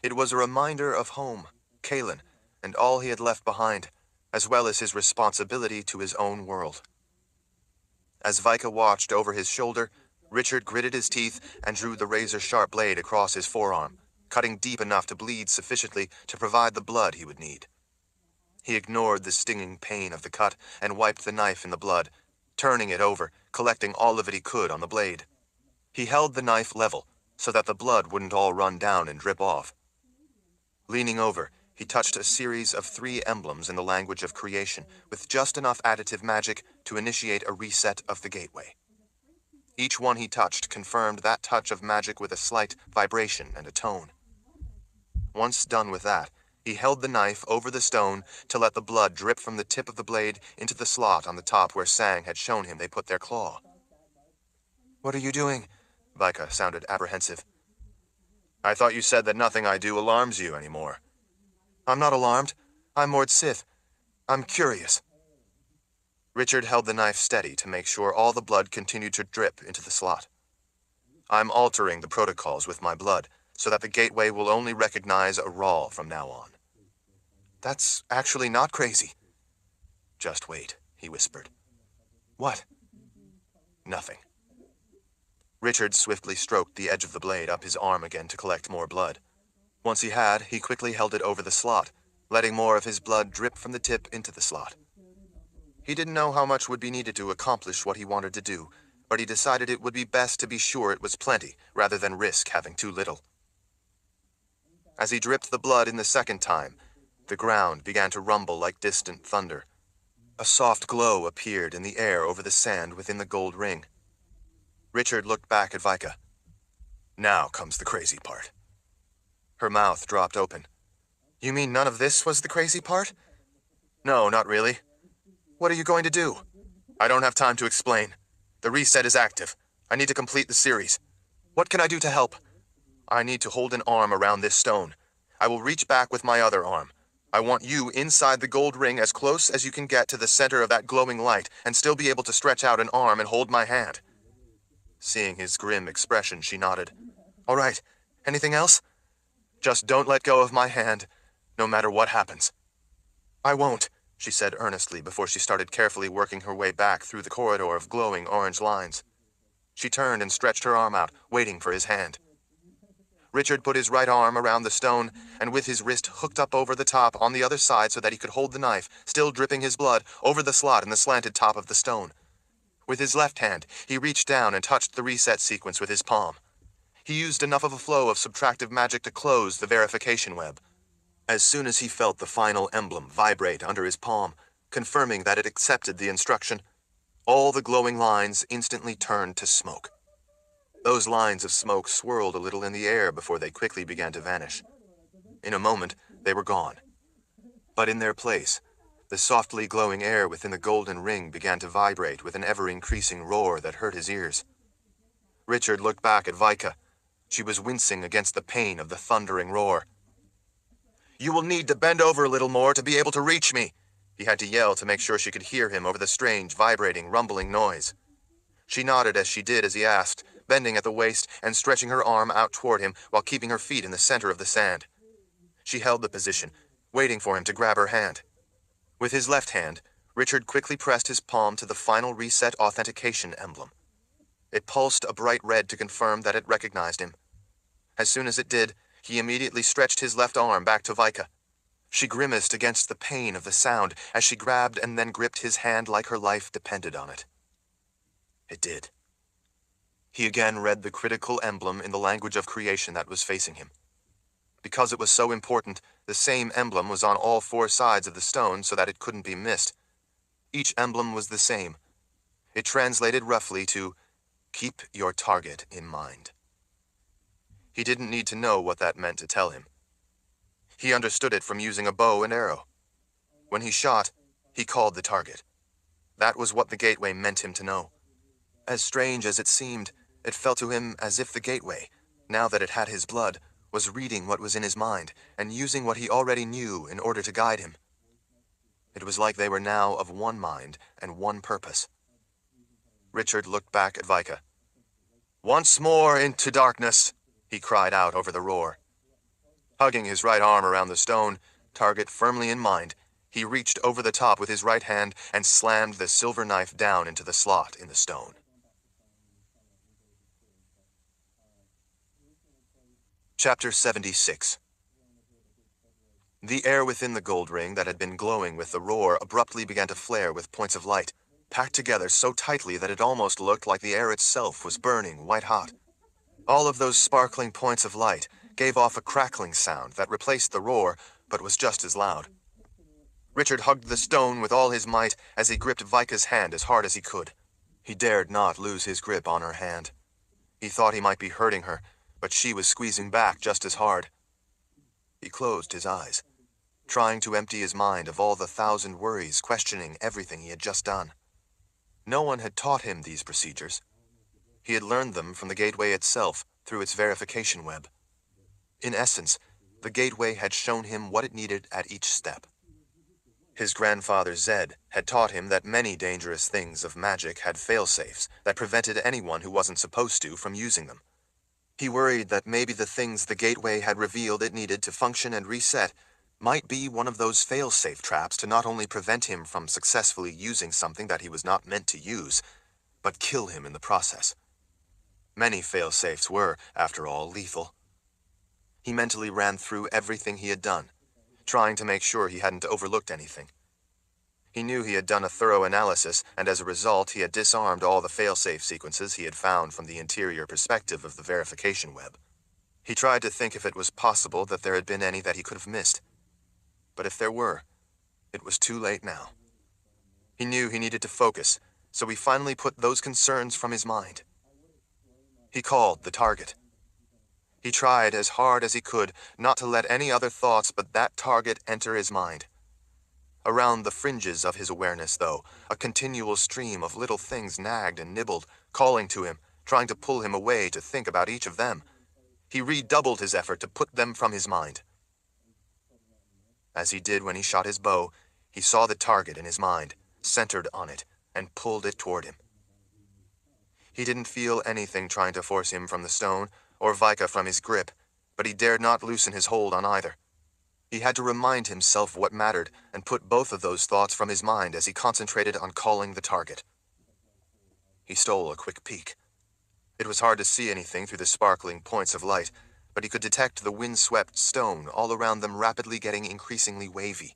Speaker 1: It was a reminder of home, Kalen, and all he had left behind, as well as his responsibility to his own world. As Vika watched over his shoulder, Richard gritted his teeth and drew the razor-sharp blade across his forearm, cutting deep enough to bleed sufficiently to provide the blood he would need. He ignored the stinging pain of the cut and wiped the knife in the blood, turning it over, collecting all of it he could on the blade. He held the knife level, so that the blood wouldn't all run down and drip off. Leaning over, he touched a series of 3 emblems in the language of creation, with just enough additive magic to initiate a reset of the gateway. Each one he touched confirmed that touch of magic with a slight vibration and a tone. Once done with that, he held the knife over the stone to let the blood drip from the tip of the blade into the slot on the top where Sang had shown him they put their claw. What are you doing? Vika sounded apprehensive. I thought you said that nothing I do alarms you anymore. I'm not alarmed. I'm Mord Sith. I'm curious. Richard held the knife steady to make sure all the blood continued to drip into the slot. I'm altering the protocols with my blood, so that the gateway will only recognize a Rawl from now on. That's actually not crazy. Just wait, he whispered. What? Nothing. Richard swiftly stroked the edge of the blade up his arm again to collect more blood. Once he had, he quickly held it over the slot, letting more of his blood drip from the tip into the slot. He didn't know how much would be needed to accomplish what he wanted to do, but he decided it would be best to be sure it was plenty, rather than risk having too little. As he dripped the blood in the second time, the ground began to rumble like distant thunder. A soft glow appeared in the air over the sand within the gold ring. Richard looked back at Vika. Now comes the crazy part. Her mouth dropped open. You mean none of this was the crazy part? No, not really. What are you going to do? I don't have time to explain. The reset is active. I need to complete the series. What can I do to help? I need to hold an arm around this stone. I will reach back with my other arm. I want you inside the gold ring as close as you can get to the center of that glowing light and still be able to stretch out an arm and hold my hand. Seeing his grim expression, she nodded. All right, Anything else? Just don't let go of my hand, no matter what happens. I won't, she said earnestly before she started carefully working her way back through the corridor of glowing orange lines. She turned and stretched her arm out, waiting for his hand. Richard put his right arm around the stone, and with his wrist hooked up over the top on the other side so that he could hold the knife, still dripping his blood, over the slot in the slanted top of the stone. With his left hand, he reached down and touched the reset sequence with his palm. He used enough of a flow of subtractive magic to close the verification web. As soon as he felt the final emblem vibrate under his palm, confirming that it accepted the instruction, all the glowing lines instantly turned to smoke. Those lines of smoke swirled a little in the air before they quickly began to vanish. In a moment, they were gone. But in their place, the softly glowing air within the golden ring began to vibrate with an ever-increasing roar that hurt his ears. Richard looked back at Vika. She was wincing against the pain of the thundering roar. "You will need to bend over a little more to be able to reach me," he had to yell to make sure she could hear him over the strange, vibrating, rumbling noise. She nodded as she did as he asked, bending at the waist and stretching her arm out toward him while keeping her feet in the center of the sand. She held the position, waiting for him to grab her hand. With his left hand, Richard quickly pressed his palm to the final reset authentication emblem. It pulsed a bright red to confirm that it recognized him. As soon as it did, he immediately stretched his left arm back to Vika. She grimaced against the pain of the sound as she grabbed and then gripped his hand like her life depended on it. It did. He again read the critical emblem in the language of creation that was facing him. Because it was so important, the same emblem was on all four sides of the stone so that it couldn't be missed. Each emblem was the same. It translated roughly to, "Keep your target in mind." He didn't need to know what that meant to tell him. He understood it from using a bow and arrow. When he shot, he called the target. That was what the gateway meant him to know. As strange as it seemed, it felt to him as if the gateway, now that it had his blood, was reading what was in his mind and using what he already knew in order to guide him. It was like they were now of one mind and one purpose. Richard looked back at Vika. "Once more into darkness," he cried out over the roar. Hugging his right arm around the stone, target firmly in mind, he reached over the top with his right hand and slammed the silver knife down into the slot in the stone. Chapter 76. The air within the gold ring that had been glowing with the roar abruptly began to flare with points of light, packed together so tightly that it almost looked like the air itself was burning white-hot. All of those sparkling points of light gave off a crackling sound that replaced the roar, but was just as loud. Richard hugged the stone with all his might as he gripped Vika's hand as hard as he could. He dared not lose his grip on her hand. He thought he might be hurting her, but she was squeezing back just as hard. He closed his eyes, trying to empty his mind of all the thousand worries questioning everything he had just done. No one had taught him these procedures. He had learned them from the gateway itself through its verification web. In essence, the gateway had shown him what it needed at each step. His grandfather Zed had taught him that many dangerous things of magic had fail-safes that prevented anyone who wasn't supposed to from using them. He worried that maybe the things the gateway had revealed it needed to function and reset might be one of those fail-safe traps to not only prevent him from successfully using something that he was not meant to use, but kill him in the process. Many fail-safes were, after all, lethal. He mentally ran through everything he had done, trying to make sure he hadn't overlooked anything. He knew he had done a thorough analysis, and as a result, he had disarmed all the fail-safe sequences he had found from the interior perspective of the verification web. He tried to think if it was possible that there had been any that he could have missed. But if there were, it was too late now. He knew he needed to focus, so he finally put those concerns from his mind. He called the target. He tried as hard as he could not to let any other thoughts but that target enter his mind. Around the fringes of his awareness, though, a continual stream of little things nagged and nibbled, calling to him, trying to pull him away to think about each of them. He redoubled his effort to put them from his mind. As he did when he shot his bow, he saw the target in his mind, centered on it, and pulled it toward him. He didn't feel anything trying to force him from the stone, or Vika from his grip. but he dared not loosen his hold on either. He had to remind himself what mattered and put both of those thoughts from his mind as he concentrated on calling the target. He stole a quick peek. It was hard to see anything through the sparkling points of light, but he could detect the wind-swept stone all around them rapidly getting increasingly wavy.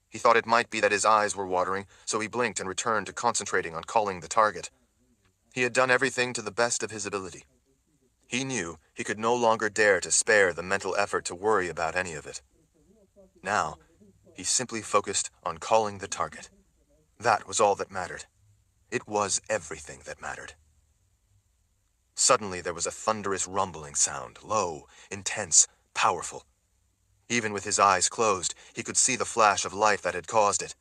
Speaker 1: He thought it might be that his eyes were watering, so he blinked and returned to concentrating on calling the target. He had done everything to the best of his ability. He knew he could no longer dare to spare the mental effort to worry about any of it. Now, he simply focused on calling the target. That was all that mattered. It was everything that mattered. Suddenly there was a thunderous rumbling sound, low, intense, powerful. Even with his eyes closed, he could see the flash of light that had caused it.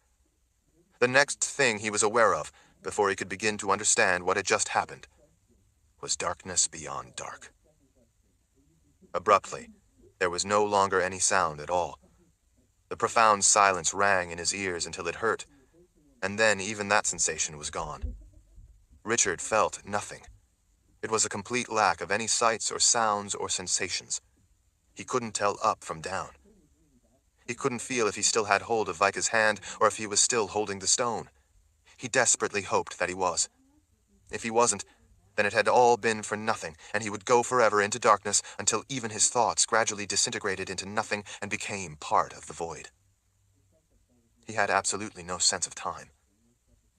Speaker 1: The next thing he was aware of, before he could begin to understand what had just happened, was darkness beyond dark. Abruptly, there was no longer any sound at all. The profound silence rang in his ears until it hurt, and then even that sensation was gone. Richard felt nothing. It was a complete lack of any sights or sounds or sensations. He couldn't tell up from down. He couldn't feel if he still had hold of Vika's hand or if he was still holding the stone. He desperately hoped that he was. If he wasn't, then it had all been for nothing, and he would go forever into darkness until even his thoughts gradually disintegrated into nothing and became part of the void. He had absolutely no sense of time.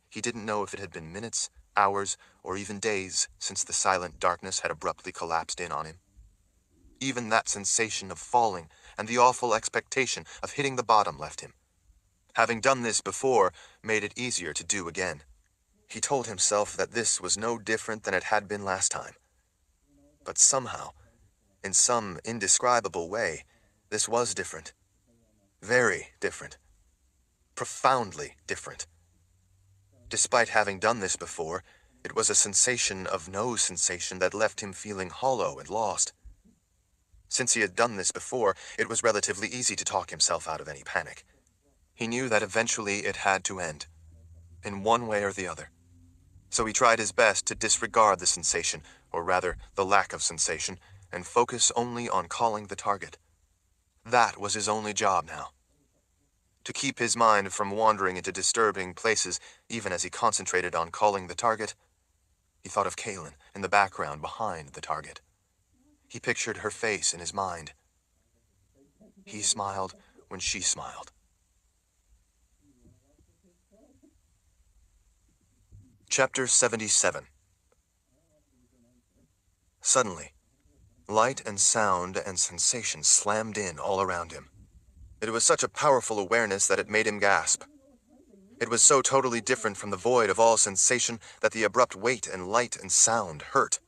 Speaker 1: He didn't know if it had been minutes, hours, or even days since the silent darkness had abruptly collapsed in on him. Even that sensation of falling and the awful expectation of hitting the bottom left him. Having done this before made it easier to do again. He told himself that this was no different than it had been last time. But somehow, in some indescribable way, this was different. Very different. Profoundly different. Despite having done this before, it was a sensation of no sensation that left him feeling hollow and lost. Since he had done this before, it was relatively easy to talk himself out of any panic. He knew that eventually it had to end, in one way or the other. So he tried his best to disregard the sensation, or rather, the lack of sensation, and focus only on calling the target. That was his only job now. To keep his mind from wandering into disturbing places, even as he concentrated on calling the target, he thought of Kaylin in the background behind the target. He pictured her face in his mind. He smiled when she smiled. Chapter 77. Suddenly, light and sound and sensation slammed in all around him. It was such a powerful awareness that it made him gasp. It was so totally different from the void of all sensation that the abrupt weight and light and sound hurt.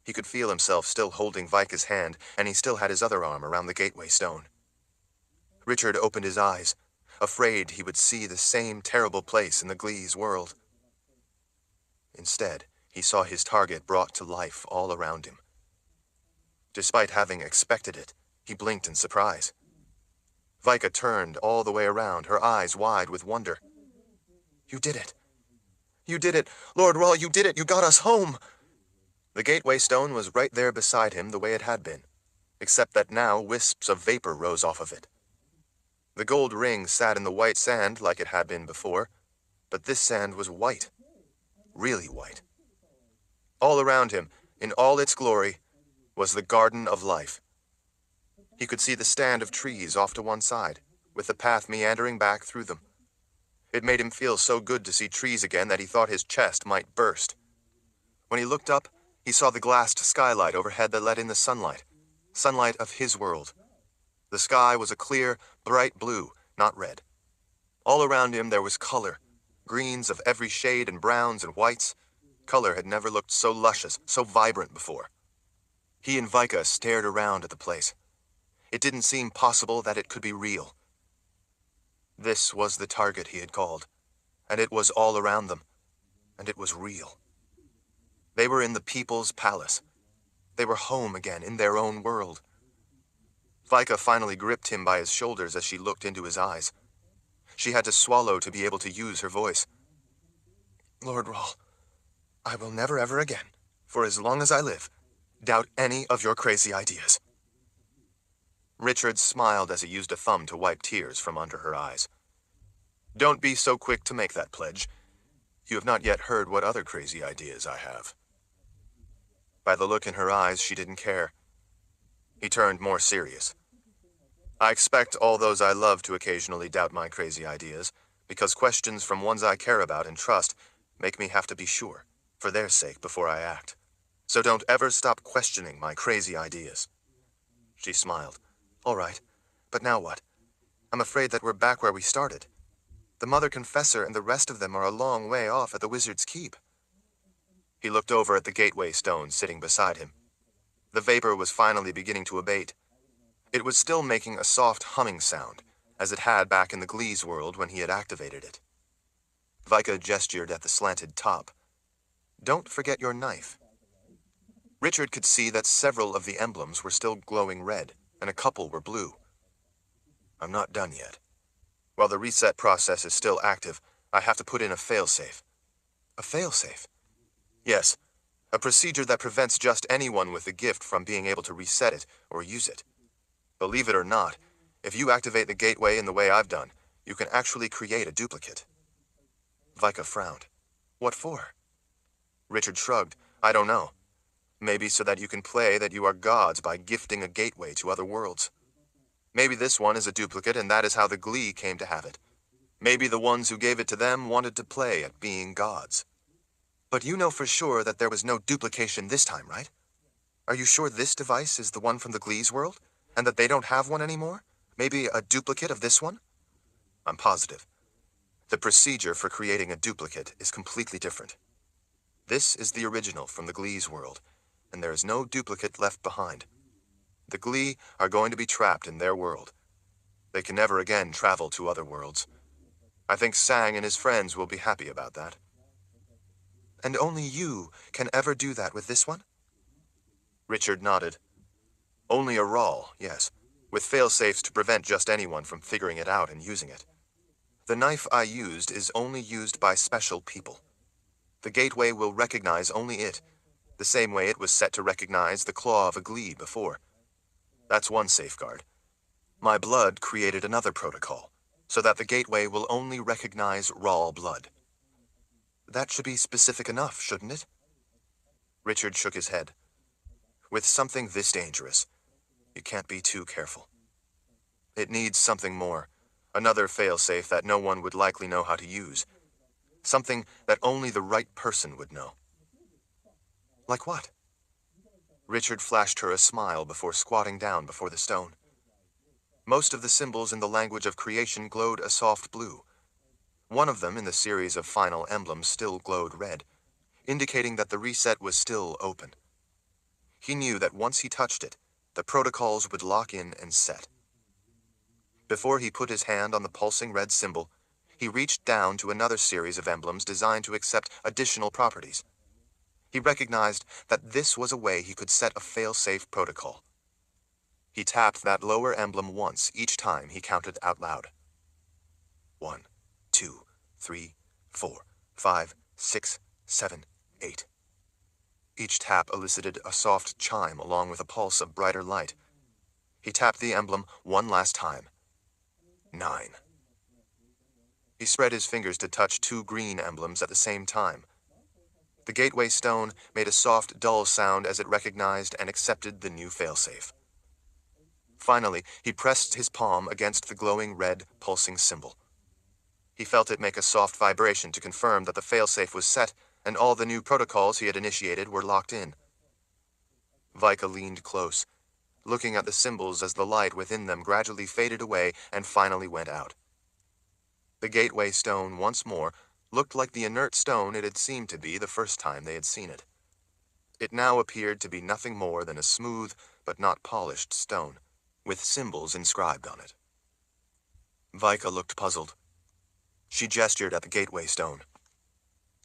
Speaker 1: He could feel himself still holding Vika's hand, and he still had his other arm around the gateway stone. Richard opened his eyes, afraid he would see the same terrible place in the Glee's world. Instead, he saw his target brought to life all around him. Despite having expected it, he blinked in surprise. Vika turned all the way around, her eyes wide with wonder. "You did it. You did it. Lord Rahl, you did it. You got us home." The gateway stone was right there beside him the way it had been, except that now wisps of vapor rose off of it. The gold ring sat in the white sand like it had been before, but this sand was white. Really white. All around him, in all its glory, was the Garden of Life. He could see the stand of trees off to one side, with the path meandering back through them. It made him feel so good to see trees again that he thought his chest might burst. When he looked up, he saw the glassed skylight overhead that let in the sunlight of his world. The sky was a clear, bright blue, not red. All around him there was color, greens of every shade and browns and whites. Color had never looked so luscious, so vibrant before. He and Vika stared around at the place. It didn't seem possible that it could be real. This was the target he had called, and it was all around them, and it was real. They were in the People's Palace. They were home again in their own world. Vika finally gripped him by his shoulders as she looked into his eyes. She had to swallow to be able to use her voice. "Lord Rahl, I will never ever again, for as long as I live, doubt any of your crazy ideas." Richard smiled as he used a thumb to wipe tears from under her eyes. Don't be so quick to make that pledge. You have not yet heard what other crazy ideas I have. By the look in her eyes, she didn't care. He turned more serious. I expect all those I love to occasionally doubt my crazy ideas, because questions from ones I care about and trust make me have to be sure, for their sake, before I act. So don't ever stop questioning my crazy ideas. She smiled. All right, but now what? I'm afraid that we're back where we started. The Mother Confessor and the rest of them are a long way off at the Wizard's Keep. He looked over at the gateway stone sitting beside him. The vapor was finally beginning to abate. It was still making a soft humming sound, as it had back in the Glee's world when he had activated it. Vika gestured at the slanted top. Don't forget your knife. Richard could see that several of the emblems were still glowing red, and a couple were blue. I'm not done yet. While the reset process is still active, I have to put in a failsafe. A failsafe? Yes, a procedure that prevents just anyone with the gift from being able to reset it or use it. Believe it or not, if you activate the gateway in the way I've done, you can actually create a duplicate. Vika frowned. What for? Richard shrugged. I don't know. Maybe so that you can play that you are gods by gifting a gateway to other worlds. Maybe this one is a duplicate and that is how the Glee came to have it. Maybe the ones who gave it to them wanted to play at being gods. But you know for sure that there was no duplication this time, right? Are you sure this device is the one from the Glee's world? And that they don't have one anymore? Maybe a duplicate of this one? I'm positive. The procedure for creating a duplicate is completely different. This is the original from the Glee's world, and there is no duplicate left behind. The Glee are going to be trapped in their world. They can never again travel to other worlds. I think Sang and his friends will be happy about that. And only you can ever do that with this one? Richard nodded. Only a Rawl, yes, with failsafes to prevent just anyone from figuring it out and using it. The knife I used is only used by special people. The gateway will recognize only it, the same way it was set to recognize the claw of a Glee before. That's one safeguard. My blood created another protocol, so that the gateway will only recognize Rawl blood. That should be specific enough, shouldn't it? Richard shook his head. With something this dangerous, you can't be too careful. It needs something more, another failsafe that no one would likely know how to use. Something that only the right person would know. Like what? Richard flashed her a smile before squatting down before the stone. Most of the symbols in the language of creation glowed a soft blue. One of them in the series of final emblems still glowed red, indicating that the reset was still open. He knew that once he touched it, the protocols would lock in and set. Before he put his hand on the pulsing red symbol, he reached down to another series of emblems designed to accept additional properties. He recognized that this was a way he could set a fail-safe protocol. He tapped that lower emblem once each time he counted out loud. 1, 2, 3, 4, 5, 6, 7, 8. Each tap elicited a soft chime along with a pulse of brighter light. He tapped the emblem one last time. 9. He spread his fingers to touch 2 green emblems at the same time. The gateway stone made a soft, dull sound as it recognized and accepted the new failsafe. Finally, he pressed his palm against the glowing red, pulsing symbol. He felt it make a soft vibration to confirm that the failsafe was set and all the new protocols he had initiated were locked in. Vika leaned close, looking at the symbols as the light within them gradually faded away and finally went out. The gateway stone once more looked like the inert stone it had seemed to be the first time they had seen it. It now appeared to be nothing more than a smooth but not polished stone, with symbols inscribed on it. Vika looked puzzled. She gestured at the gateway stone.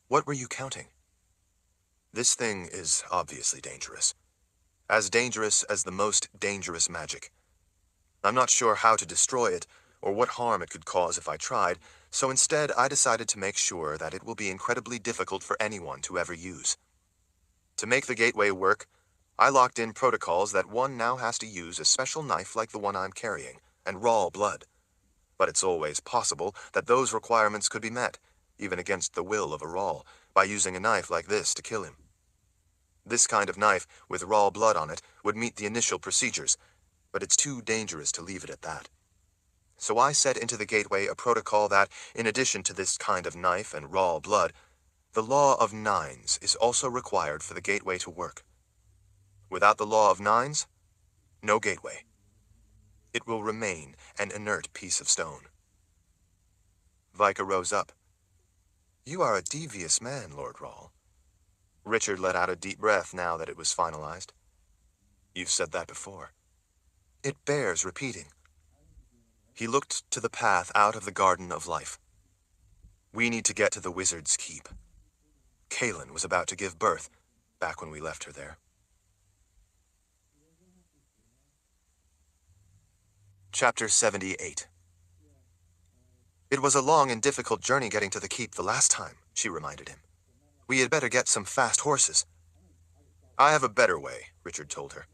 Speaker 1: What were you counting? This thing is obviously dangerous. As dangerous as the most dangerous magic. I'm not sure how to destroy it, or what harm it could cause if I tried, so instead I decided to make sure that it will be incredibly difficult for anyone to ever use. To make the gateway work, I locked in protocols that one now has to use a special knife like the one I'm carrying, and raw blood. But it's always possible that those requirements could be met, even against the will of a Rahl, by using a knife like this to kill him. This kind of knife, with raw blood on it, would meet the initial procedures, but it's too dangerous to leave it at that. So I set into the gateway a protocol that, in addition to this kind of knife and raw blood, the law of nines is also required for the gateway to work. Without the law of nines, no gateway. It will remain an inert piece of stone. Vika rose up. You are a devious man, Lord Rahl. Richard let out a deep breath now that it was finalized. You've said that before. It bears repeating. He looked to the path out of the Garden of Life. We need to get to the Wizard's Keep. Kaelin was about to give birth, back when we left her there. Chapter 78. It was a long and difficult journey getting to the keep the last time, she reminded him. We had better get some fast horses. I have a better way, Richard told her.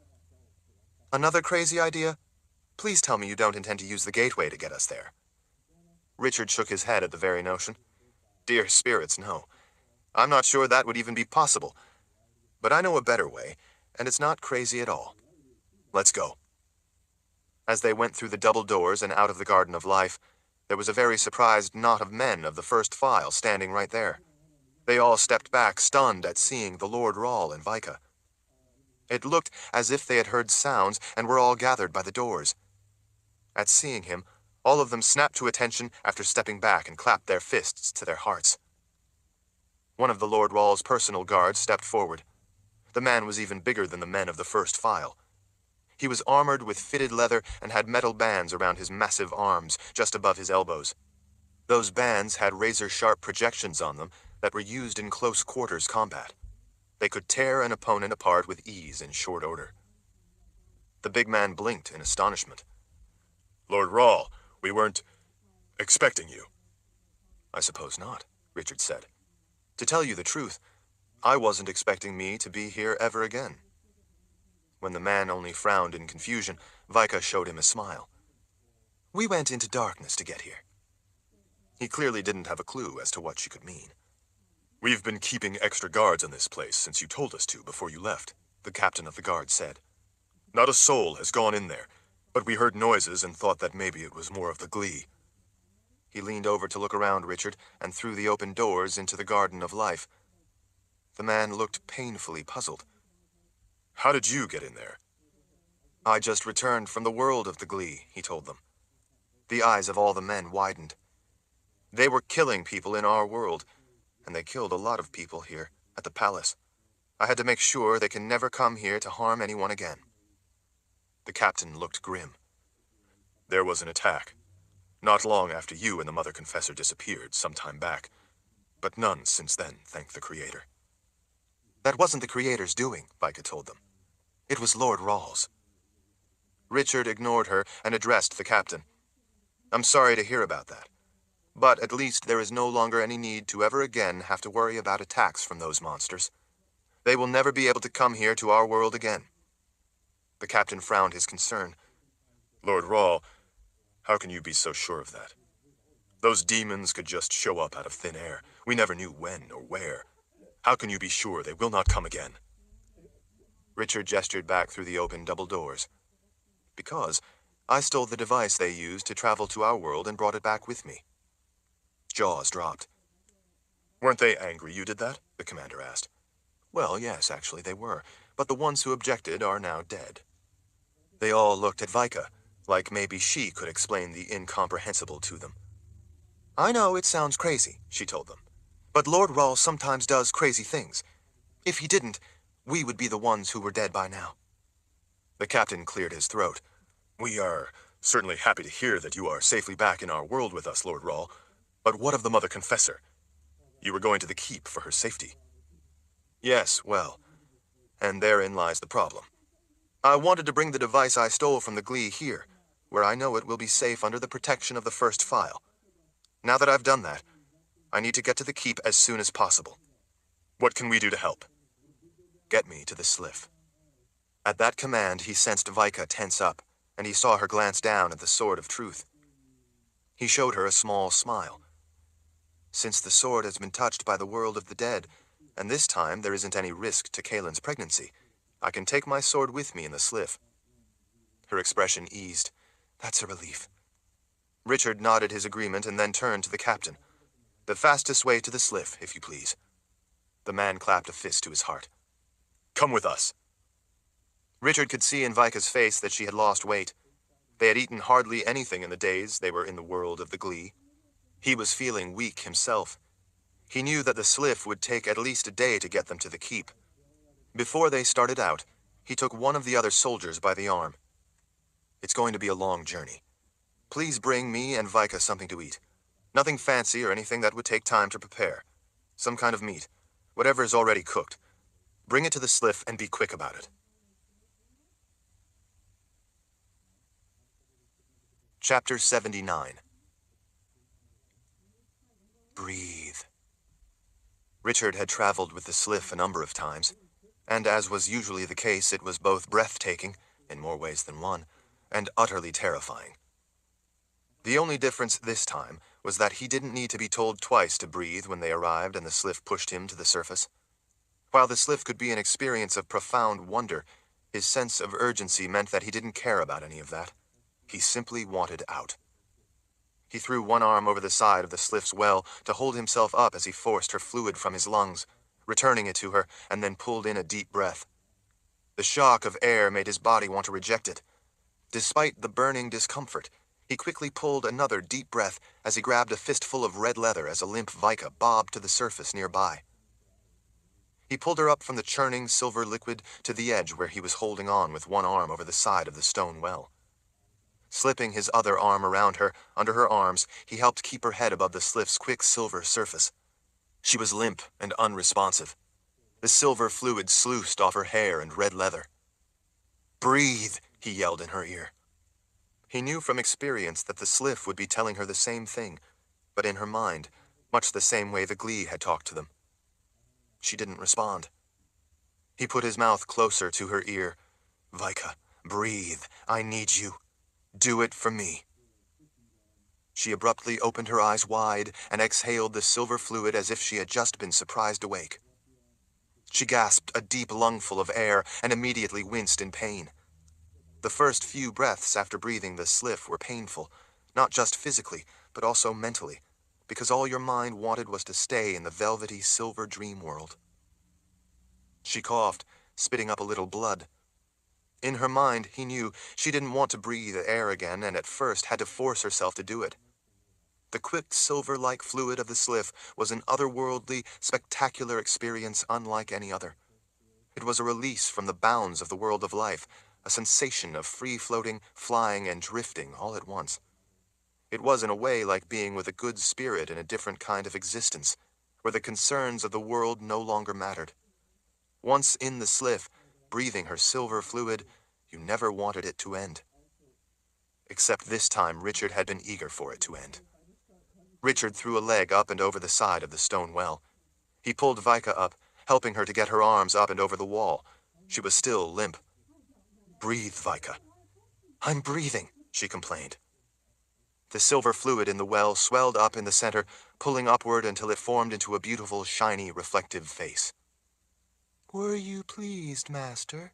Speaker 1: Another crazy idea? Please tell me you don't intend to use the gateway to get us there. Richard shook his head at the very notion. Dear spirits, no. I'm not sure that would even be possible. But I know a better way, and it's not crazy at all. Let's go. As they went through the double doors and out of the Garden of Life, there was a very surprised knot of men of the first file standing right there. They all stepped back, stunned at seeing the Lord Rahl and Vika. It looked as if they had heard sounds and were all gathered by the doors. At seeing him, all of them snapped to attention after stepping back and clapped their fists to their hearts. One of the Lord Rahl's personal guards stepped forward. The man was even bigger than the men of the first file. He was armored with fitted leather and had metal bands around his massive arms, just above his elbows. Those bands had razor-sharp projections on them that were used in close quarters combat. They could tear an opponent apart with ease in short order. The big man blinked in astonishment. Lord Rahl, we weren't expecting you. I suppose not, Richard said. To tell you the truth, I wasn't expecting me to be here ever again. When the man only frowned in confusion, Vika showed him a smile. We went into darkness to get here. He clearly didn't have a clue as to what she could mean. We've been keeping extra guards on this place since you told us to before you left, the captain of the guard said. Not a soul has gone in there, but we heard noises and thought that maybe it was more of the glee. He leaned over to look around Richard and through the open doors into the Garden of Life. The man looked painfully puzzled. How did you get in there? I just returned from the world of the glee, he told them. The eyes of all the men widened. They were killing people in our world, and they killed a lot of people here, at the palace. I had to make sure they can never come here to harm anyone again. The captain looked grim. There was an attack. Not long after you and the Mother Confessor disappeared, some time back. But none since then, thank the Creator. That wasn't the Creator's doing, Vika told them. It was Lord Rahl's. Richard ignored her and addressed the captain. I'm sorry to hear about that. But at least there is no longer any need to ever again have to worry about attacks from those monsters. They will never be able to come here to our world again. The captain frowned his concern. Lord Rahl, how can you be so sure of that? Those demons could just show up out of thin air. We never knew when or where. How can you be sure they will not come again? Richard gestured back through the open double doors. Because I stole the device they used to travel to our world and brought it back with me. Jaws dropped. Weren't they angry you did that? The commander asked. Well, yes, actually they were, but the ones who objected are now dead. They all looked at Vika, like maybe she could explain the incomprehensible to them. I know it sounds crazy, she told them, but Lord Rahl sometimes does crazy things. If he didn't, we would be the ones who were dead by now. The captain cleared his throat. We are certainly happy to hear that you are safely back in our world with us, Lord Rahl. But what of the Mother Confessor? You were going to the keep for her safety. Yes, well, and therein lies the problem. I wanted to bring the device I stole from the glee here, where I know it will be safe under the protection of the first file. Now that I've done that, I need to get to the keep as soon as possible. What can we do to help? Get me to the Sliff. At that command, he sensed Vika tense up, and he saw her glance down at the Sword of Truth. He showed her a small smile. Since the sword has been touched by the world of the dead, and this time there isn't any risk to Kaelin's pregnancy, I can take my sword with me in the sliff. Her expression eased.
Speaker 2: That's a relief.
Speaker 1: Richard nodded his agreement and then turned to the captain. The fastest way to the sliff, if you please. The man clapped a fist to his heart. Come with us. Richard could see in Vika's face that she had lost weight. They had eaten hardly anything in the days they were in the world of the Glee. He was feeling weak himself. He knew that the sliff would take at least a day to get them to the keep. Before they started out, he took one of the other soldiers by the arm. It's going to be a long journey. Please bring me and Vika something to eat. Nothing fancy or anything that would take time to prepare. Some kind of meat. Whatever is already cooked. Bring it to the sliff and be quick about it. Chapter 79. Breathe. Richard had traveled with the sliff a number of times, and as was usually the case, it was both breathtaking, in more ways than one, and utterly terrifying. The only difference this time was that he didn't need to be told twice to breathe when they arrived and the sliff pushed him to the surface. While the sliff could be an experience of profound wonder, his sense of urgency meant that he didn't care about any of that. He simply wanted out. He threw one arm over the side of the sliff's well to hold himself up as he forced her fluid from his lungs, returning it to her, and then pulled in a deep breath. The shock of air made his body want to reject it. Despite the burning discomfort, he quickly pulled another deep breath as he grabbed a fistful of red leather as a limp Vika bobbed to the surface nearby. He pulled her up from the churning silver liquid to the edge where he was holding on with one arm over the side of the stone well. Slipping his other arm around her, under her arms, he helped keep her head above the sliff's quick silver surface. She was limp and unresponsive. The silver fluid sluiced off her hair and red leather. Breathe, he yelled in her ear. He knew from experience that the sliff would be telling her the same thing, but in her mind, much the same way the Glee had talked to them. She didn't respond. He put his mouth closer to her ear. Vika, breathe. I need you. Do it for me. She abruptly opened her eyes wide and exhaled the silver fluid as if she had just been surprised awake. She gasped a deep lungful of air and immediately winced in pain. The first few breaths after breathing the sliff were painful, not just physically, but also mentally, because all your mind wanted was to stay in the velvety silver dream world. She coughed, spitting up a little blood. In her mind, he knew she didn't want to breathe air again and at first had to force herself to do it. The quick silver-like fluid of the sliff was an otherworldly, spectacular experience unlike any other. It was a release from the bounds of the world of life, a sensation of free-floating, flying, and drifting all at once. It was in a way like being with a good spirit in a different kind of existence, where the concerns of the world no longer mattered. Once in the sliff, breathing her silver fluid, you never wanted it to end. Except this time Richard had been eager for it to end. Richard threw a leg up and over the side of the stone well. He pulled Vika up, helping her to get her arms up and over the wall. She was still limp. Breathe, Vika. I'm breathing, she complained. The silver fluid in the well swelled up in the center, pulling upward until it formed into a beautiful, shiny, reflective face.
Speaker 2: Were you pleased, Master?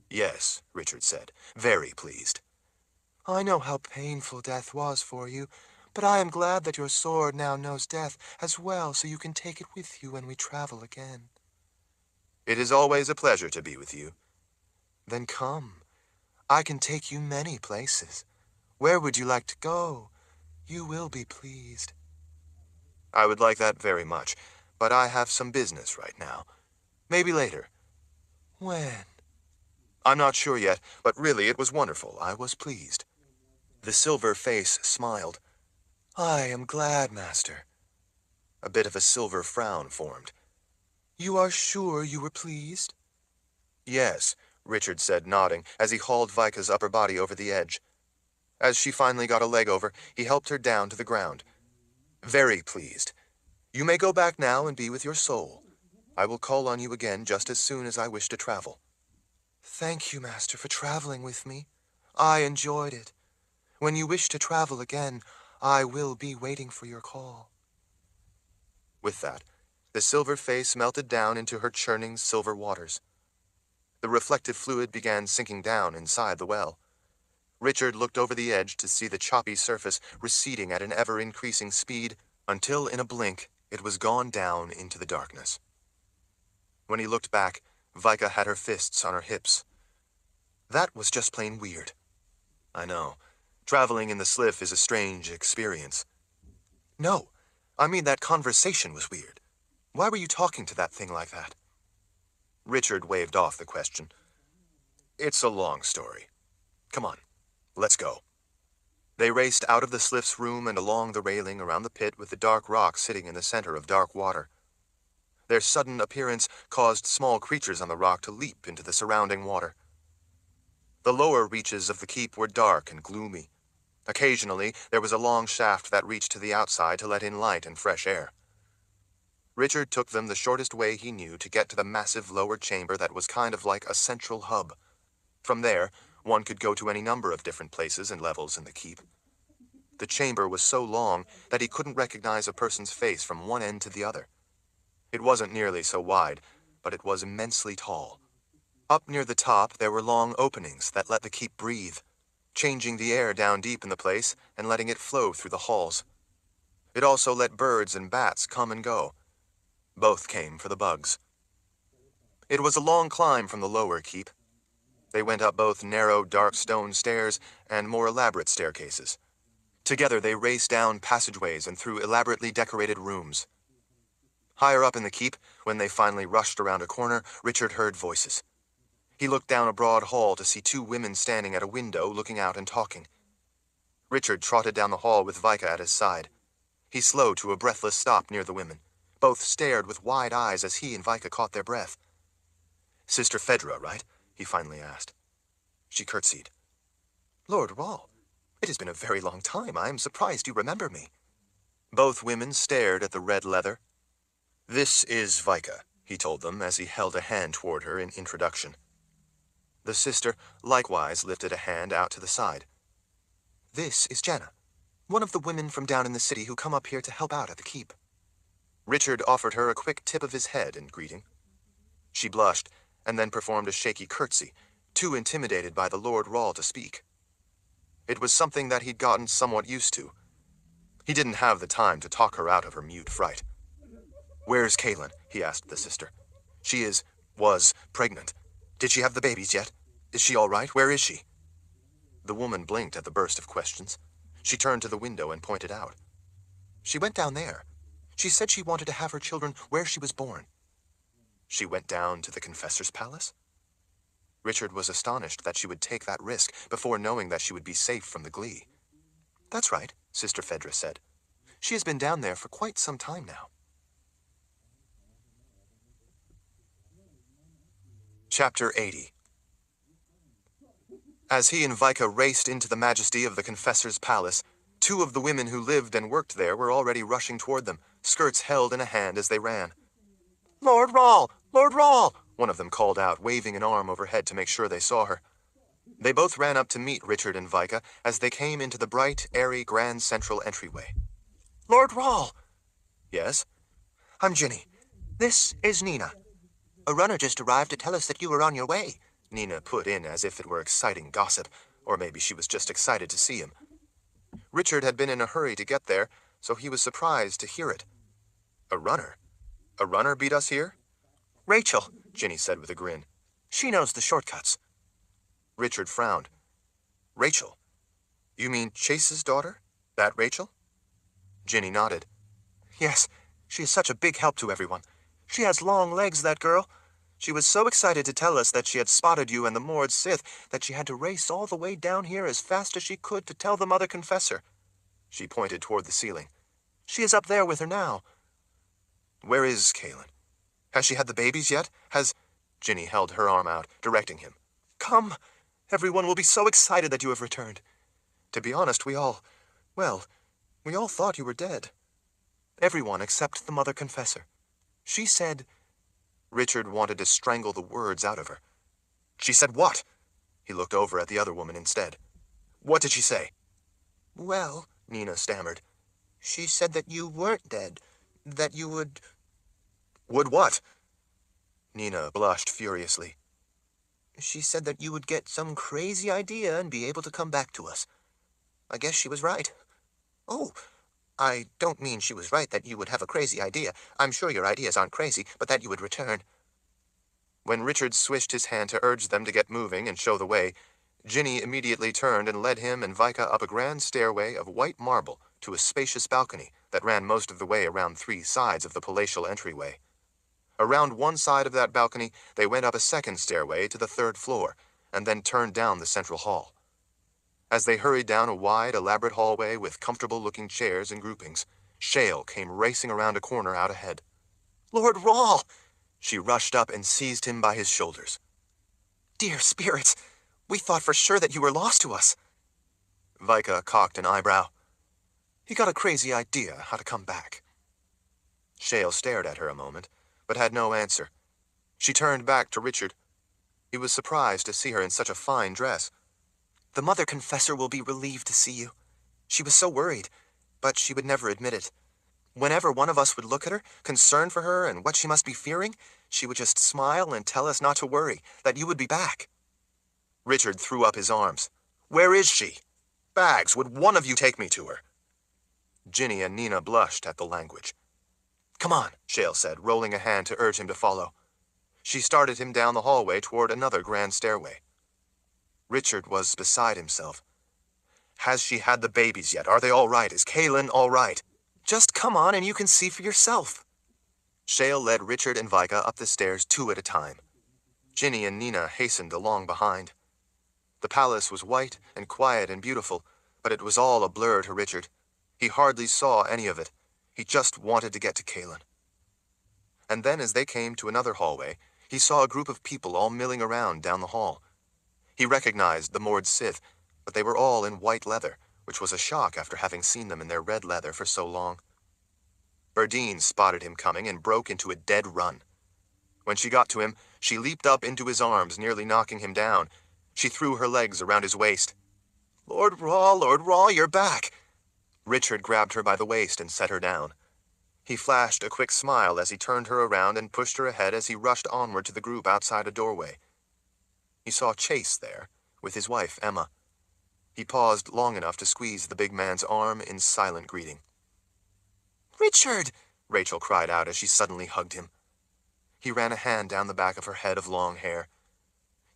Speaker 1: Yes, Richard said, very pleased.
Speaker 2: I know how painful death was for you, but I am glad that your sword now knows death as well, so you can take it with you when we travel again.
Speaker 1: It is always a pleasure to be with you.
Speaker 2: Then come. I can take you many places. Where would you like to go? You will be pleased.
Speaker 1: I would like that very much, but I have some business right now. Maybe later.
Speaker 2: When?
Speaker 1: I'm not sure yet, but really it was wonderful. I was pleased. The silver face smiled.
Speaker 2: I am glad, Master.
Speaker 1: A bit of a silver frown formed.
Speaker 2: You are sure you were pleased?
Speaker 1: Yes, Richard said, nodding, as he hauled Vika's upper body over the edge. As she finally got a leg over, he helped her down to the ground. Very pleased. You may go back now and be with your soul. I will call on you again just as soon as I wish to travel.
Speaker 2: Thank you, Master, for traveling with me. I enjoyed it. When you wish to travel again, I will be waiting for your call.
Speaker 1: With that, the silver face melted down into her churning silver waters. The reflective fluid began sinking down inside the well. Richard looked over the edge to see the choppy surface receding at an ever-increasing speed until in a blink it was gone down into the darkness. When he looked back, Vika had her fists on her hips. That was just plain weird. I know. Traveling in the Sliff is a strange experience. No, I mean that conversation was weird. Why were you talking to that thing like that? Richard waved off the question. It's a long story. Come on, let's go. They raced out of the Sliff's room and along the railing around the pit with the dark rock sitting in the center of dark water. Their sudden appearance caused small creatures on the rock to leap into the surrounding water. The lower reaches of the keep were dark and gloomy. Occasionally, there was a long shaft that reached to the outside to let in light and fresh air. Richard took them the shortest way he knew to get to the massive lower chamber that was kind of like a central hub. From there, one could go to any number of different places and levels in the keep. The chamber was so long that he couldn't recognize a person's face from one end to the other. It wasn't nearly so wide, but it was immensely tall. Up near the top, there were long openings that let the keep breathe, changing the air down deep in the place and letting it flow through the halls. It also let birds and bats come and go. Both came for the bugs. It was a long climb from the lower keep. They went up both narrow, dark stone stairs and more elaborate staircases. Together they raced down passageways and through elaborately decorated rooms. Higher up in the keep, when they finally rushed around a corner, Richard heard voices. He looked down a broad hall to see two women standing at a window looking out and talking. Richard trotted down the hall with Vika at his side. He slowed to a breathless stop near the women. Both stared with wide eyes as he and Vika caught their breath. "Sister Fedra, right?" he finally asked. She curtsied. "Lord Rahl, it has been a very long time. I am surprised you remember me." Both women stared at the red leather. "This is Vika," he told them as he held a hand toward her in introduction. The sister likewise lifted a hand out to the side. "This is Jenna, one of the women from down in the city who come up here to help out at the keep." Richard offered her a quick tip of his head in greeting. She blushed, and then performed a shaky curtsy, too intimidated by the Lord Rahl to speak. It was something that he'd gotten somewhat used to. He didn't have the time to talk her out of her mute fright. "Where's Kaylin?" he asked the sister. "She was pregnant. Did she have the babies yet? Is she all right? Where is she?" The woman blinked at the burst of questions. She turned to the window and pointed out. "She went down there. She said she wanted to have her children where she was born." "She went down to the Confessor's Palace?" Richard was astonished that she would take that risk before knowing that she would be safe from the Glee. "That's right," Sister Fedra said. "She has been down there for quite some time now." Chapter 80. As he and Vika raced into the majesty of the Confessor's Palace, two of the women who lived and worked there were already rushing toward them, skirts held in a hand as they ran. "Lord Rahl! Lord Rahl!" one of them called out, waving an arm overhead to make sure they saw her. They both ran up to meet Richard and Vika as they came into the bright, airy Grand Central entryway. "Lord Rahl!" "Yes?" "I'm Ginny. This is Nina. A runner just arrived to tell us that you were on your way," Nina put in as if it were exciting gossip, or maybe she was just excited to see him. Richard had been in a hurry to get there, so he was surprised to hear it. "A runner? A runner beat us here?" "Rachel," Ginny said with a grin. "She knows the shortcuts." Richard frowned. "Rachel? You mean Chase's daughter? That Rachel?" Ginny nodded. "Yes, she is such a big help to everyone. She has long legs, that girl. She was so excited to tell us that she had spotted you and the Mord Sith that she had to race all the way down here as fast as she could to tell the Mother Confessor." She pointed toward the ceiling. "She is up there with her now." "Where is Kaylin? Has she had the babies yet? Ginny held her arm out, directing him. "Come! Everyone will be so excited that you have returned. To be honest, we all thought you were dead. Everyone except the Mother Confessor. She said..." Richard wanted to strangle the words out of her. She said what? He looked over at the other woman instead. What did she say?
Speaker 2: Well, Nina stammered, she said that you weren't dead, that you would...
Speaker 1: Would what? Nina blushed furiously.
Speaker 2: She said that you would get some crazy idea and be able to come back to us. I guess she was right. Oh, I don't mean she was right that you would have a crazy idea. I'm sure your ideas aren't crazy, but that you would return.
Speaker 1: When Richard swished his hand to urge them to get moving and show the way, Ginny immediately turned and led him and Vika up a grand stairway of white marble to a spacious balcony that ran most of the way around 3 sides of the palatial entryway. Around one side of that balcony, they went up a second stairway to the 3rd floor, and then turned down the central hall. As they hurried down a wide, elaborate hallway with comfortable-looking chairs and groupings, Shale came racing around a corner out ahead.
Speaker 2: Lord Rawl!
Speaker 1: She rushed up and seized him by his shoulders.
Speaker 2: Dear spirits, we thought for sure that you were lost to us.
Speaker 1: Vika cocked an eyebrow.
Speaker 2: He got a crazy idea how to come back.
Speaker 1: Shale stared at her a moment, but had no answer. She turned back to Richard. He was surprised to see her in such a fine dress.
Speaker 2: The Mother Confessor will be relieved to see you. She was so worried, but she would never admit it. Whenever one of us would look at her, concerned for her and what she must be fearing, she would just smile and tell us not to worry, that you would be back.
Speaker 1: Richard threw up his arms. Where is she? Bags, would one of you take me to her? Ginny and Nina blushed at the language.
Speaker 2: Come on,
Speaker 1: Shale said, rolling a hand to urge him to follow. She started him down the hallway toward another grand stairway. Richard was beside himself. Has she had the babies yet? Are they all right? Is Kaylin all right?
Speaker 2: Just come on and you can see for yourself.
Speaker 1: Shale led Richard and Vika up the stairs 2 at a time. Ginny and Nina hastened along behind. The palace was white and quiet and beautiful, but it was all a blur to Richard. He hardly saw any of it. He just wanted to get to Kaylin. And then as they came to another hallway, he saw a group of people all milling around down the hall. He recognized the Mord Sith, but they were all in white leather, which was a shock after having seen them in their red leather for so long. Berdine spotted him coming and broke into a dead run. When she got to him, she leaped up into his arms, nearly knocking him down. She threw her legs around his waist.
Speaker 2: Lord Rawl, you're back!
Speaker 1: Richard grabbed her by the waist and set her down. He flashed a quick smile as he turned her around and pushed her ahead as he rushed onward to the group outside a doorway. He saw Chase there, with his wife, Emma. He paused long enough to squeeze the big man's arm in silent greeting.
Speaker 2: Richard!
Speaker 1: Rachel cried out as she suddenly hugged him. He ran a hand down the back of her head of long hair.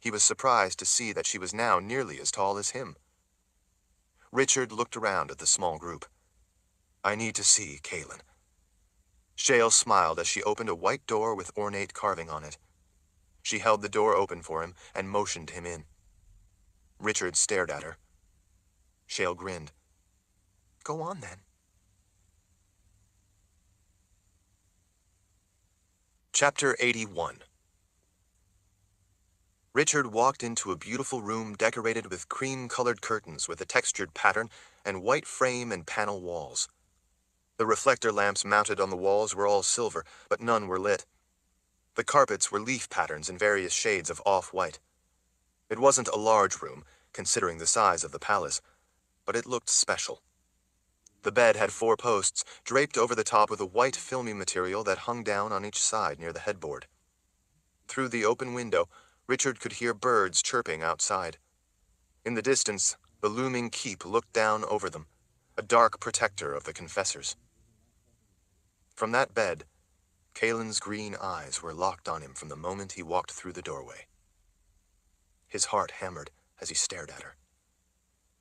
Speaker 1: He was surprised to see that she was now nearly as tall as him. Richard looked around at the small group. I need to see Kaylin. Shale smiled as she opened a white door with ornate carving on it. She held the door open for him and motioned him in. Richard stared at her. Shale grinned.
Speaker 2: Go on, then.
Speaker 1: Chapter 81. Richard walked into a beautiful room decorated with cream-colored curtains with a textured pattern and white frame and panel walls. The reflector lamps mounted on the walls were all silver, but none were lit. The carpets were leaf patterns in various shades of off-white. It wasn't a large room, considering the size of the palace, but it looked special. The bed had 4 posts, draped over the top with a white filmy material that hung down on each side near the headboard. Through the open window, Richard could hear birds chirping outside. In the distance, the looming keep looked down over them, a dark protector of the confessors. From that bed, Kaylin's green eyes were locked on him from the moment he walked through the doorway. His heart hammered as he stared at her.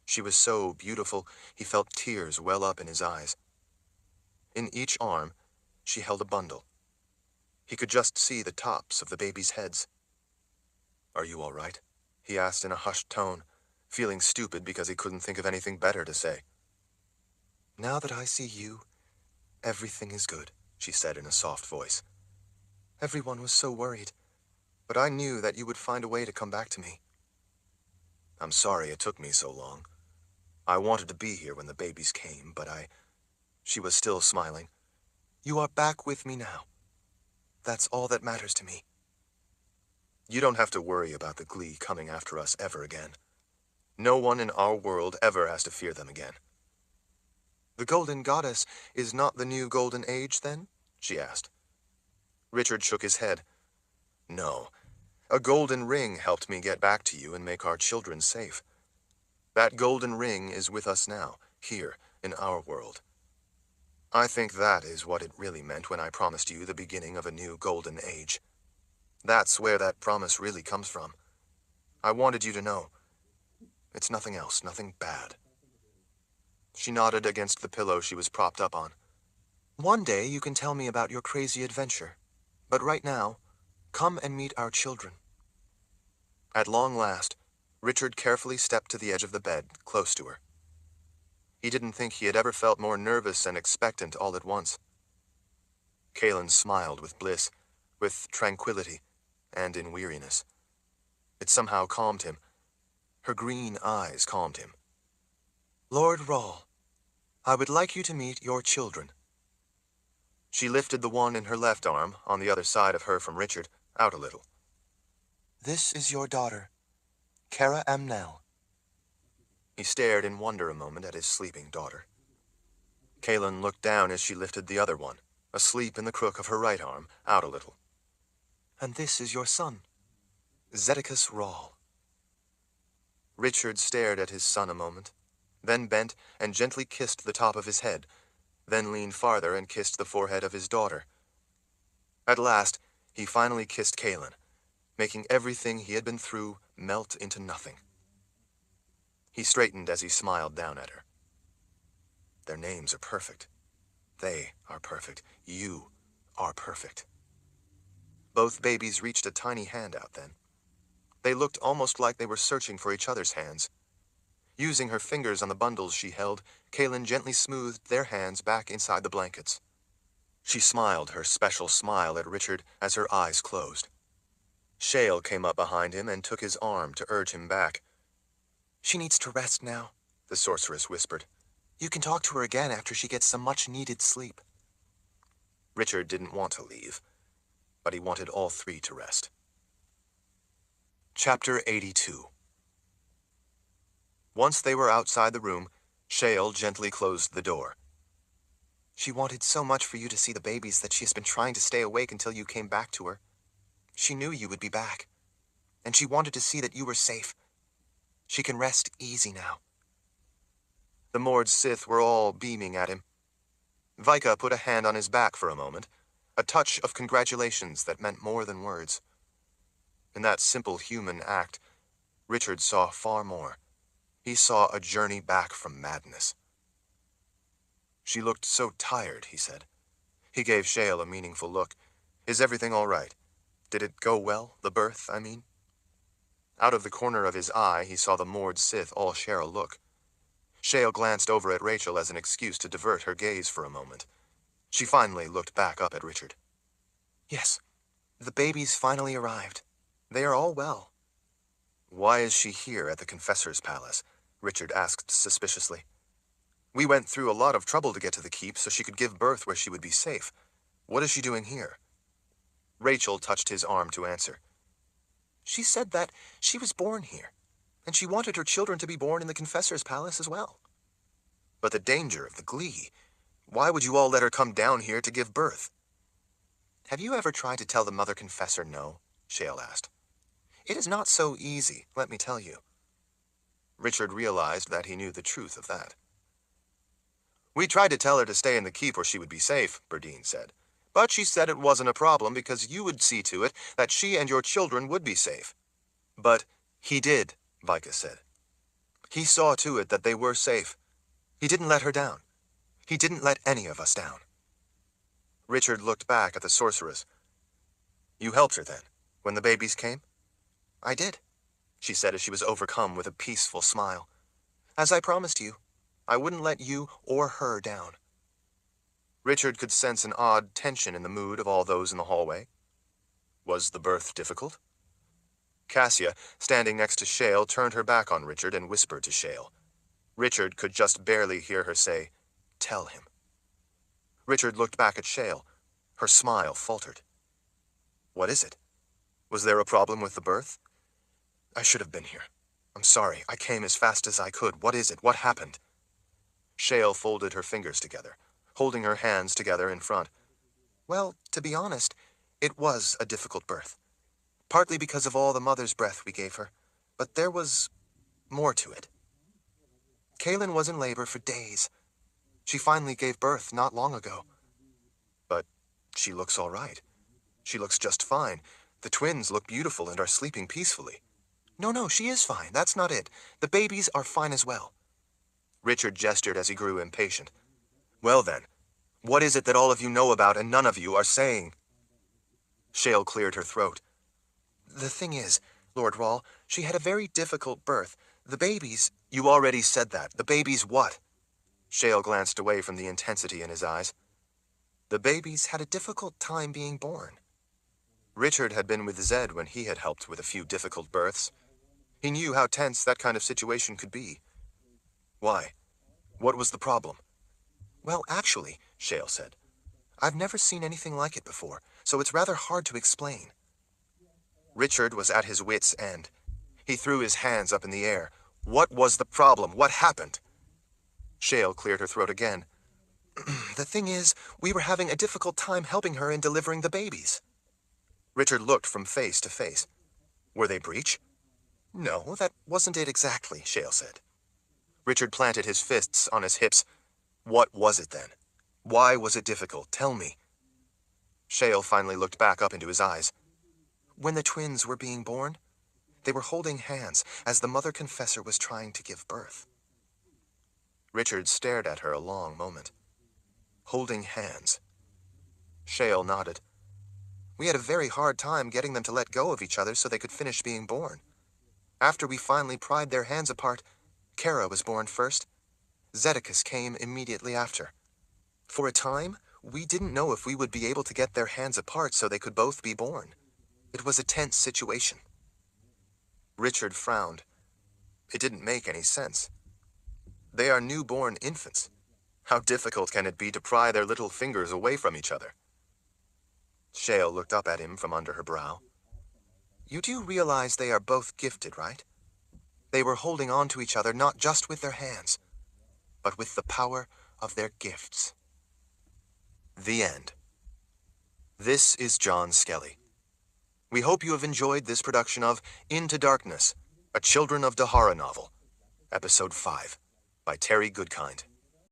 Speaker 1: She was so beautiful, he felt tears well up in his eyes. In each arm, she held a bundle. He could just see the tops of the babies' heads. Are you all right? He asked in a hushed tone, feeling stupid because he couldn't think of anything better to say. Now that I see you, everything is good, she said in a soft voice. Everyone was so worried, but I knew that you would find a way to come back to me. I'm sorry it took me so long. I wanted to be here when the babies came, but She was still smiling. You are back with me now. That's all that matters to me. You don't have to worry about the Glee coming after us ever again. No one in our world ever has to fear them again." "The Golden Goddess is not the new Golden Age, then?" she asked. Richard shook his head. "No. A golden ring helped me get back to you and make our children safe. That golden ring is with us now, here, in our world. I think that is what it really meant when I promised you the beginning of a new golden age. That's where that promise really comes from. I wanted you to know. It's nothing else, nothing bad." She nodded against the pillow she was propped up on. "One day you can tell me about your crazy adventure. But right now, come and meet our children." At long last, Richard carefully stepped to the edge of the bed, close to her. He didn't think he had ever felt more nervous and expectant all at once. Kaelin smiled with bliss, with tranquility, and in weariness. It somehow calmed him. Her green eyes calmed him. "Lord Rahl, I would like you to meet your children." She lifted the one in her left arm, on the other side of her from Richard, out a little. "This is your daughter, Cara Amnel." He stared in wonder a moment at his sleeping daughter. Kaelin looked down as she lifted the other one, asleep in the crook of her right arm, out a little. "And this is your son, Zedekias Rahl." Richard stared at his son a moment, then bent and gently kissed the top of his head, then leaned farther and kissed the forehead of his daughter. At last, he finally kissed Kaelin, making everything he had been through melt into nothing. He straightened as he smiled down at her. "Their names are perfect. They are perfect. You are perfect." Both babies reached a tiny hand out then. They looked almost like they were searching for each other's hands. Using her fingers on the bundles she held, Kaelin gently smoothed their hands back inside the blankets. She smiled her special smile at Richard as her eyes closed. Shale came up behind him and took his arm to urge him back. "She needs to rest now," the sorceress whispered. "You can talk to her again after she gets some much-needed sleep." Richard didn't want to leave, but he wanted all three to rest. Chapter 82. Once they were outside the room, Shale gently closed the door. "She wanted so much for you to see the babies that she has been trying to stay awake until you came back to her. She knew you would be back, and she wanted to see that you were safe. She can rest easy now." The Mord Sith were all beaming at him. Vika put a hand on his back for a moment, a touch of congratulations that meant more than words. In that simple human act, Richard saw far more. He saw a journey back from madness. "She looked so tired," he said. He gave Shale a meaningful look. "Is everything all right? Did it go well, the birth, I mean?" Out of the corner of his eye, he saw the Mord Sith all share a look. Shale glanced over at Rachel as an excuse to divert her gaze for a moment. She finally looked back up at Richard. "Yes, the babies finally arrived. They are all well." "Why is she here at the Confessor's Palace?" Richard asked suspiciously. "We went through a lot of trouble to get to the keep so she could give birth where she would be safe. What is she doing here?" Rachel touched his arm to answer. "She said that she was born here, and she wanted her children to be born in the Confessor's Palace as well." "But the danger of the Glee. Why would you all let her come down here to give birth?" "Have you ever tried to tell the Mother Confessor no?" Shale asked. "It is not so easy, let me tell you." Richard realized that he knew the truth of that. "We tried to tell her to stay in the keep where she would be safe," Berdine said. "But she said it wasn't a problem because you would see to it that she and your children would be safe." "But he did," Vika said. "He saw to it that they were safe. He didn't let her down. He didn't let any of us down." Richard looked back at the sorceress. "You helped her then, when the babies came?" "I did," she said as she was overcome with a peaceful smile. "As I promised you, I wouldn't let you or her down." Richard could sense an odd tension in the mood of all those in the hallway. Was the birth difficult? Cassia, standing next to Shale, turned her back on Richard and whispered to Shale. Richard could just barely hear her say, "Tell him." Richard looked back at Shale. Her smile faltered. "What is it? Was there a problem with the birth? I should have been here. I'm sorry. I came as fast as I could. What is it? What happened? Shale folded her fingers together, holding her hands together in front. Well, to be honest, it was a difficult birth. Partly because of all the mother's breath we gave her, but there was more to it. Kaylin was in labor for days. She finally gave birth not long ago. But she looks all right. She looks just fine. The twins look beautiful and are sleeping peacefully. No, she is fine. That's not it. The babies are fine as well. Richard gestured as he grew impatient. Well then, what is it that all of you know about and none of you are saying? Shale cleared her throat. The thing is, Lord Rawl, she had a very difficult birth. The babies... You already said that. The babies what? Shale glanced away from the intensity in his eyes. The babies had a difficult time being born. Richard had been with Zed when he had helped with a few difficult births. He knew how tense that kind of situation could be. Why? What was the problem? Well, actually, Shale said, I've never seen anything like it before, so it's rather hard to explain. Richard was at his wits' end. He threw his hands up in the air. What was the problem? What happened? Shale cleared her throat again. The thing is, we were having a difficult time helping her in delivering the babies. Richard looked from face to face. Were they breech? No, that wasn't it exactly, Shale said. Richard planted his fists on his hips. What was it then? Why was it difficult? Tell me. Shale finally looked back up into his eyes. When the twins were being born, they were holding hands as the mother confessor was trying to give birth. Richard stared at her a long moment. Holding hands. Shale nodded. We had a very hard time getting them to let go of each other so they could finish being born. After we finally pried their hands apart, Kara was born first. Zedekus came immediately after. For a time, we didn't know if we would be able to get their hands apart so they could both be born. It was a tense situation. Richard frowned. It didn't make any sense. They are newborn infants. How difficult can it be to pry their little fingers away from each other? Shale looked up at him from under her brow. You do realize they are both gifted, right? They were holding on to each other not just with their hands, but with the power of their gifts. The end. This is John Skelly. We hope you have enjoyed this production of Into Darkness, a Children of Dahara novel, Episode 5, by Terry Goodkind.